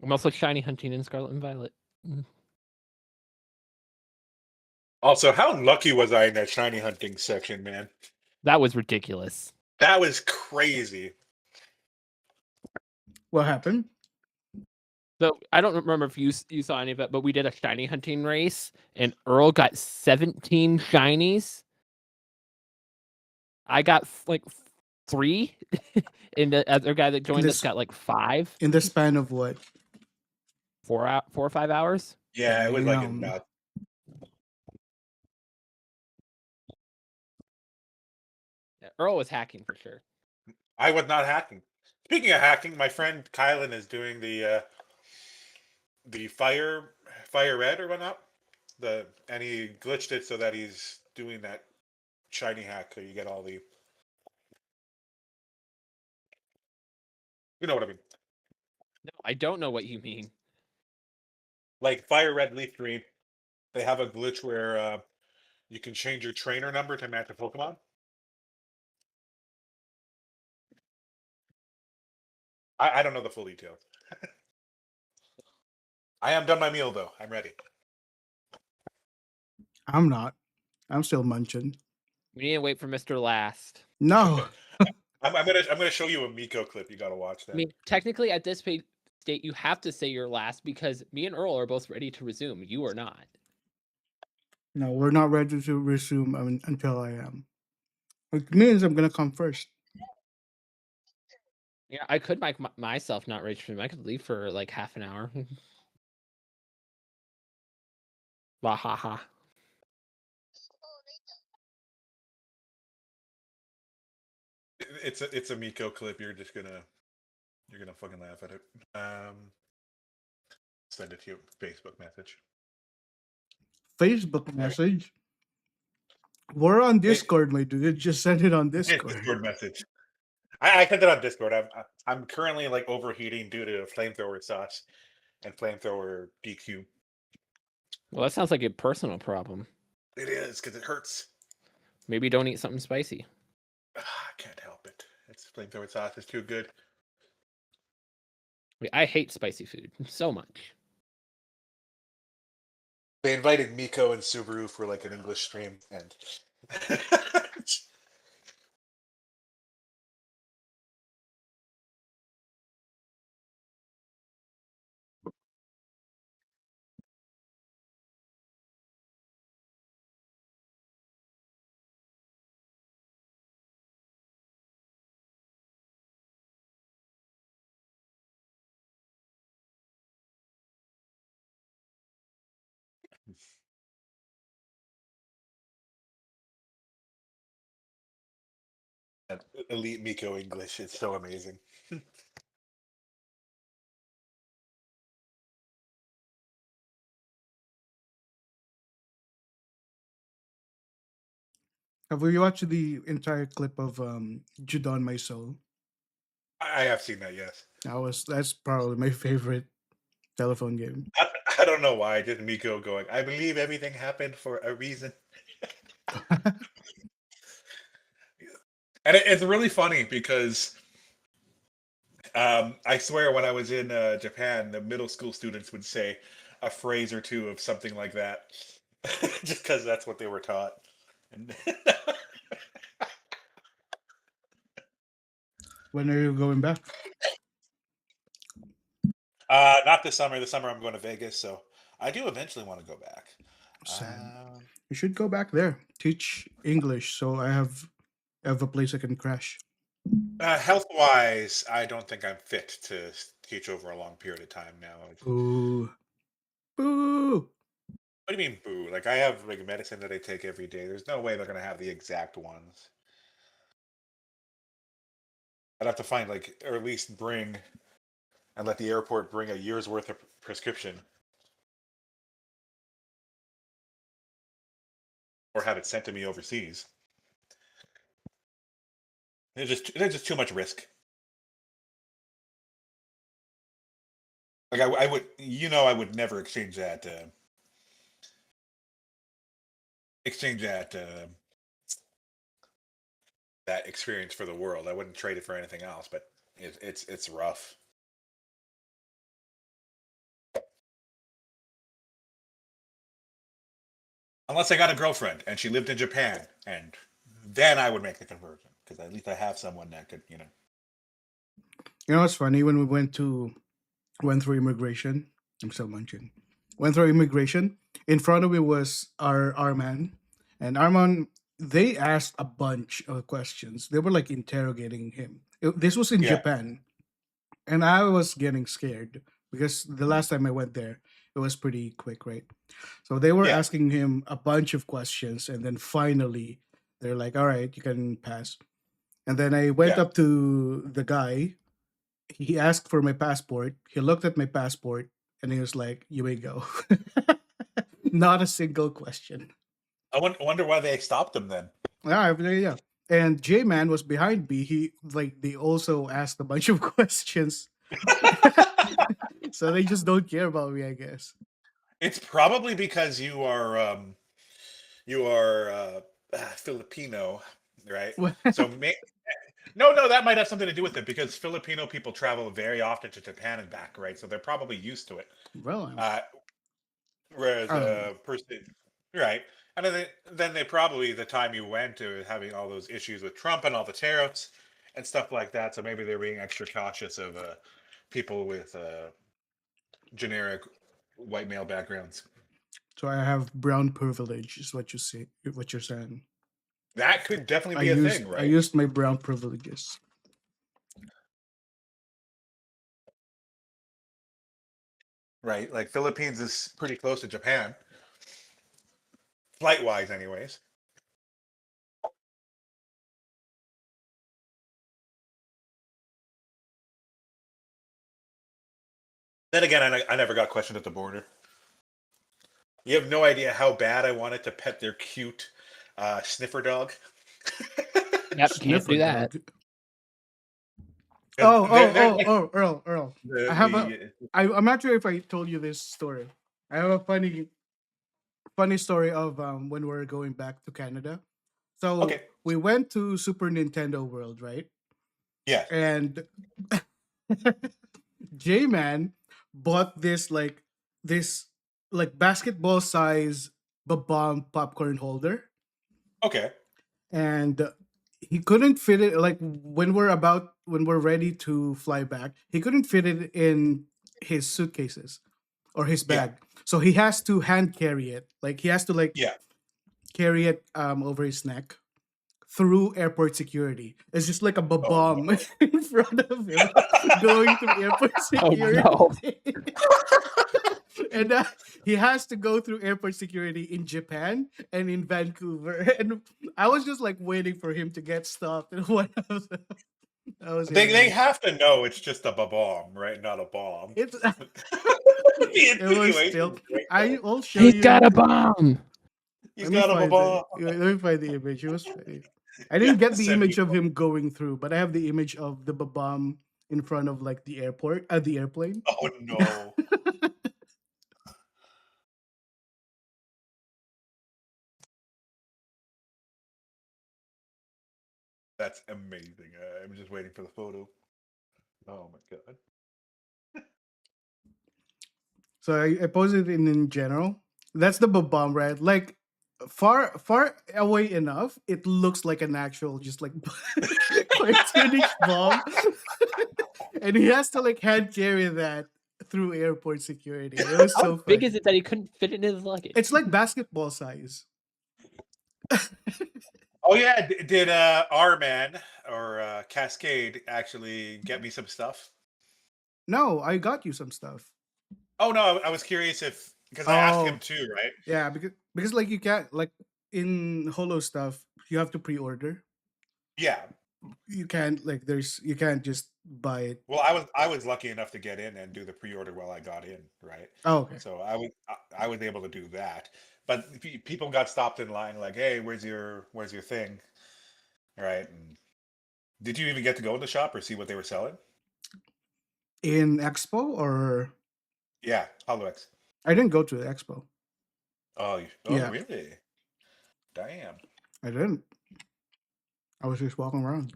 I'm also shiny hunting in Scarlet and Violet. Also, how lucky was I in that shiny hunting section, man? That was ridiculous. That was crazy. What happened? So I don't remember if you saw any of it, but we did a shiny hunting race, and Earl got 17 shinies. I got like 3, and the other guy that joined us got like 5. In the span of what? 4 or 5 hours. Yeah, it was like about. Yeah, Earl was hacking for sure. I was not hacking. Speaking of hacking, my friend Kylan is doing the fire red or whatnot. And he glitched it so that he's doing that shiny hack so you get all the. You know what I mean? No, I don't know what you mean. Like fire red leaf green, they have a glitch where you can change your trainer number to match a Pokemon. I don't know the full details. I am done my meal though. I'm ready. I'm not. I'm still munching. We need to wait for Mr. Last. No. I'm gonna show you a Miko clip. You gotta watch that. I mean, technically, at this state, you have to say you're last because me and Earl are both ready to resume. You are not. No, we're not ready to resume until I am. It means I'm gonna come first. Yeah, I could make myself not ready to resume. I could leave for like half an hour. Wahaha. It's a Miko clip. You're gonna fucking laugh at it. Send it to you Facebook message. Facebook message. We're on Discord, my dude. Just send it on Discord. Discord message. I sent it on Discord. I'm currently like overheating due to flamethrower sauce and flamethrower DQ. Well, that sounds like a personal problem. It is because it hurts. Maybe don't eat something spicy. I can't help it. It's flamethrower sauce is too good. I hate spicy food so much. They invited Miko and Subaru for like an English stream, and elite Miko English is so amazing. Have we watched the entire clip of Judon My Soul? I have seen that, yes. That's probably my favorite telephone game. I don't know why. Just Miko going, I believe everything happened for a reason. And it's really funny because I swear when I was in Japan, the middle school students would say a phrase or two of something like that. Just because that's what they were taught. And When are you going back? Not this summer. This summer I'm going to Vegas, so I do eventually want to go back. Sad. You should go back there. Teach English, so I have a place I can crash. Health wise, I don't think I'm fit to teach over a long period of time now. Boo. Boo. What do you mean, boo? Like, I have like medicine that I take every day. There's no way they're gonna have the exact ones. I'd have to find like, or at least bring, and let the airport bring a year's worth of prescription, or have it sent to me overseas. There's just too much risk. Like I would, I would never exchange that. Exchange that experience for the world. I wouldn't trade it for anything else. But it's rough. Unless I got a girlfriend and she lived in Japan, and then I would make the conversion because at least I have someone that could, You know, it's funny when we went through immigration. I'm still munching. Went through immigration. In front of me was our man, and our man. They asked a bunch of questions. They were like interrogating him. This was in Yeah. Japan, and I was getting scared because the last time I went there, it was pretty quick, right? So they were Yeah. asking him a bunch of questions, and then finally they're like, "All right, you can pass." And then I went Yeah. up to the guy. He asked for my passport. He looked at my passport, and he was like, "You may go." Not a single question. I wonder why they stopped him then. Yeah. And J Man was behind me. They also asked a bunch of questions. So they just don't care about me, I guess. It's probably because you are Filipino, right? So no, that might have something to do with it because Filipino people travel very often to Japan and back, right? So they're probably used to it. Well, Whereas a person, right? And then they probably, the time you went to having all those issues with Trump and all the tariffs and stuff like that. So maybe they're being extra cautious of people with generic white male backgrounds. So I have brown privilege, is what you're saying. That could definitely be a thing, right? I used my brown privileges. Right, like Philippines is pretty close to Japan, flight-wise, anyways. Then again, I never got questioned at the border. You have no idea how bad I wanted to pet their cute sniffer dog. Yep, can't do that. Earl. I'm not sure if I told you this story. I have a funny story of when we were going back to Canada. So we went to Super Nintendo World, right? Yeah. And J-Man bought this basketball size bomb popcorn holder. Okay. And he couldn't fit it, like when we're ready to fly back, he couldn't fit it in his suitcases or his bag. So he has to hand carry it. Like he has to carry it over his neck through airport security. It's just like a bomb in front of him going through airport security. Oh, no. And he has to go through airport security in Japan and in Vancouver. And I was just like waiting for him to get stopped. And They have to know it's just a bomb, right? Not a bomb. It was still. I'll show He's you. got a bomb. He's got a bomb. Let me find the image. It was funny. I didn't get the image of him going through, but I have the image of the bomb in front of like the airport, the airplane. Oh no. That's amazing. I'm just waiting for the photo. Oh my god. So I posted it in general. That's the bomb, right? Like far away enough, it looks like an actual just like cartoonish bomb, and he has to like hand carry that through airport security. It was How so big funny. is it that he couldn't fit in his luggage? It's like basketball size. Oh yeah, did R Man or Cascade actually get me some stuff? No, I got you some stuff. Oh no, I was curious if because I asked him Oh, too, right? yeah, because like you can't like in Holo stuff, you have to pre-order. Yeah. You can't like you can't just buy it. Well, I was lucky enough to get in and do the pre-order while I got in, right? Oh, okay. So I was able to do that. But people got stopped in line like, "Hey, where's your thing?" Right? And did you even get to go in the shop or see what they were selling? In Expo or Yeah, HoloX. I didn't go to the Expo. Oh, Yeah. Really? Damn. I didn't. I was just walking around.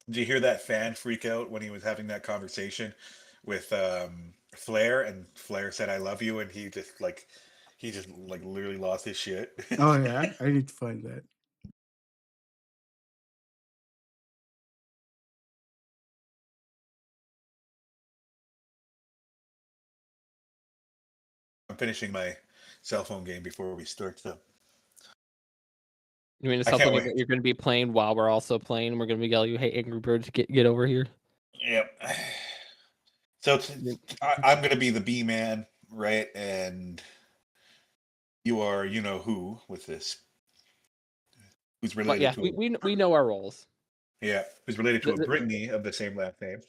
Did you hear that fan freak out when he was having that conversation with Flair, and Flair said "I love you," and he just like literally lost his shit. Oh yeah, I need to find that. I'm finishing my cell phone game before we start. So You mean it's I can't something wait. that you're going to be playing while we're also playing? We're going to be yelling, "You hate Angry Birds! Get over here!" Yep. So I'm gonna be the B man, right? And you are, you know who, with this? Who's But related yeah, to we know our roles. Yeah, who's related to a The- Brittany of the same last name.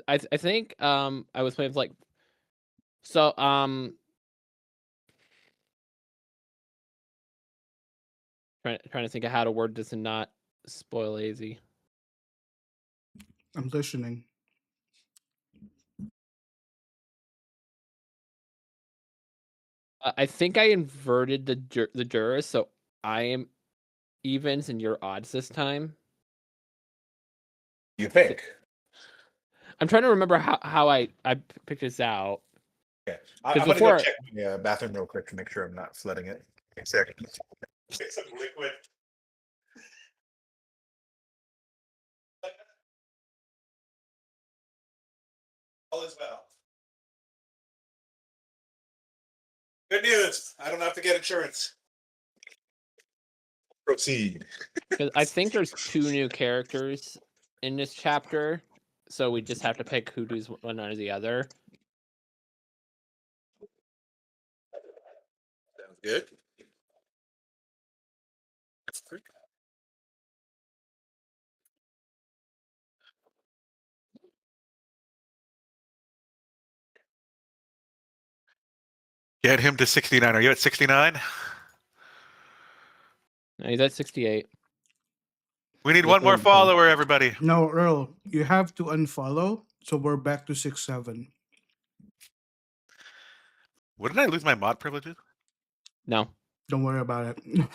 I think I was playing with like so trying to think of how to word this and not spoil AZ. I'm listening. I think I inverted the jurors, so I am evens and you're odds this time. You think? I'm trying to remember how I picked this out. Okay, I'm gonna go check the bathroom real quick to make sure I'm not flooding it. Get some liquid. All is well. Good news. I don't have to get insurance. Proceed. Because I think there's 2 new characters in this chapter, so we just have to pick who does one or the other. Sounds good. Get him to 69. Are you at 69? No, he's at 68. We need one more follower, everybody. No, Earl, you have to unfollow, so we're back to 6-7. What did I lose my mod privileges? No. Don't worry about it. No.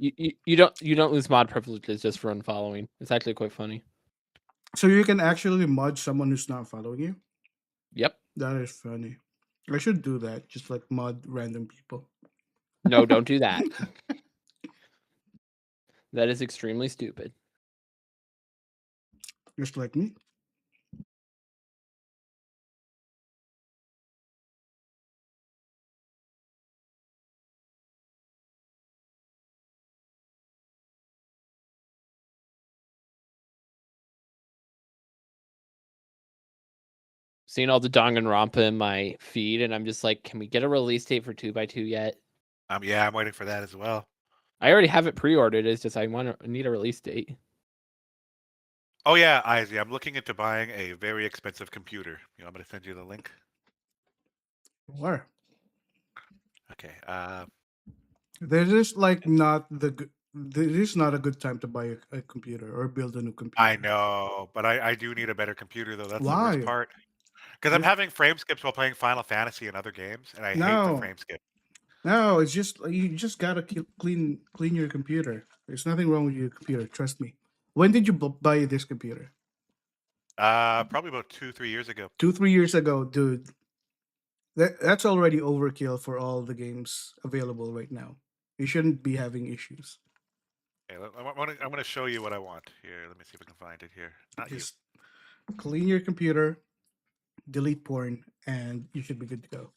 You don't lose mod privileges just for unfollowing. It's actually quite funny. So you can actually mod someone who's not following you? Yep. That is funny. I should do that. Just like mod random people. No, don't do that. That is extremely stupid. Just like me. Seeing all the Danganronpa in my feed, and I'm just like, can we get a release date for 2x2 yet? Yeah, I'm waiting for that as well. I already have it pre-ordered. It's just I need a release date. Oh yeah, Izzy, I'm looking into buying a very expensive computer. I'm going to send you the link. Where? Okay. This is like not the. This is not a good time to buy a computer or build a new computer. I know, but I do need a better computer though. That's Why? the worst part. Because I'm having frame skips while playing Final Fantasy and other games, and I hate the frame skip. No, it's just you just gotta clean your computer. There's nothing wrong with your computer. Trust me. When did you buy this computer? Probably about 2-3 years ago. 2-3 years ago, dude. That's already overkill for all the games available right now. You shouldn't be having issues. Okay, I'm gonna show you what I want here. Let me see if I can find it here. Not you. Just clean your computer, delete porn, and you should be good to go.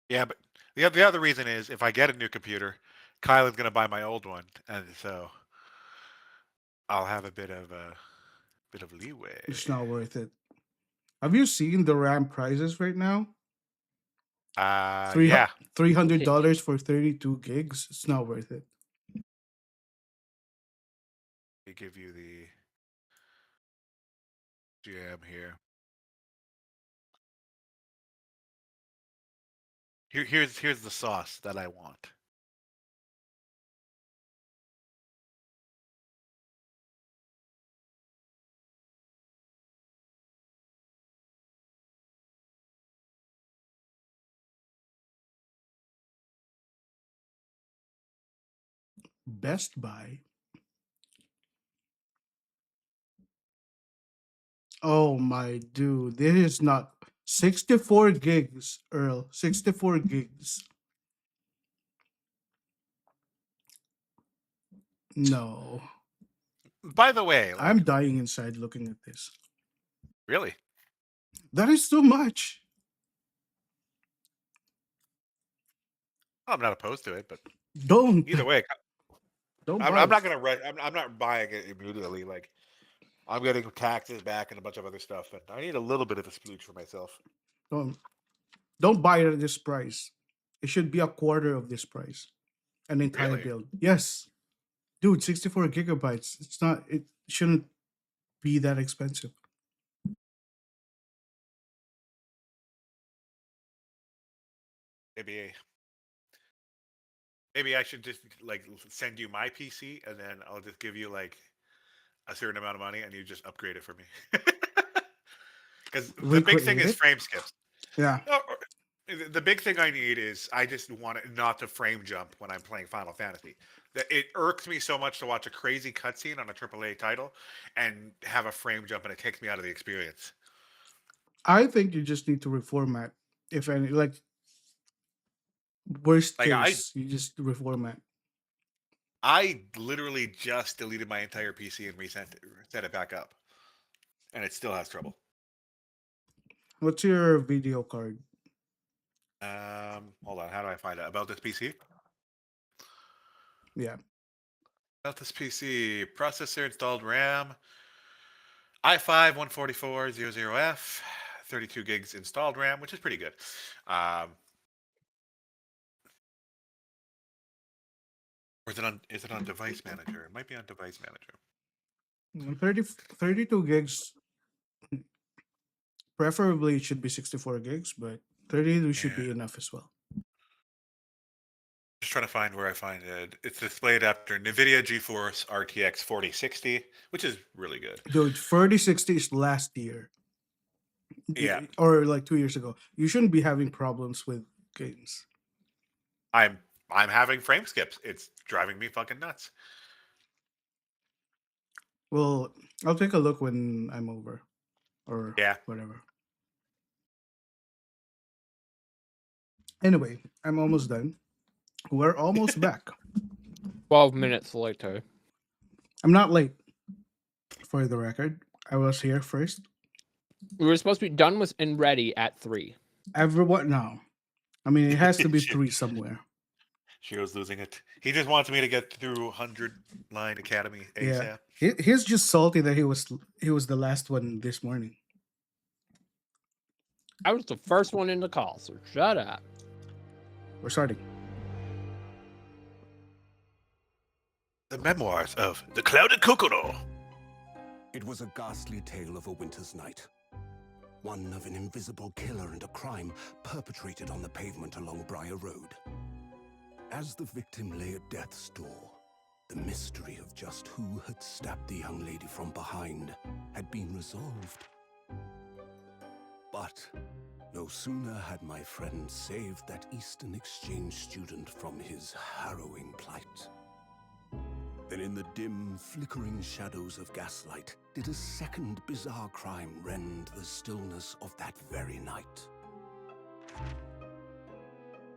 Yeah, but the other reason is if I get a new computer, Kylan's gonna buy my old one, and so I'll have a bit of leeway. It's not worth it. Have you seen the RAM prices right now? Yeah. $300 for 32 gigs. It's not worth it. They give you the jam here. Here's the sauce that I want. Best Buy. Oh my dude, this is not 64 gigs, Earl. 64 gigs. No. By the way, like, I'm dying inside looking at this. really? That is too much. I'm not opposed to it, but Don't. either way, Don't I'm buy not it. gonna rush. I'm not buying it immediately. Like, I'm getting taxes back and a bunch of other stuff, and I need a little bit of a splooge for myself. Don't buy it at this price. It should be a quarter of this price. An entire Really? build. Yes. Dude, 64 gigabytes. It shouldn't be that expensive. Maybe I should just like send you my PC, and then I'll just give you like a certain amount of money, and you just upgrade it for me. Because the big thing Recreate is it? frame skips. Yeah. The big thing I need is I just want it not to frame jump when I'm playing Final Fantasy. It irks me so much to watch a crazy cutscene on a AAA title and have a frame jump, and it takes me out of the experience. I think you just need to reformat. If any, like, worst Like case, you just reformat. I literally just deleted my entire PC and set it back up, and it still has trouble. What's your video card? Hold on. How do I find out about this PC? Yeah. About this PC, processor installed RAM, i5 14400F, 32 gigs installed RAM, which is pretty good. Or is it on device manager? It might be on device manager. 32 gigs. Preferably it should be 64 gigs, but 32 should be enough as well. Just trying to find where I find it. It's displayed after NVIDIA GeForce RTX 4060, which is really good. Dude, 4060 is last year. Yeah. Or like 2 years ago. You shouldn't be having problems with games. I'm having frame skips. It's driving me fucking nuts. Well, I'll take a look when I'm over. Or whatever. Anyway, I'm almost done. We're almost back. 12 minutes later. I'm not late. For the record, I was here first. We were supposed to be done and ready at 3. Everyone, no. I mean, it has to be 3 somewhere. Shiro's losing it. He just wants me to get through 100 Line Academy ASAP. Yeah. He's just salty that he was the last one this morning. I was the first one in the call, so shut up. We're starting. The Memoirs of the Clouded Kokoro. It was a ghastly tale of a winter's night. One of an invisible killer and a crime perpetrated on the pavement along Briar Road. As the victim lay at death's door, the mystery of just who had stabbed the young lady from behind had been resolved. But no sooner had my friend saved that Eastern Exchange student from his harrowing plight Then in the dim, flickering shadows of gaslight, did a second bizarre crime rend the stillness of that very night.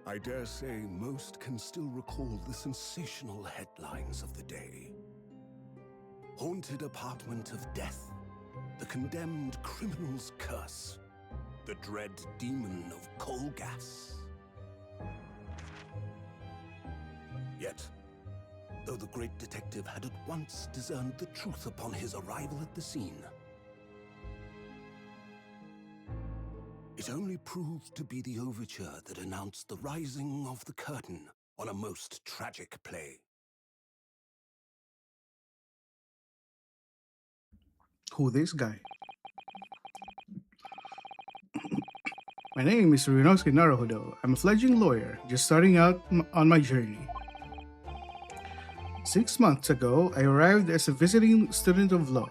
I dare say most can still recall the sensational headlines of the day. Haunted apartment of death, the condemned criminal's curse, the dread demon of coal gas. Yet, though the great detective had at once discerned the truth upon his arrival at the scene, it only proved to be the overture that announced the rising of the curtain on a most tragic play. Who this guy? My name is Ryunosuke Naruhodo. I'm a fledgling lawyer, just starting out on my journey. 6 months ago, I arrived as a visiting student of law.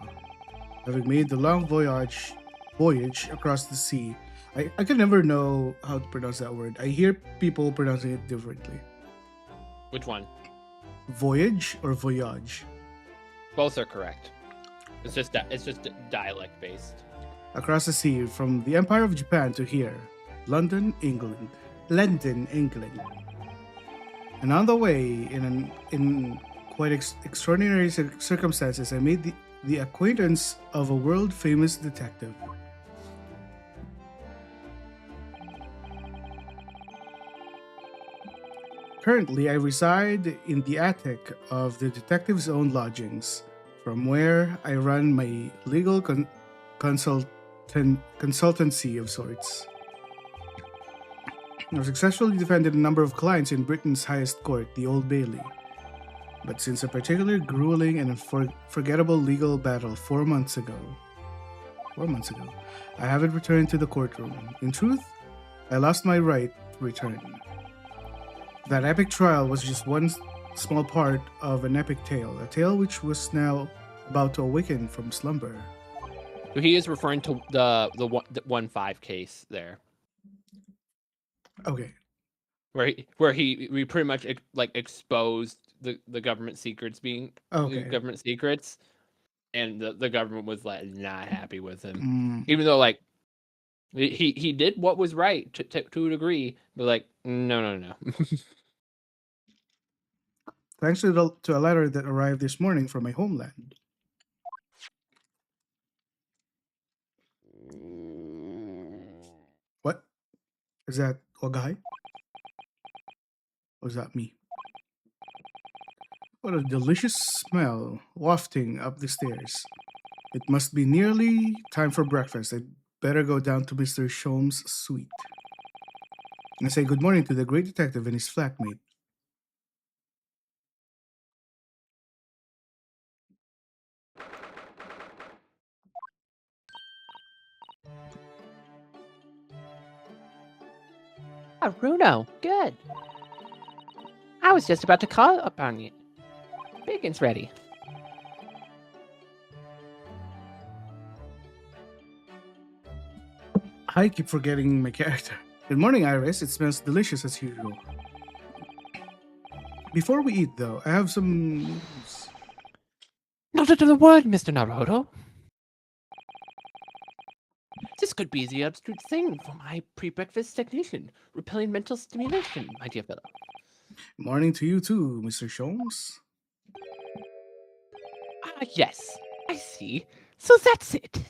Having made the long voyage across the sea, I can never know how to pronounce that word. I hear people pronouncing it differently. Which one? Voyage or voyage? Both are correct. It's just dialect based. Across the sea from the Empire of Japan to here, London, England. And on the way, in quite extraordinary circumstances, I made the acquaintance of a world-famous detective. Currently, I reside in the attic of the detective's own lodgings, from where I run my legal consultancy of sorts. I've successfully defended a number of clients in Britain's highest court, the Old Bailey. But since a particularly grueling and unforgettable legal battle 4 months ago, I haven't returned to the courtroom. In truth, I lost my right to return. That epic trial was just one small part of an epic tale, a tale which was now about to awaken from slumber. So he is referring to the 1-5 case there. Okay. Where we pretty much exposed the government secrets being government secrets, and the government was not happy with him, even though he did what was right to a degree, but no. Thanks to a letter that arrived this morning from my homeland. What? Is that Wagahai? Or is that me? What a delicious smell wafting up the stairs. It must be nearly time for breakfast. I'd better go down to Mr. Sholmes' suite and say good morning to the great detective and his flatmate. Bruno, good. I was just about to call upon you. Bacon's ready. I keep forgetting my character. Good morning, Iris. It smells delicious as usual. Before we eat, though, I have some news. Not another word, Mr. Naruto. This could be the absolute thing for my pre-breakfast technician, repelling mental stimulation, my dear fellow. Morning to you too, Mr. Sholmes. Ah, yes. I see. So that's it.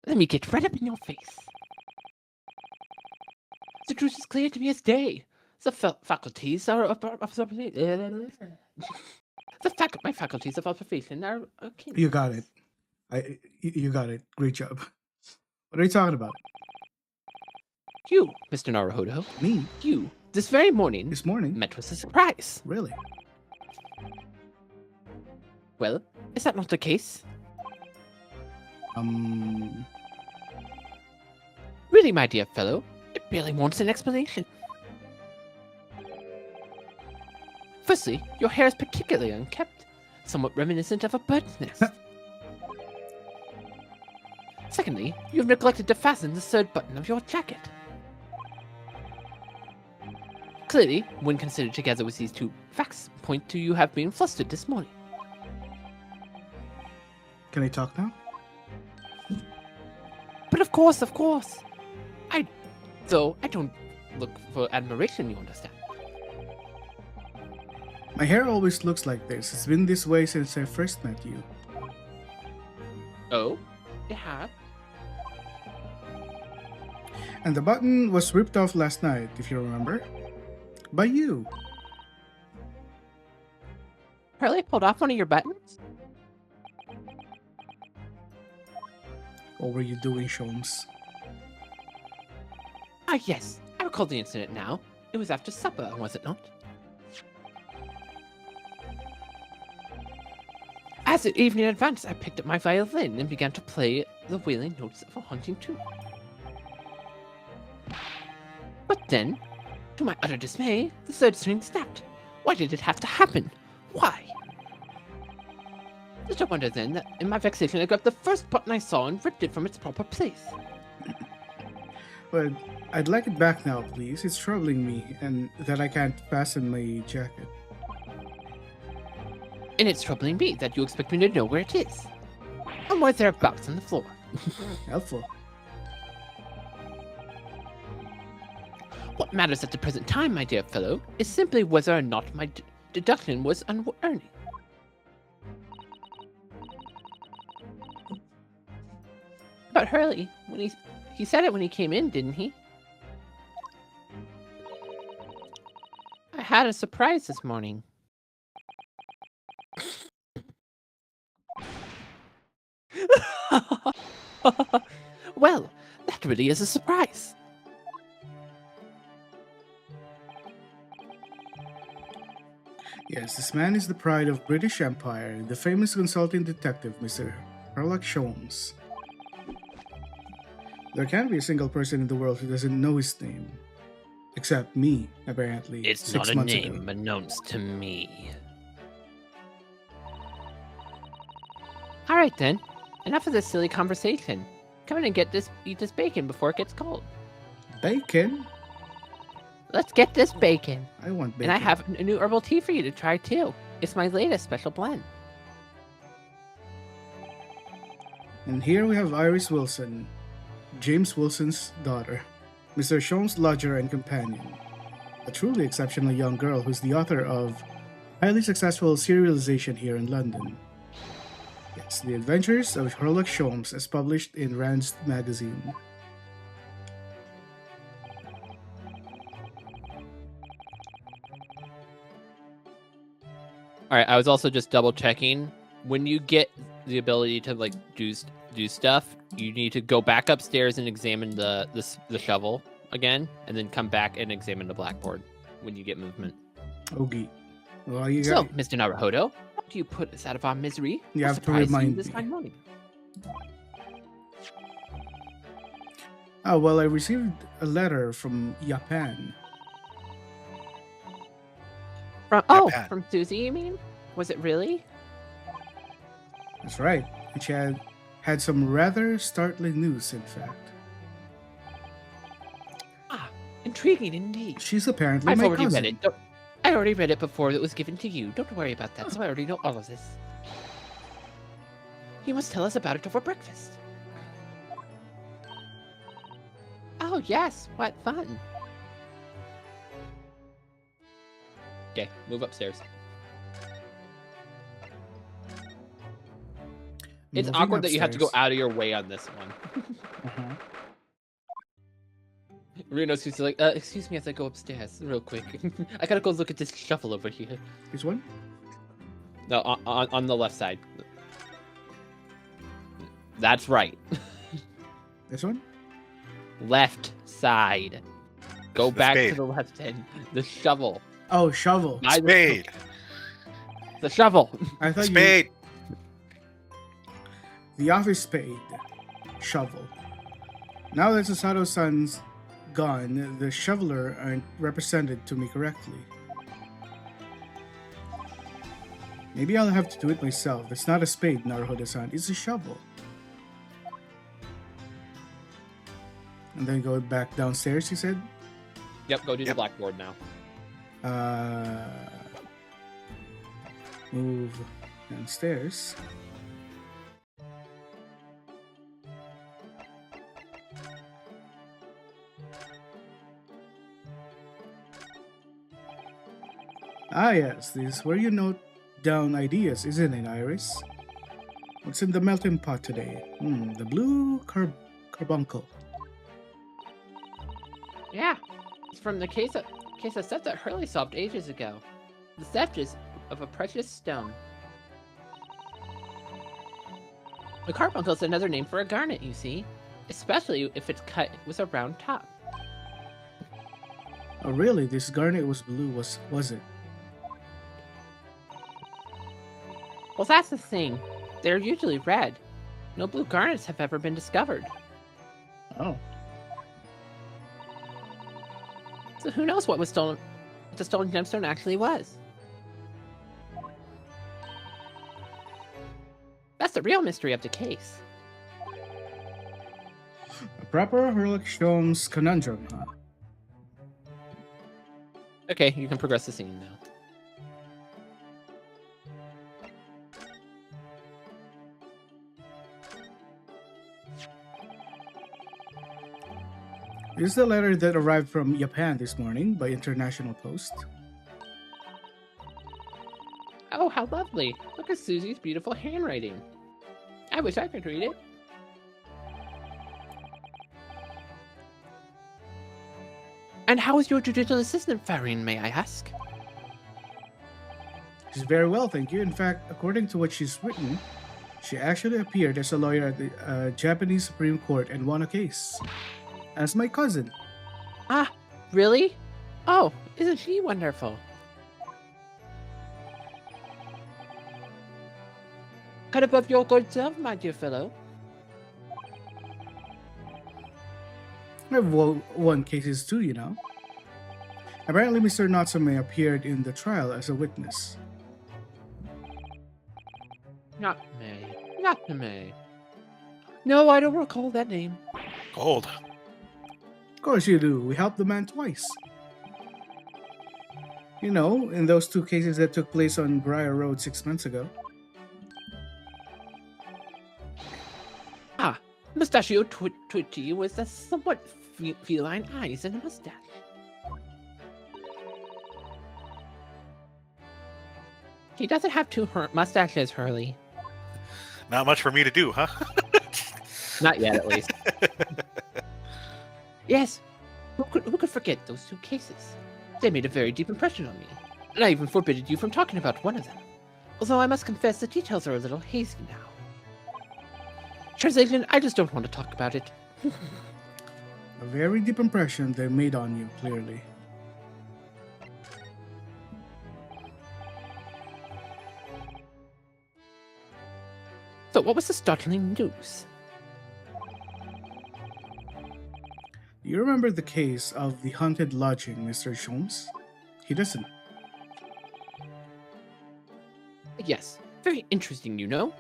Let me get right up in your face. The truth is clear to me as day. The faculties are my faculties of observation are akin. You got it. You got it. Great job. What are you talking about? You, Mr. Naruhodo. Me? You, this very morning. This morning? Met with a surprise. Really? Well, is that not the case? Really, my dear fellow, it barely wants an explanation. Firstly, your hair is particularly unkempt, somewhat reminiscent of a bird's nest. Secondly, you have neglected to fasten the third button of your jacket. Clearly, when considered together with these two facts, point to you have been flustered this morning. Can I talk now? But of course. I don't look for admiration, you understand. My hair always looks like this. It's been this way since I first met you. Oh? Yeah. And the button was ripped off last night, if you remember. By you. Harley pulled off one of your buttons? What were you doing, Sholmes? Ah, yes. I recall the incident now. It was after supper, was it not? As the evening advanced, I picked up my violin and began to play the wailing notes of a haunting tune. But then, to my utter dismay, the third string snapped. Why did it have to happen? Why? Little wonder then that in my vexation I grabbed the first button I saw and ripped it from its proper place. But I'd like it back now, please. It's troubling me, and that I can't fasten my jacket. And it's troubling me that you expect me to know where it is. And why thereabouts on the floor. Helpful. What matters at the present time, my dear fellow, is simply whether or not my deduction was unearning. But Hurley, when he said it when he came in, didn't he? I had a surprise this morning. Well, that really is a surprise. Yes, this man is the pride of British Empire, the famous consulting detective, Mr. Sherlock Holmes. There can't be a single person in the world who doesn't know his name. Except me, apparently. It's 6 not a months name ago. announced to me. Alright then, enough of this silly conversation. Come in and eat this bacon before it gets cold. Bacon? Let's get this bacon. I want bacon. And I have a new herbal tea for you to try too. It's my latest special blend. And here we have Iris Wilson, James Wilson's daughter, Mr. Sholmes' lodger and companion. A truly exceptional young girl who's the author of highly successful serialization here in London. Yes, The Adventures of Sherlock Holmes, as published in Rand's magazine. Alright, I was also just double checking. When you get the ability to like do stuff, you need to go back upstairs and examine the shovel again, and then come back and examine the blackboard when you get movement. Okay. Well, you So, got, Mr. Naruhodo, how do you put us out of our misery? You What have to surprised you remind this me. fine morning? well, I received a letter from Japan. From Susie, you mean? Was it really? That's right. And she had some rather startling news, in fact. Intriguing indeed. She's apparently I've my already cousin. read it. I already read it before it was given to you. Don't worry about that, so I already know all of this. You must tell us about it over breakfast. Oh, yes. What fun. Okay, move upstairs. It's Moving awkward that you have to go upstairs. out of your way on this one. Uh-huh. Reno's just like, excuse me as I go upstairs real quick. I gotta go look at this shuffle over here. This one? No, on the left side. That's right. This one? Left side. Go The back spade. to the left hand. The shovel. Oh, shovel. Spade. The shovel. I thought Spade. The office spade. Shovel. Now that Sasato-san's gone, the shoveler aren't represented to me correctly. Maybe I'll have to do it myself. It's not a spade, Naruhodo-san. It's a shovel. And then go back downstairs, you said? Yep, go do the blackboard now. Move downstairs. Ah, yes, this is where you note down ideas, isn't it, Iris? What's in the melting pot today? The blue carbuncle. Yeah, it's from the case of theft that Hurley solved ages ago. The theft is of a precious stone. The carbuncle is another name for a garnet, you see, especially if it's cut with a round top. Oh, really? This garnet was blue, was it? Well, that's the thing. They're usually red. No blue garnets have ever been discovered. Oh. So who knows what the stolen gemstone actually was? That's the real mystery of the case. A proper Sherlock Holmes conundrum, huh? Okay, you can progress the scene now. This is the letter that arrived from Japan this morning by international post. Oh, how lovely. Look at Susie's beautiful handwriting. I wish I could read it. And how is your judicial assistant faring, may I ask? She's very well, thank you. In fact, according to what she's written, she actually appeared as a lawyer at the Japanese Supreme Court and won a case. As my cousin. Ah, really? Oh, isn't she wonderful? Cut above your good self, my dear fellow. I've won cases too, you know. Apparently, Mr. Natsume appeared in the trial as a witness. Natsume. No, I don't recall that name. Gold. Of course you do. We helped the man twice. You know, in those two cases that took place on Briar Road 6 months ago. Ah, Mustachio Twitchy with the somewhat feline eyes and a mustache. He doesn't have two mustaches, Hurley. Not much for me to do, huh? Not yet, at least. Yes, who could forget those two cases? They made a very deep impression on me, and I even forbidden you from talking about one of them. Although I must confess the details are a little hazy now. Translation, I just don't want to talk about it. A very deep impression they made on you, clearly. So what was the startling news? Do you remember the case of the haunted lodging, Mr. Sholmes? He doesn't. Yes, very interesting, you know.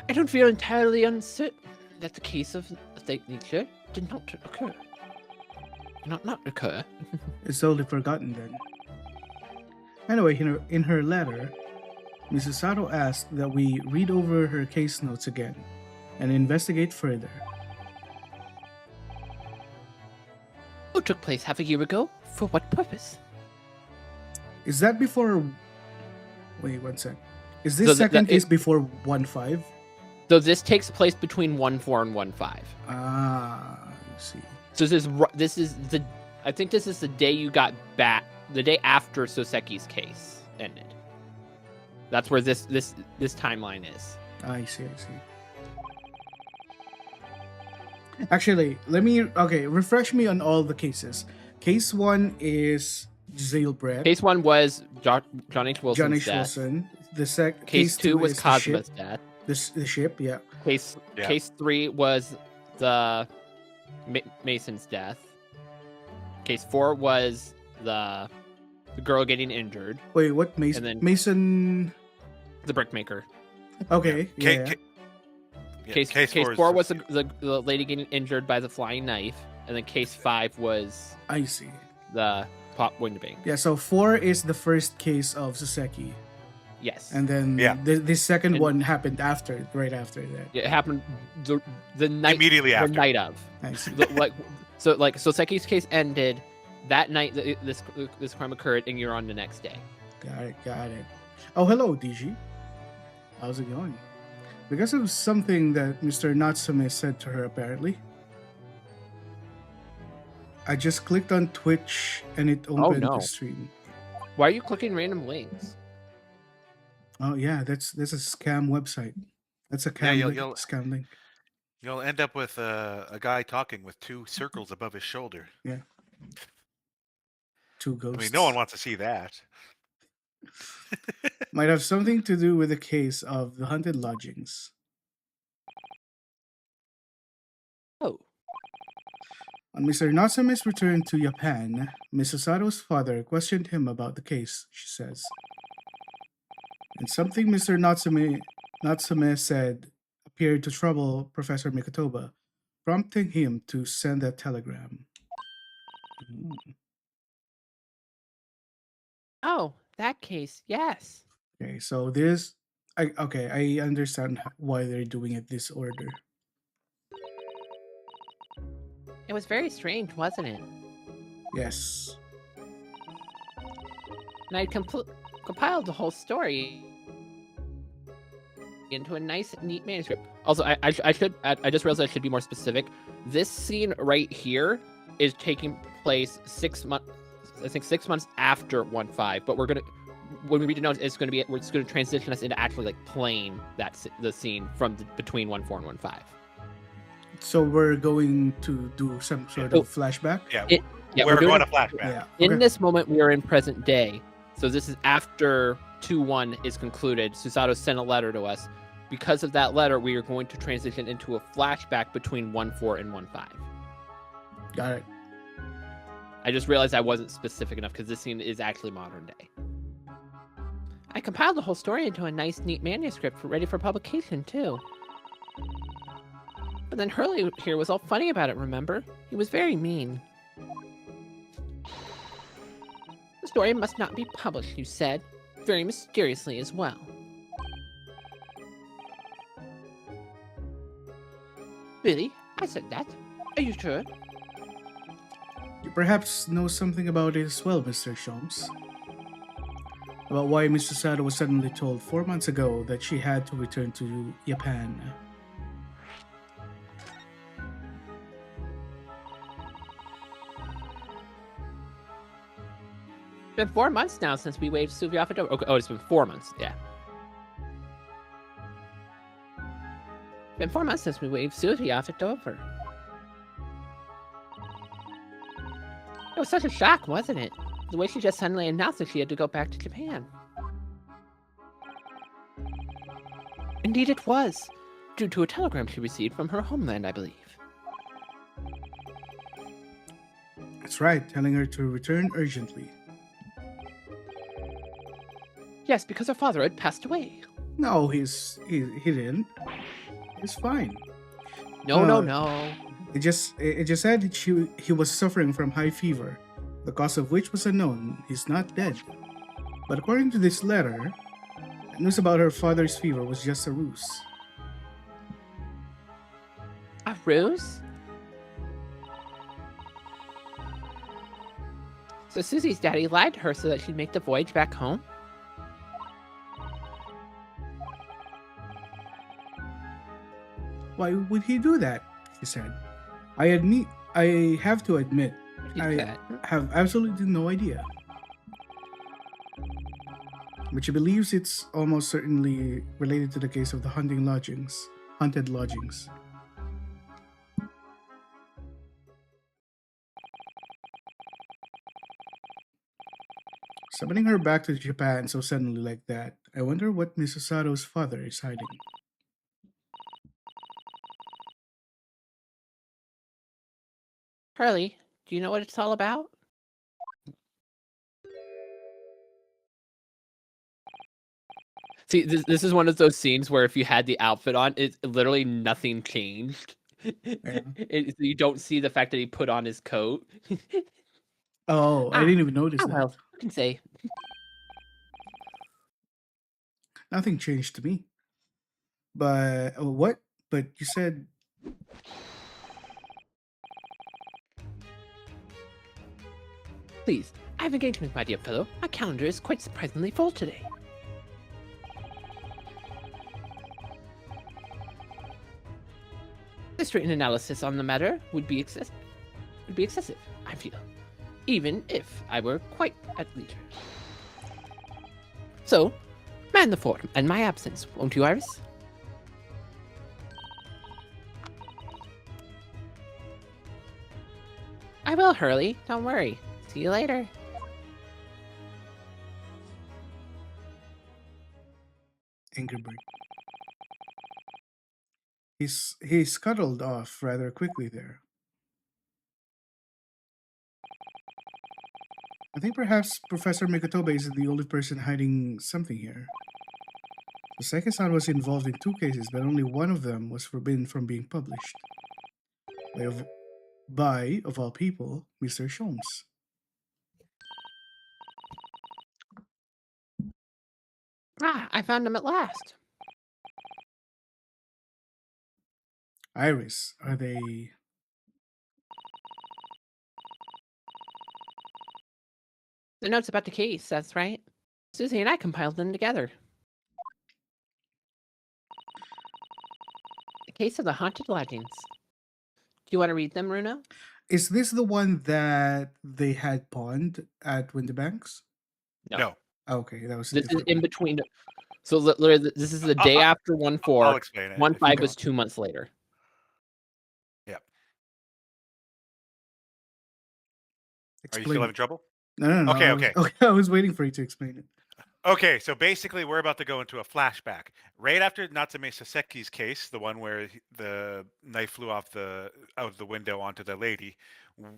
I don't feel entirely uncertain that the case of that nature did not occur. Not occur. It's totally forgotten then. Anyway, in her letter, Mrs. Sato asked that we read over her case notes again and investigate further. What took place half a year ago? For what purpose? Is that before... Wait, one sec. Is this second case before 1-5? So this takes place between 1-4 and 1-5. Ah, I see. So this is the... I think this is the day you got back... The day after Soseki's case ended. That's where this timeline is. I see. Actually, refresh me on all the cases. Case 1 is Jailbreak. Case 1 was Johnny Wilson's death. Wilson. Case 2 was Kazuma's death. The ship, yeah. Case 3 was the Mason's death. Case 4 was the girl getting injured. Wait, what Mason? And then Mason, the brickmaker. Okay. Yeah. Case 4 was the lady getting injured by the flying knife. and then case 5 was I see. the pop winged. Yeah, so 4 is the first case of Soseki. Yes. And then the second one happened right after that. It happened the night immediately after. The night of. Nice. So Soseki's case ended that night. This crime occurred, and you're on the next day. Got it. Oh, hello, DG. How's it going? Because of something that Mr. Natsume said to her, apparently, I just clicked on Twitch and it opened the stream. Why are you clicking random links? Oh yeah, that's a scam website. That's a scam link. You'll end up with a guy talking with 2 circles above his shoulder. Yeah. 2 ghosts. I mean, no one wants to see that. Might have something to do with the case of the haunted lodgings. Oh. On Mr. Natsume's return to Japan, Miss Osato's father questioned him about the case, she says. And something Mr. Natsume said appeared to trouble Professor Mikotoba, prompting him to send a telegram. Oh, that case, yes. Okay, so I understand why they're doing it this order. It was very strange, wasn't it? Yes. And I compiled the whole story into a nice, neat manuscript. Also, I just realized I should be more specific. This scene right here is taking place 6 months. I think 6 months after 1.5. But when we read the notes, it's going to transition us into actually like playing the scene from between 1.4 and 1.5. So we're going to do some sort of flashback? Yeah, we're going to flashback. Yeah. In this moment, we are in present day. So this is after 2.1 is concluded. Susato sent a letter to us. Because of that letter, we are going to transition into a flashback between 1.4 and 1.5. Got it. I just realized I wasn't specific enough because this scene is actually modern day. I compiled the whole story into a nice, neat manuscript ready for publication, too. But then Hurley here was all funny about it, remember? He was very mean. The story must not be published, you said. Very mysteriously as well. Really? I said that. Are you sure? You perhaps know something about it as well, Mr. Sholmes. About why Miss Susato was suddenly told 4 months ago that she had to return to Japan. It's been 4 months now since we waved Suvi off a door. Okay, it's been 4 months. Yeah. It's been 4 months since we waved Suvi off at Dover. It was such a shock, wasn't it? The way she just suddenly announced that she had to go back to Japan. Indeed it was, due to a telegram she received from her homeland, I believe. That's right, telling her to return urgently. Yes, because her father had passed away. No, he didn't. He's fine. No. It just said that he was suffering from high fever, the cause of which was unknown. He's not dead. But according to this letter, news about her father's fever was just a ruse. A ruse? So Susie's daddy lied to her so that she'd make the voyage back home? Why would he do that? He said. I have to admit, I have absolutely no idea. But she believes it's almost certainly related to the case of the haunted lodgings. Summoning her back to Japan so suddenly like that, I wonder what Miss Osato's father is hiding. Hurley, do you know what it's all about? See, this is one of those scenes where if you had the outfit on, it literally nothing changed. You don't see the fact that he put on his coat. Oh, I didn't even notice that. Well, you can say. Nothing changed to me. But what? But you said Please, I have engagement, my dear fellow. My calendar is quite surprisingly full today. This written analysis on the matter would be excessive, I feel, even if I were quite at leisure. So, man the fort in my absence, won't you, Iris? I will, Hurley. Don't worry. See you later. Angry Bird. He scuttled off rather quickly there. I think perhaps Professor Mikotobe is the only person hiding something here. The second son was involved in 2 cases, but only one of them was forbidden from being published. By, of all people, Mr. Sholmes. Ah, I found him at last. Iris, are they... The notes about the case, that's right. Susie and I compiled them together. The case of the haunted lodgings. Do you want to read them, Runo? Is this the one that they had pawned at Winterbanks? No. Okay, that was this is in between. So literally, this is the day after 1-4. I'll explain it. 1-5 was 2 months later. Yep. Explain. Are you still having trouble? No. Okay. I was waiting for you to explain it. Okay, so basically we're about to go into a flashback. Right after Natsume Saseki's case, the one where the knife flew out of the window onto the lady,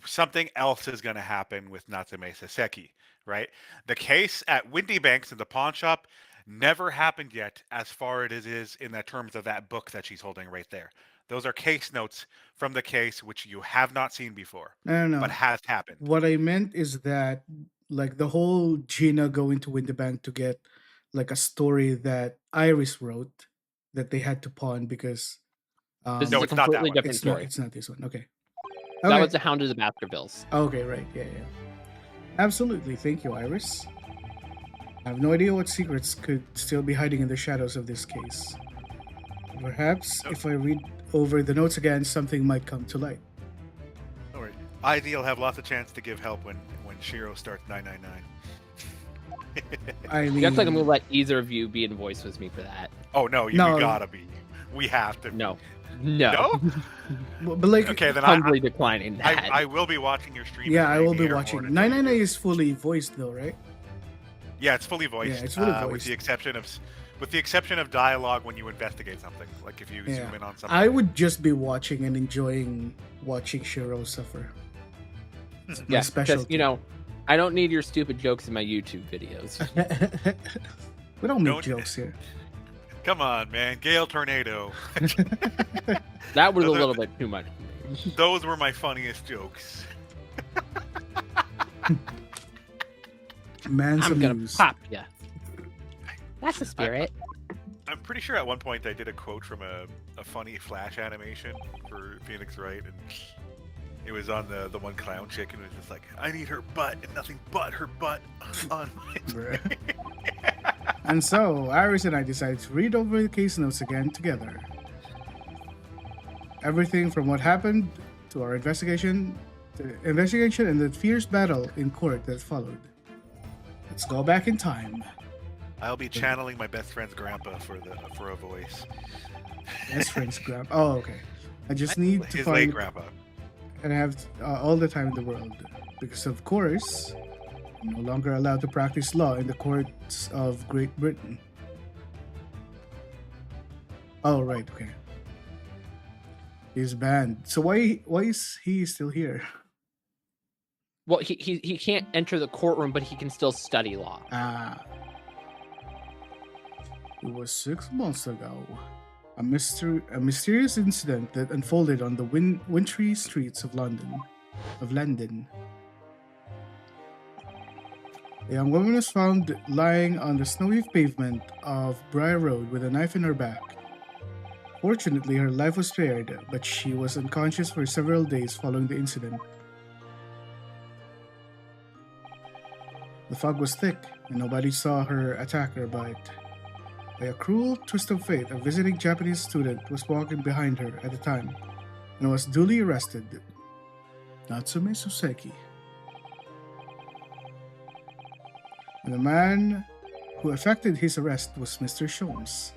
something else is going to happen with Natsume Saseki, right? The case at Windy Banks in the pawn shop never happened yet as far as it is in the terms of that book that she's holding right there. Those are case notes from the case which you have not seen before, No. but has happened. What I meant is that, like, the whole Gina going to Winterbank to get, like, a story that Iris wrote that they had to pawn because... This is a completely different story. It's not this one. Okay. That was the Hound of the Baskervilles. Okay, right. Yeah. Absolutely. Thank you, Iris. I have no idea what secrets could still be hiding in the shadows of this case. Perhaps if I read over the notes again, something might come to light. Don't worry. Ideal have lots of chance to give help when Shiro starts 999. I mean, That's like I'm gonna let either of you be in voice with me for that. Oh no, you gotta be. We have to. No. But like, okay, then humbly declining that. I will be watching your stream. Yeah, I will be watching. 999 is fully voiced though, right? Yeah, it's fully voiced. Yeah, it's fully voiced. With the exception of dialogue when you investigate something, like if you zoom in on something. I would just be watching and enjoying watching Shiro suffer. Yeah, because I don't need your stupid jokes in my YouTube videos. We don't make jokes here. Come on, man. Gale Tornado. That was a little bit too much. Those were my funniest jokes. I'm gonna pop ya. That's the spirit. I'm pretty sure at one point I did a quote from a funny Flash animation for Phoenix Wright, and it was on the one clown chick, and it was just like, I need her butt and nothing but her butt on my And so, Iris and I decided to read over the case notes again together. Everything from what happened to our investigation and the fierce battle in court that followed. Let's go back in time. I'll be channeling my best friend's grandpa for a voice. Best friend's grandpa. Oh, okay. I just need to his find late grandpa. And I have all the time in the world, because of course, I'm no longer allowed to practice law in the courts of Great Britain. Oh, right. Okay. He's banned. So why is he still here? Well, he can't enter the courtroom, but he can still study law. It was 6 months ago. A mysterious incident that unfolded on the wintry streets of London. A young woman was found lying on the snowy pavement of Briar Road with a knife in her back. Fortunately, her life was spared, but she was unconscious for several days following the incident. The fog was thick, and nobody saw her attacker, but by a cruel twist of fate, a visiting Japanese student was walking behind her at the time and was duly arrested. Natsume Suseki. And the man who effected his arrest was Mr. Sholmes.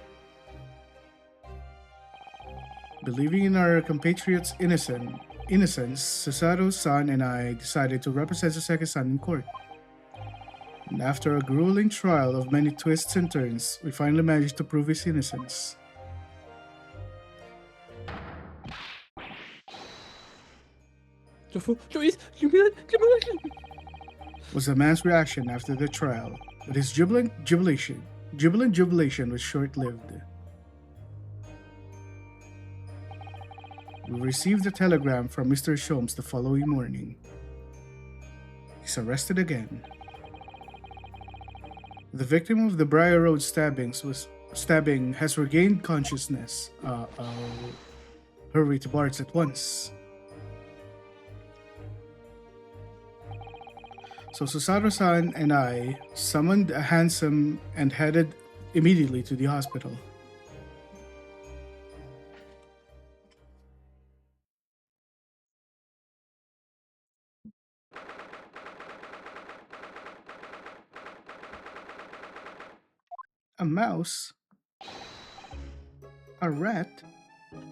Believing in our compatriot's innocence, Susato-san and I decided to represent Suseki-san in court. And after a grueling trial of many twists and turns, we finally managed to prove his innocence. Was the man's reaction after the trial, but his jubilant jubilation was short-lived. We received a telegram from Mr. Sholmes the following morning. He's arrested again. The victim of the Briar Road stabbing has regained consciousness. Hurry to Bart's at once. So Susato-san and I summoned a hansom and headed immediately to the hospital. A mouse? A rat?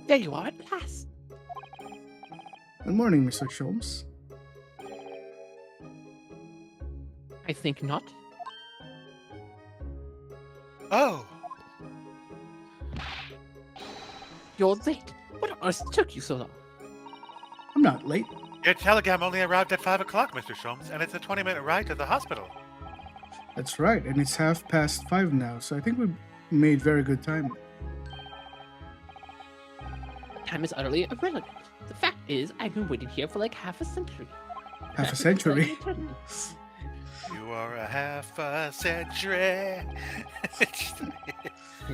There you are at last. Good morning, Mr. Sholmes. I think not. Oh, You're late. What on earth took you so long? I'm not late. your telegram only arrived at 5 o'clock, Mr. Sholmes, and it's a 20-minute ride to the hospital. That's right, and it's 5:30 now, so I think we made very good time. Time is utterly irrelevant. The fact is, I've been waiting here for like half a century. Half a century? You are a half a century.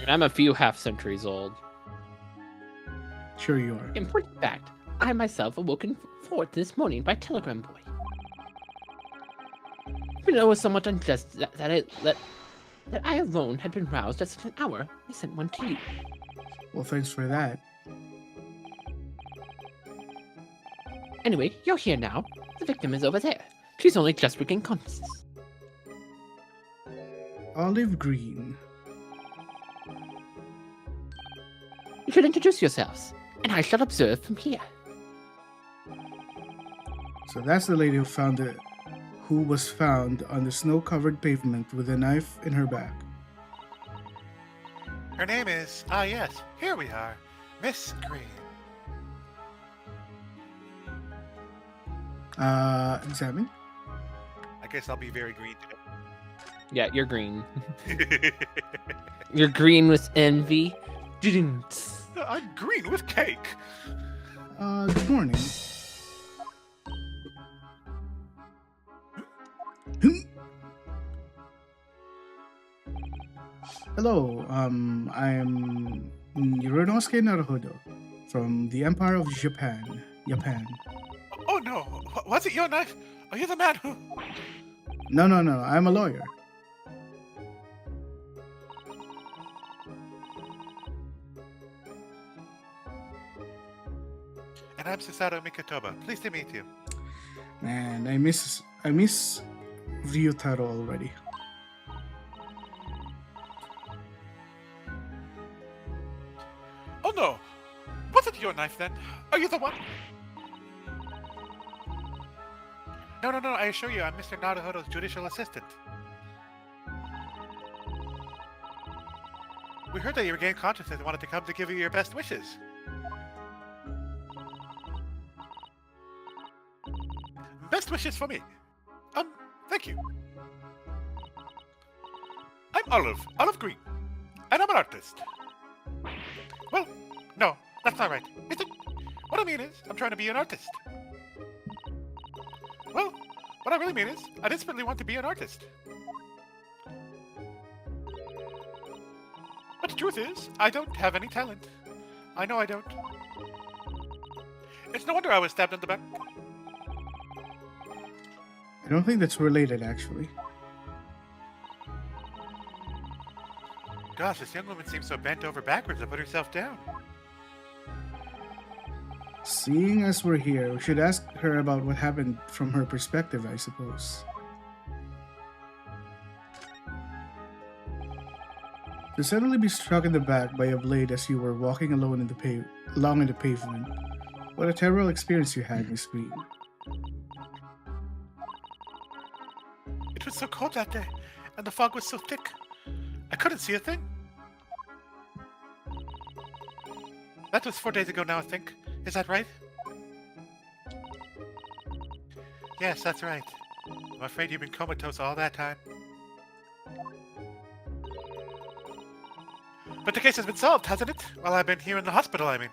I'm a few half centuries old. Sure you are. Important fact, I myself awoken forth this morning by telegram boy. Even though it was somewhat unjust that I alone had been roused at such an hour, I sent one to you. Well, thanks for that. Anyway, you're here now. The victim is over there. She's only just regained consciousness. Olive green. You should introduce yourselves, and I shall observe from here. So that's the lady who was found on the snow-covered pavement with a knife in her back. Her name is, yes, here we are, Miss Green. Examine. I guess I'll be very green Yeah, you're green. today. You're green with envy. I'm green with cake. Good morning. Hello, I'm Ryunosuke Naruhodo from the Empire of Japan. Oh no, was it your knife? Are you the man who... No, I'm a lawyer. And I'm Susato Mikotoba. Pleased to meet you. Man, I miss Ryutaro already. Oh no, was it your knife then? Are you the one? No, I assure you, I'm Mr. Naruhodo's judicial assistant. We heard that you regained consciousness and wanted to come to give you your best wishes. Best wishes for me. Thank you. I'm Olive Green, and I'm an artist. Well, no, that's not right. Is it? What I mean is, I'm trying to be an artist. Well, what I really mean is, I desperately want to be an artist. But the truth is, I don't have any talent. I know I don't. It's no wonder I was stabbed in the back. I don't think that's related, actually. Gosh, this young woman seems so bent over backwards to put herself down. Seeing as we're here, we should ask her about what happened from her perspective, I suppose. To suddenly be struck in the back by a blade as you were walking alone in the along in the pavement. What a terrible experience you had, Miss Green. It was so cold that day, and the fog was so thick. I couldn't see a thing. That was 4 days ago now, I think. Is that right? Yes, that's right. I'm afraid you've been comatose all that time. But the case has been solved, hasn't it? While I've been here in the hospital, I mean.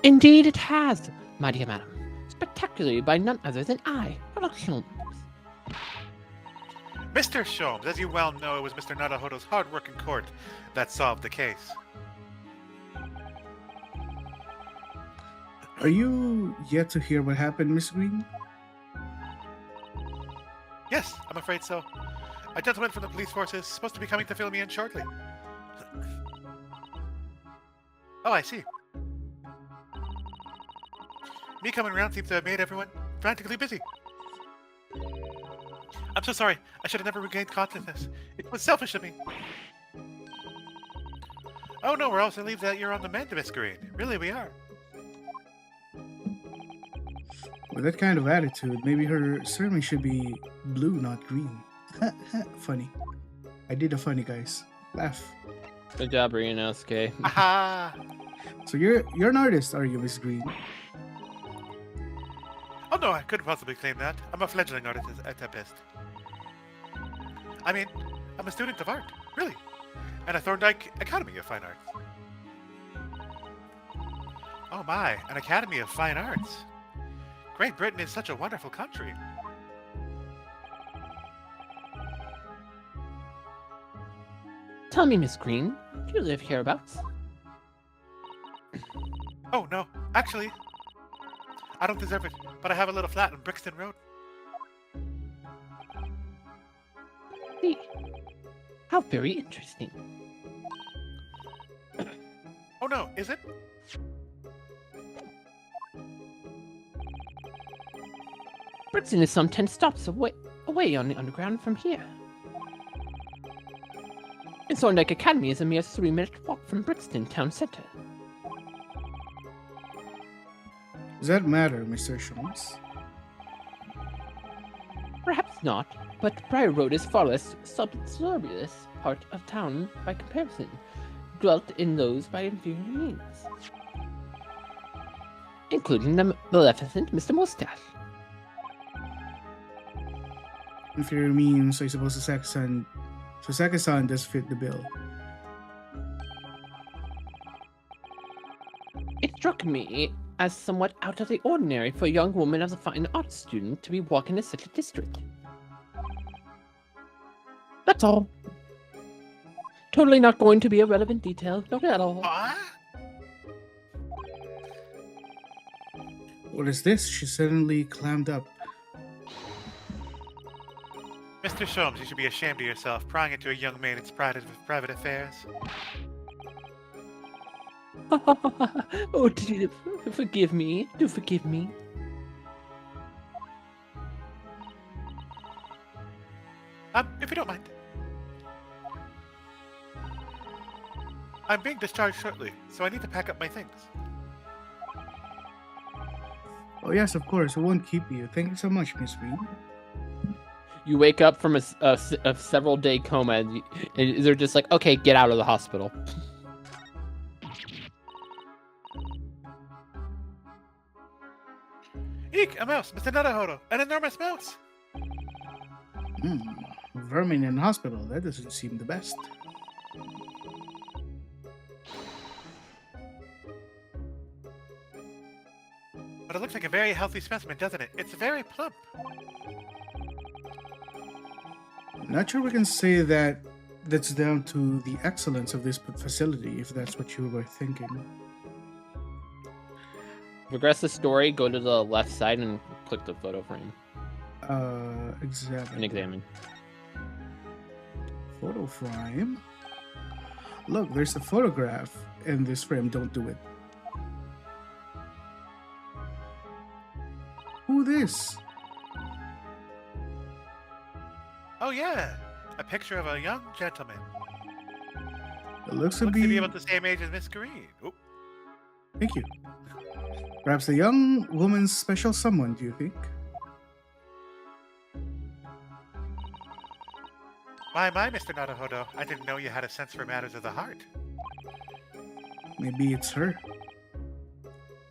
Indeed it has, my dear madam. Spectacularly by none other than I, Sherlock Holmes. Mr. Sholmes, as you well know, it was Mr. Nadahodo's hard work in court that solved the case. Are you yet to hear what happened, Miss Green? Yes, I'm afraid so. A gentleman from the police force is supposed to be coming to fill me in shortly. Oh, I see. Me coming around seems to have made everyone frantically busy. I'm so sorry. I should have never regained consciousness. It was selfish of me. Oh no, we're also relieved that you're on the mend, Miss Green. Really, we are. With that kind of attitude, maybe her sermon should be blue, not green. Funny. I did a funny, guys. Laugh. Good job, Ryunosuke. Aha! So you're an artist, are you, Miss Green? Oh no, I couldn't possibly claim that. I'm a fledgling artist at best. I mean, I'm a student of art, really. At a Thorndike Academy of Fine Arts. Oh my, an Academy of Fine Arts. Great Britain is such a wonderful country. Tell me, Miss Green, do you live hereabouts? Oh no, actually, I don't deserve it, but I have a little flat on Brixton Road. See. How very interesting. Oh no, is it? Brixton is some 10 stops away on the underground from here. And Thorndike Academy is a mere 3-minute walk from Brixton town center. Does that matter, Mr. Sholmes? Perhaps not, but Briar Road is far less suburbious part of town by comparison, dwelt in those by inferior means, including the maleficent Mr. Mustache. Inferior means, I suppose, Sasaki-san does fit the bill. It struck me as somewhat out of the ordinary for a young woman as a fine arts student to be walking in such a district. That's all. Totally not going to be a relevant detail, not at all. What is this? She suddenly clammed up. Mr. Sholmes, you should be ashamed of yourself, prying into a young maiden's private affairs. Oh, forgive me. Do forgive me. If you don't mind. I'm being discharged shortly, so I need to pack up my things. Oh yes, of course. We won't keep you. Thank you so much, Miss Green. You wake up from a several-day coma, and they're just like, okay, get out of the hospital. Eek, a mouse, Mr. Nadahodo, an enormous mouse! Vermin in hospital. That doesn't seem the best. But it looks like a very healthy specimen, doesn't it? It's very plump. Not sure we can say that that's down to the excellence of this facility, if that's what you were thinking. Progress the story, go to the left side and click the photo frame. Examine. And examine. Photo frame? Look, there's a photograph in this frame. Don't do it. Who this? Oh yeah, a picture of a young gentleman. It looks to Looks to be be... about the same age as Miss Green. Oop. Thank you. Perhaps a young woman's special someone, do you think? My, Mr. Naruhodo, I didn't know you had a sense for matters of the heart. Maybe it's her.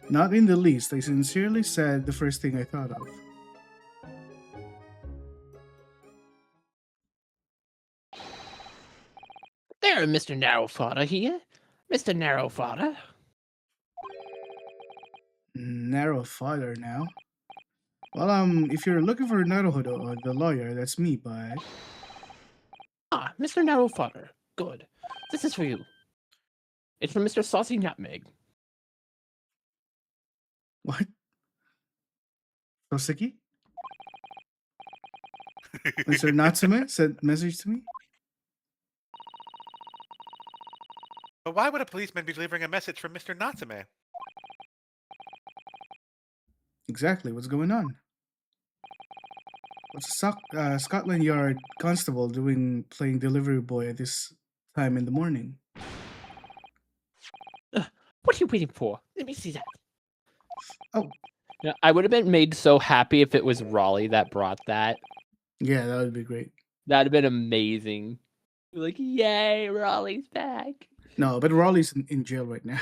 Not in the least. I sincerely said the first thing I thought of. There, Mr. Narrowfodder here. Mr. Narrowfodder. Narrow father now. Well, if you're looking for Naruhodo or the lawyer, that's me, but... Ah, Mr. Narrowfodder. Good. This is for you. It's from Mr. Saucy Nutmeg. What? Toseki? Mr. Natsume sent message to me? But why would a policeman be delivering a message from Mr. Natsume? Exactly, what's going on? What's a Scotland Yard constable doing playing delivery boy at this time in the morning? What are you waiting for? Let me see that. Oh. Yeah, I would have been made so happy if it was Raleigh that brought that. Yeah, that would be great. That'd have been amazing. Like, yay, Raleigh's back. No, but Raleigh's in jail right now.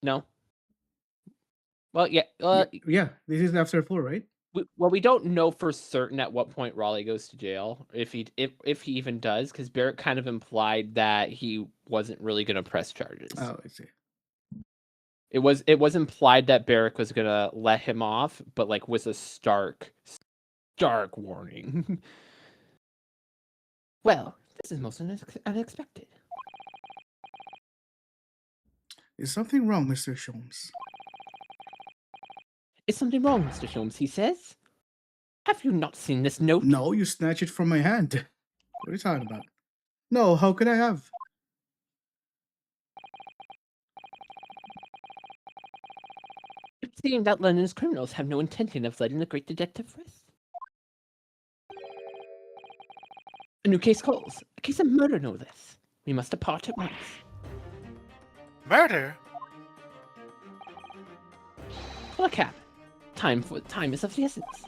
No. Well, yeah. Yeah, this is after 4, right? We don't know for certain at what point Raleigh goes to jail, if he even does, because Barrett kind of implied that he wasn't really going to press charges. Oh, I see. It was implied that Barrick was going to let him off, but like with a stark warning. Well, this is most unexpected. Is something wrong, Mr. Sholmes? Is something wrong, Mr. Sholmes, he says? Have you not seen this note? No, you snatched it from my hand. What are you talking about? No, how could I have? It seems that London's criminals have no intention of letting the great detective rest. A new case calls. A case of murder, no less. We must depart at once. Murder? Call a cab. Time is of the essence.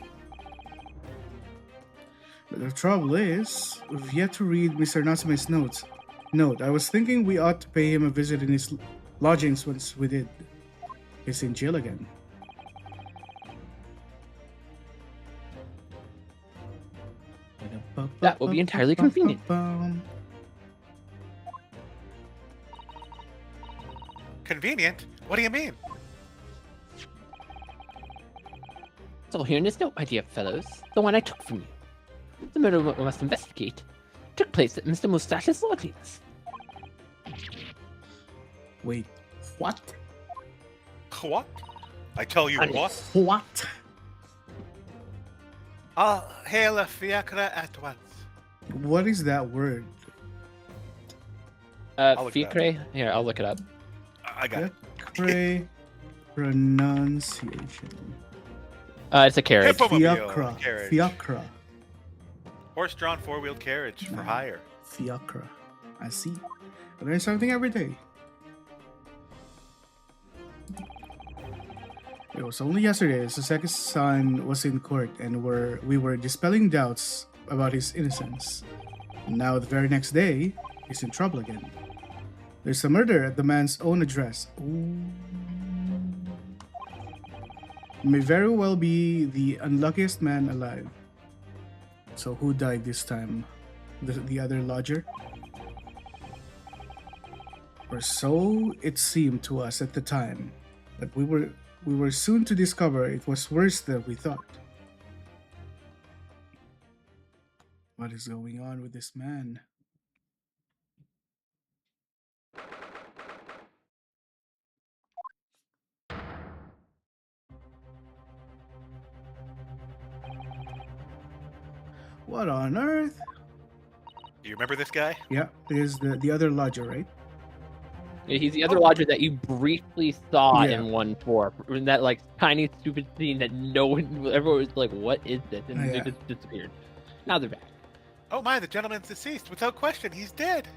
But the trouble is, we've yet to read Mr. Natsume's notes. Note, I was thinking we ought to pay him a visit in his lodgings once we did. He's in jail again. That will be entirely convenient. Convenient? What do you mean? It's all here in this note, my dear fellows. The one I took from you. The murder we must investigate took place at Mr. Mustache's lodgings. Wait, what? What? I tell you what? What? I'll hail a fiacre at once. What is that word? Ficre? Here, I'll look it up. I got it. Fiacre pronunciation. It's a carriage. Hippomobile carriage. Fiacre. Horse-drawn four-wheeled carriage for hire. Fiacre. I see. I learn something every day. It was only yesterday Soseki's son was in court and we were dispelling doubts about his innocence. And now the very next day, he's in trouble again. There's a murder at the man's own address. Ooh. May very well be the unluckiest man alive. So who died this time? The other lodger? Or so it seemed to us at the time, but we were soon to discover it was worse than we thought. What is going on with this man? What on earth? Do you remember this guy? Yeah, there's the other lodger, right? Yeah, he's the other lodger that you briefly saw Yeah. in 1-4. In that like tiny stupid scene that no one, everyone was like, "What is this?" And they just disappeared. Now they're back. Oh my, the gentleman's deceased. Without question, he's dead.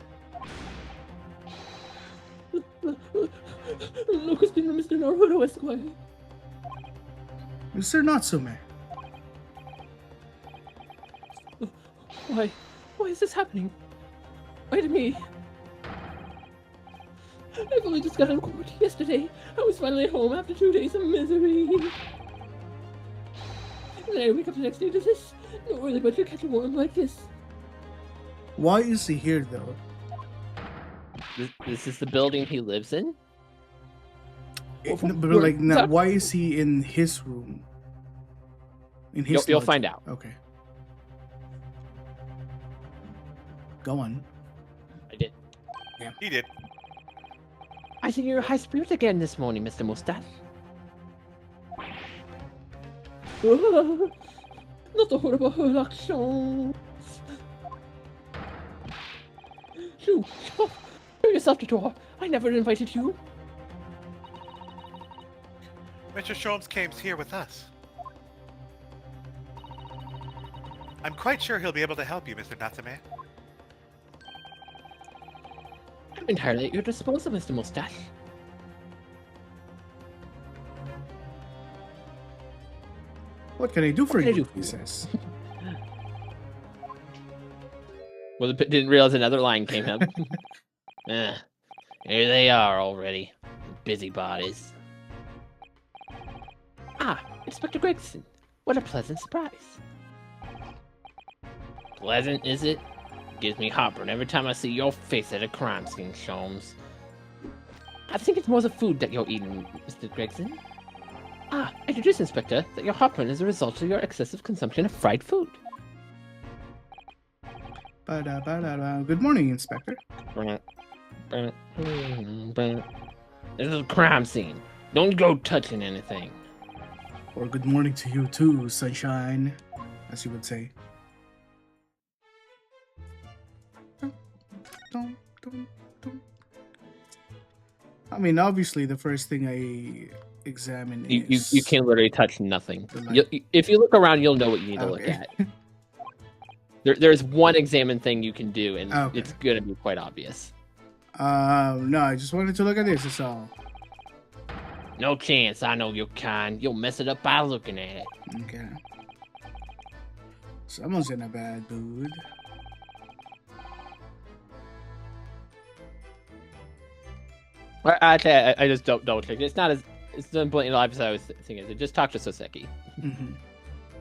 Lucas been Mr. Naruto Esquire. Mr. Natsume. Why? Why is this happening? Why to me? I've only just got out of court yesterday. I was finally home after 2 days of misery. And then I wake up the next day to this. Not really, but you catch a worm like this. Why is he here though? This is the building he lives in. But like, now, why is he in his room? In his You'll lodge? find out. Okay. Go on. I did. Yeah. He did. I see you're high spirit again this morning, Mr. Mustache. Not the horrible actions. You, show yourself the door. I never invited you. Mr. Sholmes came here with us. I'm quite sure he'll be able to help you, Mr. Natsume. I'm entirely at your disposal, Mr. Mustache. What can I do for can I you? do for He you? says. Well, didn't realize another line came up. Here they are already. Busybodies. Ah, Inspector Gregson. What a pleasant surprise. Pleasant, is it? Gives me heartburn every time I see your face at a crime scene, Sholmes. I think it's more the food that you're eating, Mr. Gregson. Ah, I deduce, Inspector, that your heartburn is a result of your excessive consumption of fried food. Good morning, Inspector. This is a crime scene. Don't go touching anything. Or good morning to you too, sunshine, as you would say. I mean, obviously, the first thing I examine is... You can literally touch nothing. The light. If you look around, you'll know what you need to look Okay. at. There's one examine thing you can do, and Okay. it's going to be quite obvious. No, I just wanted to look at this, that's all. No chance. I know you're kind. You'll mess it up by looking at it. Okay. Someone's in a bad mood. Actually, I just don't double check. It's not as blatantly obvious as I was thinking. Just talk to Soseki. Mm-hmm.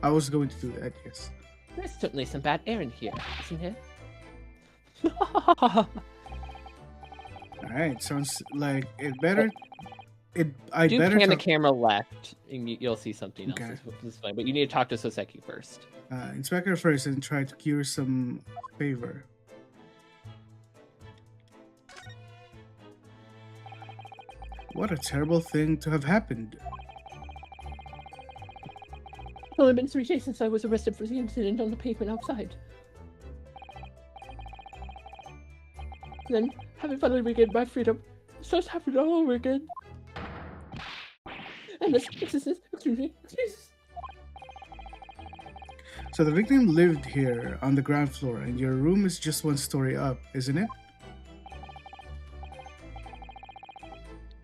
I was going to do that, yes. There's certainly some bad air in here, isn't there? Alright, sounds like it better... Do pan the camera left, and you'll see something else. Okay. This is fine, but you need to talk to Soseki first. Inspector first and try to cure some favor. What a terrible thing to have happened. It's only been 3 days since I was arrested for the incident on the pavement outside. Then, having finally regained my freedom, it starts happening all over again. And this, excuse me. So the victim lived here on the ground floor, and your room is just 1 story up, isn't it?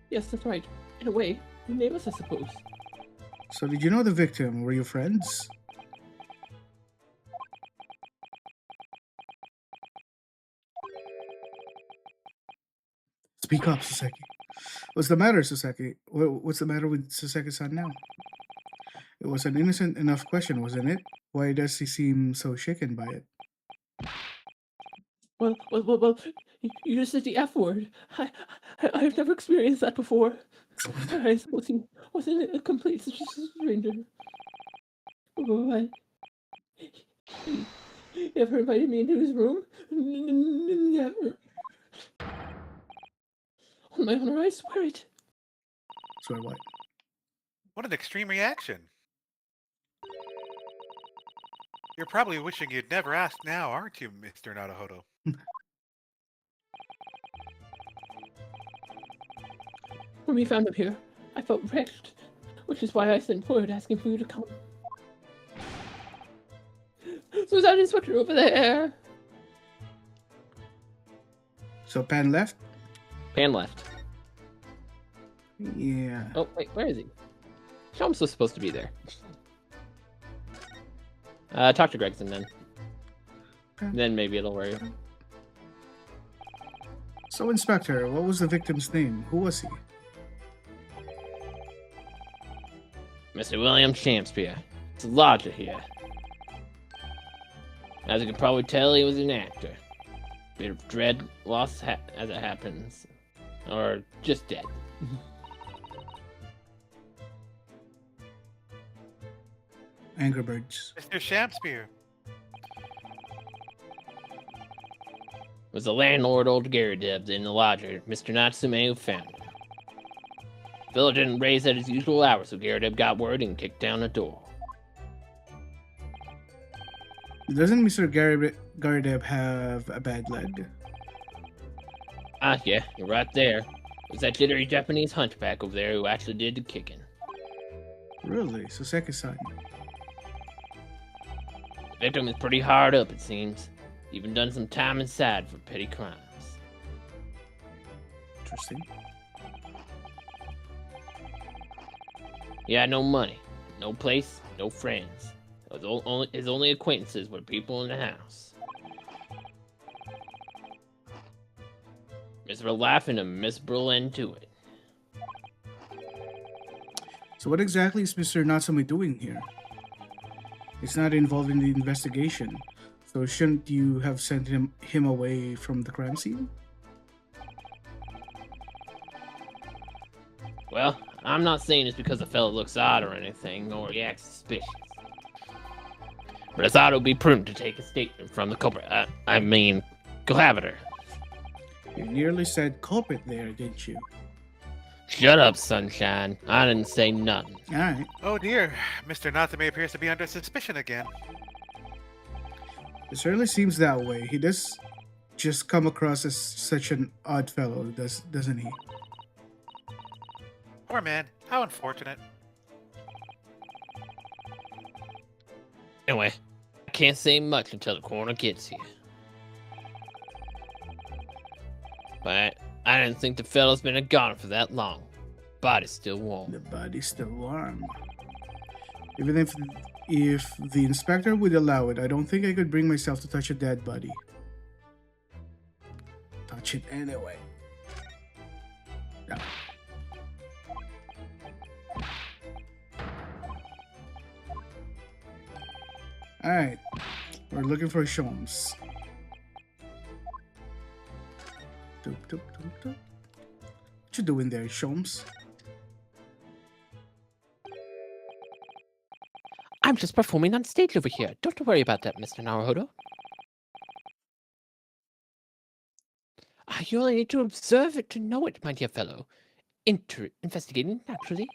Yes, that's right. In a way, we're neighbors, I suppose. So did you know the victim? Were you friends? Speak up, Soseki. What's the matter, Soseki? What's the matter with Soseki-san now? It was an innocent enough question, wasn't it? Why does he seem so shaken by it? Well, you just said the F word. I've never experienced that before. I suppose he wasn't a complete stranger. But he ever invited me into his room? Never. On my honor, I swear it. Swear what? What an extreme reaction. You're probably wishing you'd never asked now, aren't you, Mr. Naruhodo? When we found him here, I felt wretched, which is why I sent word asking for you to come. So is that inspector over there? So Pan left? Pan left. Yeah. Oh, wait, where is he? Shelm's still supposed to be there. Talk to Gregson then. Then maybe it'll worry you. So, Inspector, what was the victim's name? Who was he? Mr. William Shakespeare. It's a lodger here. As you can probably tell, he was an actor. Bit of dread loss as it happens. Or just dead. Angry Birds. Mr. Shakespeare. Was the landlord, old Gary Debs, and the lodger, Mr. Natsume, who found him. Phil didn't raise at his usual hour, so Garadeb got word and kicked down the door. Doesn't Mr. Garadeb have a bad leg? Ah, yeah, you're right there. It was that jittery Japanese hunchback over there who actually did the kicking. Really? So Seki-san. The victim is pretty hard up, it seems. Even done some time inside for petty crimes. Interesting. He had no money, no place, no friends. His only acquaintances were people in the house. Miserable life and a miserable end to it. So what exactly is Mr. Natsume doing here? He's not involved in the investigation, so shouldn't you have sent him away from the crime scene? Well, I'm not saying it's because the fellow looks odd or anything, or he acts suspicious. But I thought it would be prudent to take a statement from the culprit. Cohabitor. You nearly said culprit there, didn't you? Shut up, Sunshine. I didn't say nothing. Alright. Oh dear, Mr. Natsume appears to be under suspicion again. It certainly seems that way. He does just come across as such an odd fellow, doesn't he? Poor man, how unfortunate. Anyway, I can't say much until the coroner gets here. But I didn't think the fellow's been gone for that long. Body's still warm. The body's still warm. Even if the inspector would allow it, I don't think I could bring myself to touch a dead body. Touch it anyway. No. Alright. We're looking for Sholmes. What you doing there, Sholmes? I'm just performing on stage over here. Don't worry about that, Mr. Naruhodo. You only need to observe it to know it, my dear fellow. Investigating, naturally.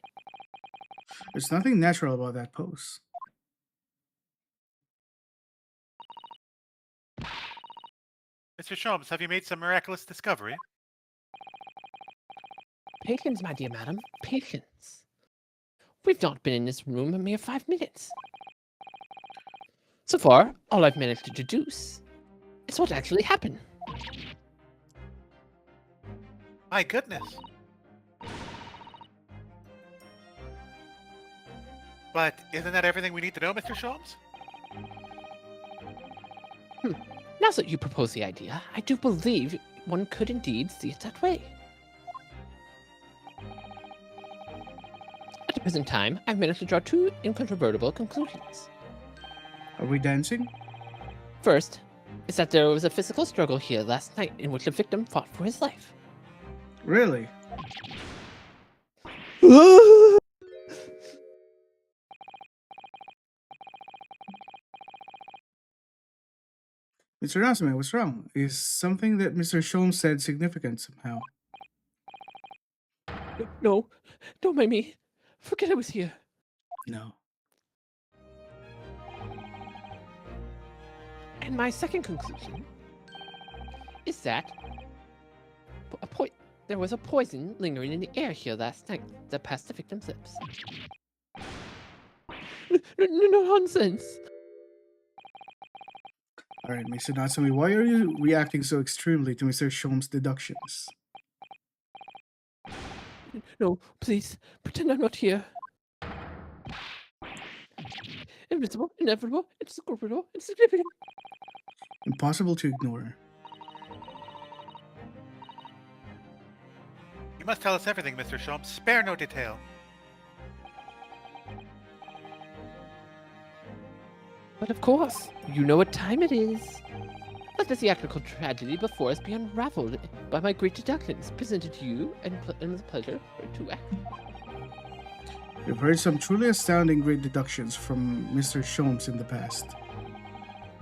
There's nothing natural about that pose. Mr. Sholmes, have you made some miraculous discovery? Patience, my dear madam. Patience. We've not been in this room a mere 5 minutes. So far, all I've managed to deduce is what actually happened. My goodness. But isn't that everything we need to know, Mr. Sholmes? Now that you propose the idea, I do believe one could indeed see it that way. At the present time, I've managed to draw two incontrovertible conclusions. Are we dancing? First, is that there was a physical struggle here last night in which the victim fought for his life. Really? Mr. Rasmussen, what's wrong? Is something that Mr. Sholmes said significant somehow? No, don't mind me. Forget I was here. No. And my second conclusion is that there was a poison lingering in the air here last night that passed the victim's lips. No nonsense. Alright, Mr. Natsumi, why are you reacting so extremely to Mr. Sholmes' deductions? No, please, pretend I'm not here. Invisible, inevitable, inscrutable, insignificant. Impossible to ignore. You must tell us everything, Mr. Sholmes. Spare no detail. But of course, you know what time it is. Let the theatrical tragedy before us be unraveled by my great deductions presented to you and with pleasure to act. We've heard some truly astounding great deductions from Mr. Sholmes in the past.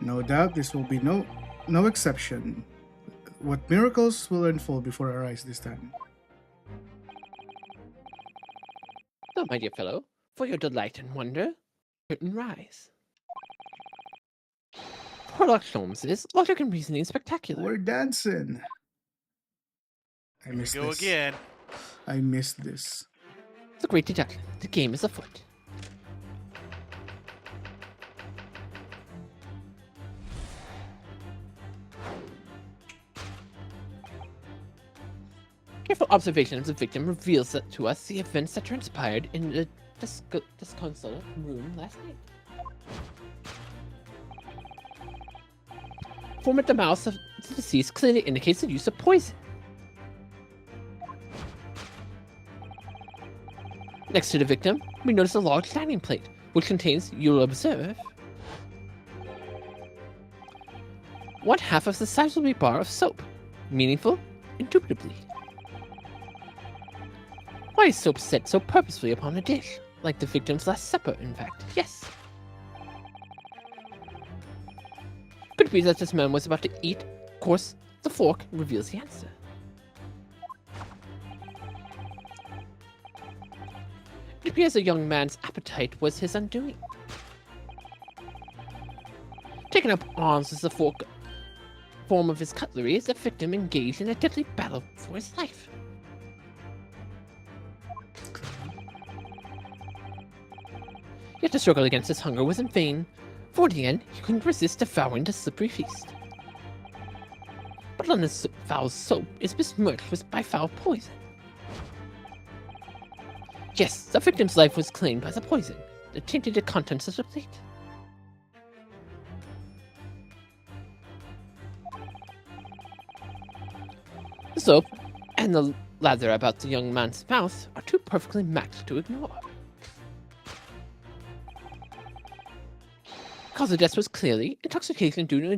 No doubt this will be no exception. What miracles will unfold before our eyes this time? So, my dear fellow, for your delight and wonder, curtain rise. Sherlock Holmes's logic and reasoning is spectacular. We're dancing. I Here we missed go this. again. I missed this. It's a great deduction. The game is afoot. Careful observation of the victim reveals to us the events that transpired in the disconsolate room last night. Form at the mouth of the deceased clearly indicates the use of poison. Next to the victim, we notice a large landing plate, which contains, you'll observe, one half of the sizable bar of soap. Meaningful? Indubitably. Why is soap set so purposefully upon a dish? Like the victim's Last Supper, in fact. Yes. Could it be that this man was about to eat? Of course, the fork reveals the answer. It appears a young man's appetite was his undoing. Taking up arms as the form of his cutlery, as the victim engaged in a deadly battle for his life. Yet the struggle against his hunger was in vain, for in the end he couldn't resist devouring the slippery feast. But London's foul soap is besmirched by foul poison. Yes, the victim's life was claimed by the poison that tainted the contents of the plate. The soap and the lather about the young man's mouth are too perfectly matched to ignore. Cause of death was clearly intoxication due to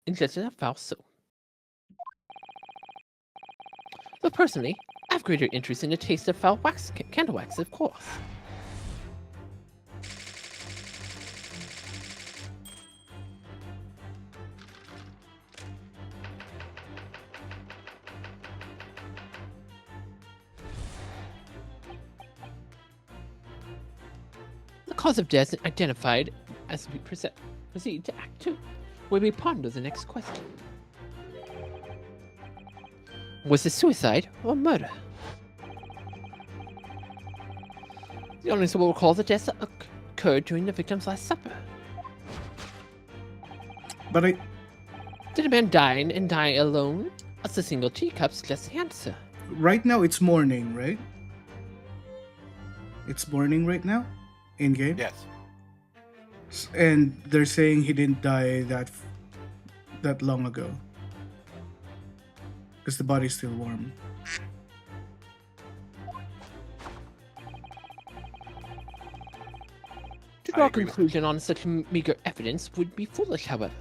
ingestion of foul soap. But personally, I have greater interest in the taste of foul candle wax, of course. The cause of death identified as we proceed to Act 2, where we ponder the next question. Was this suicide or murder? The audience will recall the death that occurred during the victim's Last Supper. But Did a man dine and die alone? As a single teacup suggests the answer. right now it's morning, right? It's morning right now? In game? Yes. And they're saying he didn't die that long ago. Because the body's still warm. To draw a conclusion on such meager evidence would be foolish, however.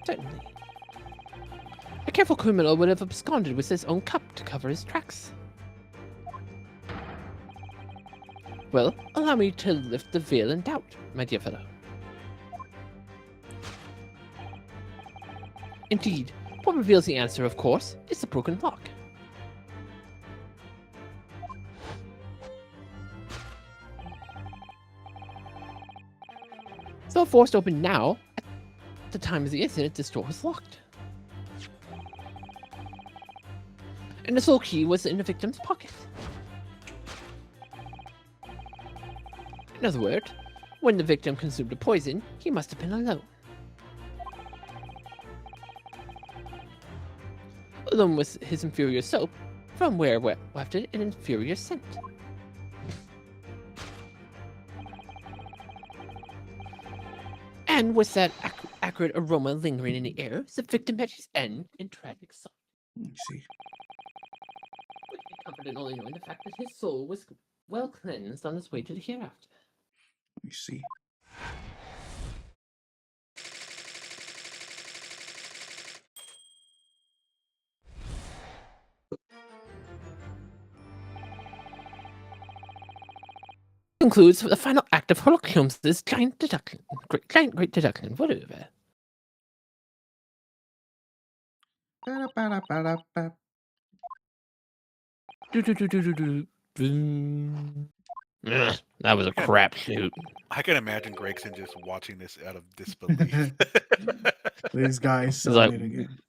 Certainly. A careful criminal would have absconded with his own cup to cover his tracks. Well, allow me to lift the veil in doubt, my dear fellow. Indeed, what reveals the answer, of course, is the broken lock. Though forced open now, at the time of the incident, this door was locked. And the sole key was in the victim's pocket. In other words, when the victim consumed the poison, he must have been alone. Alone with his inferior soap, from where wafted an inferior scent. And with that acrid aroma lingering in the air, the victim met his end in tragic sorrow. Let me see. Would be comforted only knowing the fact that his soul was well cleansed on its way to the hereafter. Let me see. Concludes the final act of Sherlock Holmes' giant deduction. Great deduction, whatever. Ba-da-ba-da-ba-da-ba. That was a crapshoot. I can imagine Gregson just watching this out of disbelief. These guys It's selling like, it again.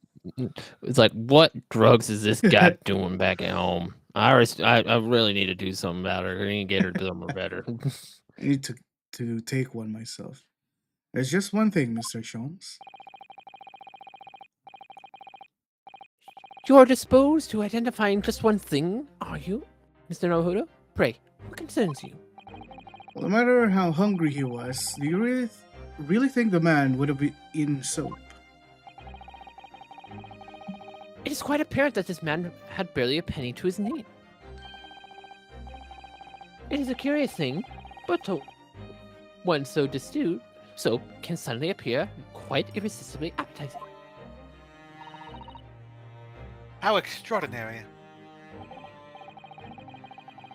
it's like, what drugs is this guy doing back at home? I really need to do something about her. I need to get her somewhere better. I need to take one myself. There's just one thing, Mr. Sholmes. You are disposed to identifying just one thing, are you, Mr. Naruhodo? Pray, what concerns you? Well, no matter how hungry he was, do you really think the man would have been in soap? It is quite apparent that this man had barely a penny to his name. It is a curious thing, but to one so destitute, soap can suddenly appear quite irresistibly appetizing. How extraordinary.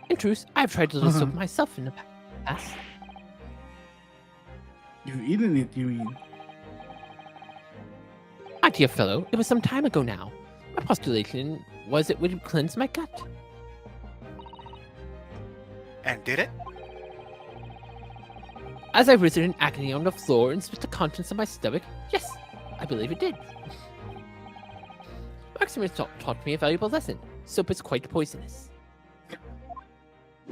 In truth, I've tried a little soap myself in the past. You've eaten it, you mean? My dear fellow, it was some time ago now. My postulation was it would cleanse my gut. And did it? As I writhed in agony on the floor and spit the contents of my stomach, yes, I believe it did. Maximus taught me a valuable lesson. Soap is quite poisonous. It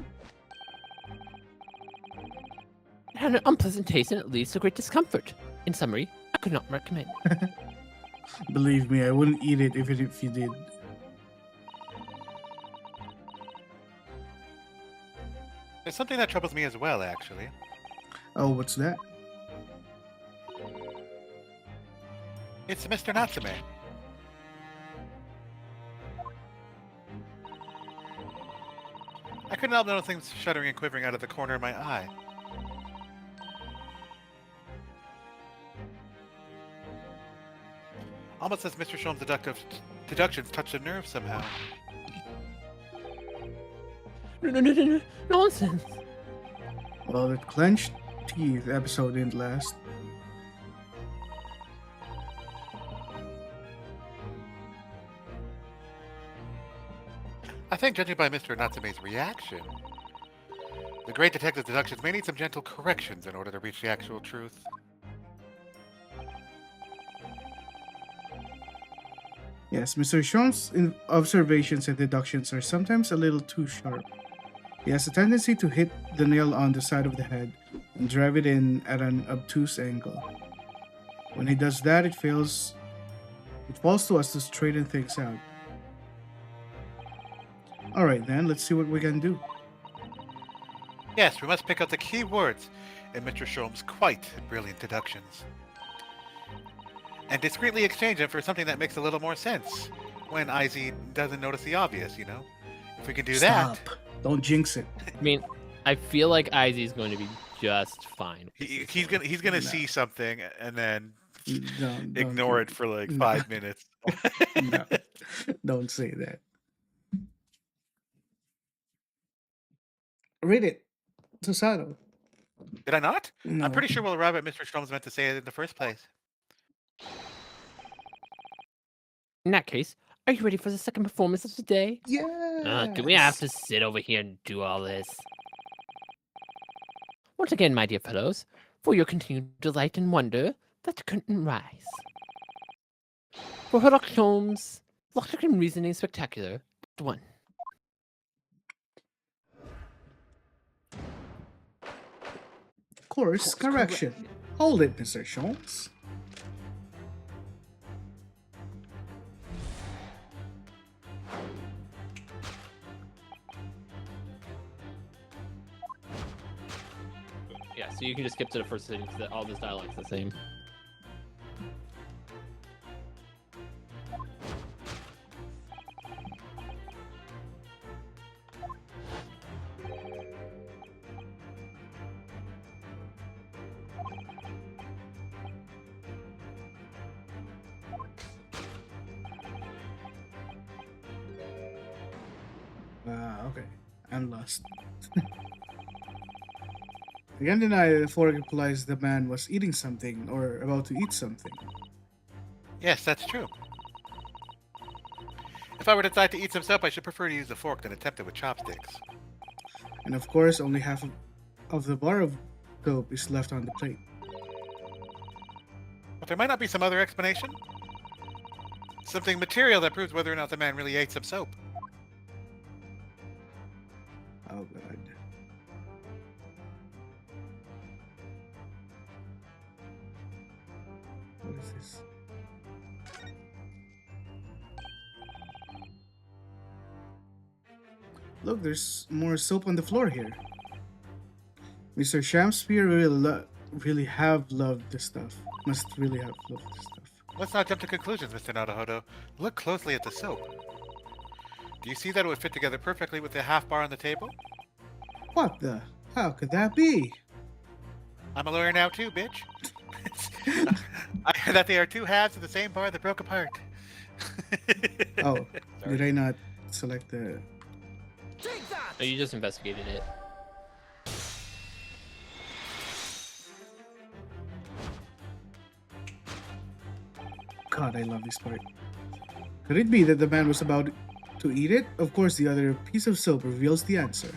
had an unpleasant taste and it leads to great discomfort. In summary, I could not recommend. Believe me, I wouldn't eat it if you did. There's something that troubles me as well, actually. Oh, what's that? It's Mr. Natsume. I couldn't help notice things shuddering and quivering out of the corner of my eye. Almost as Mr. Sholmes' deductions touched a nerve somehow. No, nonsense. Well, the clenched teeth episode didn't last. I think, judging by Mr. Natsume's reaction, the great detective's deductions may need some gentle corrections in order to reach the actual truth. Yes, Mr. Sholmes' observations and deductions are sometimes a little too sharp. He has a tendency to hit the nail on the side of the head and drive it in at an obtuse angle. When he does that, it falls to us to straighten things out. Alright then, let's see what we can do. Yes, we must pick out the key words in Mr. Sholmes' quite brilliant deductions. And discreetly exchange them for something that makes a little more sense when IZ doesn't notice the obvious, you know? If we can do Stop. that... Don't jinx it. I mean, I feel like IZ is going to be just fine. He's gonna see something and then Don't ignore it for like no. 5 minutes. No, don't say that. Read it, Susano. Did I not? No. I'm pretty sure we'll arrive at Mr. Strom's meant to say it in the first place. In that case, are you ready for the second performance of the day? Yeah. Do we have to sit over here and do all this? Once again, my dear fellows, for your continued delight and wonder, let the curtain rise. For Sherlock Holmes, Logic and Reasoning Spectacular, Act 1. Course correction. Hold it, Mr. Sholmes. Yeah, so you can just skip to the first thing because all this dialogue's the same. Okay. I'm lost. Again, deny the fork implies the man was eating something or about to eat something. Yes, that's true. If I were to decide to eat some soap, I should prefer to use a fork than attempt it with chopsticks. And of course, only half of the bar of soap is left on the plate. But there might not be some other explanation? Something material that proves whether or not the man really ate some soap. Oh god. What is this? Look, there's more soap on the floor here. Mr. Shakespeare really have loved this stuff. Must really have loved this stuff. Let's not jump to conclusions, Mr. Naruhodo. Look closely at the soap. Do you see that it would fit together perfectly with the half bar on the table? What the? How could that be? I'm a lawyer now too, bitch. I heard that they are two halves of the same bar that broke apart. Oh, did I not select the... No, you just investigated it. God, I love this part. Could it be that the man was about to eat it? Of course, the other piece of soap reveals the answer.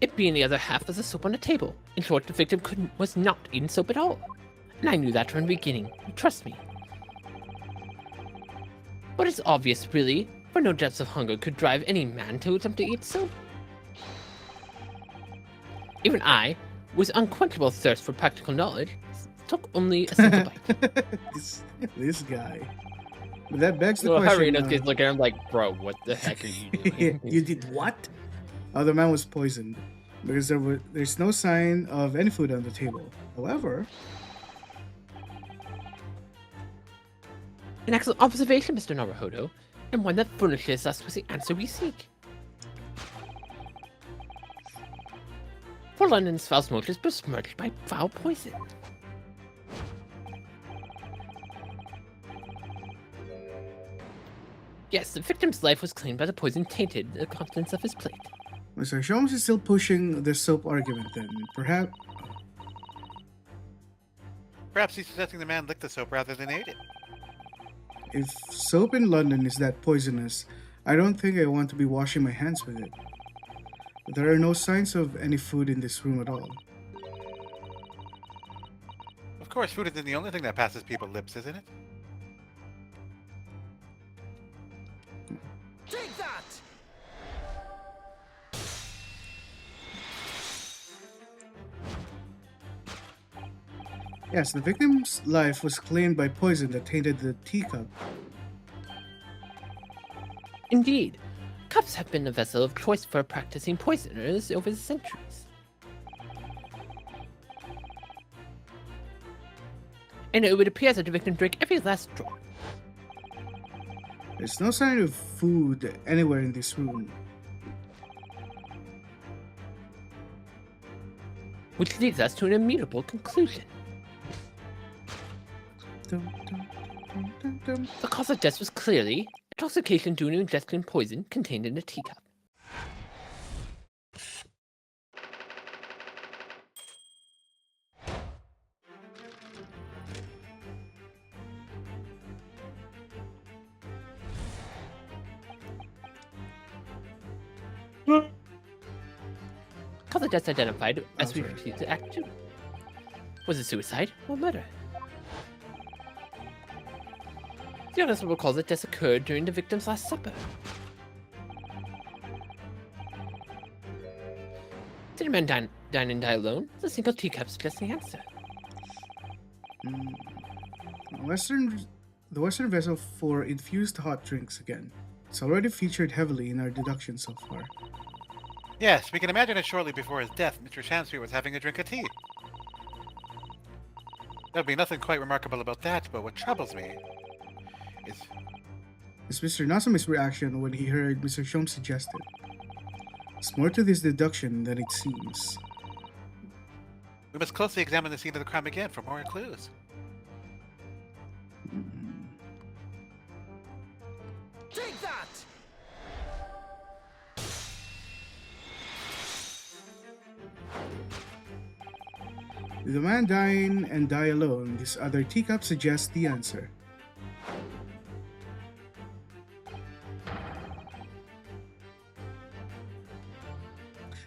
It being the other half of the soap on the table. In short, the victim was not eating soap at all. And I knew that from the beginning. Trust me. But it's obvious, really, for no depths of hunger could drive any man to attempt to eat soap. Even I, with unquenchable thirst for practical knowledge, took only a single bite. this guy. But that begs the Well, question. Harry looking at him like, bro, what the heck are you doing? You did what? Oh, the man was poisoned because there's no sign of any food on the table. However, an excellent observation, Mr. Naruhodo, and one that furnishes us with the answer we seek. For London's foul smoke is besmirched by foul poison. Yes, the victim's life was claimed by the poison tainted the contents of his plate. Mr. Sholmes is still pushing the soap argument then. Perhaps he's suggesting the man licked the soap rather than ate it. if soap in London is that poisonous, I don't think I want to be washing my hands with it. There are no signs of any food in this room at all. Of course, food isn't the only thing that passes people's lips, isn't it? Take that! Yes, the victim's life was claimed by poison that tainted the teacup. Indeed, cups have been a vessel of choice for practicing poisoners over the centuries. And it would appear that the victim drank every last drop. There's no sign of food anywhere in this room. Which leads us to an immutable conclusion. Dum, dum, dum, dum, dum. The cause of death was clearly intoxication due to ingesting poison contained in a teacup. Cause of death identified as we sorry. proceed to Act 2. Was it suicide or murder? The honorable cause of death occurred during the victim's last supper. Did a man dine and die alone? The single teacup suggests the answer. The Western vessel for infused hot drinks again. It's already featured heavily in our deduction so far. Yes, we can imagine it shortly before his death, Mr. Shamsbury was having a drink of tea. There'll be nothing quite remarkable about that, but what troubles me is... It's Mr. Nasumi's reaction when he heard Mr. Shom suggested. It's more to this deduction than it seems. We must closely examine the scene of the crime again for more clues. Take that! With a man dying and die alone, this other teacup suggests the answer.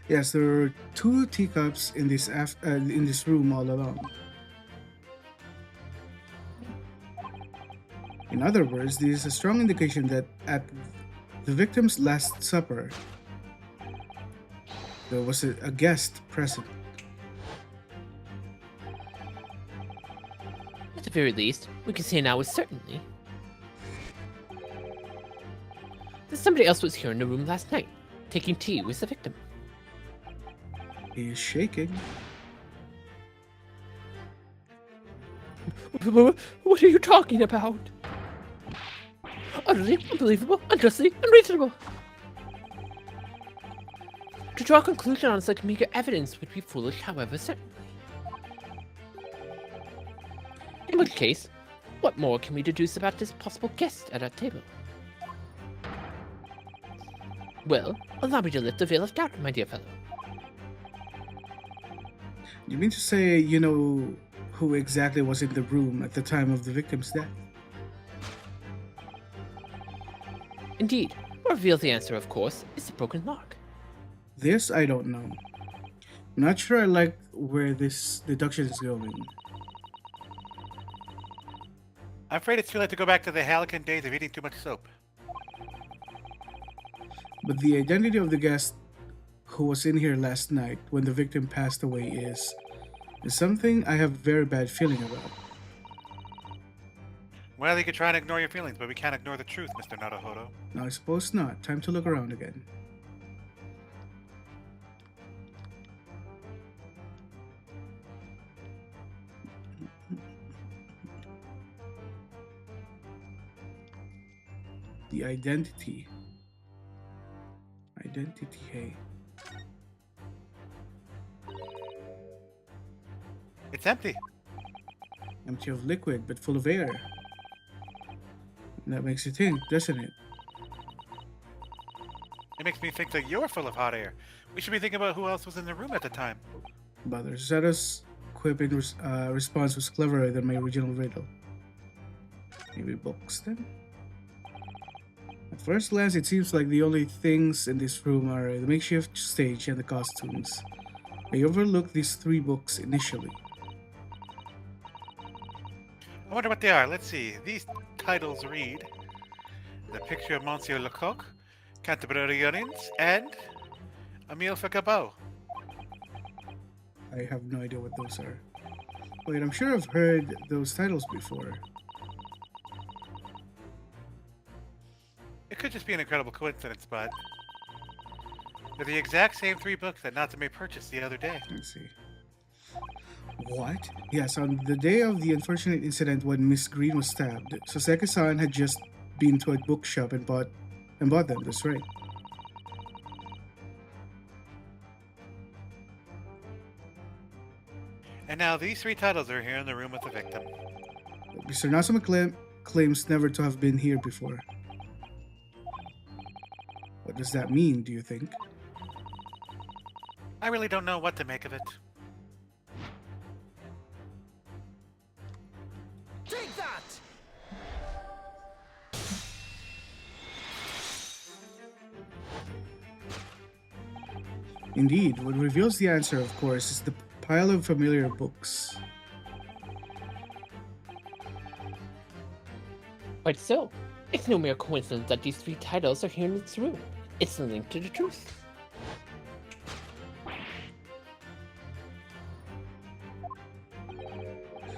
Yes, there are 2 teacups in this room all along. In other words, this is a strong indication that at the victim's last supper, there was a guest present. At the very least, we can say now with certainty that somebody else was here in the room last night, taking tea with the victim. He is shaking. What are you talking about? Utterly unbelievable, unjustly unreasonable. To draw a conclusion on such meager evidence would be foolish, however, certainly. In which case, what more can we deduce about this possible guest at our table? Well, allow me to lift the veil of doubt, my dear fellow. You mean to say you know who exactly was in the room at the time of the victim's death? Indeed, to reveal the answer, of course, is the broken lock. This I don't know. I'm not sure I like where this deduction is going. I'm afraid it's too late to go back to the halcyon days of eating too much soap. But the identity of the guest who was in here last night when the victim passed away is something I have a very bad feeling about. Well, you could try and ignore your feelings, but we can't ignore the truth, Mr. Naruhodo. No, I suppose not. Time to look around again. The identity. Identity, hey. It's empty. Empty of liquid, but full of air. That makes you think, doesn't it? It makes me think that you're full of hot air. We should be thinking about who else was in the room at the time. But Rosetta's quipping response was cleverer than my original riddle. Maybe books then? At first glance, it seems like the only things in this room are the makeshift stage and the costumes. I overlooked these 3 books initially. I wonder what they are. Let's see. These titles read The Picture of Monsieur Lecoq, Canterbury Onions, and A Meal for Cabot. I have no idea what those are. Wait, I'm sure I've heard those titles before. It could just be an incredible coincidence, but they're the exact same 3 books that Natsume purchased the other day. Let's see. What? Yes, on the day of the unfortunate incident when Miss Green was stabbed, Soseki-san had just been to a bookshop and bought them. That's right. And now these 3 titles are here in the room with the victim. Mr. Natsume claims never to have been here before. What does that mean, do you think? I really don't know what to make of it. Take that! Indeed, what reveals the answer, of course, is the pile of familiar books. Quite so. It's no mere coincidence that these 3 titles are here in this room. It's a link to the truth.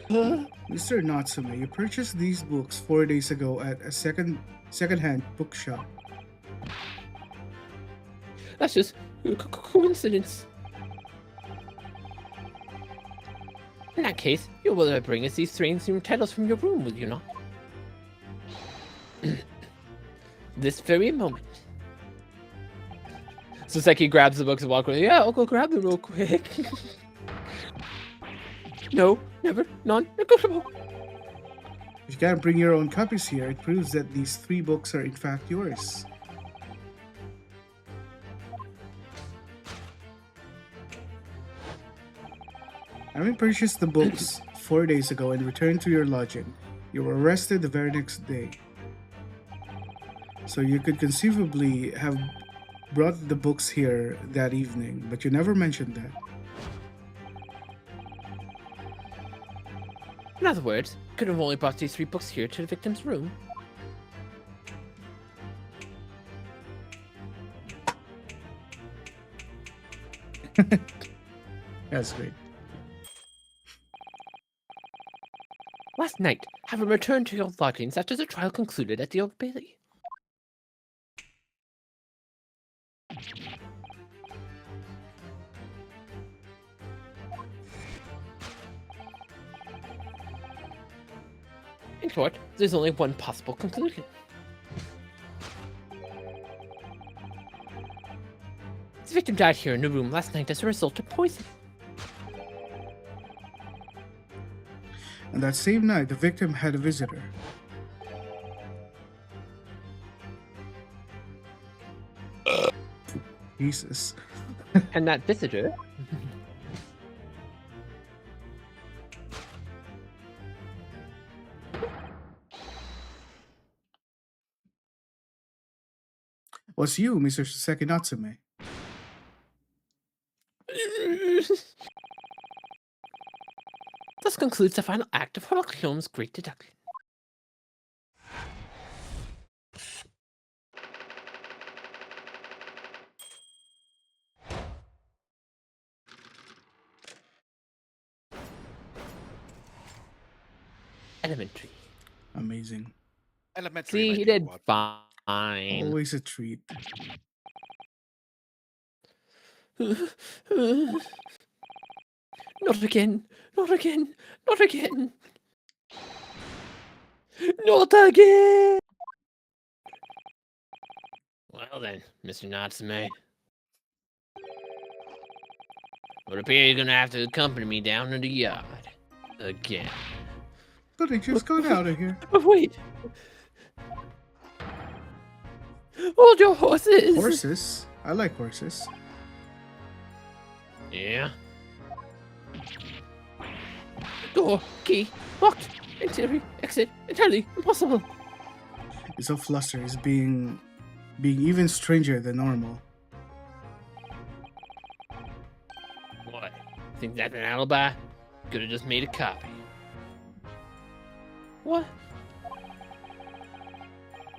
Mr. Natsume, you purchased these books 4 days ago at a second-hand bookshop. That's just coincidence. In that case, you will bring us these strange new titles from your room, will you not? This very moment. Soseki grabs the books and walks away. Yeah, I'll go grab them real quick. No, never, non-negotiable. If you can't bring your own copies here, it proves that these 3 books are in fact yours. Having purchased the books 4 days ago and returned to your lodging, you were arrested the very next day. So you could conceivably have brought the books here that evening, but you never mentioned that. In other words, could have only brought these 3 books here to the victim's room. That's great. Last night, having returned to your lodgings after the trial concluded at the Old Bailey. In short, there's only one possible conclusion. The victim died here in the room last night as a result of poison. And that same night, the victim had a visitor. Jesus. And that visitor... was you, Mr. Soseki Natsume. Thus concludes the final act of Sherlock Holmes' Great Deduction. Elementary. Amazing. Elementary. See, my he dear did Watson. fine. Always a treat. Not again. Not again. Not again. Not again. Well then, Mr. Natsume. Would appear you're gonna have to accompany me down to the yard. Again. But I just got out of here. Oh, wait. Hold your horses. Horses? I like horses. Yeah. Door, key, locked. Interior, exit, entirely impossible. He's so flustered. He's being even stranger than normal. What? Think that's an alibi? Could have just made a copy. What?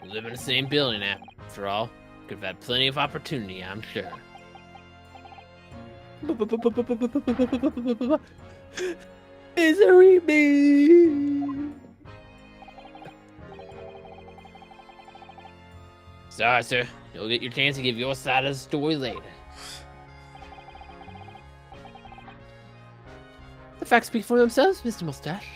We live in the same building after all. Could have had plenty of opportunity, I'm sure. Misery me! Sorry, sir. You'll get your chance to give your side of the story later. The facts speak for themselves, Mr. Mustache.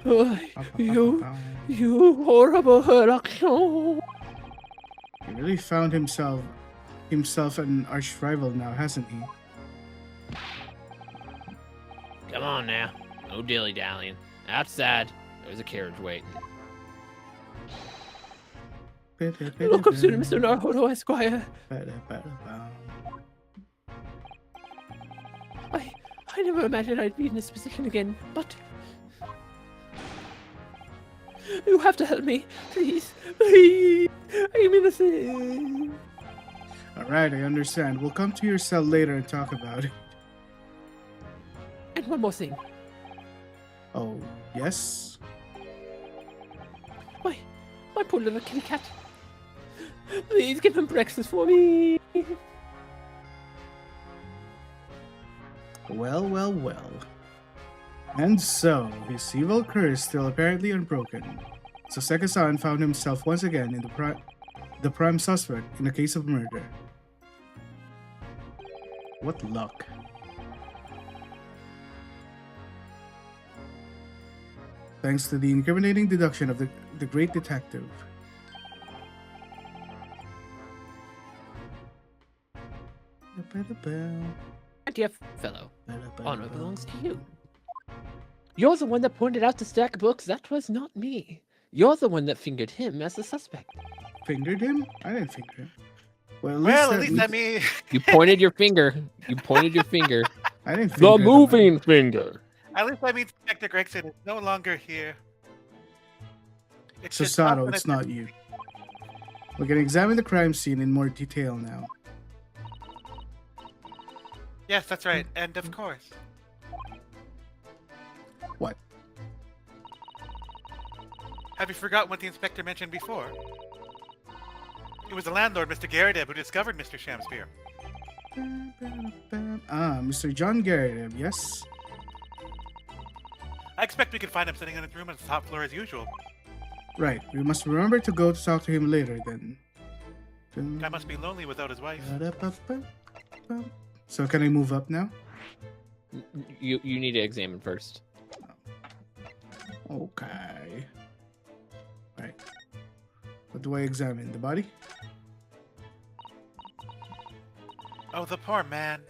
You horrible Herlock. He really found himself an arch rival now, hasn't he? Come on now. No dilly-dallying. Outside, there's a carriage waiting. Look up soon, Mr. Naruto, Esquire. I never imagined I'd be in this position again, but... You have to help me, please. Please. I'm innocent. Alright, I understand. We'll come to your cell later and talk about it. And one more thing. Oh, yes? My poor little kitty cat. Please give him breakfast for me. Well. And so, his evil curse still apparently unbroken. Soseki-san found himself once again in the prime suspect in a case of murder. What luck. Thanks to the incriminating deduction of the great detective. My dear fellow, honor belongs to you. You're the one that pointed out the stack of books. That was not me. You're the one that fingered him as the suspect. Fingered him? I didn't finger him. Well, at least let me... You pointed your finger. You pointed your finger. I didn't finger the moving finger. At least that means Inspector Gregson is no longer here. Susato, it's not you. We're gonna examine the crime scene in more detail now. Yes, that's right. And of course. What? Have you forgotten what the inspector mentioned before? It was the landlord, Mr. Garrideb, who discovered Mr. Shamspeare. Ah, Mr. John Garrideb, yes? I expect we can find him sitting in his room on the top floor as usual. Right, we must remember to go to talk to him later then. Guy must be lonely without his wife. So can I move up now? You need to examine first. Okay. Right. What do I examine? The body? Oh, the poor man.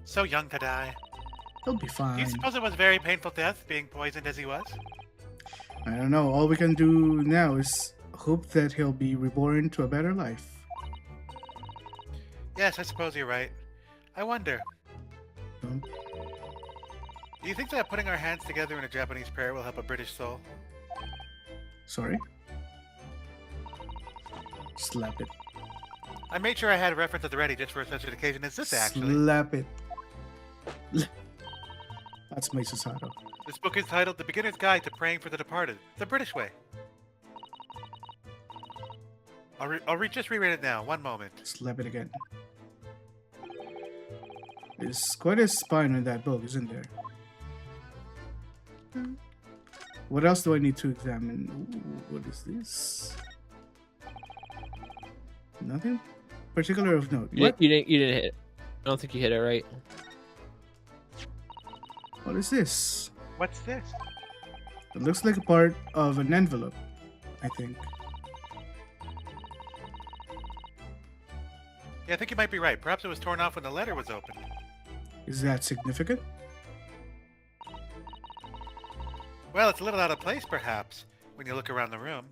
So young to die. He'll be Do fine. you suppose it was a very painful death, being poisoned as he was? I don't know. All we can do now is hope that he'll be reborn to a better life. Yes, I suppose you're right. I wonder. Um, Do you think that putting our hands together in a Japanese prayer will help a British soul? Sorry? Slap it. I made sure I had a reference at the ready just for such an occasion as this, actually. Slap it. That's my Susato. This book is titled The Beginner's Guide to Praying for the Departed, the British way. I'll just reread it now. One moment. Slap it again. There's quite a spine in that book, isn't there? What else do I need to examine? Ooh, what is this? Nothing particular of note. You What? didn't hit it. I don't think you hit it right. What is this? What's this? It looks like a part of an envelope, I think. Yeah, I think you might be right. Perhaps it was torn off when the letter was opened. Is that significant? Well, it's a little out of place, perhaps, when you look around the room.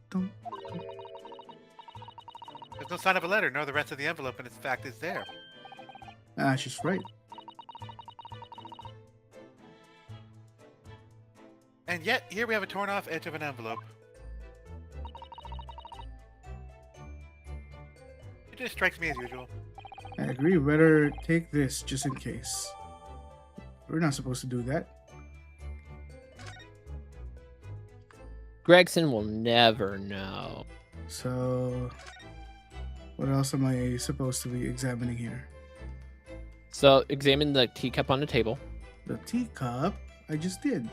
Don't. There's no sign of a letter, nor the rest of the envelope, and its fact is there. Ah, she's right. And yet, here we have a torn off edge of an envelope. It just strikes me as usual. I agree. Better take this just in case. We're not supposed to do that. Gregson will never know. So, what else am I supposed to be examining here? So examine the teacup on the table. The teacup? I just did.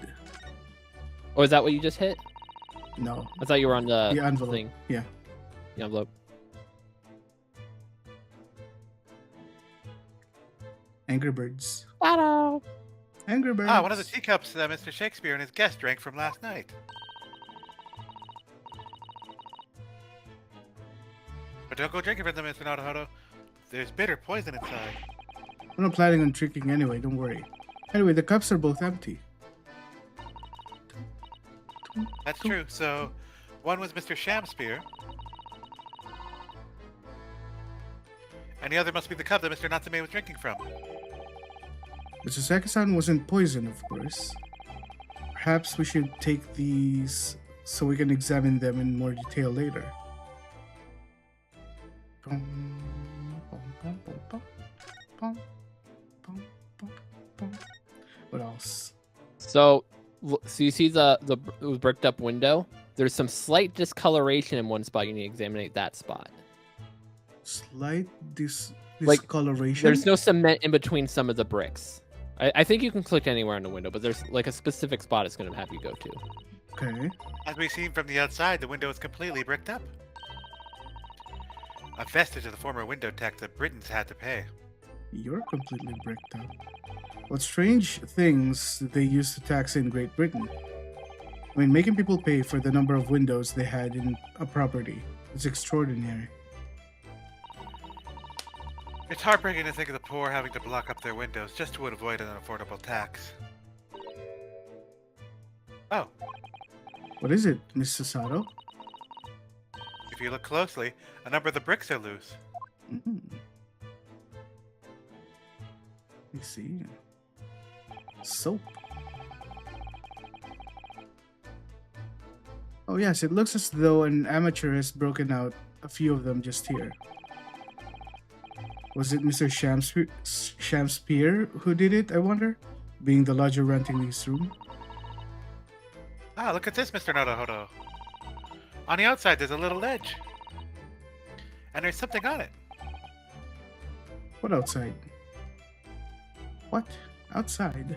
Or is that what you just hit? No. I thought you were on the envelope. thing. Yeah. The envelope. Angry Birds. Hello. Angry Birds. Ah, one of the teacups that Mr. Shakespeare and his guest drank from last night. But don't go drinking from them, Mr. Naruhodo. There's bitter poison inside. I'm not planning on drinking anyway, don't worry. Anyway, the cups are both empty. That's true. So, one was Mr. Shamspeare. And the other must be the cup that Mr. Natsume was drinking from. Mr. Saki-san wasn't poison, of course. Perhaps we should take these so we can examine them in more detail later. What else? So you see the bricked up window? There's some slight discoloration in one spot. You need to examine that spot. Slight discoloration? There's no cement in between some of the bricks. I think you can click anywhere on the window, but there's like a specific spot it's going to have you go to. Okay. As we've seen from the outside, the window is completely bricked up. A vestige of the former window tax that Britons had to pay. You're completely bricked up. What strange things they used to tax in Great Britain. I mean, making people pay for the number of windows they had in a property. It's extraordinary. It's heartbreaking to think of the poor having to block up their windows just to avoid an unaffordable tax. Oh. What is it, Miss Sasato? If you look closely, a number of the bricks are loose. Let me see. Soap. Oh yes, it looks as though an amateur has broken out a few of them just here. Was it Mr. Shamspeare who did it, I wonder? Being the lodger renting this room? Ah, look at this, Mr. Naruhodo. On the outside, there's a little ledge. And there's something on it. What outside? What? Outside?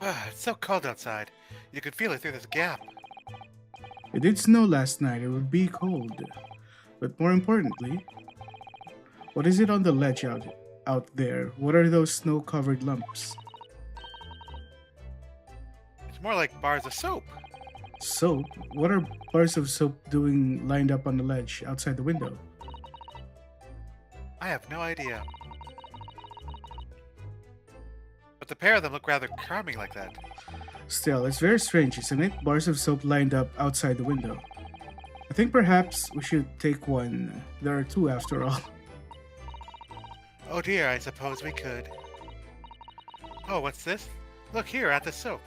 Ah, it's so cold outside. You can feel it through this gap. It did snow last night. It would be cold. But more importantly, what is it on the ledge out there? What are those snow-covered lumps? It's more like bars of soap. Soap? What are bars of soap doing lined up on the ledge outside the window? I have no idea. But the pair of them look rather charming like that. Still, it's very strange, isn't it? Bars of soap lined up outside the window. I think perhaps we should take one. There are two after all. Oh dear, I suppose we could. Oh, what's this? Look here at the soap.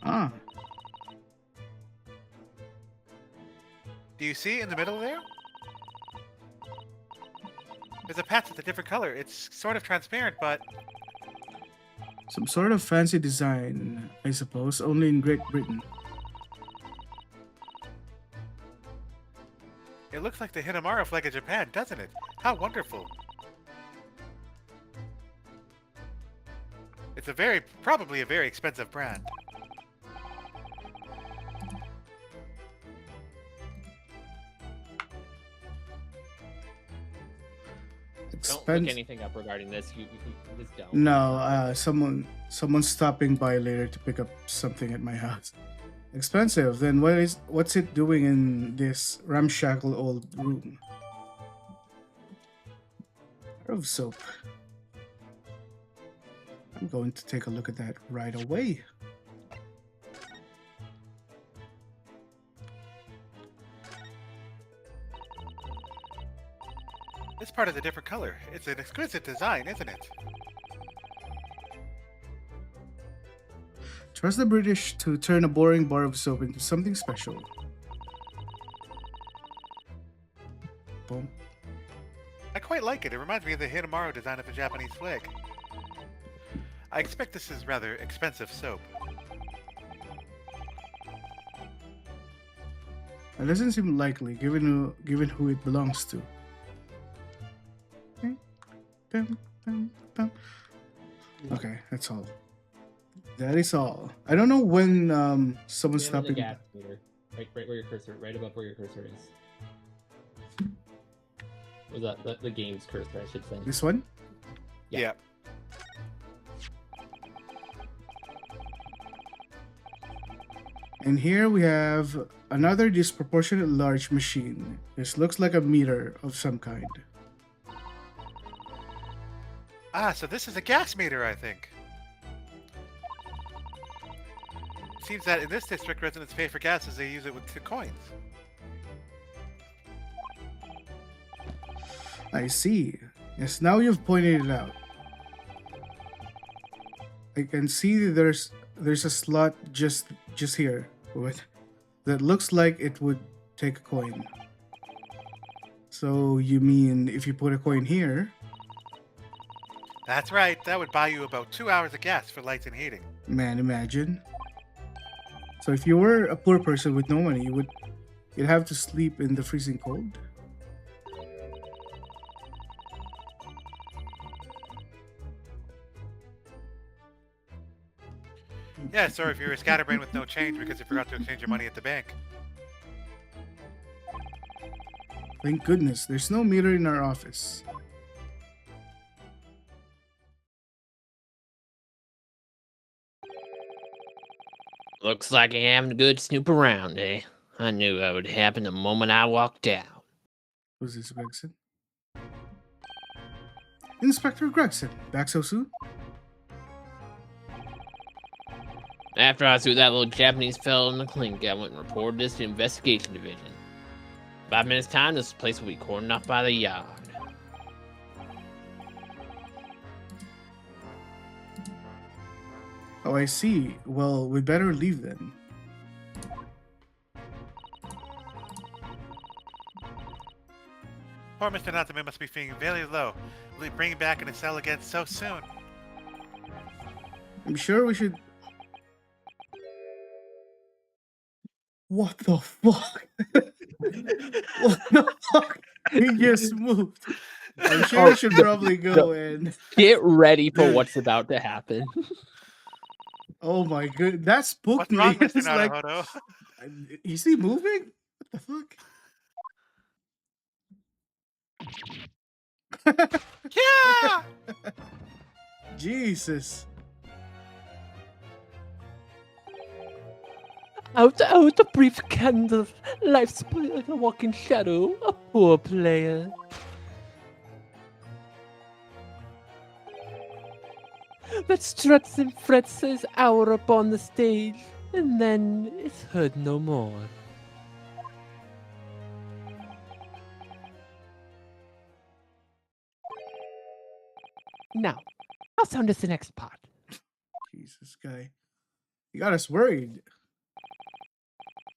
Ah. Do you see in the middle there? There's a patch that's a different color. It's sort of transparent, but... Some sort of fancy design, I suppose, only in Great Britain. It looks like the Hinamaro flag of Japan, doesn't it? How wonderful. It's probably a very expensive brand. Don't look anything up regarding this. You just don't. No, someone's stopping by later to pick up something at my house. Expensive. Then what's it doing in this ramshackle old room? Bar of soap. I'm going to take a look at that right away. This part is a different color. It's an exquisite design, isn't it? Trust the British to turn a boring bar of soap into something special. Boom. I quite like it. It reminds me of the Hinamaro design of the Japanese flag. I expect this is rather expensive soap. It doesn't seem likely, given who it belongs to. Okay, that's all. That is all. I don't know when someone's stopping. Gas meter. Right where your cursor, right above where your cursor is. Was that the game's cursor, I should say. This one? Yeah. And here we have another disproportionate large machine. This looks like a meter of some kind. Ah, so this is a gas meter, I think. Seems that in this district, residents pay for gas as they use it with the coins. I see. Yes, now you've pointed it out. I can see there's a slot just here that looks like it would take a coin. So you mean if you put a coin here? That's right. That would buy you about 2 hours of gas for lights and heating. Man, imagine. So if you were a poor person with no money, you'd have to sleep in the freezing cold? Yeah, sir, if you're a scatterbrain with no change because you forgot to exchange your money at the bank. Thank goodness, there's no meter in our office. Looks like you're having a good snoop around, eh? I knew that would happen the moment I walked out. Who's this, Gregson? Inspector Gregson, back so soon? After I threw that little Japanese fellow in the clink, I went and reported this to the investigation division. 5 minutes time, this place will be cordoned off by the yard. Oh, I see. Well, we better leave then. Poor Mr. Natsume must be feeling very low. Will he bring him back in a cell again so soon? I'm sure we should... What the fuck? What the fuck? He just moved. I'm sure we should probably go in. Get ready for what's about to happen. Oh my god, that spooked What's me. wrong, Mr. It's like, Naruhodo? is he moving? What the fuck? Yeah! Jesus. Out, a brief candle. Life split like a walking shadow. A poor player. That struts and frets his hour upon the stage, and then it's heard no more. Now, how sound is the next part? Jesus, guy. You got us worried.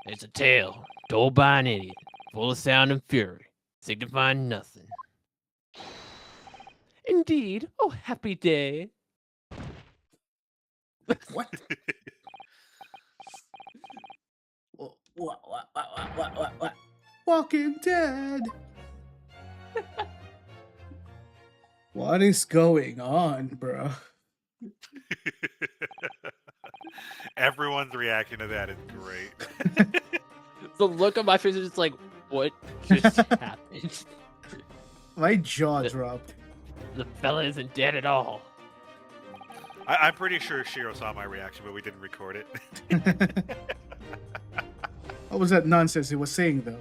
It's a tale told by an idiot, full of sound and fury, signifying nothing. Indeed. Oh, happy day. What? What? Walking Dead. What is going on, bro? Everyone's reaction to that is great. The look on my face is just like, what just happened? My jaw dropped. The fella isn't dead at all. I'm pretty sure Shiro saw my reaction, but we didn't record it. What was that nonsense he was saying, though?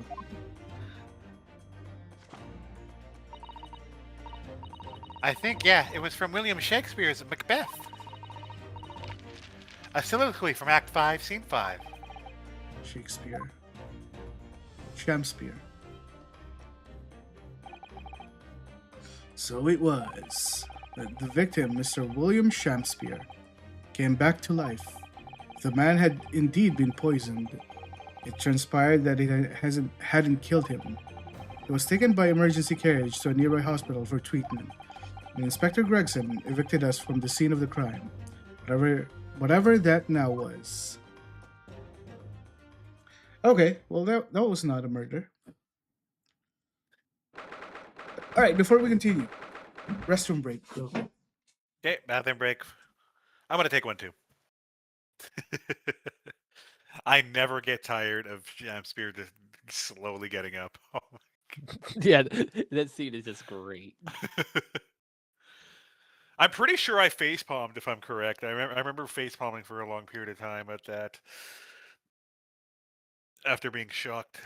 I think, yeah, it was from William Shakespeare's Macbeth. A soliloquy from Act 5, Scene 5. Shakespeare. Shakespeare. So it was that the victim, Mr. William Shakespeare, came back to life. The man had indeed been poisoned. It transpired that it hadn't killed him. He was taken by emergency carriage to a nearby hospital for treatment. And Inspector Gregson evicted us from the scene of the crime, whatever that now was. Okay, well that was not a murder. All right, before we continue, restroom break. Okay, bathroom break. I'm gonna take one too. I never get tired of Shakespeare just slowly getting up. Oh my Yeah, that scene is just great. I'm pretty sure I facepalmed, if I'm correct. I remember facepalming for a long period of time at that after being shocked.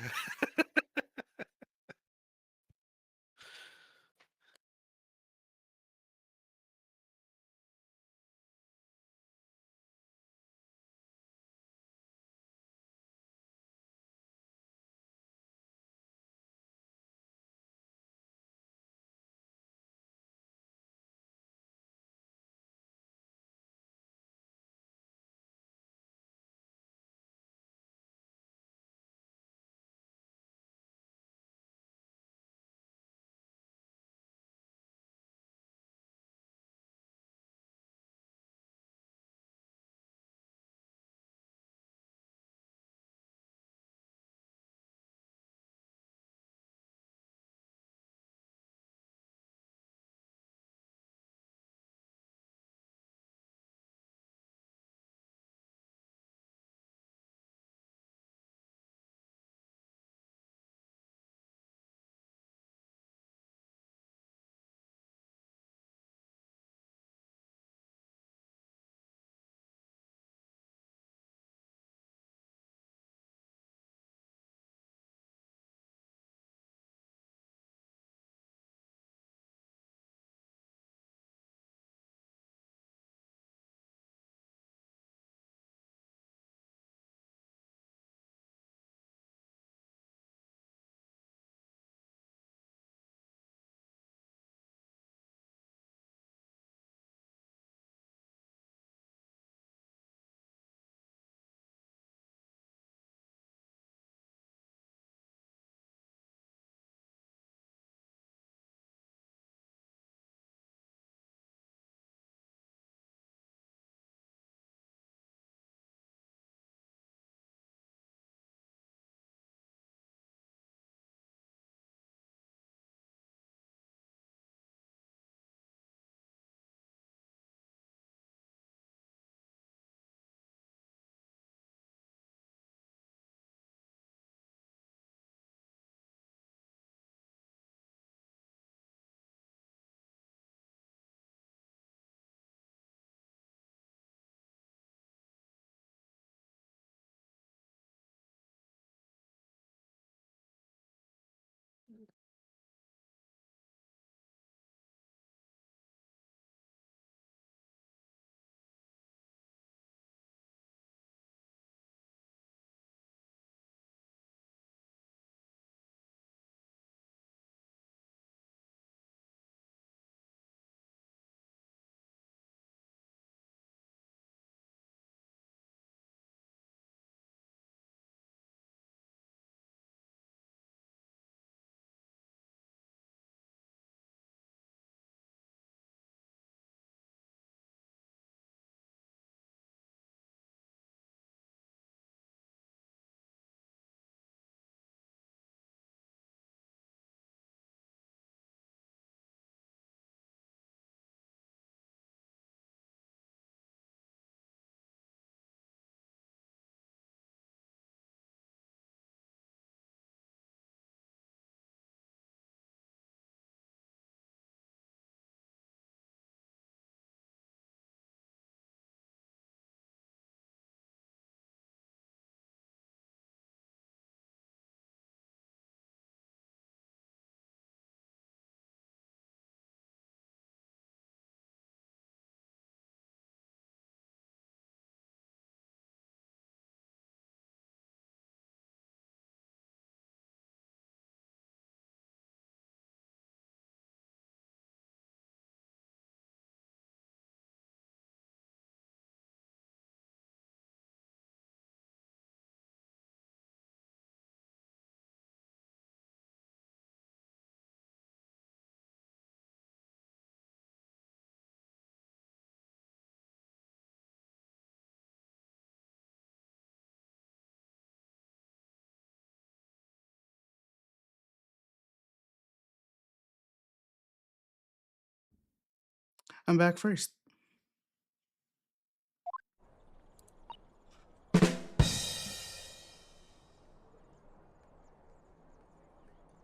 I'm back first.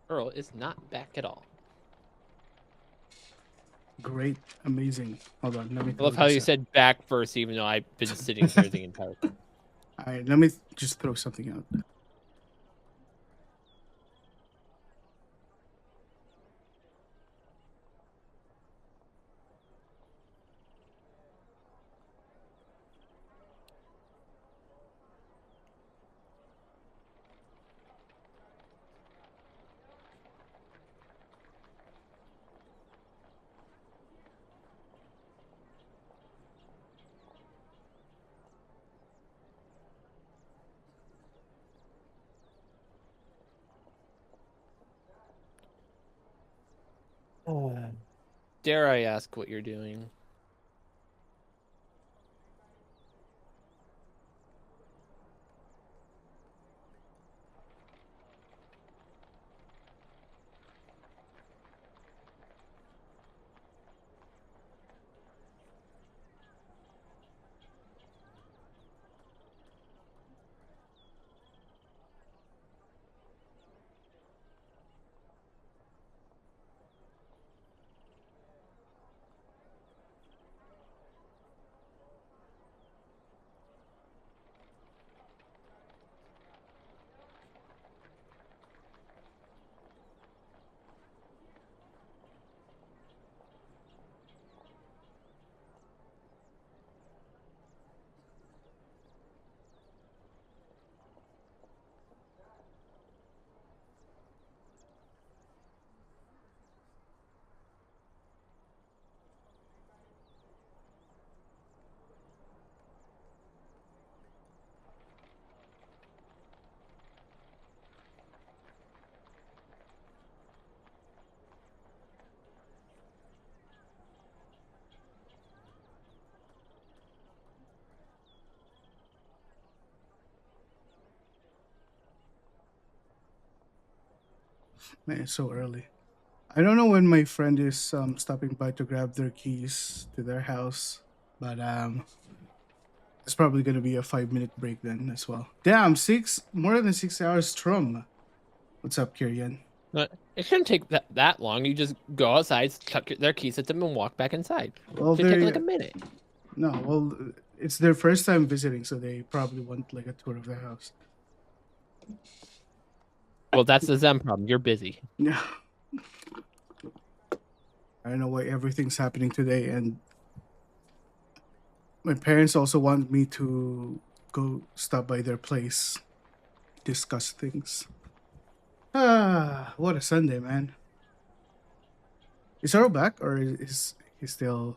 Earl is not back at all. Great, amazing. Hold on, let me. I love how you said back first, even though I've been sitting here the entire time. All right, let me just throw something out. Dare I ask what you're doing? Man, it's so early. I don't know when my friend is stopping by to grab their keys to their house, but it's probably gonna be a 5 minute break then as well. Damn, more than 6 hours strum. What's up, Kirian? It shouldn't take that long. You just go outside, chuck their keys at them, and walk back inside. Well, It should take like a minute. No, well, it's their first time visiting, so they probably want like a tour of the house. Well, that's the Zen problem. You're busy. Yeah. I don't know why everything's happening today, and my parents also want me to go stop by their place, discuss things. Ah, what a Sunday, man. Is Earl back, or is he still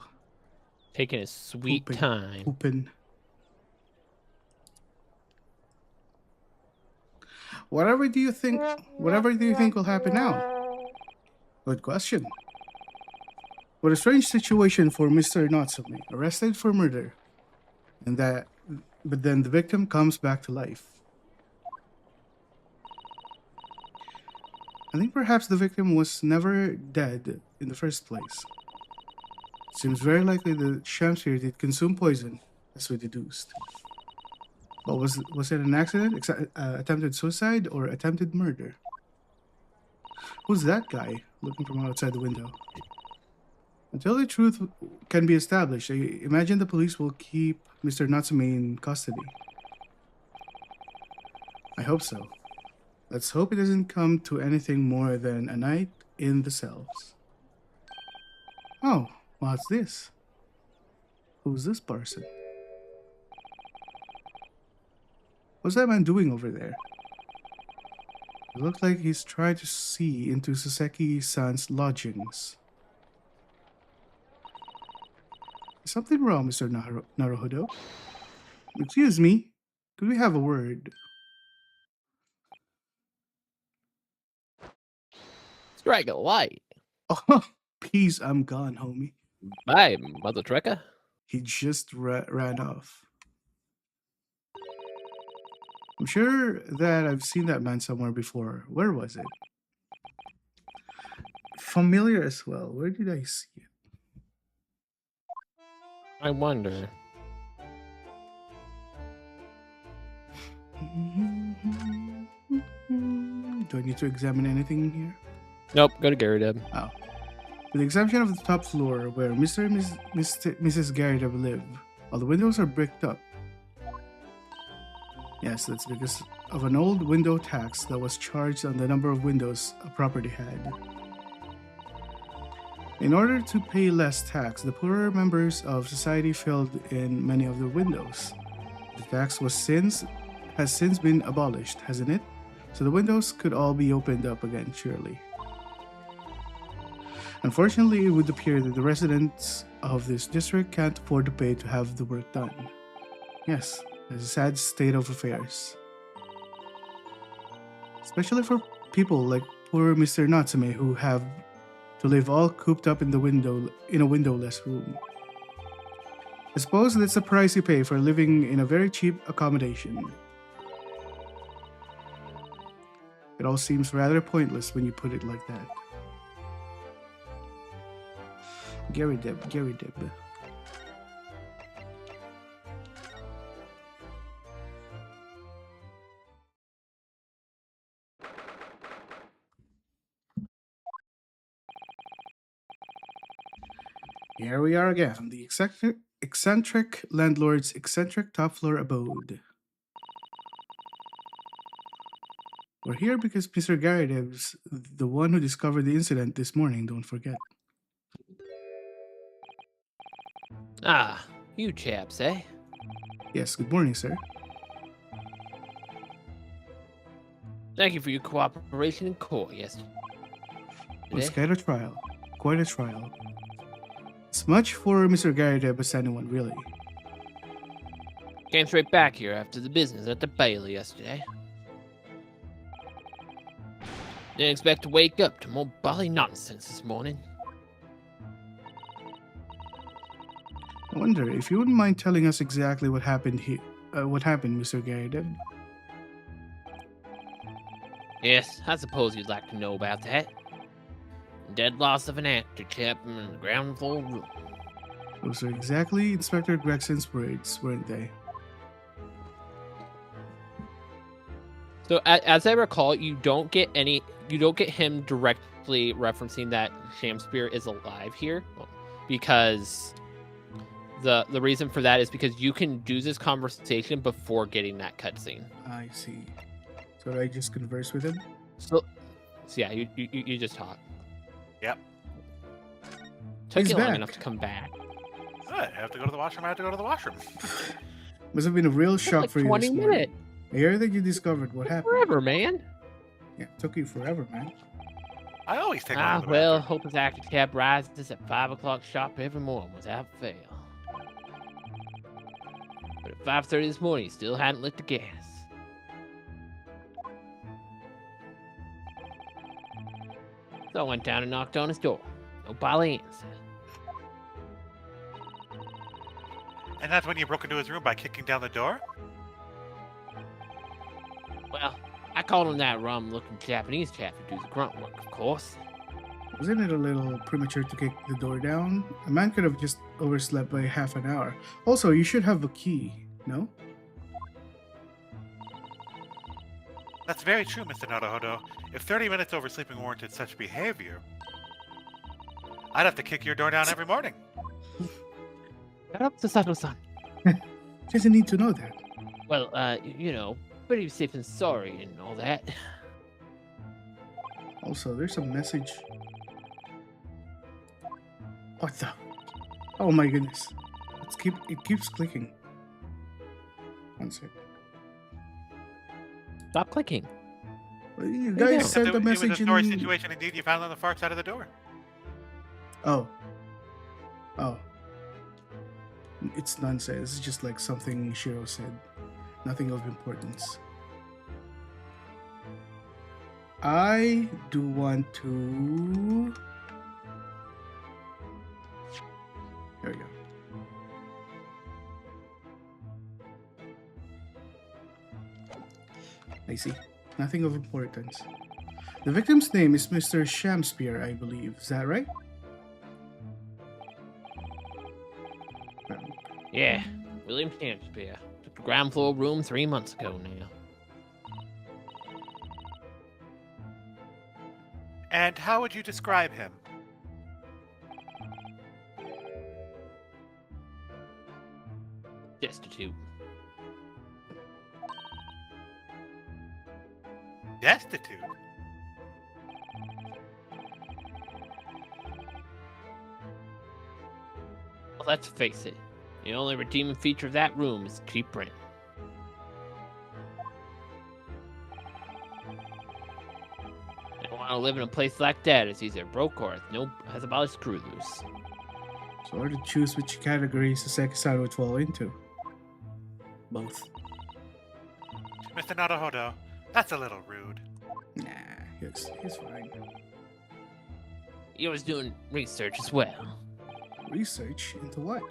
taking his sweet time? Pooping. Whatever do you think will happen now? Good question. What a strange situation for Mr. Natsume, arrested for murder. But then the victim comes back to life. I think perhaps the victim was never dead in the first place. Seems very likely that Shamsir did consume poison, as we deduced. But was it an accident, attempted suicide, or attempted murder? Who's that guy looking from outside the window? Until the truth can be established, I imagine the police will keep Mr. Natsume in custody. I hope so. Let's hope it doesn't come to anything more than a night in the cells. Oh, what's this? Who's this person? What's that man doing over there? It looks like he's trying to see into Saseki-san's lodgings. Is something wrong, Mr. Naruhodo? Excuse me, could we have a word? Strike a light. Oh, peace, I'm gone, homie. Bye, mother trucker. He just ran off. I'm sure that I've seen that man somewhere before. Where was it? Familiar as well. Where did I see it? I wonder. Do I need to examine anything in here? Nope, go to Gary Deb. Oh. With the exception of the top floor where Mr. and Mrs. Garrett live, all the windows are bricked up. Yes, that's because of an old window tax that was charged on the number of windows a property had. In order to pay less tax, the poorer members of society filled in many of the windows. The tax has since been abolished, hasn't it? So the windows could all be opened up again, surely. Unfortunately, it would appear that the residents of this district can't afford to pay to have the work done. Yes, it's a sad state of affairs. Especially for people like poor Mr. Natsume who have to live all cooped up in a windowless room. I suppose that's the price you pay for living in a very cheap accommodation. It all seems rather pointless when you put it like that. Gary Deb. Here we are again, the eccentric landlord's eccentric top floor abode. We're here because Mr. Garrideb's the one who discovered the incident this morning, don't forget. Ah, you chaps, eh? Yes, good morning, sir. Thank you for your cooperation in court yesterday. It was quite a trial. Quite a trial. As much for Mr. Garrideb as anyone, really. Came straight back here after the business at the Bailey yesterday. Didn't expect to wake up to more bally nonsense this morning. I wonder if you wouldn't mind telling us exactly what happened here. What happened, Mr. Garrideb? Yes, I suppose you'd like to know about that. Dead loss of an actor chap in the ground floor room. Those are exactly Inspector Gregson's words, weren't they? So as I recall, you don't get him directly referencing that Shamspear is alive here, because the reason for that is because you can do this conversation before getting that cutscene. I see. So I just converse with him? So yeah, you just talk. Yep. Took He's you long back. enough to come back. I have to go to the washroom. I have to go to the washroom. Must have been a real shock Like for you 20 this morning. minutes. I hear that you discovered what happened. Forever, man. Yeah, it took you forever, man. I always take one Ah, to the well, bathroom. hope his actor cab rises at 5 o'clock sharp every morning without fail. But at 5:30 this morning, he still hadn't lit the gas. So I went down and knocked on his door. No bally answer. And that's when you broke into his room by kicking down the door? Well, I called him that rum-looking Japanese chap who does the grunt work, of course. Wasn't it a little premature to kick the door down? A man could have just overslept by half an hour. Also, you should have a key, no? That's very true, Mr. Naruhodo. If 30 minutes oversleeping warranted such behavior, I'd have to kick your door down every morning. Shut up, Sasato-san. Doesn't need to know that. Well, you know, pretty safe and sorry and all that. Also, there's a message. What the? Oh my goodness. It keeps clicking. One sec. Stop clicking. Well, you There you guys go. sent the It was a message story in... situation indeed you found on the far side of the door. Oh. It's nonsense. It's just like something Shiro said. Nothing of importance. I do want to... There we go. I see. Nothing of importance. The victim's name is Mr. Shamspear, I believe. Is that right? Yeah, William Shakespeare. Took the ground floor room 3 months ago now. And how would you describe him? Destitute. Destitute? Well, let's face it. The only redeeming feature of that room is cheap rent. I don't want to live in a place like that. It's either broke or has about a screw loose. So hard to choose which categories the second side would fall into. Both. Mr. Naruhodo, that's a little rude. Nah, he's fine. He was doing research as well. Research into what?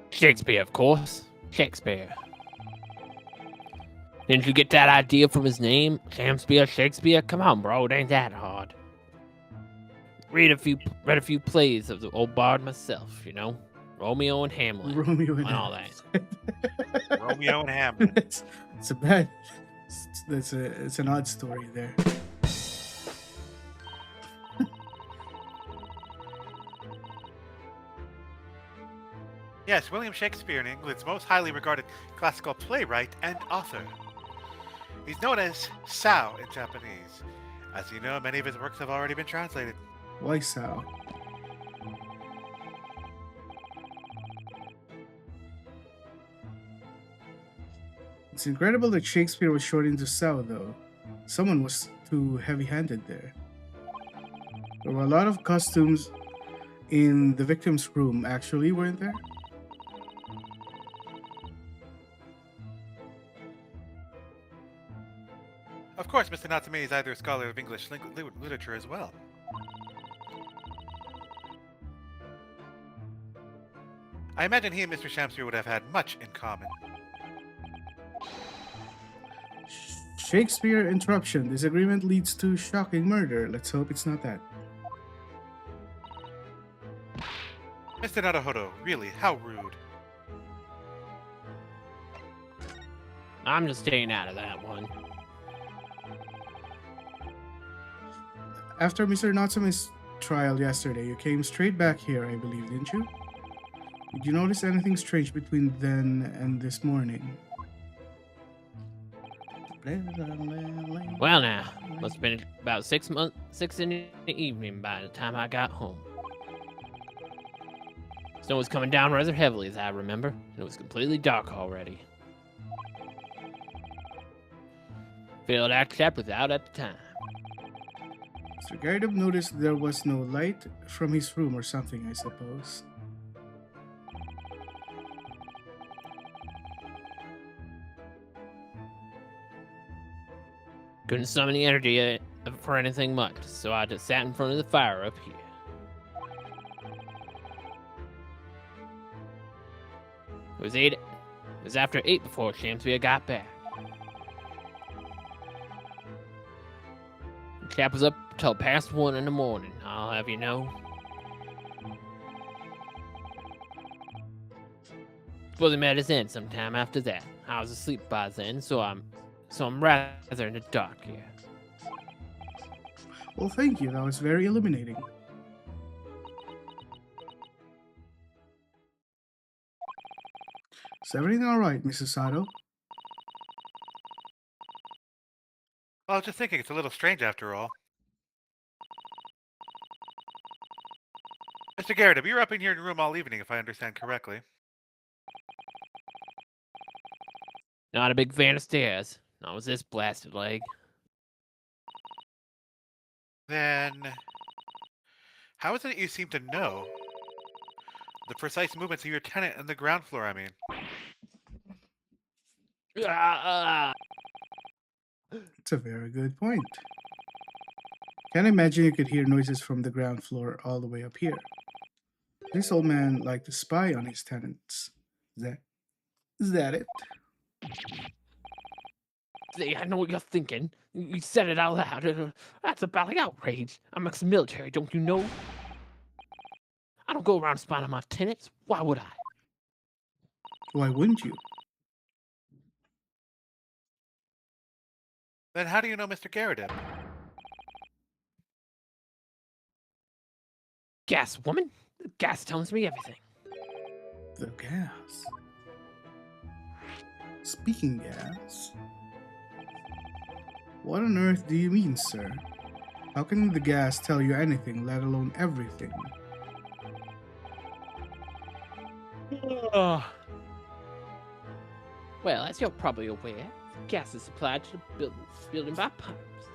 Shakespeare, of course. Shakespeare. Didn't you get that idea from his name? Shakespeare? Come on, bro. It ain't that hard. Read a few plays of the old bard myself, you know? Romeo and Hamlet. Romeo and all that. Romeo and Hamlet. It's a bad. It's an odd story there. Yes, William Shakespeare, England's most highly regarded classical playwright and author. He's known as Sao in Japanese. As you know, many of his works have already been translated. Why Sao? It's incredible that Shakespeare was short into Sao, though. Someone was too heavy-handed there. There were a lot of costumes in the victim's room, actually, weren't there? Of course, Mr. Natsume is either a scholar of English literature as well. I imagine he and Mr. Shamsir would have had much in common. Shakespeare interruption. Disagreement leads to shocking murder. Let's hope it's not that. Mr. Naruhodo, really, how rude. I'm just staying out of that one. After Mr. Natsume's trial yesterday, you came straight back here, I believe, didn't you? Did you notice anything strange between then and this morning? Well now, must have been about 6 in the evening by the time I got home. Snow was coming down rather heavily, as I remember, and it was completely dark already. Filled our chap was out at the time. Mr. Gardeb noticed there was no light from his room or something, I suppose. Couldn't summon the energy for anything much, so I just sat in front of the fire up here. It was after 8 before Shamsir got back. The chap was up till past 1 in the morning, I'll have you know. Suppose he met his end sometime after that. I was asleep by then, so I'm rather in the dark here. Well, thank you. That was very illuminating. Is everything all right, Mrs. Sato? Well, I was just thinking it's a little strange after all. Mr. Garrett, you were up in your room all evening, if I understand correctly. Not a big fan of stairs. Not with this blasted leg. Then, how is it that you seem to know the precise movements of your tenant on the ground floor, I mean? It's a very good point. Can't imagine you could hear noises from the ground floor all the way up here. This old man liked to spy on his tenants. Is that it? See, I know what you're thinking. You said it out loud. That's a battling outrage. I'm ex-military, don't you know? I don't go around spying on my tenants. Why would I? Why wouldn't you? Then how do you know Mr. Garrett? Gas, woman. The gas tells me everything. The gas. Speaking gas. What on earth do you mean, sir? How can the gas tell you anything, let alone everything? Well, as you're probably aware, gas is supplied to the building by pipes.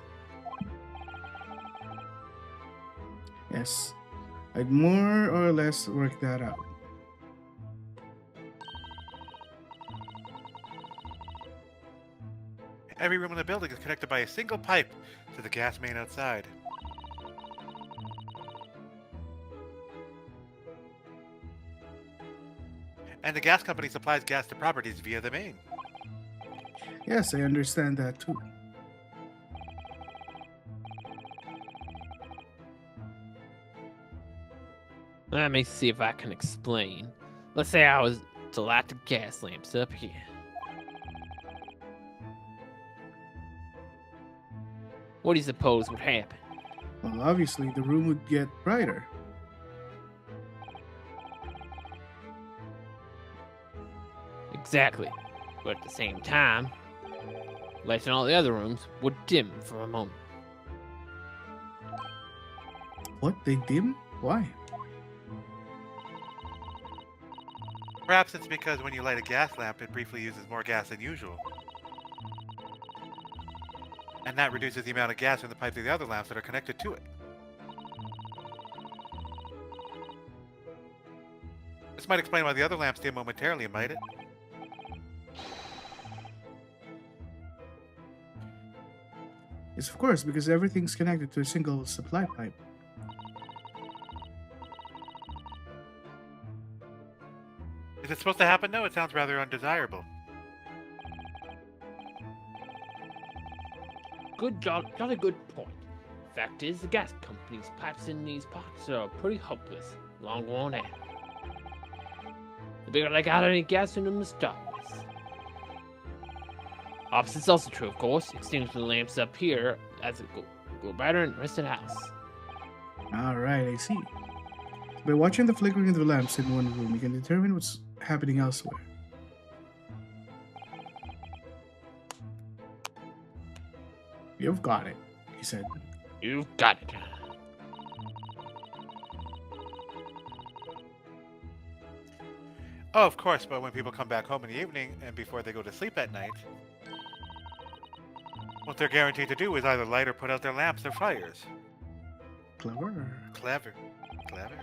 Yes, I'd more or less work that out. Every room in the building is connected by a single pipe to the gas main outside. And the gas company supplies gas to properties via the main. Yes, I understand that too. Let me see if I can explain. Let's say I was to light the gas lamps up here. What do you suppose would happen? Well, obviously, the room would get brighter. Exactly. But at the same time, lights in all the other rooms would dim for a moment. What? They dim? Why? Perhaps it's because when you light a gas lamp, it briefly uses more gas than usual. And that reduces the amount of gas in the pipes of the other lamps that are connected to it. This might explain why the other lamps dim momentarily, might it? Yes, of course, because everything's connected to a single supply pipe. Is it supposed to happen? No, it sounds rather undesirable. Jolly good point. Fact is, the gas company's pipes in these pockets are pretty hopeless, long worn out. The bigger they got any gas in them, the start with. Opposite's also true, of course. Extinguish the lamps up here as it go brighter in the rest of the house. Alright, I see. By watching the flickering of the lamps in one room, you can determine what's happening elsewhere. You've got it, he said. You've got it. Oh, of course, but when people come back home in the evening and before they go to sleep at night, what they're guaranteed to do is either light or put out their lamps or fires. Clever. Clever. Clever.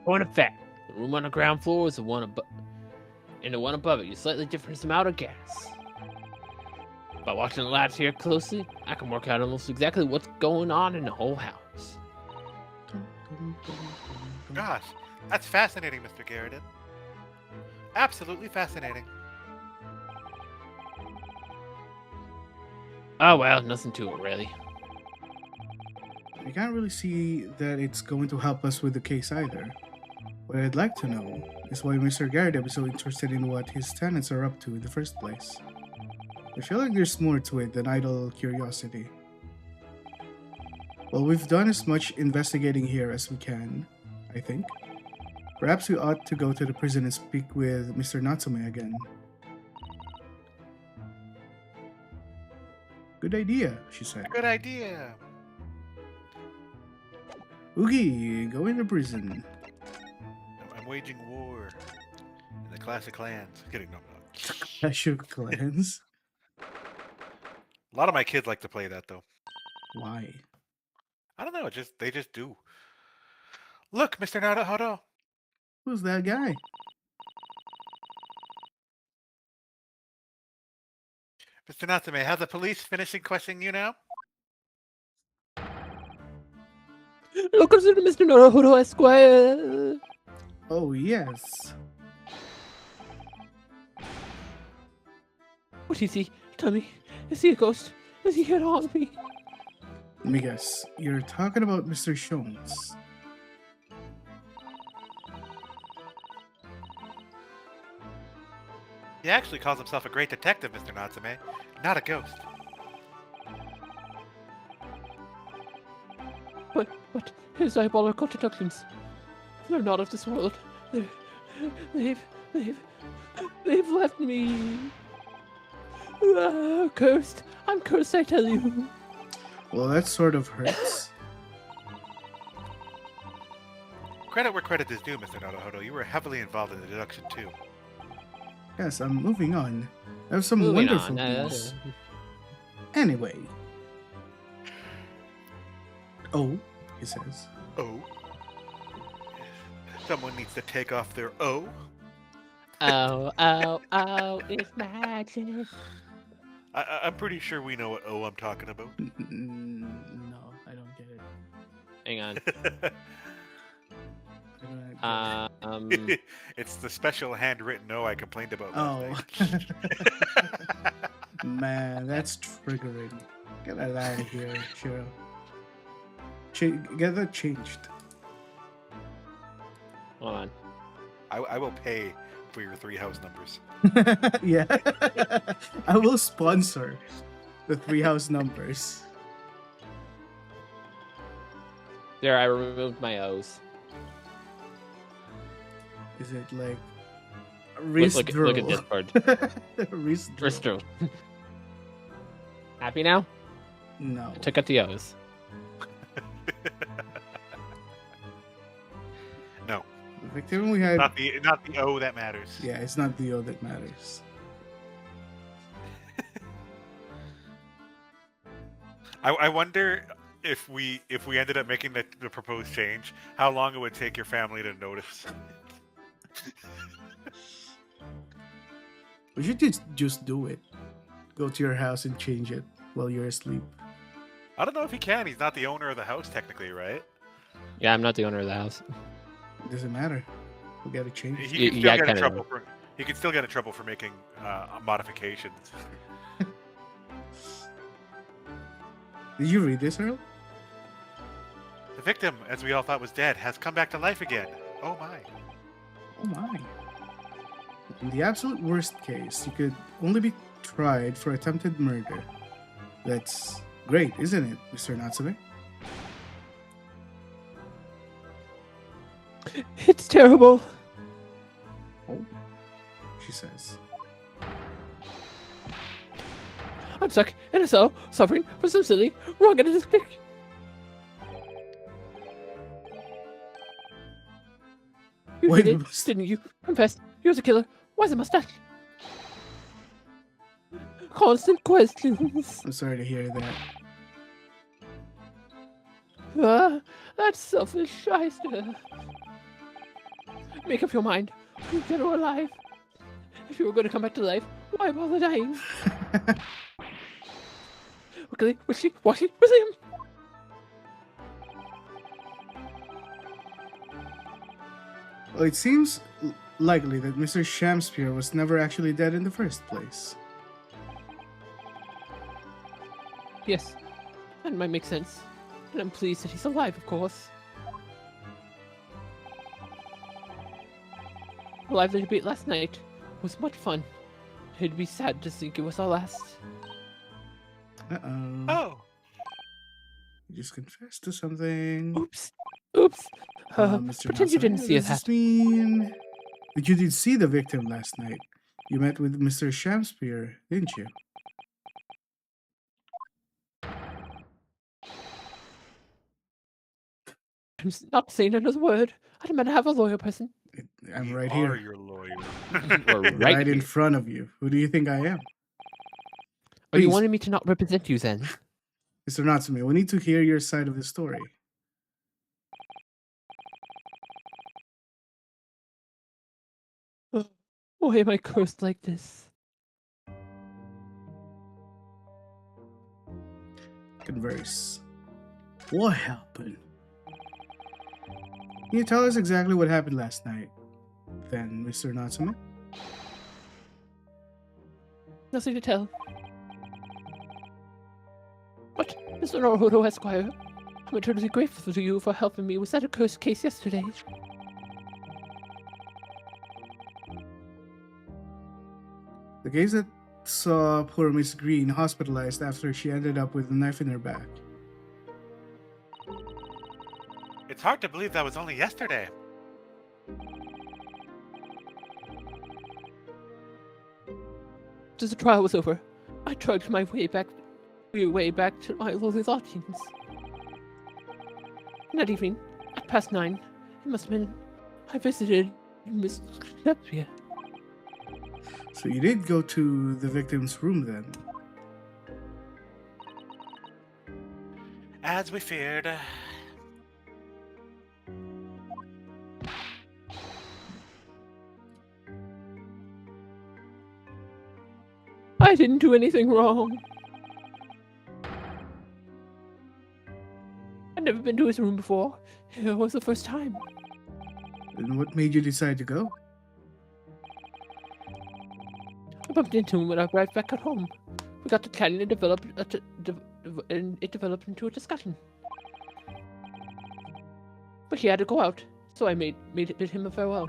Point of fact, the room on the ground floor is the one above, and the one above it, a slightly different amount of gas. By watching the lights here closely, I can work out almost exactly what's going on in the whole house. Gosh, that's fascinating, Mr. Garrett. Absolutely fascinating. Oh well, nothing to it really. I can't really see that it's going to help us with the case either. What I'd like to know is why Mr. Garrett is so interested in what his tenants are up to in the first place. I feel like there's more to it than idle curiosity. Well, we've done as much investigating here as we can, I think. Perhaps we ought to go to the prison and speak with Mr. Natsume again. Good idea, she said. Good idea. Oogie, go into prison. I'm waging war in the Clash of Clans. Kidding, no, I'm not. Clash of Clans? A lot of my kids like to play that, though. Why? I don't know. They just do. Look, Mr. Naruhodo. Who's that guy? Mr. Natsume, have the police finishing questioning you now? Look, Mr. Naruhodo Esquire. Oh, yes. What is he? Tell me. Is he a ghost? Is he here to haunt me? Let me guess. You're talking about Mr. Shones. He actually calls himself a great detective, Mr. Natsume, not a ghost. But his diabolical deductions, they're not of this world. They've left me. Cursed. I'm cursed, I tell you. Well, that sort of hurts. Credit where credit is due, Mr. Naruhodo. You were heavily involved in the deduction, too. Yes, I'm moving on. I have some Moving wonderful on. news. Anyway. Oh, he says. Oh? Someone needs to take off their O. Oh, it's magic. I'm pretty sure we know what O I'm talking about. No, I don't get it. Hang on. I don't get it. It's the special handwritten O I complained about last Oh. night. Man, that's triggering. Get that out of here, Shiro. Get that changed. Hold on. I will pay for your 3 house numbers. Yeah. I will sponsor the 3 house numbers. There, I removed my O's. Is it like Look at Discord. Ristro. Happy now? No. I took out the O's. No. The victim we had. Not the O that matters. Yeah, it's not the O that matters. I wonder if we ended up making the proposed change, how long it would take your family to notice. We should just do it. Go to your house and change it while you're asleep. I don't know if he can. He's not the owner of the house, technically, right? Yeah, I'm not the owner of the house. It doesn't matter. We gotta change it. He can still get in trouble for. He can still get in trouble for making modifications. Did you read this, Earl? The victim, as we all thought was dead, has come back to life again. Oh my. Oh my. In the absolute worst case, you could only be tried for attempted murder. That's great, isn't it, Mr. Natsume? It's terrible. Oh, she says. I'm stuck in a cell, suffering from some silly, wrong and distinct. You Wait, did it, didn't you? Confess, he was a killer. Why's a mustache? Constant questions. I'm sorry to hear that. That's selfish, shyster. Make up your mind. You're dead or alive. If you were going to come back to life, why bother dying? Quickly, wishy, washy, him. Well, it seems likely that Mr. Shamspeare was never actually dead in the first place. Yes, that might make sense. And I'm pleased that he's alive, of course. The live that he beat last night was much fun. It'd be sad to think it was our last. Uh-oh. Oh. You just confessed to something. Oops. Mr. Pretend you didn't see what does that. this mean? But you did see the victim last night. You met with Mr. Shamspeare, didn't you? I'm not saying another word. I demand to have a lawyer person. I'm You right are here. your lawyer. Or Right in here. front of you. Who do you think I am? Are you Please. wanting me to not represent you then? Mr. Natsume, we need to hear your side of the story. Why am I cursed like this? Converse. What happened? Can you tell us exactly what happened last night, then, Mr. Natsume? Nothing to tell. But, Mr. Naruhodo Esquire, I'm eternally grateful to you for helping me with that accursed case yesterday. The case that saw poor Miss Green hospitalized after she ended up with a knife in her back. It's hard to believe that was only yesterday. As the trial was over, I trudged my way back to my lowly lodgings. That evening, at past 9, it must have been, I visited Miss Knepia. So you did go to the victim's room then? As we feared. I didn't do anything wrong. I'd never been to his room before. It was the first time. And what made you decide to go? I bumped into him when I arrived back at home. We got to chatting and it developed into a discussion. But he had to go out, so I bid him a farewell.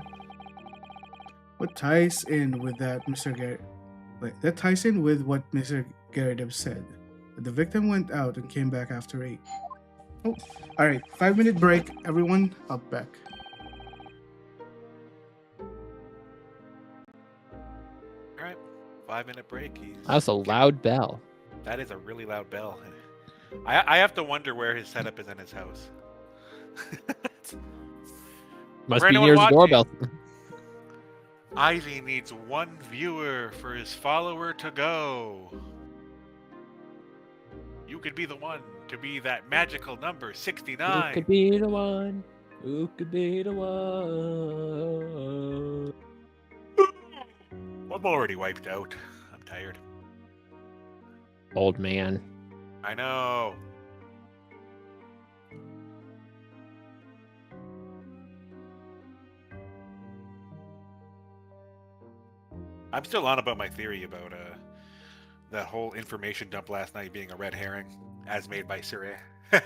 What ties in with that, Mr. Garrett? Wait, that ties in with what Mr. Garrett said. The victim went out and came back after 8. Oh, alright. 5-minute break. Everyone, I'll be back. Alright, 5-minute break. That's a loud bell. That is a really loud bell. I have to wonder where his setup is in his house. Must For be anyone near the watching, doorbell. Ivy needs 1 viewer for his follower to go. You could be the one to be that magical number 69. Who could be the one? Who could be the one? I'm already wiped out. I'm tired. Old man. I know. I'm still on about my theory about that whole information dump last night being a red herring, as made by Siri. How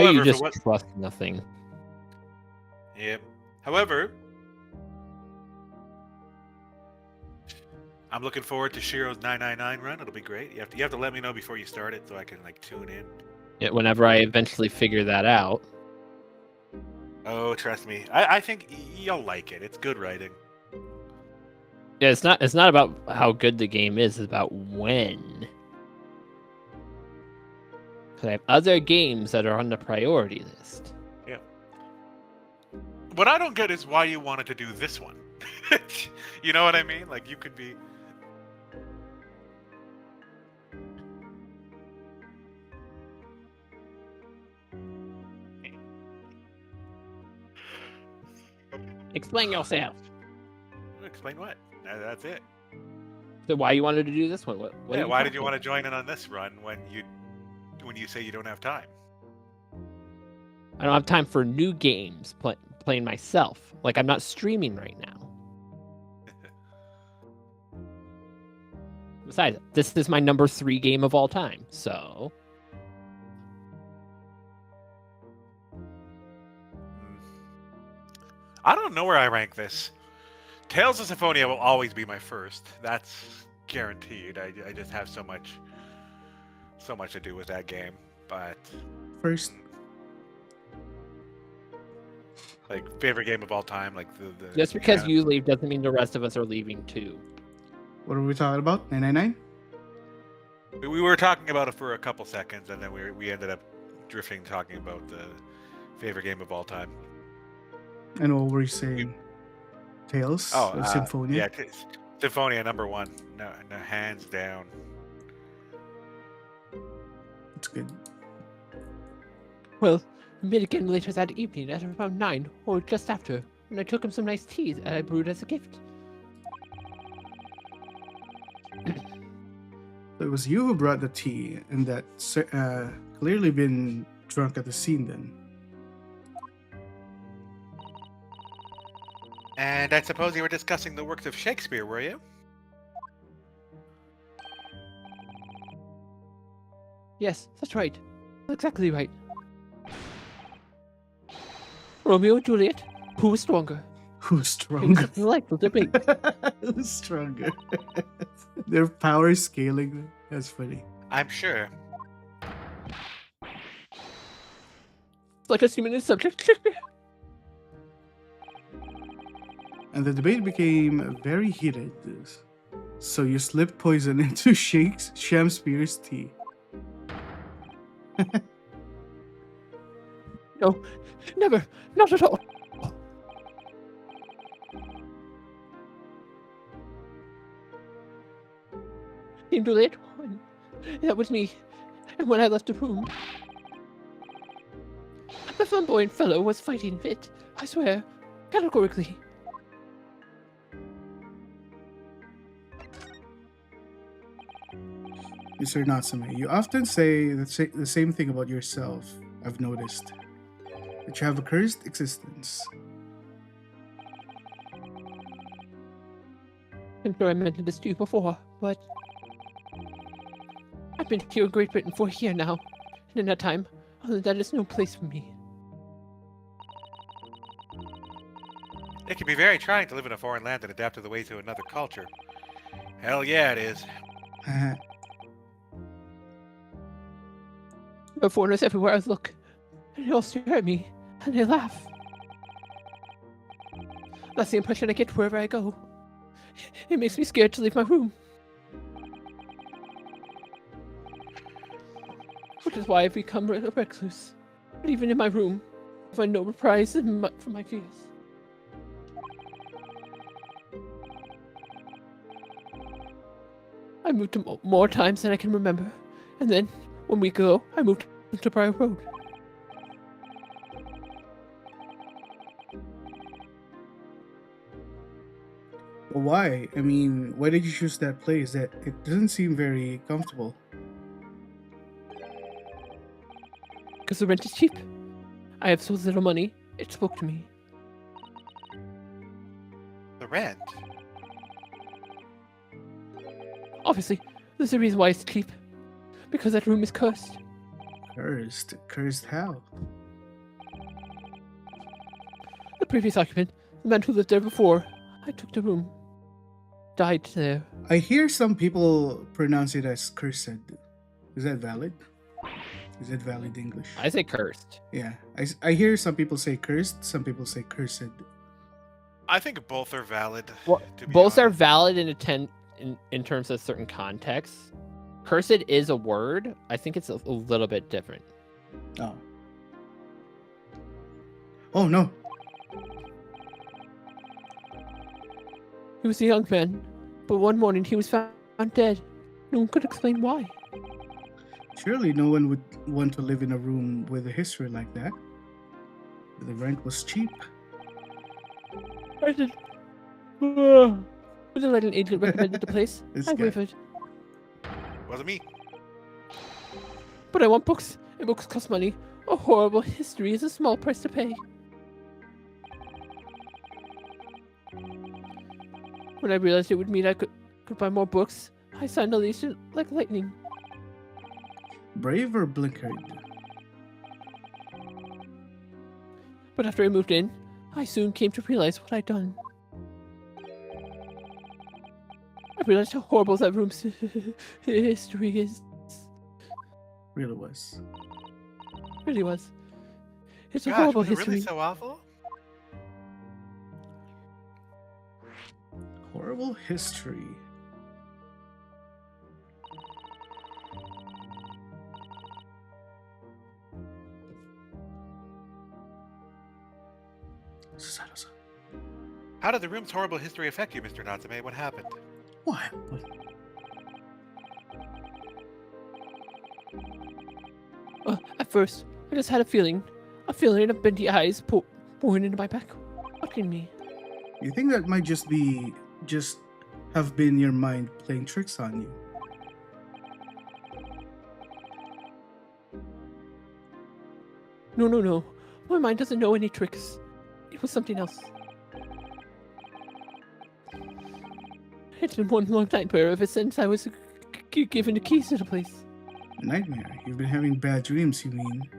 you However, just for what... trust nothing. Yep. However, I'm looking forward to Shiro's 999 run. It'll be great. You have to let me know before you start it so I can like tune in. Yeah, whenever I eventually figure that out. Oh, trust me. I think you'll like it. It's good writing. Yeah, it's not about how good the game is, it's about when. Because I have other games that are on the priority list. Yeah. What I don't get is why you wanted to do this one. You know what I mean? Like, you could be... Explain yourself. Explain what? That's it. So why you wanted to do this one? What Yeah, why did you want to join in on this run when you say you don't have time? I don't have time for new games playing myself. Like, I'm not streaming right now. Besides, this is my number 3 game of all time, so... I don't know where I rank this. Tales of Symphonia will always be my first. That's guaranteed. I just have so much to do with that game. But First, like, favorite game of all time, like the just because you leave doesn't mean the rest of us are leaving too. what are we talking about? 999? we were talking about it for a couple seconds, and then we ended up drifting talking about the favorite game of all time. And what were you saying? Tales of Symphonia? Yeah, Symphonia number 1. No, hands down. It's good. Well, we met again later that evening at around 9, or just after, and I took him some nice tea that I brewed as a gift. It was you who brought the tea, and that clearly been drunk at the scene then. And I suppose you were discussing the works of Shakespeare, were you? Yes, that's right. Exactly right. Romeo and Juliet, who is stronger? Who's stronger? Delightful debate. Who's stronger? Their power scaling. That's funny. I'm sure. Like a human subject. And the debate became very heated. So you slipped poison into Shakespeare's tea. No, never. Not at all. Team Juliet, that was me. And when I left the room, the flamboyant fellow was fighting fit. I swear, categorically. Mr. Natsume, you often say the same thing about yourself, I've noticed. That you have a cursed existence. I'm sure I mentioned this to you before, but I've been here in Great Britain for a year now, and in that time, that is no place for me. It can be very trying to live in a foreign land and adapt to the ways of another culture. Hell yeah, it is. There are foreigners everywhere I look, and they all stare at me, and they laugh. That's the impression I get wherever I go. It makes me scared to leave my room. Which is why I've become a recluse. But even in my room, I find no reprise for my fears. I moved to more times than I can remember, and then, 1 week ago, I moved to Briar Road. Well, why? I mean, why did you choose that place? That it doesn't seem very comfortable. Because the rent is cheap. I have so little money, it spoke to me. The rent? Obviously, there's a reason why it's cheap. Because that room is cursed. Cursed? Cursed how? The previous occupant, the man who lived there before I took the room, died there. I hear some people pronounce it as cursed. Is that valid? Is that valid English? I say cursed. Yeah. I hear some people say cursed, some people say cursed. I think both are valid. Well, to be both are honest. valid in terms of certain contexts. Cursed is a word. I think it's a little bit different. Oh. Oh no. He was a young man, but one morning he was found dead. No one could explain why. Surely no one would want to live in a room with a history like that. The rent was cheap. I did. When the letting agent recommended the place, This I guy. wavered. Wasn't me. But I want books, and books cost money. A horrible history is a small price to pay. When I realized it would mean I could buy more books, I signed a lease like lightning. Brave or blinkered? But after I moved in, I soon came to realize what I'd done. I realized how horrible that room's history is. Really was. Really was. It's a Gosh, horrible was it history. really so awful? Horrible history. How did the room's horrible history affect you, Mr. Natsume? What happened? What? At first, I just had a feeling of bendy eyes pouring into my back, watching me. You think that might just have been your mind playing tricks on you? No. My mind doesn't know any tricks. It was something else. It's been one long nightmare ever since I was given the keys to the place. A nightmare? You've been having bad dreams, you mean?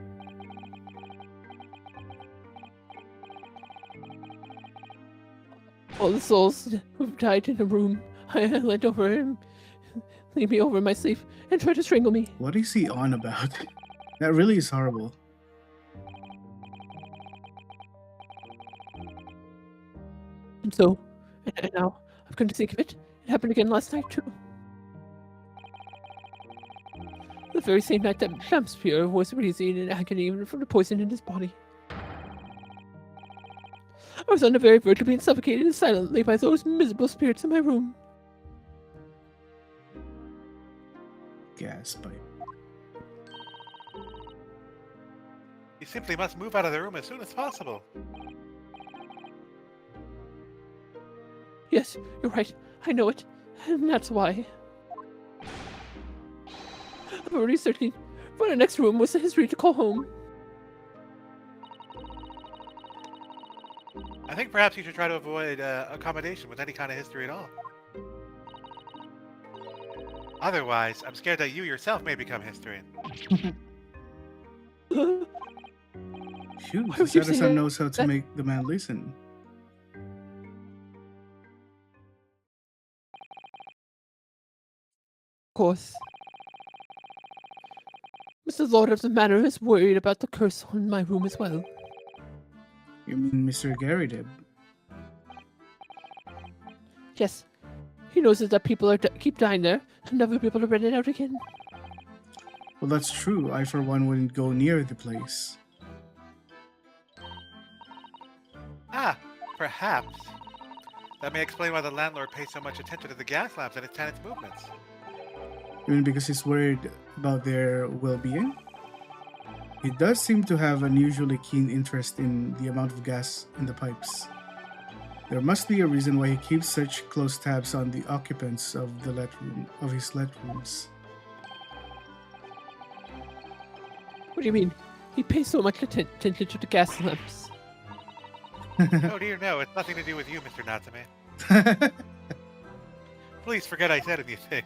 All the souls who've died in the room. I leant over him, leaned me over in my sleep, and tried to strangle me. What is he on about? That really is horrible. And so, and now, I've come to think of it. It happened again last night, too. The very same night that Shakespeare was wheezing in agony from the poison in his body. I was on the very verge of being suffocated silently by those miserable spirits in my room. Gas pipe. You simply must move out of the room as soon as possible. Yes, you're right. I know it. And that's why. I'm already searching for the next room with a history to call home. I think perhaps you should try to avoid accommodation with any kind of history at all. Otherwise, I'm scared that you yourself may become history. Shoot, Why the would you say citizen that? knows how to make the man listen. Of course. Mr. Lord of the Manor is worried about the curse on my room as well. You mean Mr. Gary did? Yes. He knows that people keep dying there and never be able to rent it out again. Well, that's true. I, for one, wouldn't go near the place. Ah, perhaps. That may explain why the landlord pays so much attention to the gas lamps and its tenants' movements. You mean because he's worried about their well-being? He does seem to have unusually keen interest in the amount of gas in the pipes. There must be a reason why he keeps such close tabs on the occupants of his let rooms. What do you mean? He pays so much attention to the gas lamps. Oh dear, no, it's nothing to do with you, Mr. Natsume. Please forget I said anything.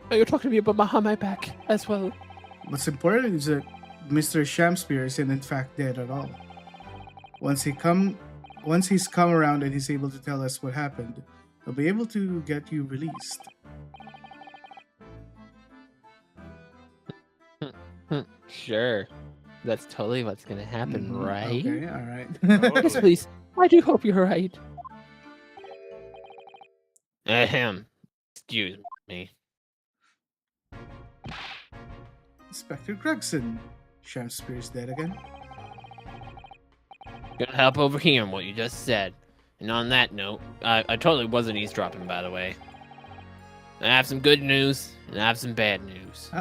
Oh, you're talking to me about behind my back as well. What's important is that Mr. Shamspear isn't in fact dead at all. Once he's come around and he's able to tell us what happened, he'll be able to get you released. Sure. That's totally what's gonna happen, right? Okay, alright. Yes, please. I do hope you're right. Ahem. Excuse me. Inspector Gregson. Shamspear's dead again. Gonna help overhearing what you just said. And on that note, I totally wasn't eavesdropping, by the way. I have some good news, and I have some bad news.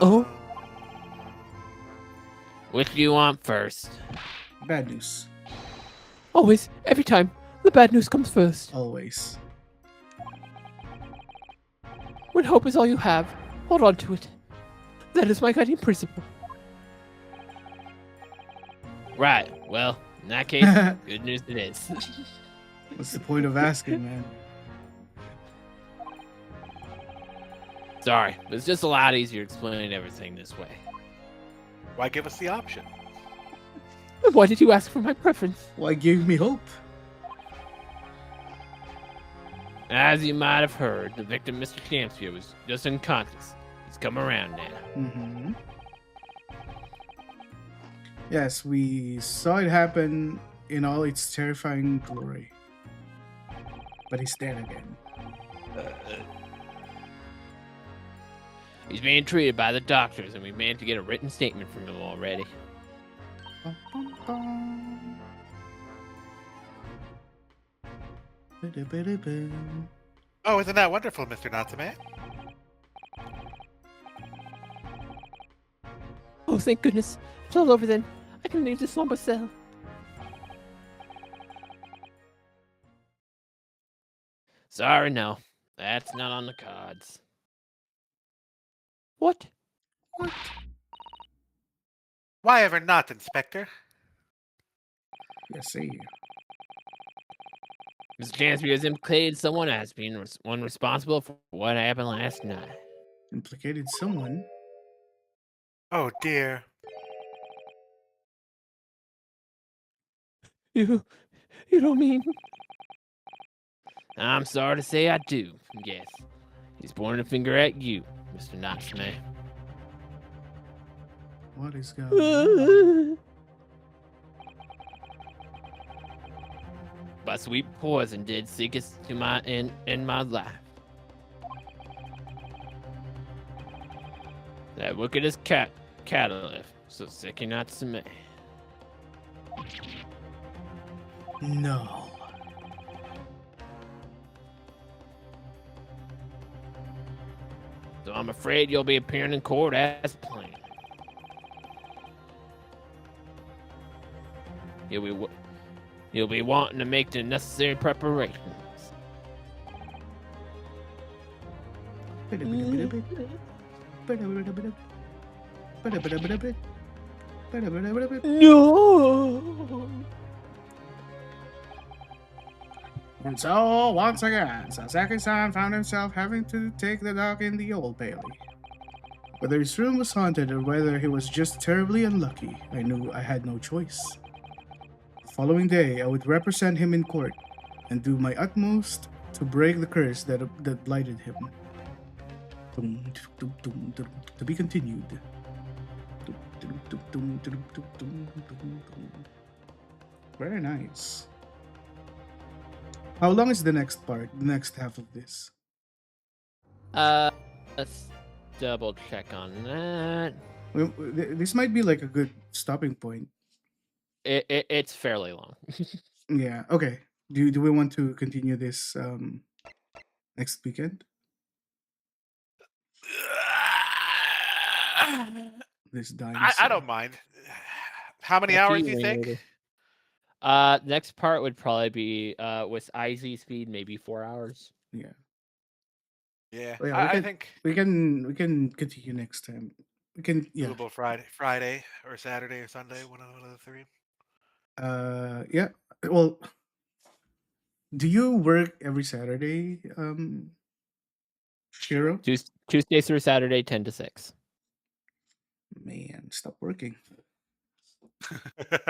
Oh. Which do you want first? Bad news. Always, every time, the bad news comes first. Always. When hope is all you have, hold on to it. That is my guiding principle. Right. Well, in that case, good news it is. What's the point of asking, man? Sorry, but it's just a lot easier explaining everything this way. Why give us the option? Why did you ask for my preference? Why give me hope? As you might have heard, the victim, Mr. Shamspear, was just unconscious. He's come around now. Mm-hmm. Yes, we saw it happen in all its terrifying glory. But he's dead again. He's being treated by the doctors, and we managed to get a written statement from him already. Bum, bum, bum. Ba-da-ba-da-bum. Oh, isn't that wonderful, Mr. Natsume? Oh, thank goodness. It's all over then. I can leave this slumber cell. Sorry, no. That's not on the cards. What? What? Why ever not, Inspector? Yes, see. Mr. Gansby has implicated someone as being one responsible for what happened last night. Implicated someone? Oh dear. You don't mean? I'm sorry to say I do. Yes, he's pointing a finger at you, Mr. Notchman. What is going on? My sweet poison did sickest to my in my life. That wickedest catalyst, so sick you not to me. No. So I'm afraid you'll be appearing in court as planned. You'll be wanting to make the necessary preparations. No. And so, once again, Sasaki-san found himself having to take the dog in the Old Bailey. Whether his room was haunted or whether he was just terribly unlucky, I knew I had no choice. The following day, I would represent him in court and do my utmost to break the curse that blighted him. To be continued. Very nice. How long is the next part? The next half of this? Let's double check on that. This might be like a good stopping point. It's fairly long. Yeah. Okay. Do we want to continue this next weekend? This dinosaur. I don't mind. How many What hours do do you think? Next part would probably be with IZ speed, maybe 4 hours. Yeah. Yeah, Oh, yeah, I think we can continue next time. We can doable Friday or Saturday or Sunday, one of the three. Yeah. Well, do you work every Saturday, Shiro? Tuesday through Saturday, 10 to 6. Man, stop working.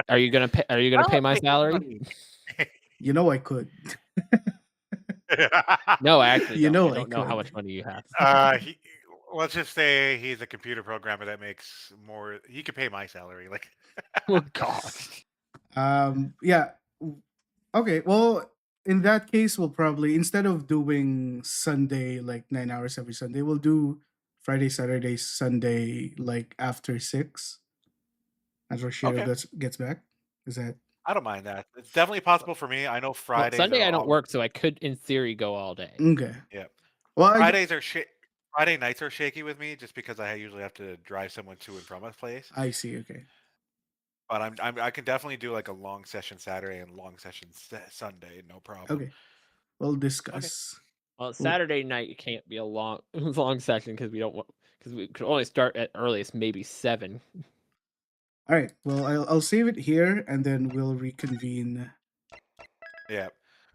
Are you gonna pay my salary? You know I could. No, actually, You know I don't know how could. much money you have. Let's just say he's a computer programmer that makes more. He could pay my salary. Like, Oh gosh. Yeah. Okay. Well, in that case, we'll probably, instead of doing Sunday like 9 hours every Sunday, we'll do Friday, Saturday, Sunday like after 6. After Shiro Okay. gets back. Is that? I don't mind that. It's definitely possible for me. I know Well, Fridays. Sunday I don't all- work, so I could, in theory, go all day. Okay. Yeah. Well, Fridays are Friday nights are shaky with me, just because I usually have to drive someone to and from a place. I see. Okay. But I can definitely do like a long session Saturday and long session Sunday, no problem. Okay. We'll discuss. Well, Saturday night it can't be a long session because we could only start at earliest maybe 7. All right. Well, I'll save it here and then we'll reconvene. Yeah,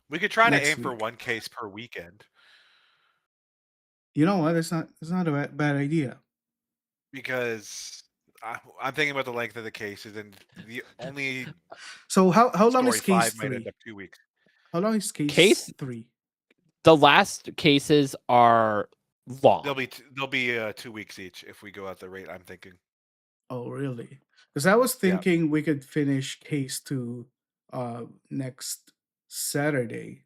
we could try to Next aim for week. one case per weekend. You know what? That's not a bad idea. Because I'm thinking about the length of the cases, and the only So how long is story case 5 might end 3? up 2 weeks. How long is case 3? The last cases are long. They'll be 2 weeks each if we go at the rate I'm thinking. Oh, really? Because I was thinking we could finish case 2 next Saturday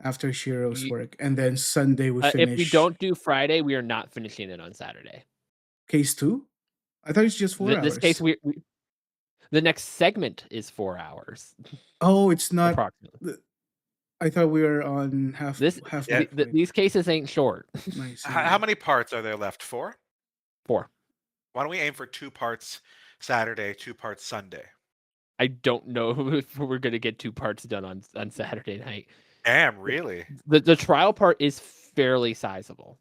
after Shiro's work, and then Sunday we finish. If we don't do Friday, we are not finishing it on Saturday. Case 2? I thought it's just 4 hours. This case, the next segment is 4 hours. Oh, it's not. Approximately. I thought we were on half. These cases ain't short. Nice. How many parts are there left? 4? 4. Why don't we aim for 2 parts Saturday, 2 parts Sunday? I don't know if we're gonna get 2 parts done on Saturday night. Damn, really? The trial part is fairly sizable.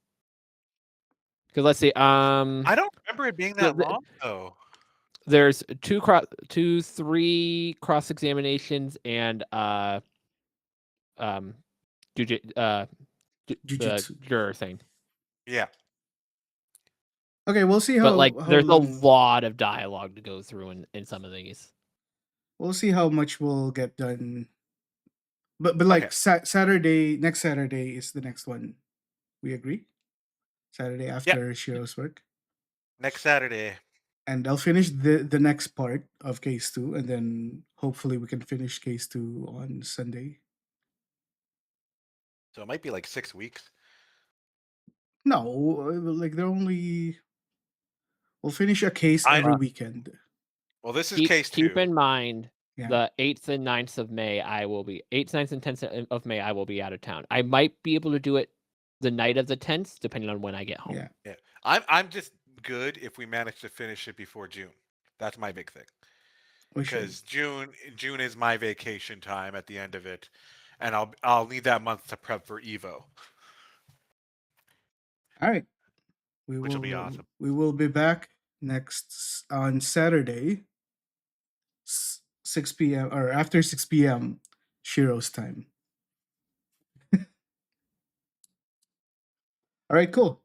Because let's see, I don't remember it being that long though. There's 3 cross examinations and the Jujutsu. juror thing. Yeah. Okay, we'll see But like, how there's a long. lot of dialogue to go through in some of these. We'll see how much we'll get done. But like Okay. Saturday, next Saturday is the next one. We agree. Saturday after Shiro's work. Next Saturday. And I'll finish the next part of case 2, and then hopefully we can finish case 2 on Sunday. So it might be like 6 weeks. No, like they're only. We'll finish a case every weekend. Well, this is case 2. Keep in mind, Yeah. the 8th and 9th of May, I will be 8th, 9th, and 10th of May. I will be out of town. I might be able to do it the night of the 10th, depending on when I get home. Yeah. I'm just good if we manage to finish it before June. That's my big thing. Because June is my vacation time at the end of it, and I'll need that month to prep for Evo. All right. Which will be awesome. We will be back next on Saturday, 6 p.m. or after 6 p.m. Shiro's time. All right, cool.